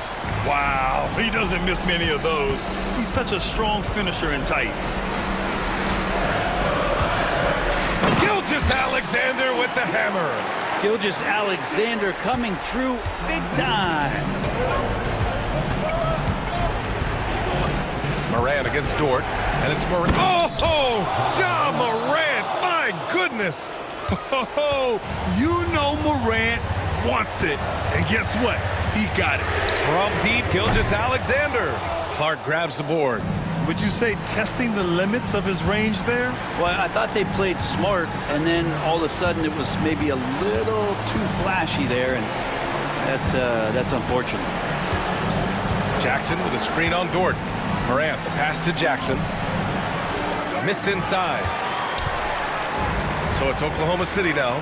Wow, he doesn't miss many of those. He's such a strong finisher and tight. Gilgeous-Alexander with the hammer. Gilgeous-Alexander coming through big time. Morant against Dort, and it's Morant. Oh, Ja Morant, my goodness. Oh, you know Morant wants it. And guess what? He got it. From deep, Gilgeous-Alexander. Clark grabs the board. Would you say testing the limits of his range there? Well, I thought they played smart, and then all of a sudden it was maybe a little too flashy there, and that's unfortunate. Jackson with a screen on Dort. Morant, the pass to Jackson. Missed inside. So it's Oklahoma City now.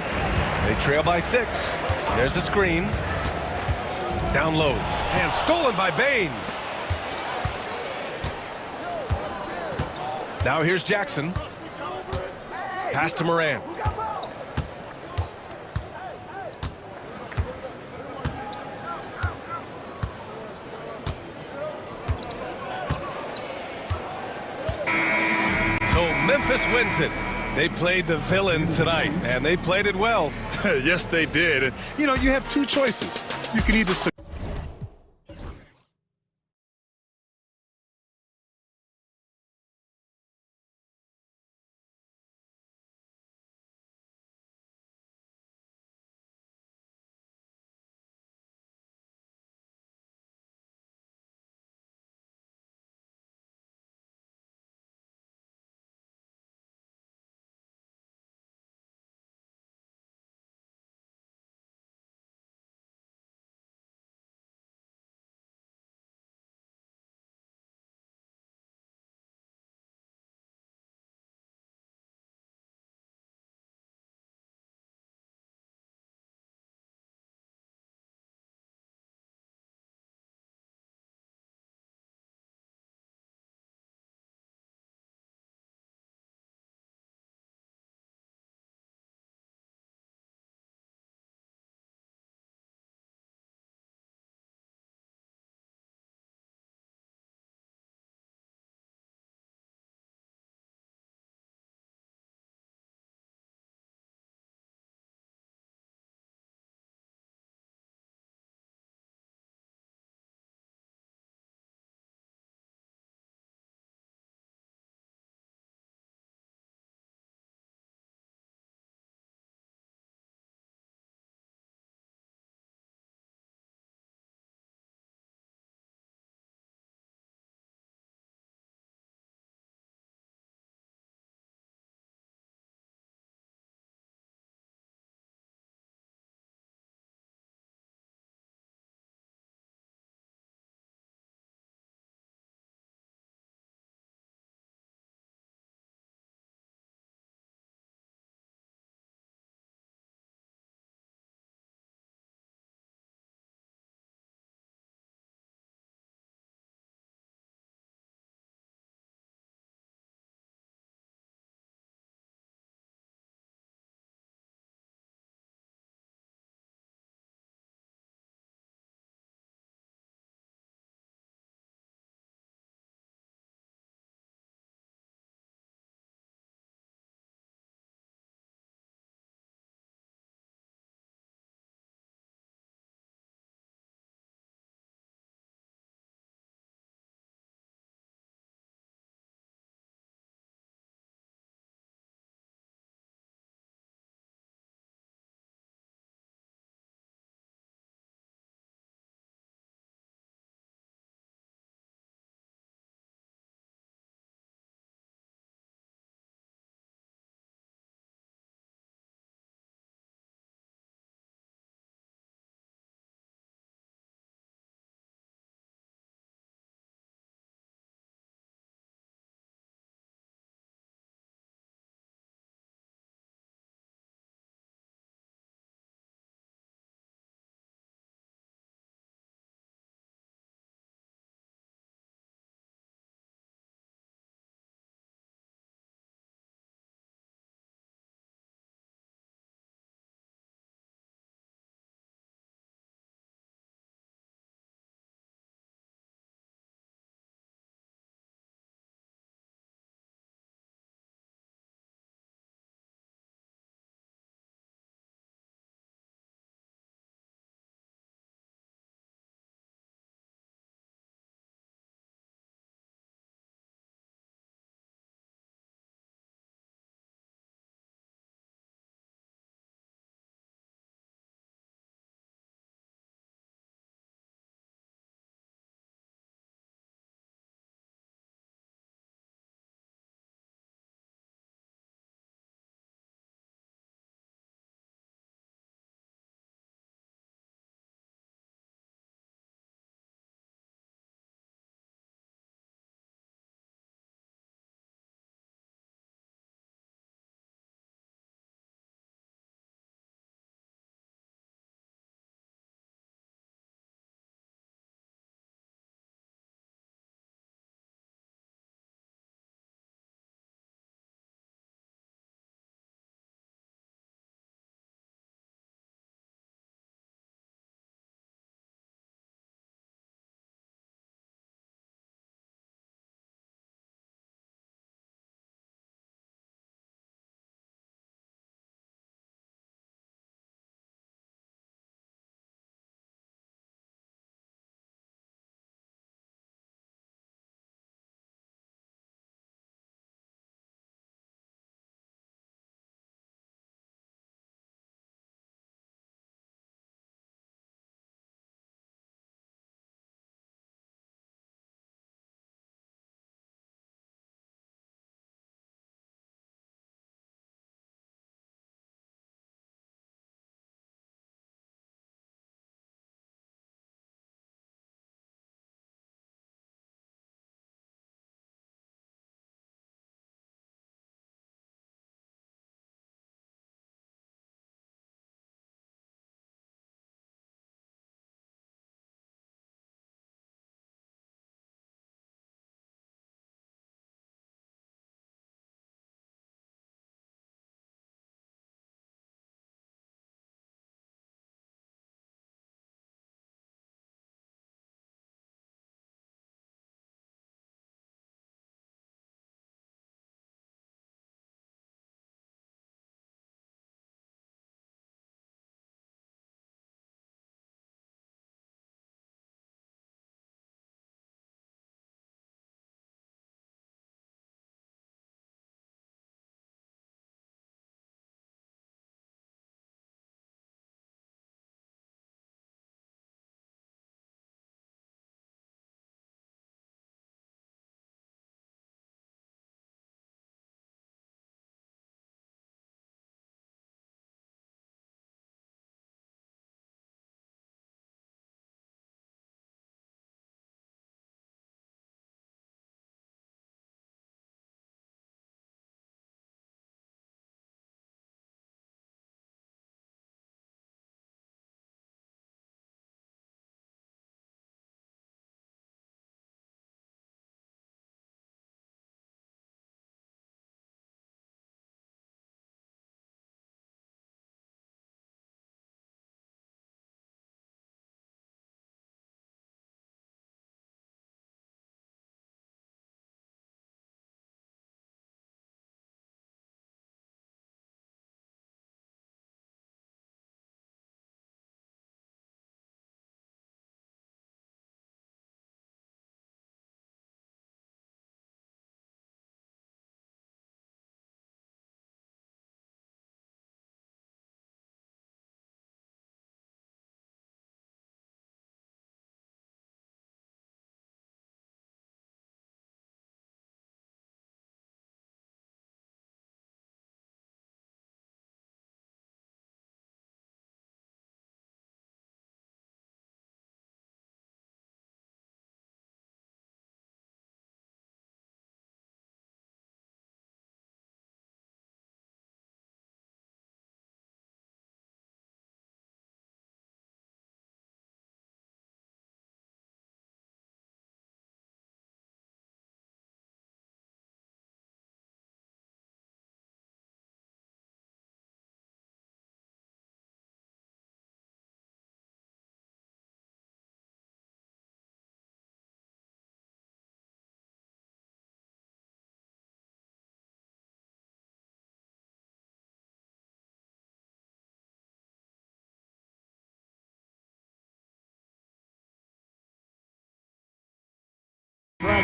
They trail by 6. There's a screen. Down low. And stolen by Bane. Now here's Jackson. Pass to Morant. So Memphis wins it. They played the villain tonight, and they played it well. Yes, they did. You know, you have two choices. You can either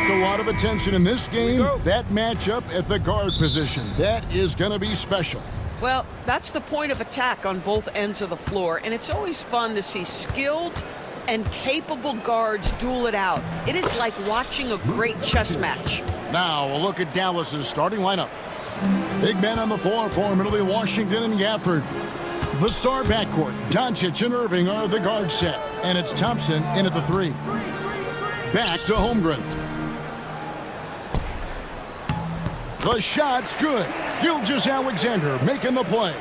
expect a lot of attention in this game. That matchup at the guard position, that is going to be special. Well, that's the point of attack on both ends of the floor, and it's always fun to see skilled and capable guards duel it out. It is like watching a great chess match. Now a look at Dallas's starting lineup. Big men on the floor for him. It'll be Washington and Gafford. The star backcourt, Doncic and Irving are the guard set, and it's Thompson in at the 3. Back to Holmgren. The shot's good. Gilgeous-Alexander making the play.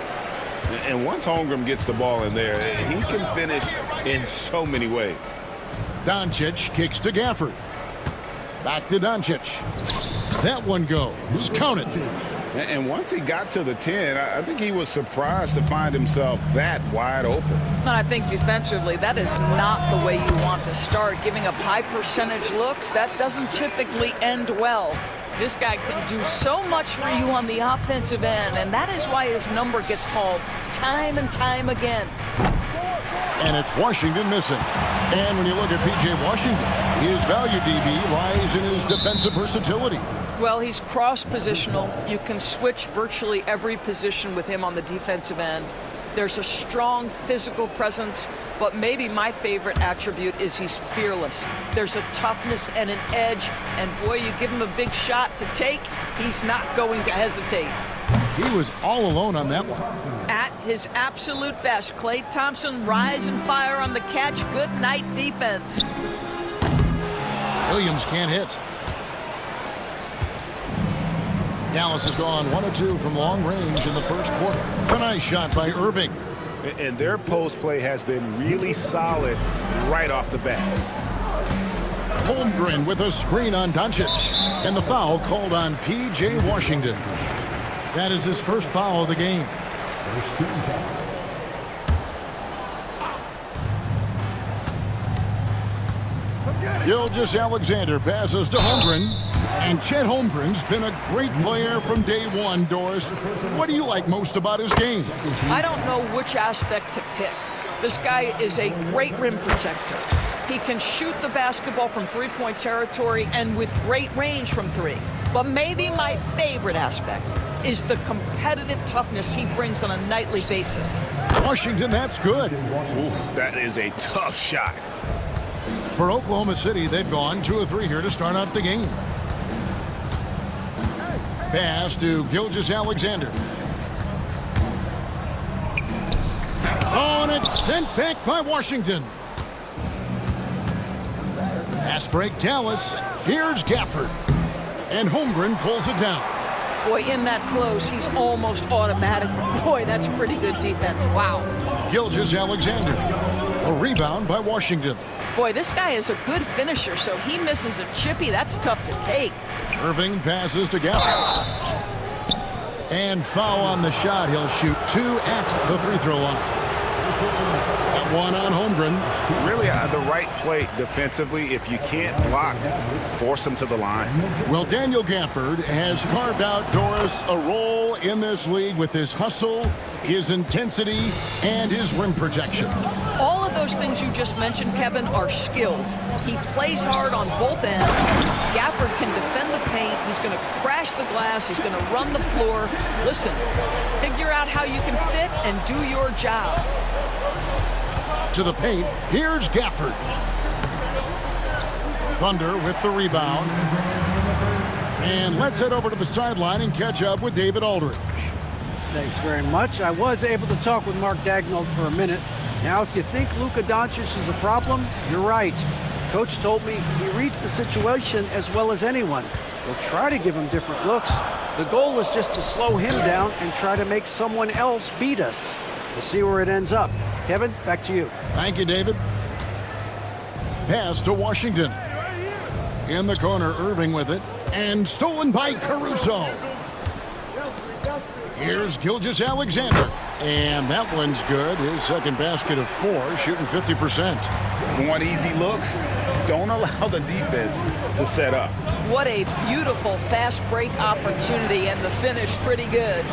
And once Holmgren gets the ball in there, he can finish in so many ways. Doncic kicks to Gafford. Back to Doncic. That one goes. Count it. And once he got to the 10, I think he was surprised to find himself that wide open. And I think defensively, that is not the way you want to start. Giving up high percentage looks, that doesn't typically end well. This guy can do so much for you on the offensive end, and that is why his number gets called time and time again. And it's Washington missing. And when you look at P.J. Washington, his value DB lies in his defensive versatility. Well, he's cross-positional. You can switch virtually every position with him on the defensive end. There's a strong physical presence, but maybe my favorite attribute is he's fearless. There's a toughness and an edge, and boy, you give him a big shot to take, he's not going to hesitate. He was all alone on that one. At his absolute best, Klay Thompson rise and fire on the catch. Good night defense. Williams can't hit. Dallas has gone 1 of 2 from long range in the first quarter. A nice shot by Irving. And their post play has been really solid right off the bat. Holmgren with a screen on Doncic. And the foul called on P.J. Washington. That is his first foul of the game. Gilgeous-Alexander passes to Holmgren. And Chet Holmgren's been a great player from day one, Doris. What do you like most about his game? I don't know which aspect to pick. This guy is a great rim protector. He can shoot the basketball from three-point territory and with great range from 3. But maybe my favorite aspect is the competitive toughness he brings on a nightly basis. Washington, that's good. Ooh, that is a tough shot. For Oklahoma City, they've gone 2 of 3 here to start out the game. Pass to Gilgeous-Alexander. Oh, and it's sent back by Washington. Pass break, Dallas. Here's Gafford. And Holmgren pulls it down. Boy, in that close, he's almost automatic. Boy, that's pretty good defense. Wow. Gilgeous-Alexander. A rebound by Washington. Boy, this guy is a good finisher, so he misses a chippy. That's tough to take. Irving passes to Gafford. And foul on the shot. He'll shoot 2 at the free throw line. That one on Holmgren. Really the right play defensively. If you can't block, force him to the line. Well, Daniel Gafford has carved out, Doris, a role in this league with his hustle, his intensity, and his rim protection. All of those things you just mentioned, Kevin, are skills. He plays hard on both ends. Gafford can defend the paint. He's going to crash the glass. He's going to run the floor. Listen, figure out how you can fit and do your job. To the paint, here's Gafford. Thunder with the rebound. And let's head over to the sideline and catch up with David Aldridge. Thanks very much. I was able to talk with Mark Daigneault for a minute. Now, if you think Luka Doncic is a problem, you're right. Coach told me he reads the situation as well as anyone. We'll try to give him different looks. The goal is just to slow him down and try to make someone else beat us. We'll see where it ends up. Kevin, back to you. Thank you, David. Pass to Washington. In the corner, Irving with it. And stolen by Caruso. Here's Gilgeous-Alexander. And that one's good. His second basket of 4, shooting 50%. Want easy looks? Don't allow the defense to set up. What a beautiful fast break opportunity, and the finish pretty good.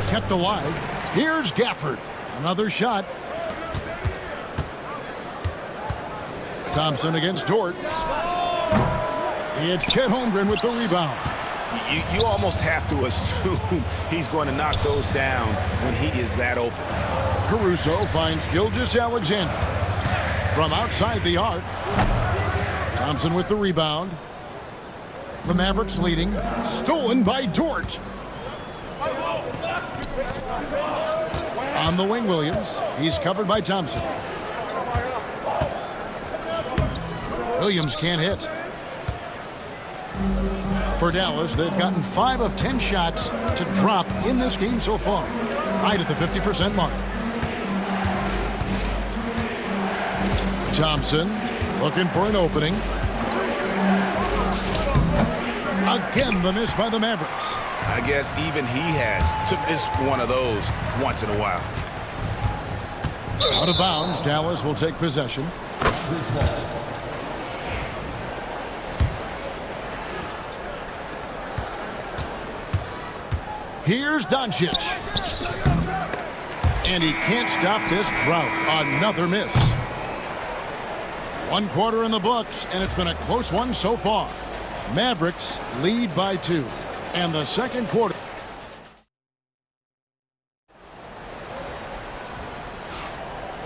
Kept alive. Here's Gafford. Another shot. Thompson against Dort. It's Chet Holmgren with the rebound. You almost have to assume he's going to knock those down when he is that open. Caruso finds Gilgeous-Alexander. From outside the arc. Thompson with the rebound. The Mavericks leading. Stolen by Dort. On the wing, Williams. He's covered by Thompson. Williams can't hit. For Dallas, they've gotten 5 of 10 shots to drop in this game so far. Right at the 50% mark. Thompson looking for an opening. Again, the miss by the Mavericks. I guess even he has to miss one of those once in a while. Out of bounds, Dallas will take possession. Here's Doncic. And he can't stop this drought. Another miss. 1 quarter in the books, and it's been a close one so far. Mavericks lead by 2. And the second quarter.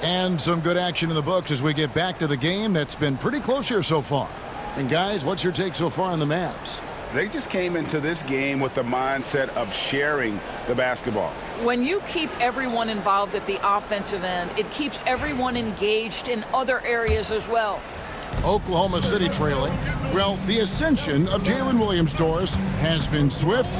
And some good action in the books as we get back to the game that's been pretty close here so far. And guys, what's your take so far on the Mavs? They just came into this game with the mindset of sharing the basketball. When you keep everyone involved at the offensive end, it keeps everyone engaged in other areas as well. Oklahoma City trailing. Well, the ascension of Jalen Williams, Doris, has been swift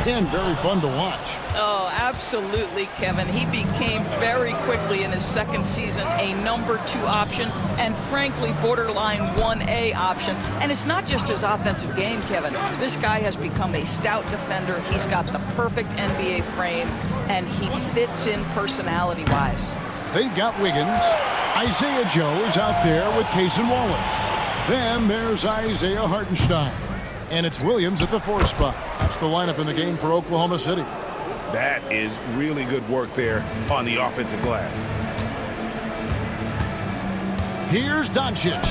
and very fun to watch. Oh, absolutely, Kevin. He became very quickly in his second season a number 2 option and, frankly, borderline 1A option. And it's not just his offensive game, Kevin. This guy has become a stout defender. He's got the perfect NBA frame, and he fits in personality-wise. They've got Wiggins. Isaiah Joe is out there with Cason Wallace. Then there's Isaiah Hartenstein. And it's Williams at the 4 spot. That's the lineup in the game for Oklahoma City. That is really good work there on the offensive glass. Here's Doncic.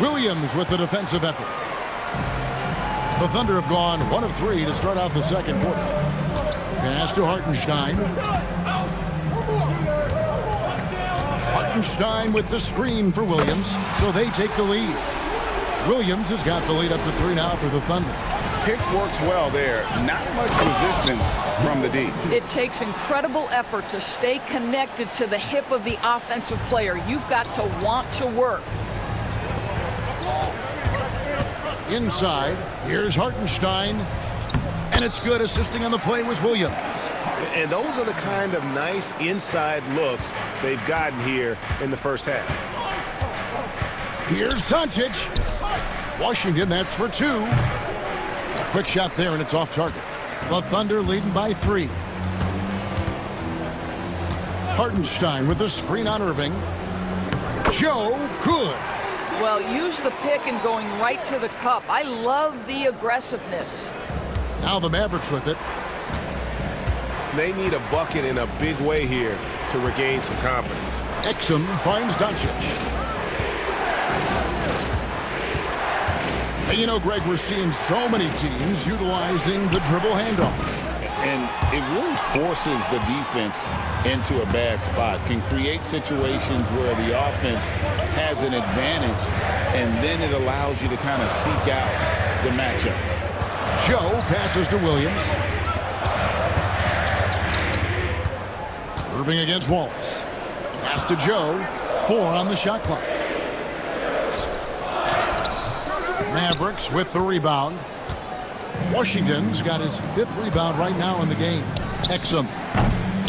Williams with the defensive effort. The Thunder have gone 1 of 3 to start out the second quarter. Pass to Hartenstein. Hartenstein with the screen for Williams, so they take the lead. Williams has got the lead up to 3 now for the Thunder. Pick works well there. Not much resistance from the D. It takes incredible effort to stay connected to the hip of the offensive player. You've got to want to work. Inside, here's Hartenstein. And it's good. Assisting on the play was Williams. And those are the kind of nice inside looks they've gotten here in the first half. Here's Doncic. Washington, that's for 2. A quick shot there, and it's off target. The Thunder leading by 3. Hartenstein with the screen on Irving. Joe, good. Well, use the pick and going right to the cup. I love the aggressiveness. Now the Mavericks with it. They need a bucket in a big way here to regain some confidence. Exum finds Doncic. And you know, Greg, we're seeing so many teams utilizing the dribble handoff. And it really forces the defense into a bad spot, can create situations where the offense has an advantage, and then it allows you to kind of seek out the matchup. Joe passes to Williams. Irving against Wallace. Pass to Joe. 4 on the shot clock. Mavericks with the rebound. Washington's got his 5th rebound right now in the game. Exum,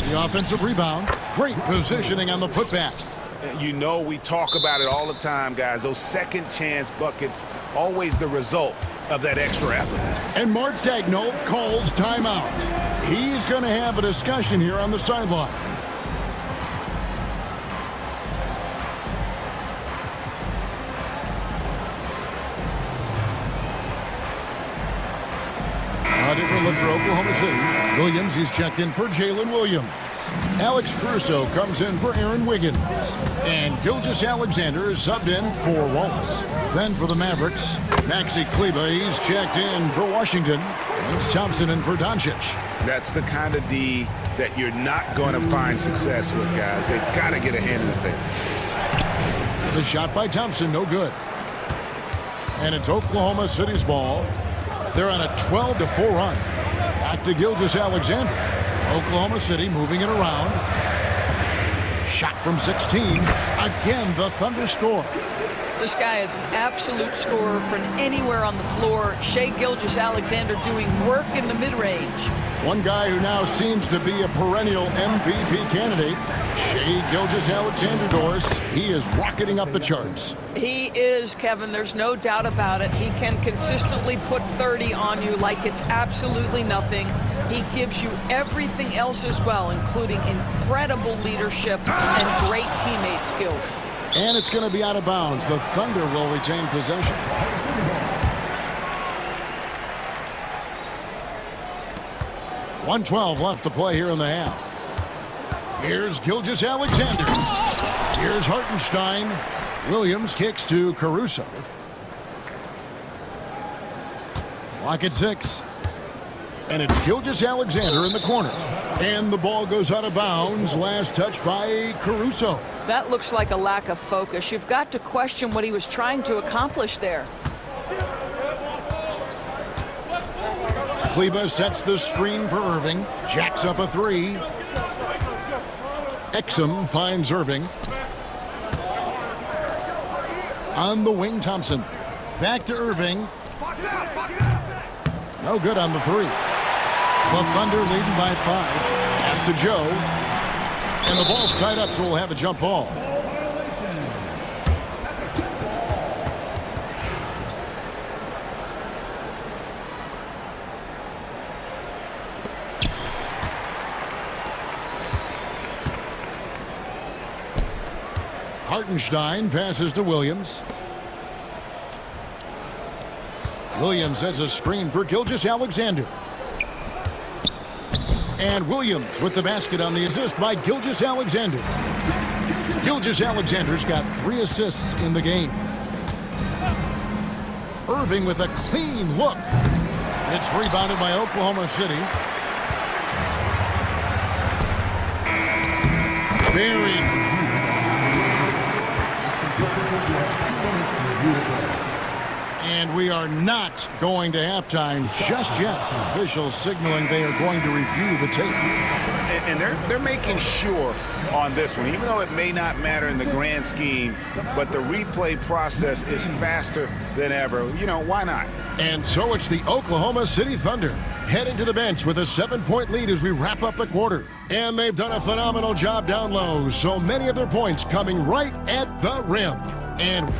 the offensive rebound. Great positioning on the putback. You know, we talk about it all the time, guys. Those second chance buckets, always the result of that extra effort. And Mark Daigneault calls timeout. He's going to have a discussion here on the sideline. A different look for Oklahoma City. Williams, he's checked in for Jalen Williams. Alex Caruso comes in for Aaron Wiggins. And Gilgeous-Alexander is subbed in for Wallace. Then for the Mavericks, Maxi Kleber, he's checked in for Washington. It's Thompson in for Doncic. That's the kind of D that you're not going to find success with, guys. They've got to get a hand in the face. The shot by Thompson, no good. And it's Oklahoma City's ball. They're on a 12-4 run. Back to Gilgeous-Alexander. Oklahoma City moving it around. Shot from 16. Again, the Thunder score. This guy is an absolute scorer from anywhere on the floor. Shai Gilgeous-Alexander doing work in the mid-range. One guy who now seems to be a perennial MVP candidate, Shai Gilgeous-Alexander, Doris. He is rocketing up the charts. He is, Kevin. There's no doubt about it. He can consistently put 30 on you like it's absolutely nothing. He gives you everything else as well, including incredible leadership and great teammate skills. And it's going to be out of bounds. The Thunder will retain possession. .112 left to play here in the half. Here's Gilgeous-Alexander. Here's Hartenstein. Williams kicks to Caruso. Clock at 6. And it's Gilgeous-Alexander in the corner. And the ball goes out of bounds. Last touch by Caruso. That looks like a lack of focus. You've got to question what he was trying to accomplish there. Kleber sets the screen for Irving. Jacks up a 3. Exum finds Irving. On the wing, Thompson. Back to Irving. No good on the 3. The Thunder leading by 5. Pass to Joe. And the ball's tied up, so we'll have a jump ball. Hartenstein passes to Williams. Williams sets a screen for Gilgeous-Alexander. And Williams with the basket on the assist by Gilgeous-Alexander. Gilgeous-Alexander's got 3 assists in the game. Irving with a clean look. It's rebounded by Oklahoma City. Buried. And we are not going to halftime just yet. Officials signaling they are going to review the tape. And they're making sure on this one, even though it may not matter in the grand scheme, but the replay process is faster than ever. You know, why not? And so it's the Oklahoma City Thunder heading to the bench with a 7-point lead as we wrap up the quarter. And they've done a phenomenal job down low. So many of their points coming right at the rim. And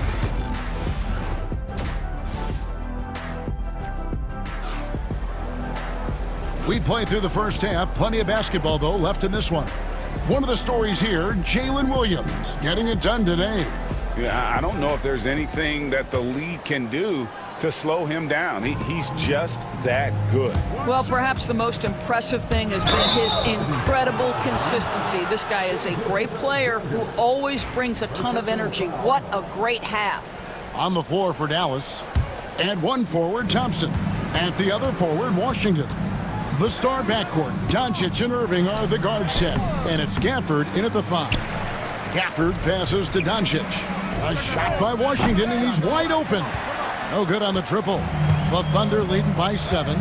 we played through the first half. Plenty of basketball, though, left in this one. One of the stories here, Jalen Williams getting it done today. Yeah, I don't know if there's anything that the league can do to slow him down. He's just that good. Well, perhaps the most impressive thing has been his incredible consistency. This guy is a great player who always brings a ton of energy. What a great half. On the floor for Dallas. And one forward, Thompson. At the other forward, Washington. The star backcourt, Doncic and Irving are the guard set. And it's Gafford in at the 5. Gafford passes to Doncic. A shot by Washington, and he's wide open. No good on the triple. The Thunder leading by 7.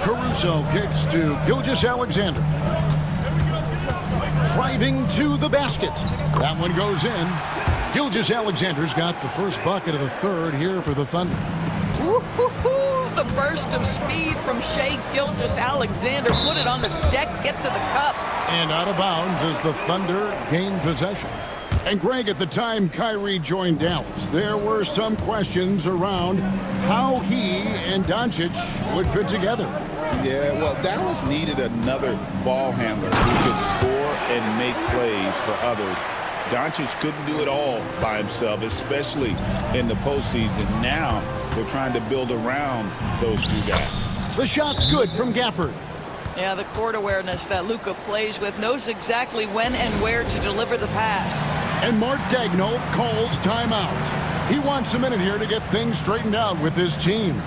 Caruso kicks to Gilgeous-Alexander. Driving to the basket. That one goes in. Gilgeous-Alexander's got the first bucket of the third here for the Thunder. Woo-hoo-hoo! The burst of speed from Shai Gilgeous-Alexander. Put it on the deck, get to the cup. And out of bounds as the Thunder gain possession. And Greg, at the time Kyrie joined Dallas, there were some questions around how he and Doncic would fit together. Yeah, well, Dallas needed another ball handler who could score and make plays for others. Doncic couldn't do it all by himself, especially in the postseason. Now they're trying to build around those two guys. The shot's good from Gafford. Yeah, the court awareness that Luka plays with, knows exactly when and where to deliver the pass. And Mark Daigneault calls timeout. He wants a minute here to get things straightened out with his team.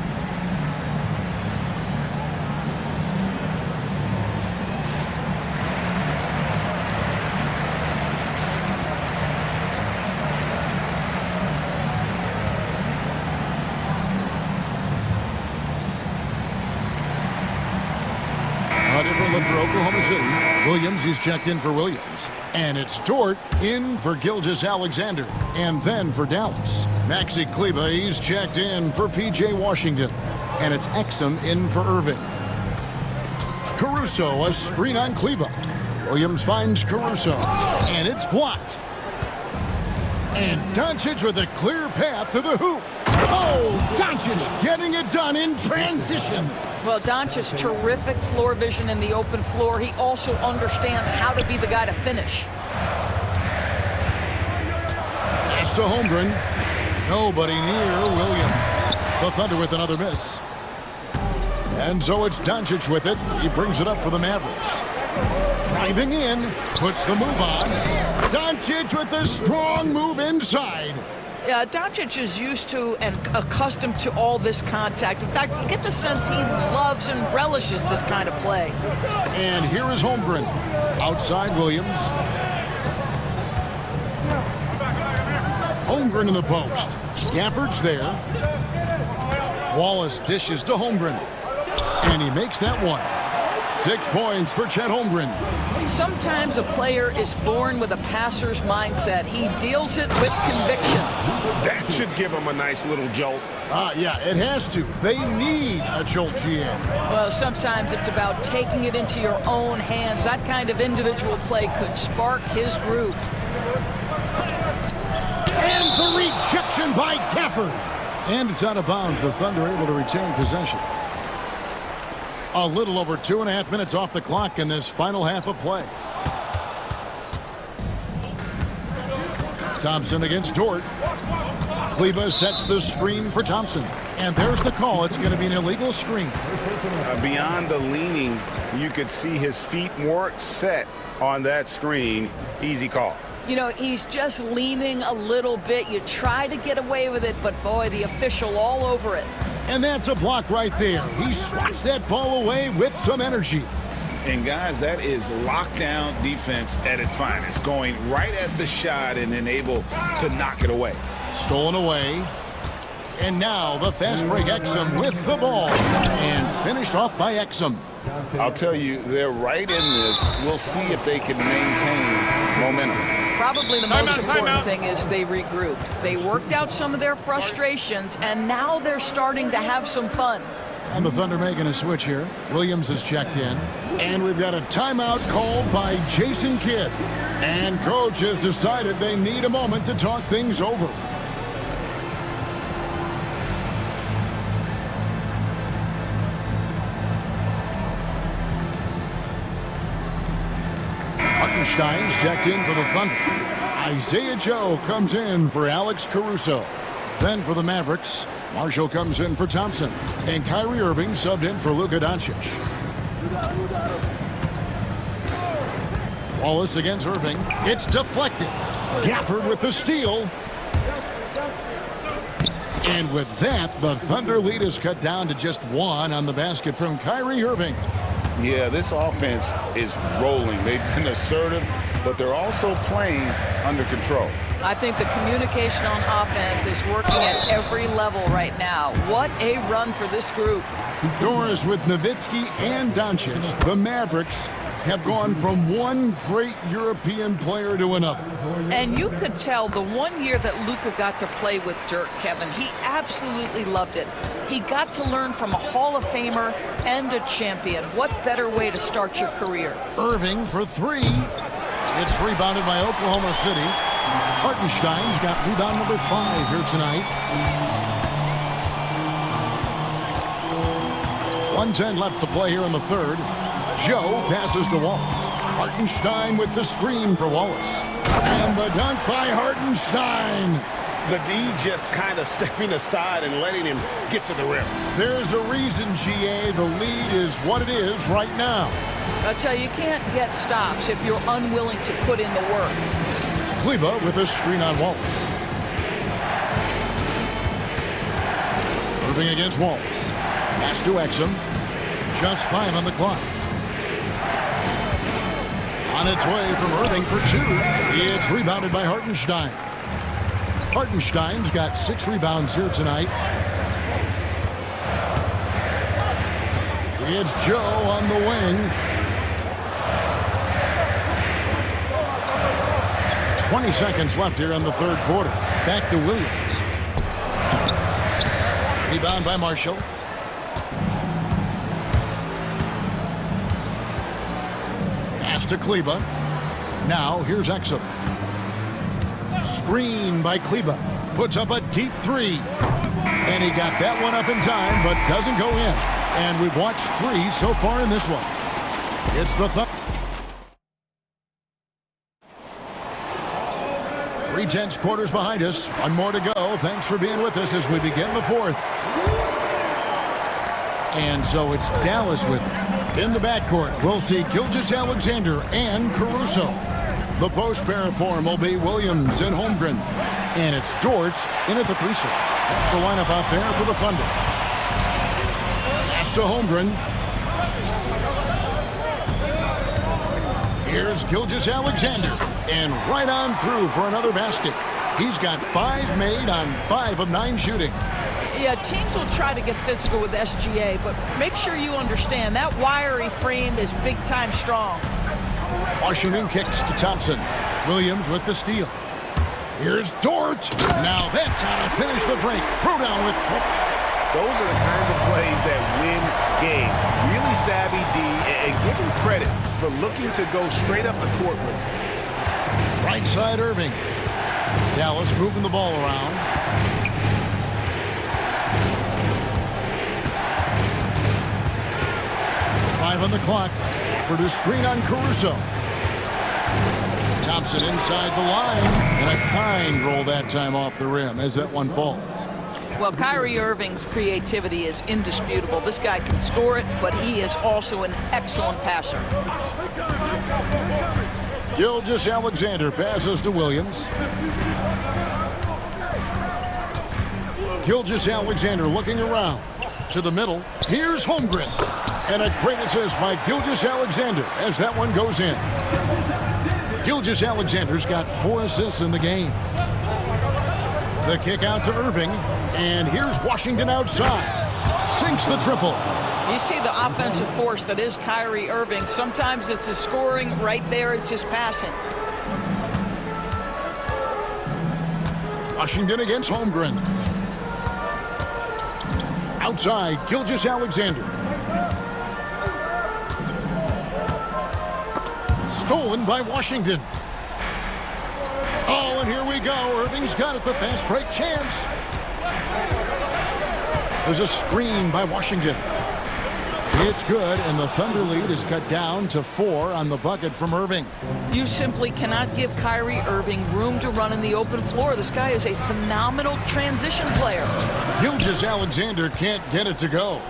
A different look for Oklahoma City. Williams, he's checked in for Williams. And it's Dort in for Gilgeous-Alexander. And then for Dallas, Maxi Kleber, he's checked in for P.J. Washington. And it's Exum in for Irving. Caruso, a screen on Kleber. Williams finds Caruso. And it's blocked. And Doncic with a clear path to the hoop. Oh, Doncic getting it done in transition. Well, Doncic's terrific floor vision in the open floor. He also understands how to be the guy to finish. Pass to Holmgren. Nobody near Williams. The Thunder with another miss. And so it's Doncic with it. He brings it up for the Mavericks. Driving in, puts the move on. Doncic with a strong move inside. Yeah, Doncic is used to and accustomed to all this contact. In fact, you get the sense he loves and relishes this kind of play. And here is Holmgren. Outside Williams. Holmgren in the post. Gafford's there. Wallace dishes to Holmgren. And he makes that one. 6 points for Chet Holmgren. Sometimes a player is born with a passer's mindset. He deals it with conviction. That should give him a nice little jolt. Yeah, it has to. They need a jolt, GM. Well, sometimes it's about taking it into your own hands. That kind of individual play could spark his group. And the rejection by Gafford. And it's out of bounds. The Thunder able to retain possession. A little over 2.5 minutes off the clock in this final half of play. Thompson against Dort. Kleber sets the screen for Thompson. And there's the call. It's going to be an illegal screen. Beyond the leaning, you could see his feet weren't set on that screen. Easy call. You know, he's just leaning a little bit. You try to get away with it, but boy, the official all over it. And that's a block right there. He swats that ball away with some energy. And guys, that is lockdown defense at its finest. Going right at the shot and then able to knock it away. Stolen away. And now the fast break Exum with the ball. And finished off by Exum. I'll tell you, they're right in this. We'll see if they can maintain momentum. Probably the most important thing is they regrouped. They worked out some of their frustrations, and now they're starting to have some fun. And the Thunder making a switch here. Williams is checked in. And we've got a timeout called by Jason Kidd. And coach has decided they need a moment to talk things over. Hartenstein's checked in for the Thunder. Isaiah Joe comes in for Alex Caruso. Then for the Mavericks, Marshall comes in for Thompson. And Kyrie Irving subbed in for Luka Doncic. Wallace against Irving. It's deflected. Gafford with the steal. And with that, the Thunder lead is cut down to just 1 on the basket from Kyrie Irving. Yeah, this offense is rolling. They've been assertive, but they're also playing under control. I think the communication on offense is working at every level right now. What a run for this group. Doris with Nowitzki and Doncic. The Mavericks have gone from one great European player to another. And you could tell the 1 year that Luka got to play with Dirk, Kevin, he absolutely loved it. He got to learn from a Hall of Famer and a champion. What better way to start your career? Irving for 3. It's rebounded by Oklahoma City. Hartenstein's got rebound number 5 here tonight. 1:10 left to play here in the third. Joe passes to Wallace. Hartenstein with the screen for Wallace. And the dunk by Hartenstein. the D just kind of stepping aside and letting him get to the rim. There's a reason, GA, the lead is what it is right now. I tell you, you can't get stops if you're unwilling to put in the work. Kleba with a screen on Wallace. Irving against Wallace. Pass to Exum. Just 5 on the clock. On its way from Irving for 2. It's rebounded by Hartenstein. Hartenstein's got 6 rebounds here tonight. It's Joe on the wing. 20 seconds left here in the third quarter. Back to Williams. Rebound by Marshall. Pass to Kleba. Now here's Exum. Screen by Kleba. Puts up a deep 3. And he got that one up in time, but doesn't go in. And we've watched 3 so far in this one. It's the 3/10 quarters behind us. One more to go. Thanks for being with us as we begin the fourth. And so it's Dallas with it. In the backcourt, we'll see Gilgeous-Alexander and Caruso. The post pair form will be Williams and Holmgren. And it's Dort in at the 3 slot. That's the lineup out there for the Thunder. Pass to Holmgren. Here's Gilgeous-Alexander, and right on through for another basket. He's got 5 made on 5 of 9 shooting. Yeah, teams will try to get physical with SGA, but make sure you understand that wiry frame is big-time strong. Washington kicks to Thompson. Williams with the steal. Here's Dort. Now that's how to finish the break. Throw down with force. Those are the kinds of plays that win games. Really savvy D, and give him credit for looking to go straight up the court with him. Right side Irving. Dallas moving the ball around. Five on the clock. For the screen on Caruso. Thompson inside the line. And a kind roll that time off the rim as that one falls. Well, Kyrie Irving's creativity is indisputable. This guy can score it, but he is also an excellent passer. Gilgeous-Alexander passes to Williams. Gilgeous-Alexander looking around. To the middle. Here's Holmgren. And a great assist by Gilgeous-Alexander as that one goes in. Gilgeous-Alexander's got 4 assists in the game. The kick out to Irving. And here's Washington outside. Sinks the triple. You see the offensive force that is Kyrie Irving. Sometimes it's his scoring. Right there, it's just passing. Washington against Holmgren. Outside, Gilgeous-Alexander. Stolen by Washington. Oh, and here we go. Irving's got it, the fast break chance. There's a screen by Washington. It's good, and the Thunder lead is cut down to 4 on the bucket from Irving. You simply cannot give Kyrie Irving room to run in the open floor. This guy is a phenomenal transition player. Gilgeous-Alexander can't get it to go.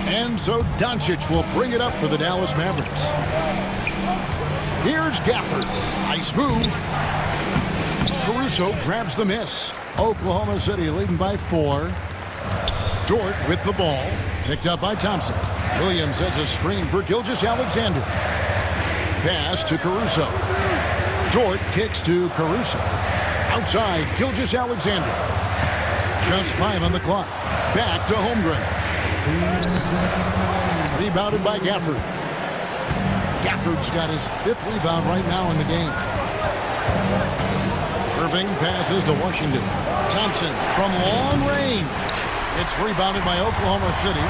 And so Doncic will bring it up for the Dallas Mavericks. Here's Gafford. Nice move. Caruso grabs the miss. Oklahoma City leading by 4. Dort with the ball. Picked up by Thompson. Williams has a screen for Gilgeous-Alexander. Pass to Caruso. Dort kicks to Caruso. Outside, Gilgeous-Alexander. Just 5 on the clock. Back to Holmgren. Rebounded by Gafford. Gafford's got his 5th rebound right now in the game. Irving passes to Washington. Thompson from long range. It's rebounded by Oklahoma City.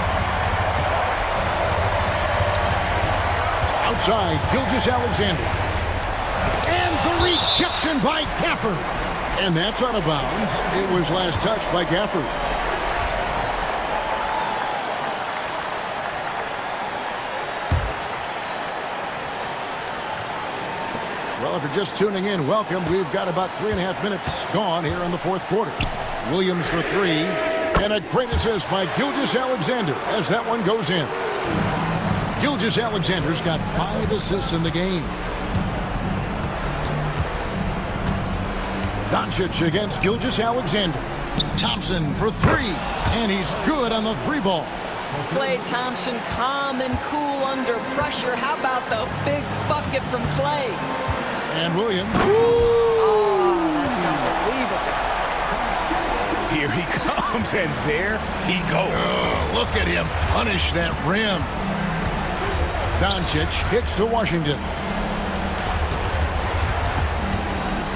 Outside, Gilgeous-Alexander. And the rejection by Gafford. And that's out of bounds. It was last touched by Gafford. Well, if you're just tuning in, welcome. We've got about 3.5 minutes gone here in the fourth quarter. Williams for three. And a great assist by Gilgeous-Alexander as that one goes in. Gilgeous-Alexander's got 5 assists in the game. Doncic against Gilgeous-Alexander. Thompson for three. And he's good on the three ball. Klay Thompson calm and cool under pressure. How about the big bucket from Klay? And Williams. Oh, that's unbelievable. Here he comes, and there he goes. Oh, look at him punish that rim. Doncic kicks to Washington.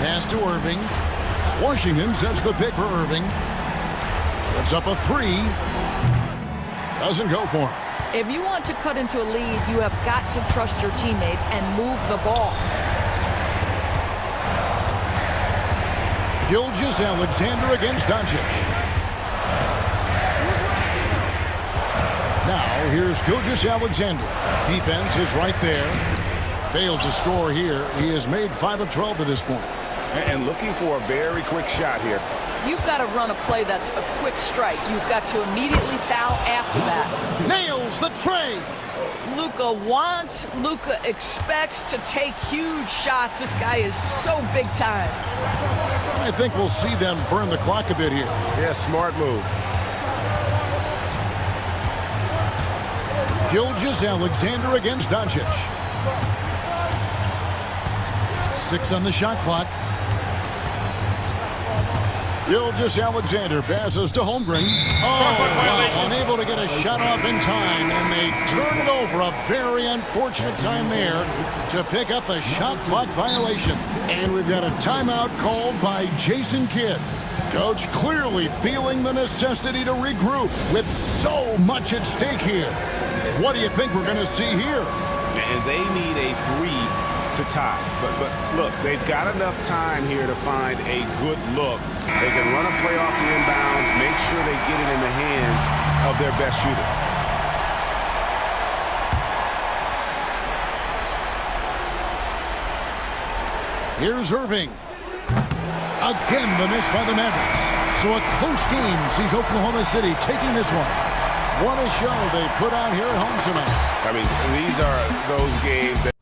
Pass to Irving. Washington sets the pick for Irving. Puts up a three. Doesn't go for him. If you want to cut into a lead, you have got to trust your teammates and move the ball. Gilgeous-Alexander against Doncic. Now, here's Gilgeous-Alexander. Defense is right there. Fails to score here. He has made 5 of 12 to this point. And looking for a very quick shot here. You've got to run a play that's a quick strike. You've got to immediately foul after that. Nails the tray. Luka wants, Luka expects to take huge shots. This guy is so big time. I think we'll see them burn the clock a bit here. Yeah, smart move. Gilgeous-Alexander against Doncic. 6 on the shot clock. Gilgeous-Alexander passes to Holmgren. Oh, wow, unable to get a shot off in time, and they turn it over. A very unfortunate time there to pick up a shot clock violation. And we've got a timeout called by Jason Kidd. Coach clearly feeling the necessity to regroup with so much at stake here. What do you think we're going to see here? And they need a three to tie. But look, they've got enough time here to find a good look. They can run a play off the inbounds, make sure they get it in the hands of their best shooter. Here's Irving. Again, the miss by the Mavericks. So a close game sees Oklahoma City taking this one. What a show they put out here at home tonight. I mean, these are those games that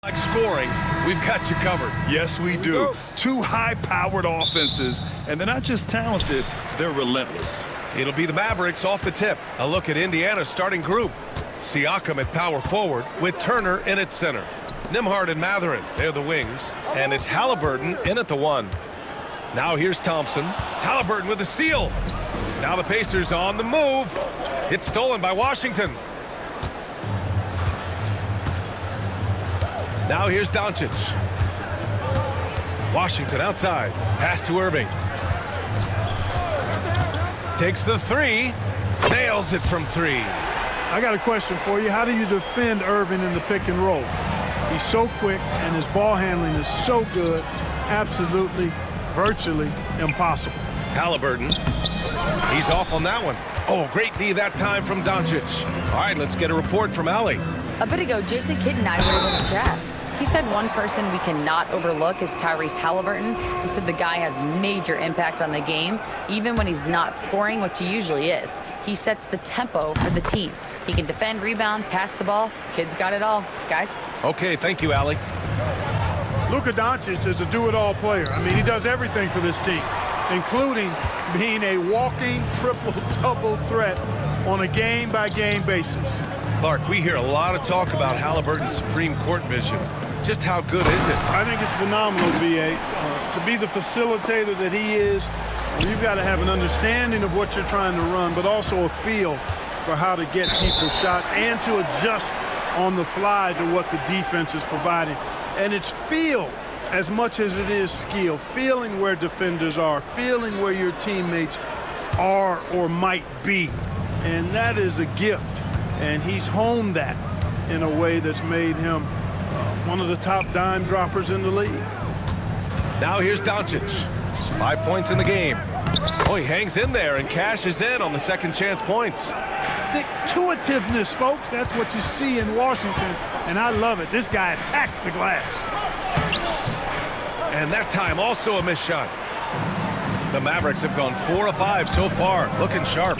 Like scoring, we've got you covered. Yes, we do. Two high-powered offenses, and they're not just talented, they're relentless. It'll be the Mavericks off the tip. A look at Indiana's starting group. Siakam at power forward with Turner in at center. Nembhard and Mathurin, they're the wings. And it's Halliburton in at the 1. Now here's Thompson. Halliburton with the steal. Now the Pacers on the move. It's stolen by Washington. Now here's Doncic. Washington outside. Pass to Irving. Takes the 3. Nails it from 3. I got a question for you. How do you defend Irving in the pick and roll? He's so quick and his ball handling is so good. Absolutely, virtually impossible. Halliburton. He's off on that one. Oh, great D that time from Doncic. All right, let's get a report from Allie. A bit ago, Jason Kidd and I were able to chat. He said one person we cannot overlook is Tyrese Halliburton. He said the guy has major impact on the game, even when he's not scoring, which he usually is. He sets the tempo for the team. He can defend, rebound, pass the ball. Kid's got it all. Guys? Okay, thank you, Allie. Luka Doncic is a do-it-all player. I mean, he does everything for this team, including being a walking triple-double threat on a game-by-game basis. Clark, we hear a lot of talk about Halliburton's supreme court vision. Just how good is it? I think it's phenomenal, B.A. To be the facilitator that he is, you've got to have an understanding of what you're trying to run, but also a feel for how to get people's shots and to adjust on the fly to what the defense is providing. And it's feel as much as it is skill, feeling where defenders are, feeling where your teammates are or might be. And that is a gift. And he's honed that in a way that's made him one of the top dime droppers in the league. Now here's Doncic. 5 points in the game. Oh, he hangs in there and cashes in on the second chance points. Stick-to-itiveness, folks. That's what you see in Washington, and I love it. This guy attacks the glass. And that time also a missed shot. The Mavericks have gone 4 of 5 so far, looking sharp.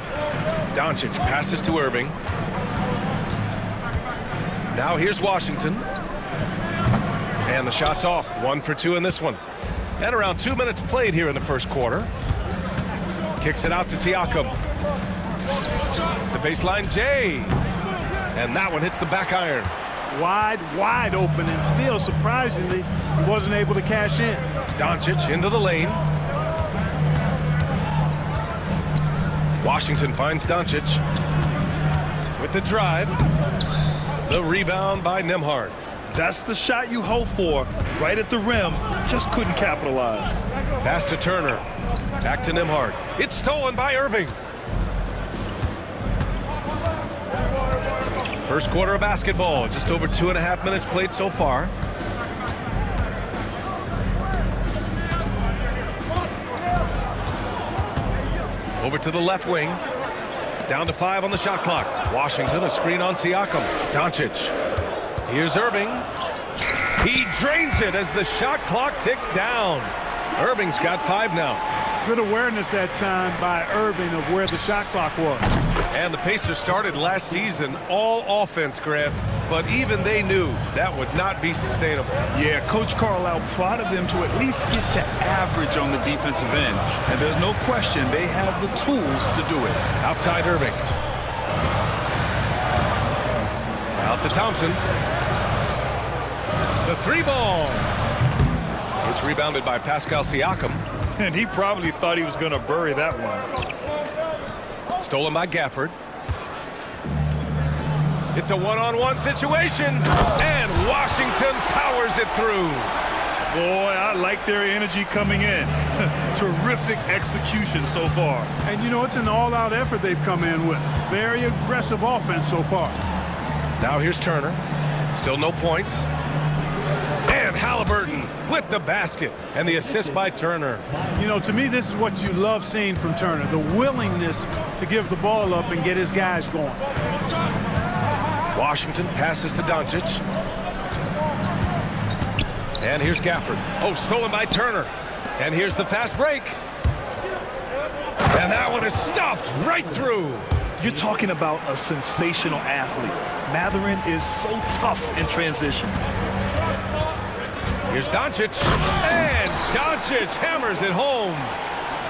Doncic passes to Irving. Now here's Washington. And the shot's off. 1 for 2 in this one. And around 2 minutes played here in the first quarter. Kicks it out to Siakam. The baseline J. And that one hits the back iron. Wide open, and still, surprisingly, he wasn't able to cash in. Doncic into the lane. Washington finds Doncic with the drive. The rebound by Nembhard. That's the shot you hope for, right at the rim, just couldn't capitalize. Pass to Turner. Back to Nembhard. It's stolen by Irving. First quarter of basketball, just over 2.5 minutes played so far. Over to the left wing. Down to 5 on the shot clock. Washington, a screen on Siakam. Doncic. Here's Irving. He drains it as the shot clock ticks down. Irving's got 5 now. Good awareness that time by Irving of where the shot clock was. And the Pacers started last season all offense, Grant, but even they knew that would not be sustainable. Yeah, Coach Carlisle prodded them to at least get to average on the defensive end. And there's no question they have the tools to do it. Outside Irving. Out to Thompson. The 3-ball. It's rebounded by Pascal Siakam. And he probably thought he was going to bury that one. Stolen by Gafford. It's a one-on-one situation, and Washington powers it through. Boy, I like their energy coming in. Terrific execution so far. And, you know, it's an all-out effort they've come in with. Very aggressive offense so far. Now here's Turner. Still no points. And Halliburton with the basket and the assist by Turner. You know, to me, this is what you love seeing from Turner, the willingness to give the ball up and get his guys going. Washington passes to Doncic. And here's Gafford. Oh, stolen by Turner. And here's the fast break. And that one is stuffed right through. You're talking about a sensational athlete. Mathurin is so tough in transition. Here's Doncic, and Doncic hammers it home.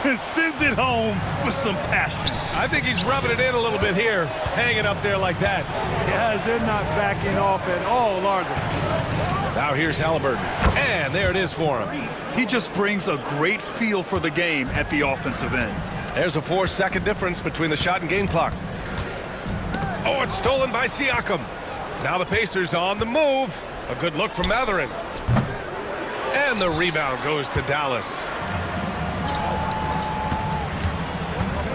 And sends it home with some passion. I think he's rubbing it in a little bit here, hanging up there like that. Guys, they're not backing off at all, are they? Now here's Halliburton, and there it is for him. He just brings a great feel for the game at the offensive end. There's a 4-second difference between the shot and game clock. Oh, it's stolen by Siakam. Now the Pacers on the move. A good look from Mathurin. And the rebound goes to Dallas.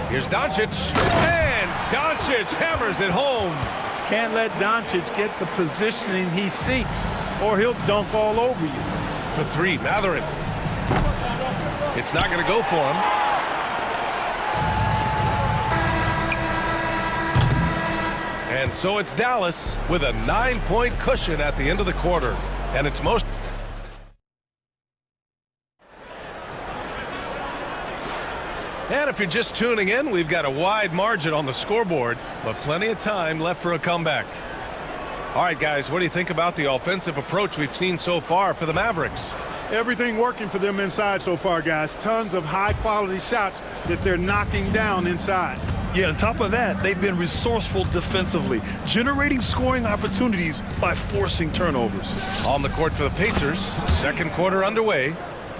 Here's Doncic, and Doncic hammers it home. Can't let Doncic get the positioning he seeks, or he'll dunk all over you. For three, Mathurin. It's not going to go for him. And so it's Dallas with a 9-point cushion at the end of the quarter. And it's most... And if you're just tuning in, we've got a wide margin on the scoreboard, but plenty of time left for a comeback. All right, guys, what do you think about the offensive approach we've seen so far for the Mavericks? Everything working for them inside so far, guys. Tons of high-quality shots that they're knocking down inside. Yeah, on top of that, they've been resourceful defensively, generating scoring opportunities by forcing turnovers. On the court for the Pacers, second quarter underway.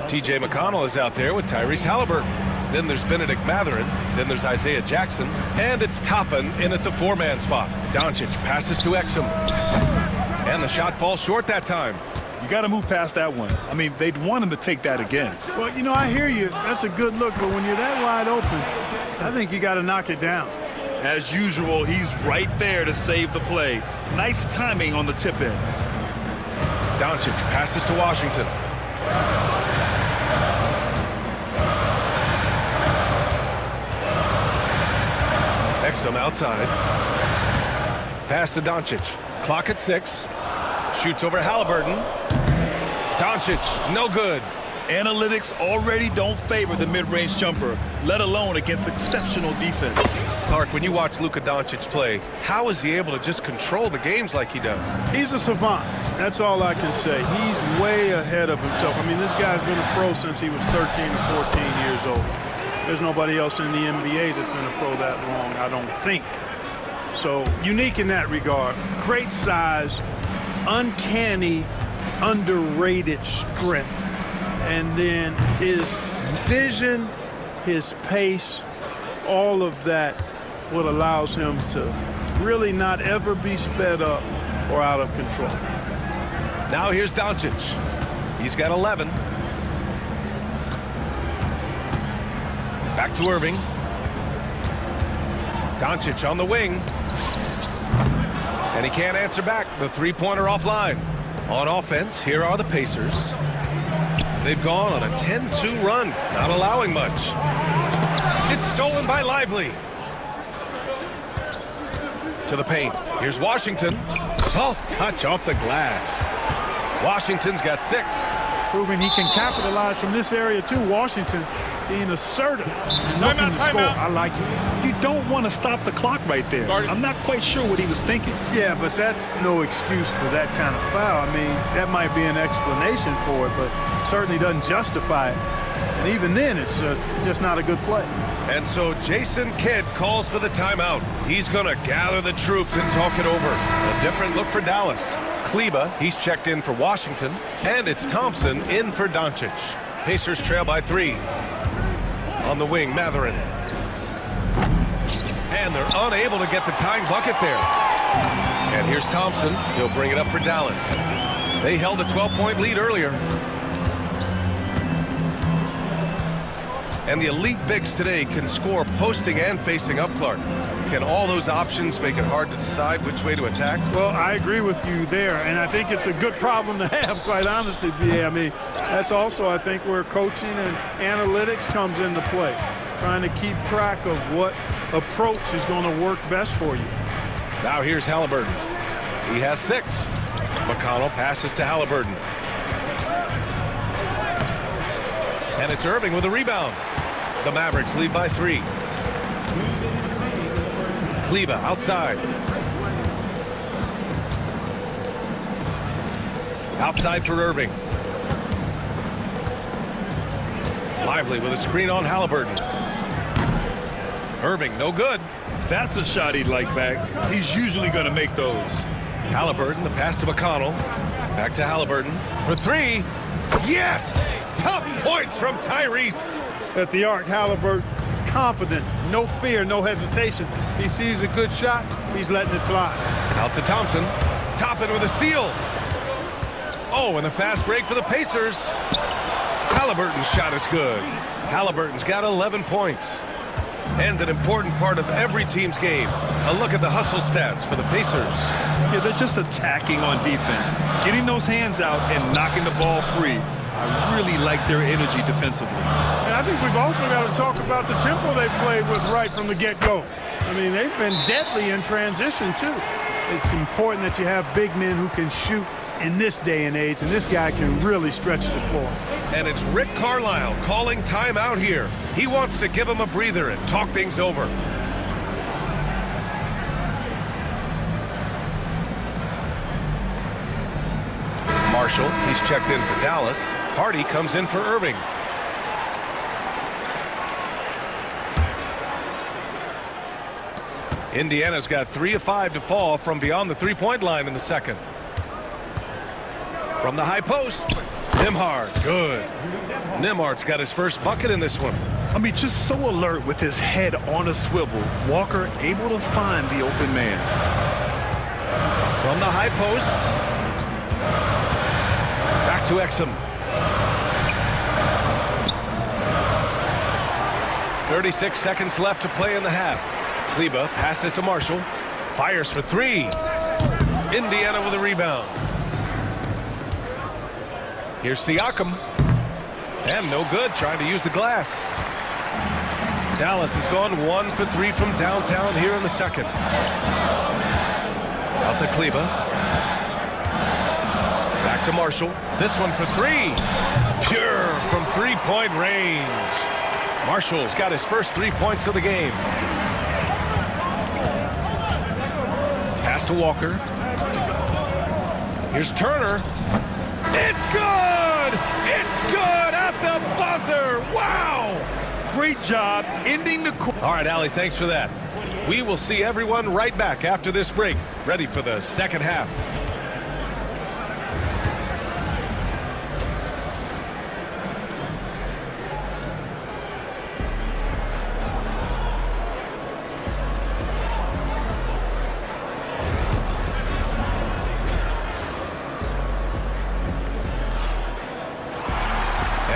TJ McConnell is out there with Tyrese Halliburton. Then there's Benedict Mathurin. Then there's Isaiah Jackson. And it's Toppin in at the four-man spot. Doncic passes to Exum. And the shot falls short that time. You got to move past that one. I mean, they'd want him to take that again. Well, you know, I hear you. That's a good look, but when you're that wide open, I think you got to knock it down. As usual, he's right there to save the play. Nice timing on the tip in. Doncic passes to Washington. Exum outside. Pass to Doncic. Clock at 6. Shoots over Halliburton. Doncic, no good. Analytics already don't favor the mid-range jumper, let alone against exceptional defense. Clark, when you watch Luka Doncic play, how is he able to just control the games like he does? He's a savant. That's all I can say. He's way ahead of himself. I mean, this guy's been a pro since he was 13 or 14 years old. There's nobody else in the NBA that's been a pro that long, I don't think. So, unique in that regard. Great size, uncanny, underrated strength. And then his vision, his pace, all of that what allows him to really not ever be sped up or out of control. Now here's Doncic. He's got 11. Back to Irving. Doncic on the wing. And he can't answer back. The three-pointer offline. On offense, here are the Pacers. They've gone on a 10-2 run, not allowing much. It's stolen by Lively. To the paint. Here's Washington. Soft touch off the glass. Washington's got 6. Proving he can capitalize from this area too. Washington being assertive and looking to score. I like it. You don't want to stop the clock right there. I'm not quite sure what he was thinking. Yeah, but that's no excuse for that kind of foul. I mean, that might be an explanation for it, but certainly doesn't justify it. And even then, it's just not a good play. And so Jason Kidd calls for the timeout. He's going to gather the troops and talk it over. A different look for Dallas. Kleba, he's checked in for Washington. And it's Thompson in for Doncic. Pacers trail by 3. On the wing, Mathurin. And they're unable to get the tying bucket there. And here's Thompson. He'll bring it up for Dallas. They held a 12-point lead earlier. And the elite bigs today can score posting and facing up, Clark. Can all those options make it hard to decide which way to attack? Well, I agree with you there, and I think it's a good problem to have, quite honestly, BA. I mean, that's also, I think, where coaching and analytics comes into play. Trying to keep track of what approach is going to work best for you. Now here's Halliburton. He has 6. McConnell passes to Halliburton. And it's Irving with a rebound. The Mavericks lead by 3. Kleba outside. Outside for Irving. Lively with a screen on Halliburton. Irving, no good. That's a shot he'd like back. He's usually going to make those. Halliburton, the pass to McConnell. Back to Halliburton for three. Yes! Tough points from Tyrese. At the arc, Halliburton, confident, no fear, no hesitation. If he sees a good shot, he's letting it fly. Out to Thompson. Toppin with a steal. Oh, and a fast break for the Pacers. Halliburton's shot is good. Halliburton's got 11 points. And an important part of every team's game. A look at the hustle stats for the Pacers. Yeah, they're just attacking on defense, getting those hands out and knocking the ball free. I really like their energy defensively. And I think we've also got to talk about the tempo they played with right from the get-go. I mean, they've been deadly in transition, too. It's important that you have big men who can shoot in this day and age, and this guy can really stretch the floor. And it's Rick Carlisle calling timeout here. He wants to give him a breather and talk things over. Marshall, he's checked in for Dallas. Hardy comes in for Irving. Indiana's got 3 of 5 to fall from beyond the three-point line in the second. From the high post, Nembhard, good. Nembhard's got his first bucket in this one. I mean, just so alert with his head on a swivel. Walker able to find the open man. From the high post, back to Exum. 36 seconds left to play in the half. Kleba passes to Marshall. Fires for three. Indiana with a rebound. Here's Siakam. And no good, trying to use the glass. Dallas has gone 1 for 3 from downtown here in the second. Out to Kleba. Back to Marshall. This one for three. Pure from three-point range. Marshall's got his first 3 points of the game. Pass to Walker. Here's Turner. It's good! It's good at the buzzer! Wow! Great job ending the quarter. All right, Allie, thanks for that. We will see everyone right back after this break, ready for the second half.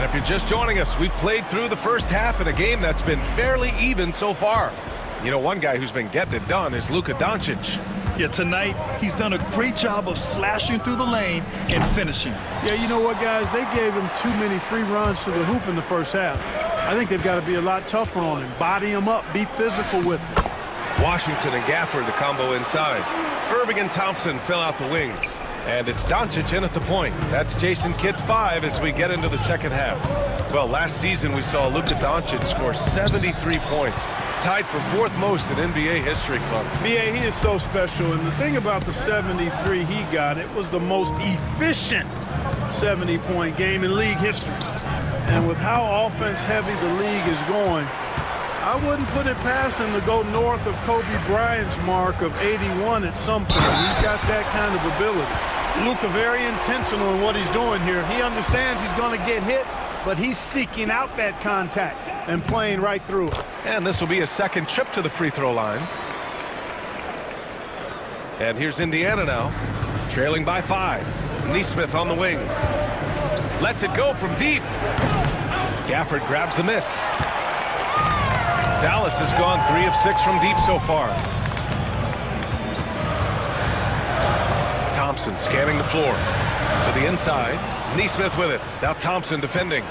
If you're just joining us, we've played through the first half in a game that's been fairly even so far. You know, one guy who's been getting it done is Luka Doncic. Yeah, tonight he's done a great job of slashing through the lane and finishing. Yeah, you know what, guys? They gave him too many free runs to the hoop in the first half. I think they've got to be a lot tougher on him. Body him up, be physical with him. Washington and Gafford, the combo inside. Irving and Thompson fill out the wings. And it's Doncic in at the point. That's Jason Kidd's 5 as we get into the second half. Well, last season we saw Luka Doncic score 73 points, tied for 4th most in NBA history, Club. B.A., he is so special, and the thing about the 73 he got, it was the most efficient 70-point game in league history. And with how offense-heavy the league is going, I wouldn't put it past him to go north of Kobe Bryant's mark of 81 at some point. He's got that kind of ability. Luka very intentional in what he's doing here. He understands he's going to get hit, but he's seeking out that contact and playing right through it. And this will be a second trip to the free throw line. And here's Indiana now, trailing by 5. Nesmith on the wing. Lets it go from deep. Gafford grabs the miss. Dallas has gone 3 of 6 from deep so far. Thompson scanning the floor to the inside. Nesmith with it. Now Thompson defending.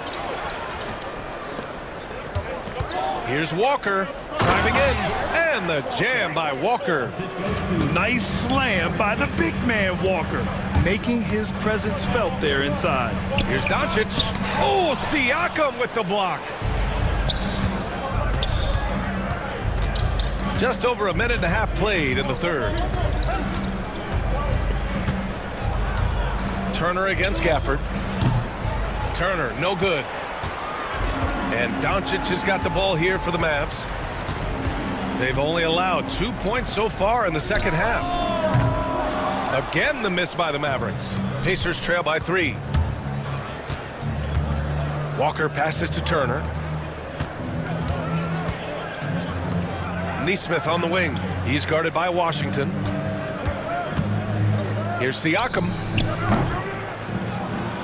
Here's Walker driving in, and the jam by Walker. Nice slam by the big man Walker, making his presence felt there inside. Here's Doncic. Oh, Siakam with the block. Just over a minute and a half played in the third. Turner against Gafford. Turner, no good. And Doncic has got the ball here for the Mavs. They've only allowed 2 points so far in the second half. Again, the miss by the Mavericks. Pacers trail by 3. Walker passes to Turner. Nesmith on the wing. He's guarded by Washington. Here's Siakam.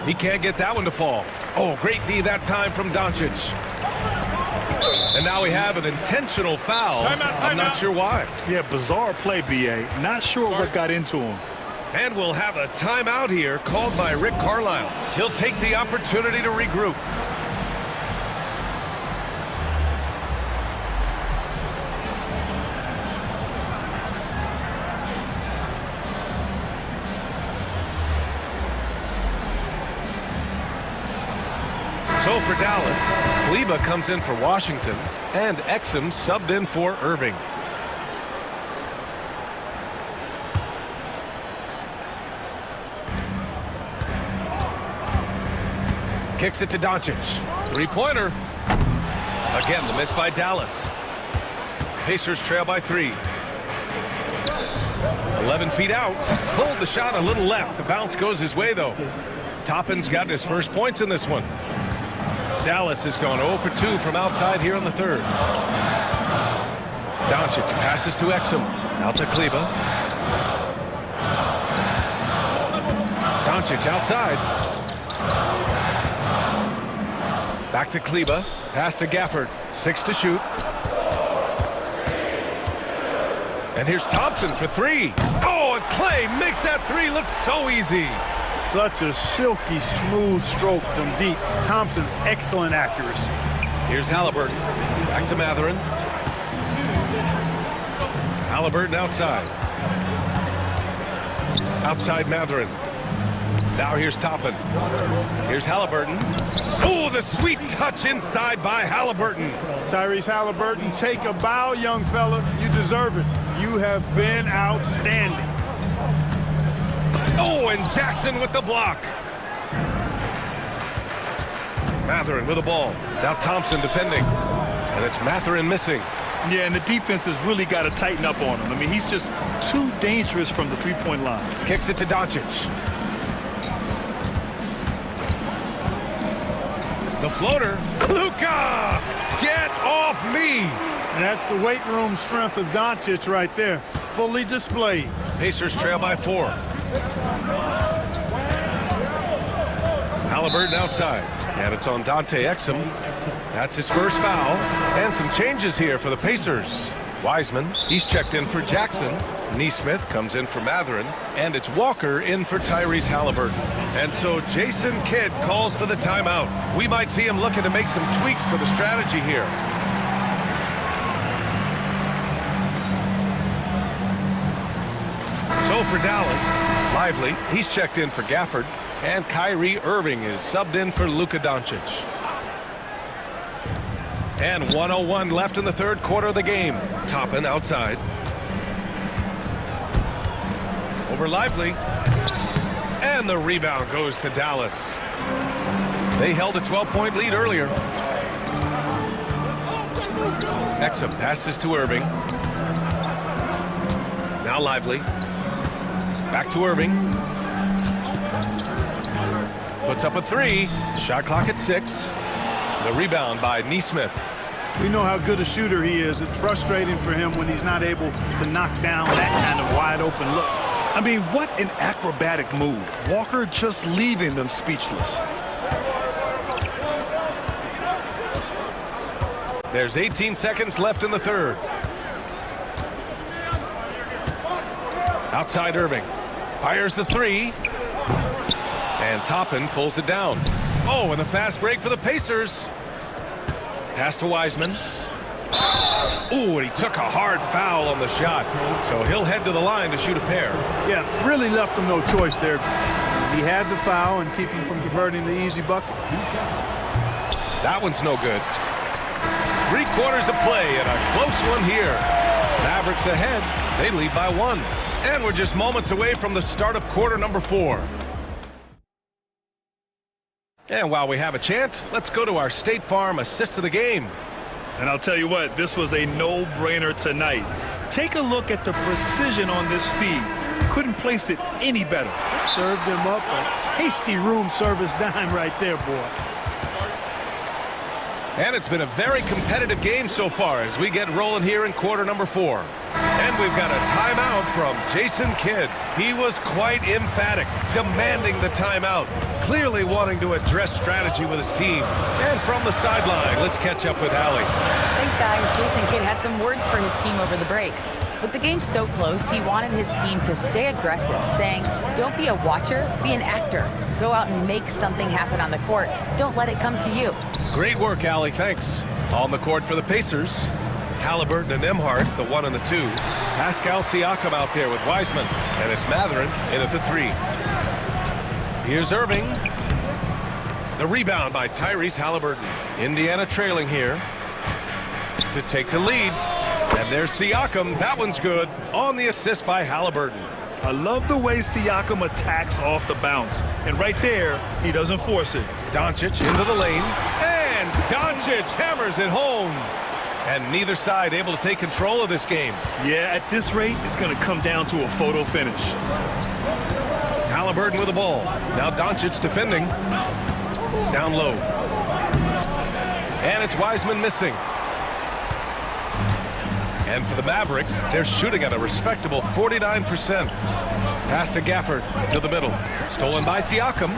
He can't get that one to fall. Oh, great D that time from Doncic. And now we have an intentional foul. I'm not sure why. Yeah, bizarre play, B.A. Not sure what got into him. And we'll have a timeout here called by Rick Carlisle. He'll take the opportunity to regroup. So for Dallas, Kleber comes in for Washington, and Exum subbed in for Irving. Kicks it to Doncic. Three-pointer. Again, the miss by Dallas. Pacers trail by 3. 11 feet out. Pulled the shot a little left. The bounce goes his way, though. Toppin's got his first points in this one. Dallas has gone 0 for 2 from outside here in the third. Doncic passes to Exum. Out to Kleber. Doncic outside. Back to Kleber. Pass to Gafford. 6 to shoot. And here's Thompson for 3. Oh, and Clay makes that 3 look so easy. Such a silky, smooth stroke from deep. Thompson, excellent accuracy. Here's Halliburton. Back to Matherin. Halliburton outside. Outside Matherin. Now here's Toppin. Here's Halliburton. Oh, the sweet touch inside by Halliburton. Tyrese Halliburton, take a bow, young fella. You deserve it. You have been outstanding. Oh, and Jackson with the block. Matherin with the ball. Now Thompson defending. And it's Matherin missing. Yeah, and the defense has really got to tighten up on him. I mean, he's just too dangerous from the three-point line. Kicks it to Doncic. The floater. Luka! Get off me! And that's the weight room strength of Doncic right there. Fully displayed. Pacers trail by 4. Halliburton outside. And it's on Dante Exum. That's his first foul. And some changes here for the Pacers. Wiseman, he's checked in for Jackson. Nesmith comes in for Matherin. And it's Walker in for Tyrese Halliburton. And so Jason Kidd calls for the timeout. We might see him looking to make some tweaks to the strategy here. So for Dallas, Lively, he's checked in for Gafford. And Kyrie Irving is subbed in for Luka Doncic. And 1:01 left in the third quarter of the game. Toppin outside. Over Lively. And the rebound goes to Dallas. They held a 12-point lead earlier. Exum passes to Irving. Now Lively. Back to Irving. Puts up a 3. Shot clock at 6. The rebound by Nesmith. We know how good a shooter he is. It's frustrating for him when he's not able to knock down that kind of wide open look. I mean, what an acrobatic move. Walker just leaving them speechless. There's 18 seconds left in the third. Outside Irving. Fires the 3. And Toppin pulls it down. Oh, and a fast break for the Pacers. Pass to Wiseman. Ooh, and he took a hard foul on the shot. So he'll head to the line to shoot a pair. Yeah, really left him no choice there. He had the foul and keep him from converting the easy bucket. That one's no good. 3 quarters of play and a close one here. Mavericks ahead. They lead by 1. And we're just moments away from the start of quarter number 4. And while we have a chance, let's go to our State Farm assist of the game. And I'll tell you what, this was a no-brainer tonight. Take a look at the precision on this feed. Couldn't place it any better. Served him up a tasty room service dime right there, boy. And it's been a very competitive game so far as we get rolling here in quarter number 4. And we've got a timeout from Jason Kidd. He was quite emphatic, demanding the timeout, clearly wanting to address strategy with his team. And from the sideline, let's catch up with Allie. Thanks, guys. Jason Kidd had some words for his team over the break. With the game so close, he wanted his team to stay aggressive, saying, don't be a watcher, be an actor. Go out and make something happen on the court. Don't let it come to you. Great work, Allie. Thanks. On the court for the Pacers, Halliburton and Nembhard, the 1 and the 2. Pascal Siakam out there with Wiseman, and it's Matherin in at the 3. Here's Irving. The rebound by Tyrese Halliburton. Indiana trailing here to take the lead. And there's Siakam. That one's good. On the assist by Halliburton. I love the way Siakam attacks off the bounce. And right there, he doesn't force it. Doncic into the lane. And Doncic hammers it home. And neither side able to take control of this game. Yeah, at this rate, it's going to come down to a photo finish. Halliburton with the ball. Now Doncic defending. Down low. And it's Wiseman missing. And for the Mavericks, they're shooting at a respectable 49%. Pass to Gafford to the middle. Stolen by Siakam.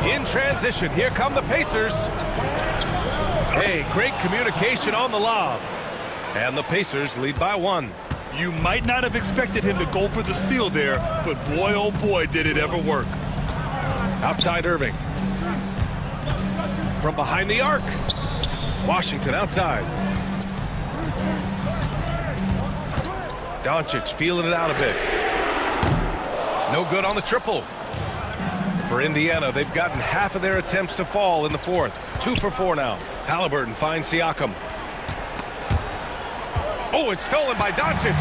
In transition, here come the Pacers. Hey, great communication on the lob. And the Pacers lead by 1. You might not have expected him to go for the steal there, but boy, oh boy, did it ever work. Outside Irving. From behind the arc. Washington outside. Doncic feeling it out a bit. No good on the triple. For Indiana, they've gotten half of their attempts to fall in the 4th. 2 for 4 now. Halliburton finds Siakam. Oh, it's stolen by Doncic.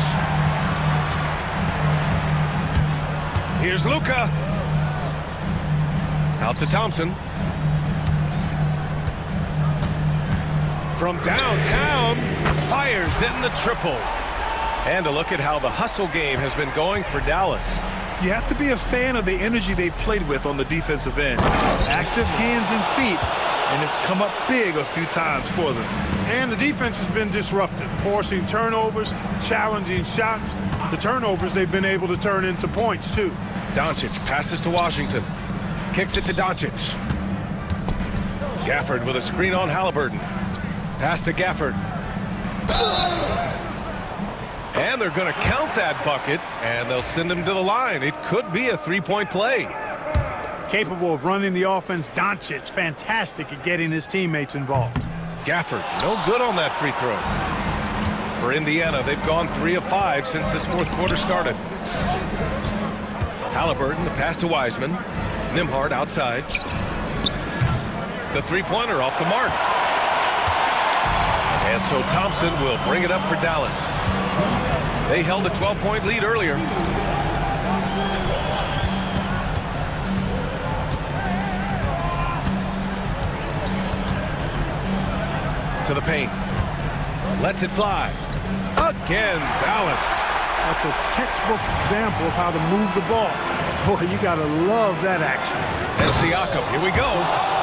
Here's Luka. Out to Thompson. From downtown, fires in the triple. And a look at how the hustle game has been going for Dallas. You have to be a fan of the energy they've played with on the defensive end. Active hands and feet, and it's come up big a few times for them. And the defense has been disruptive, forcing turnovers, challenging shots. The turnovers they've been able to turn into points, too. Doncic passes to Washington. Kicks it to Doncic. Gafford with a screen on Halliburton. Pass to Gafford. And they're going to count that bucket, and they'll send him to the line. It could be a 3-point play. Capable of running the offense, Doncic, fantastic at getting his teammates involved. Gafford, no good on that free throw. For Indiana, they've gone 3 of 5 since this 4th quarter started. Halliburton, the pass to Wiseman. Nembhard outside. The three-pointer off the mark. And so Thompson will bring it up for Dallas. They held a 12-point lead earlier. To the paint. Lets it fly. Again, Dallas. That's a textbook example of how to move the ball. Boy, you got to love that action. And Siakam, here we go.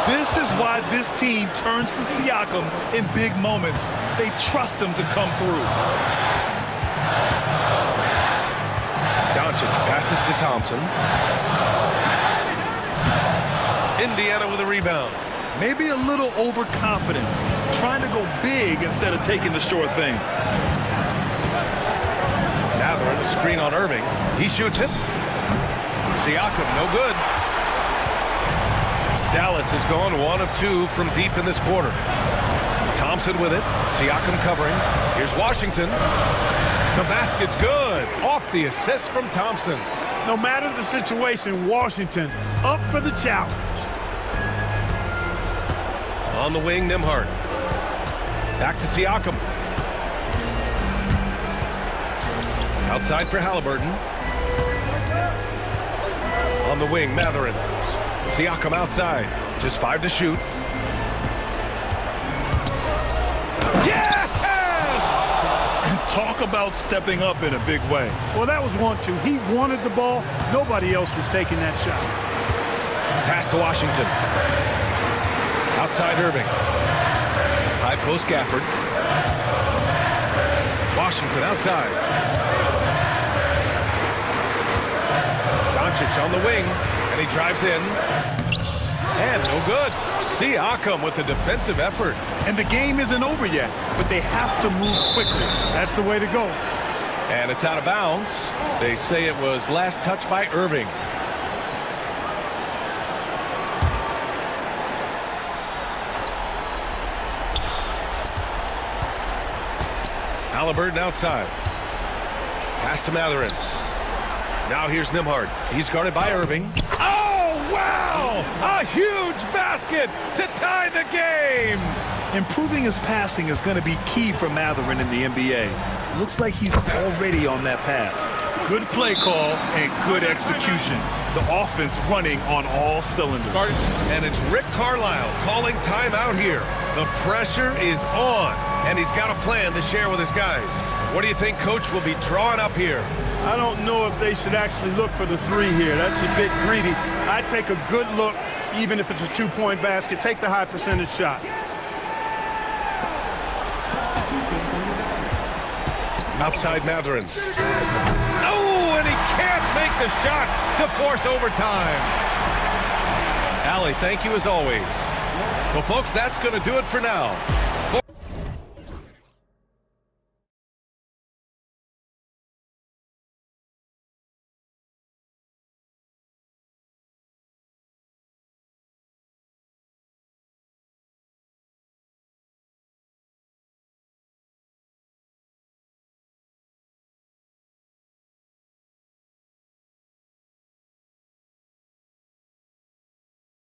This is why this team turns to Siakam in big moments. They trust him to come through. Doncic passes to Thompson. Indiana with a rebound. Maybe a little overconfidence, trying to go big instead of taking the sure thing. Matherin, a screen on Irving. He shoots it. Siakam, no good. Dallas has gone 1 of 2 from deep in this quarter. Thompson with it. Siakam covering. Here's Washington. The basket's good. Off the assist from Thompson. No matter the situation, Washington up for the challenge. On the wing, Nembhard. Back to Siakam. Outside for Halliburton. On the wing, Matherin. Siakam outside. Just 5 to shoot. Yes! And talk about stepping up in a big way. Well, that was 1-2. He wanted the ball. Nobody else was taking that shot. Pass to Washington. Outside Irving. High post Gafford. Washington outside. Doncic on the wing, and he drives in. And no good. Siakam with the defensive effort. And the game isn't over yet, but they have to move quickly. That's the way to go. And it's out of bounds. They say it was last touched by Irving. Halliburton outside. Pass to Matherin. Now here's Nembhard. He's guarded by Irving. Oh, wow! A huge basket to tie the game! Improving his passing is going to be key for Matherin in the NBA. Looks like he's already on that path. Good play call and good execution. The offense running on all cylinders. And it's Rick Carlisle calling timeout here. The pressure is on, and he's got a plan to share with his guys. What do you think Coach will be drawing up here? I don't know if they should actually look for the three here. That's a bit greedy. I'd take a good look, even if it's a two-point basket. Take the high percentage shot. Outside Matherin. Oh, and he can't make the shot to force overtime. Allie, thank you as always. Well, folks, that's going to do it for now.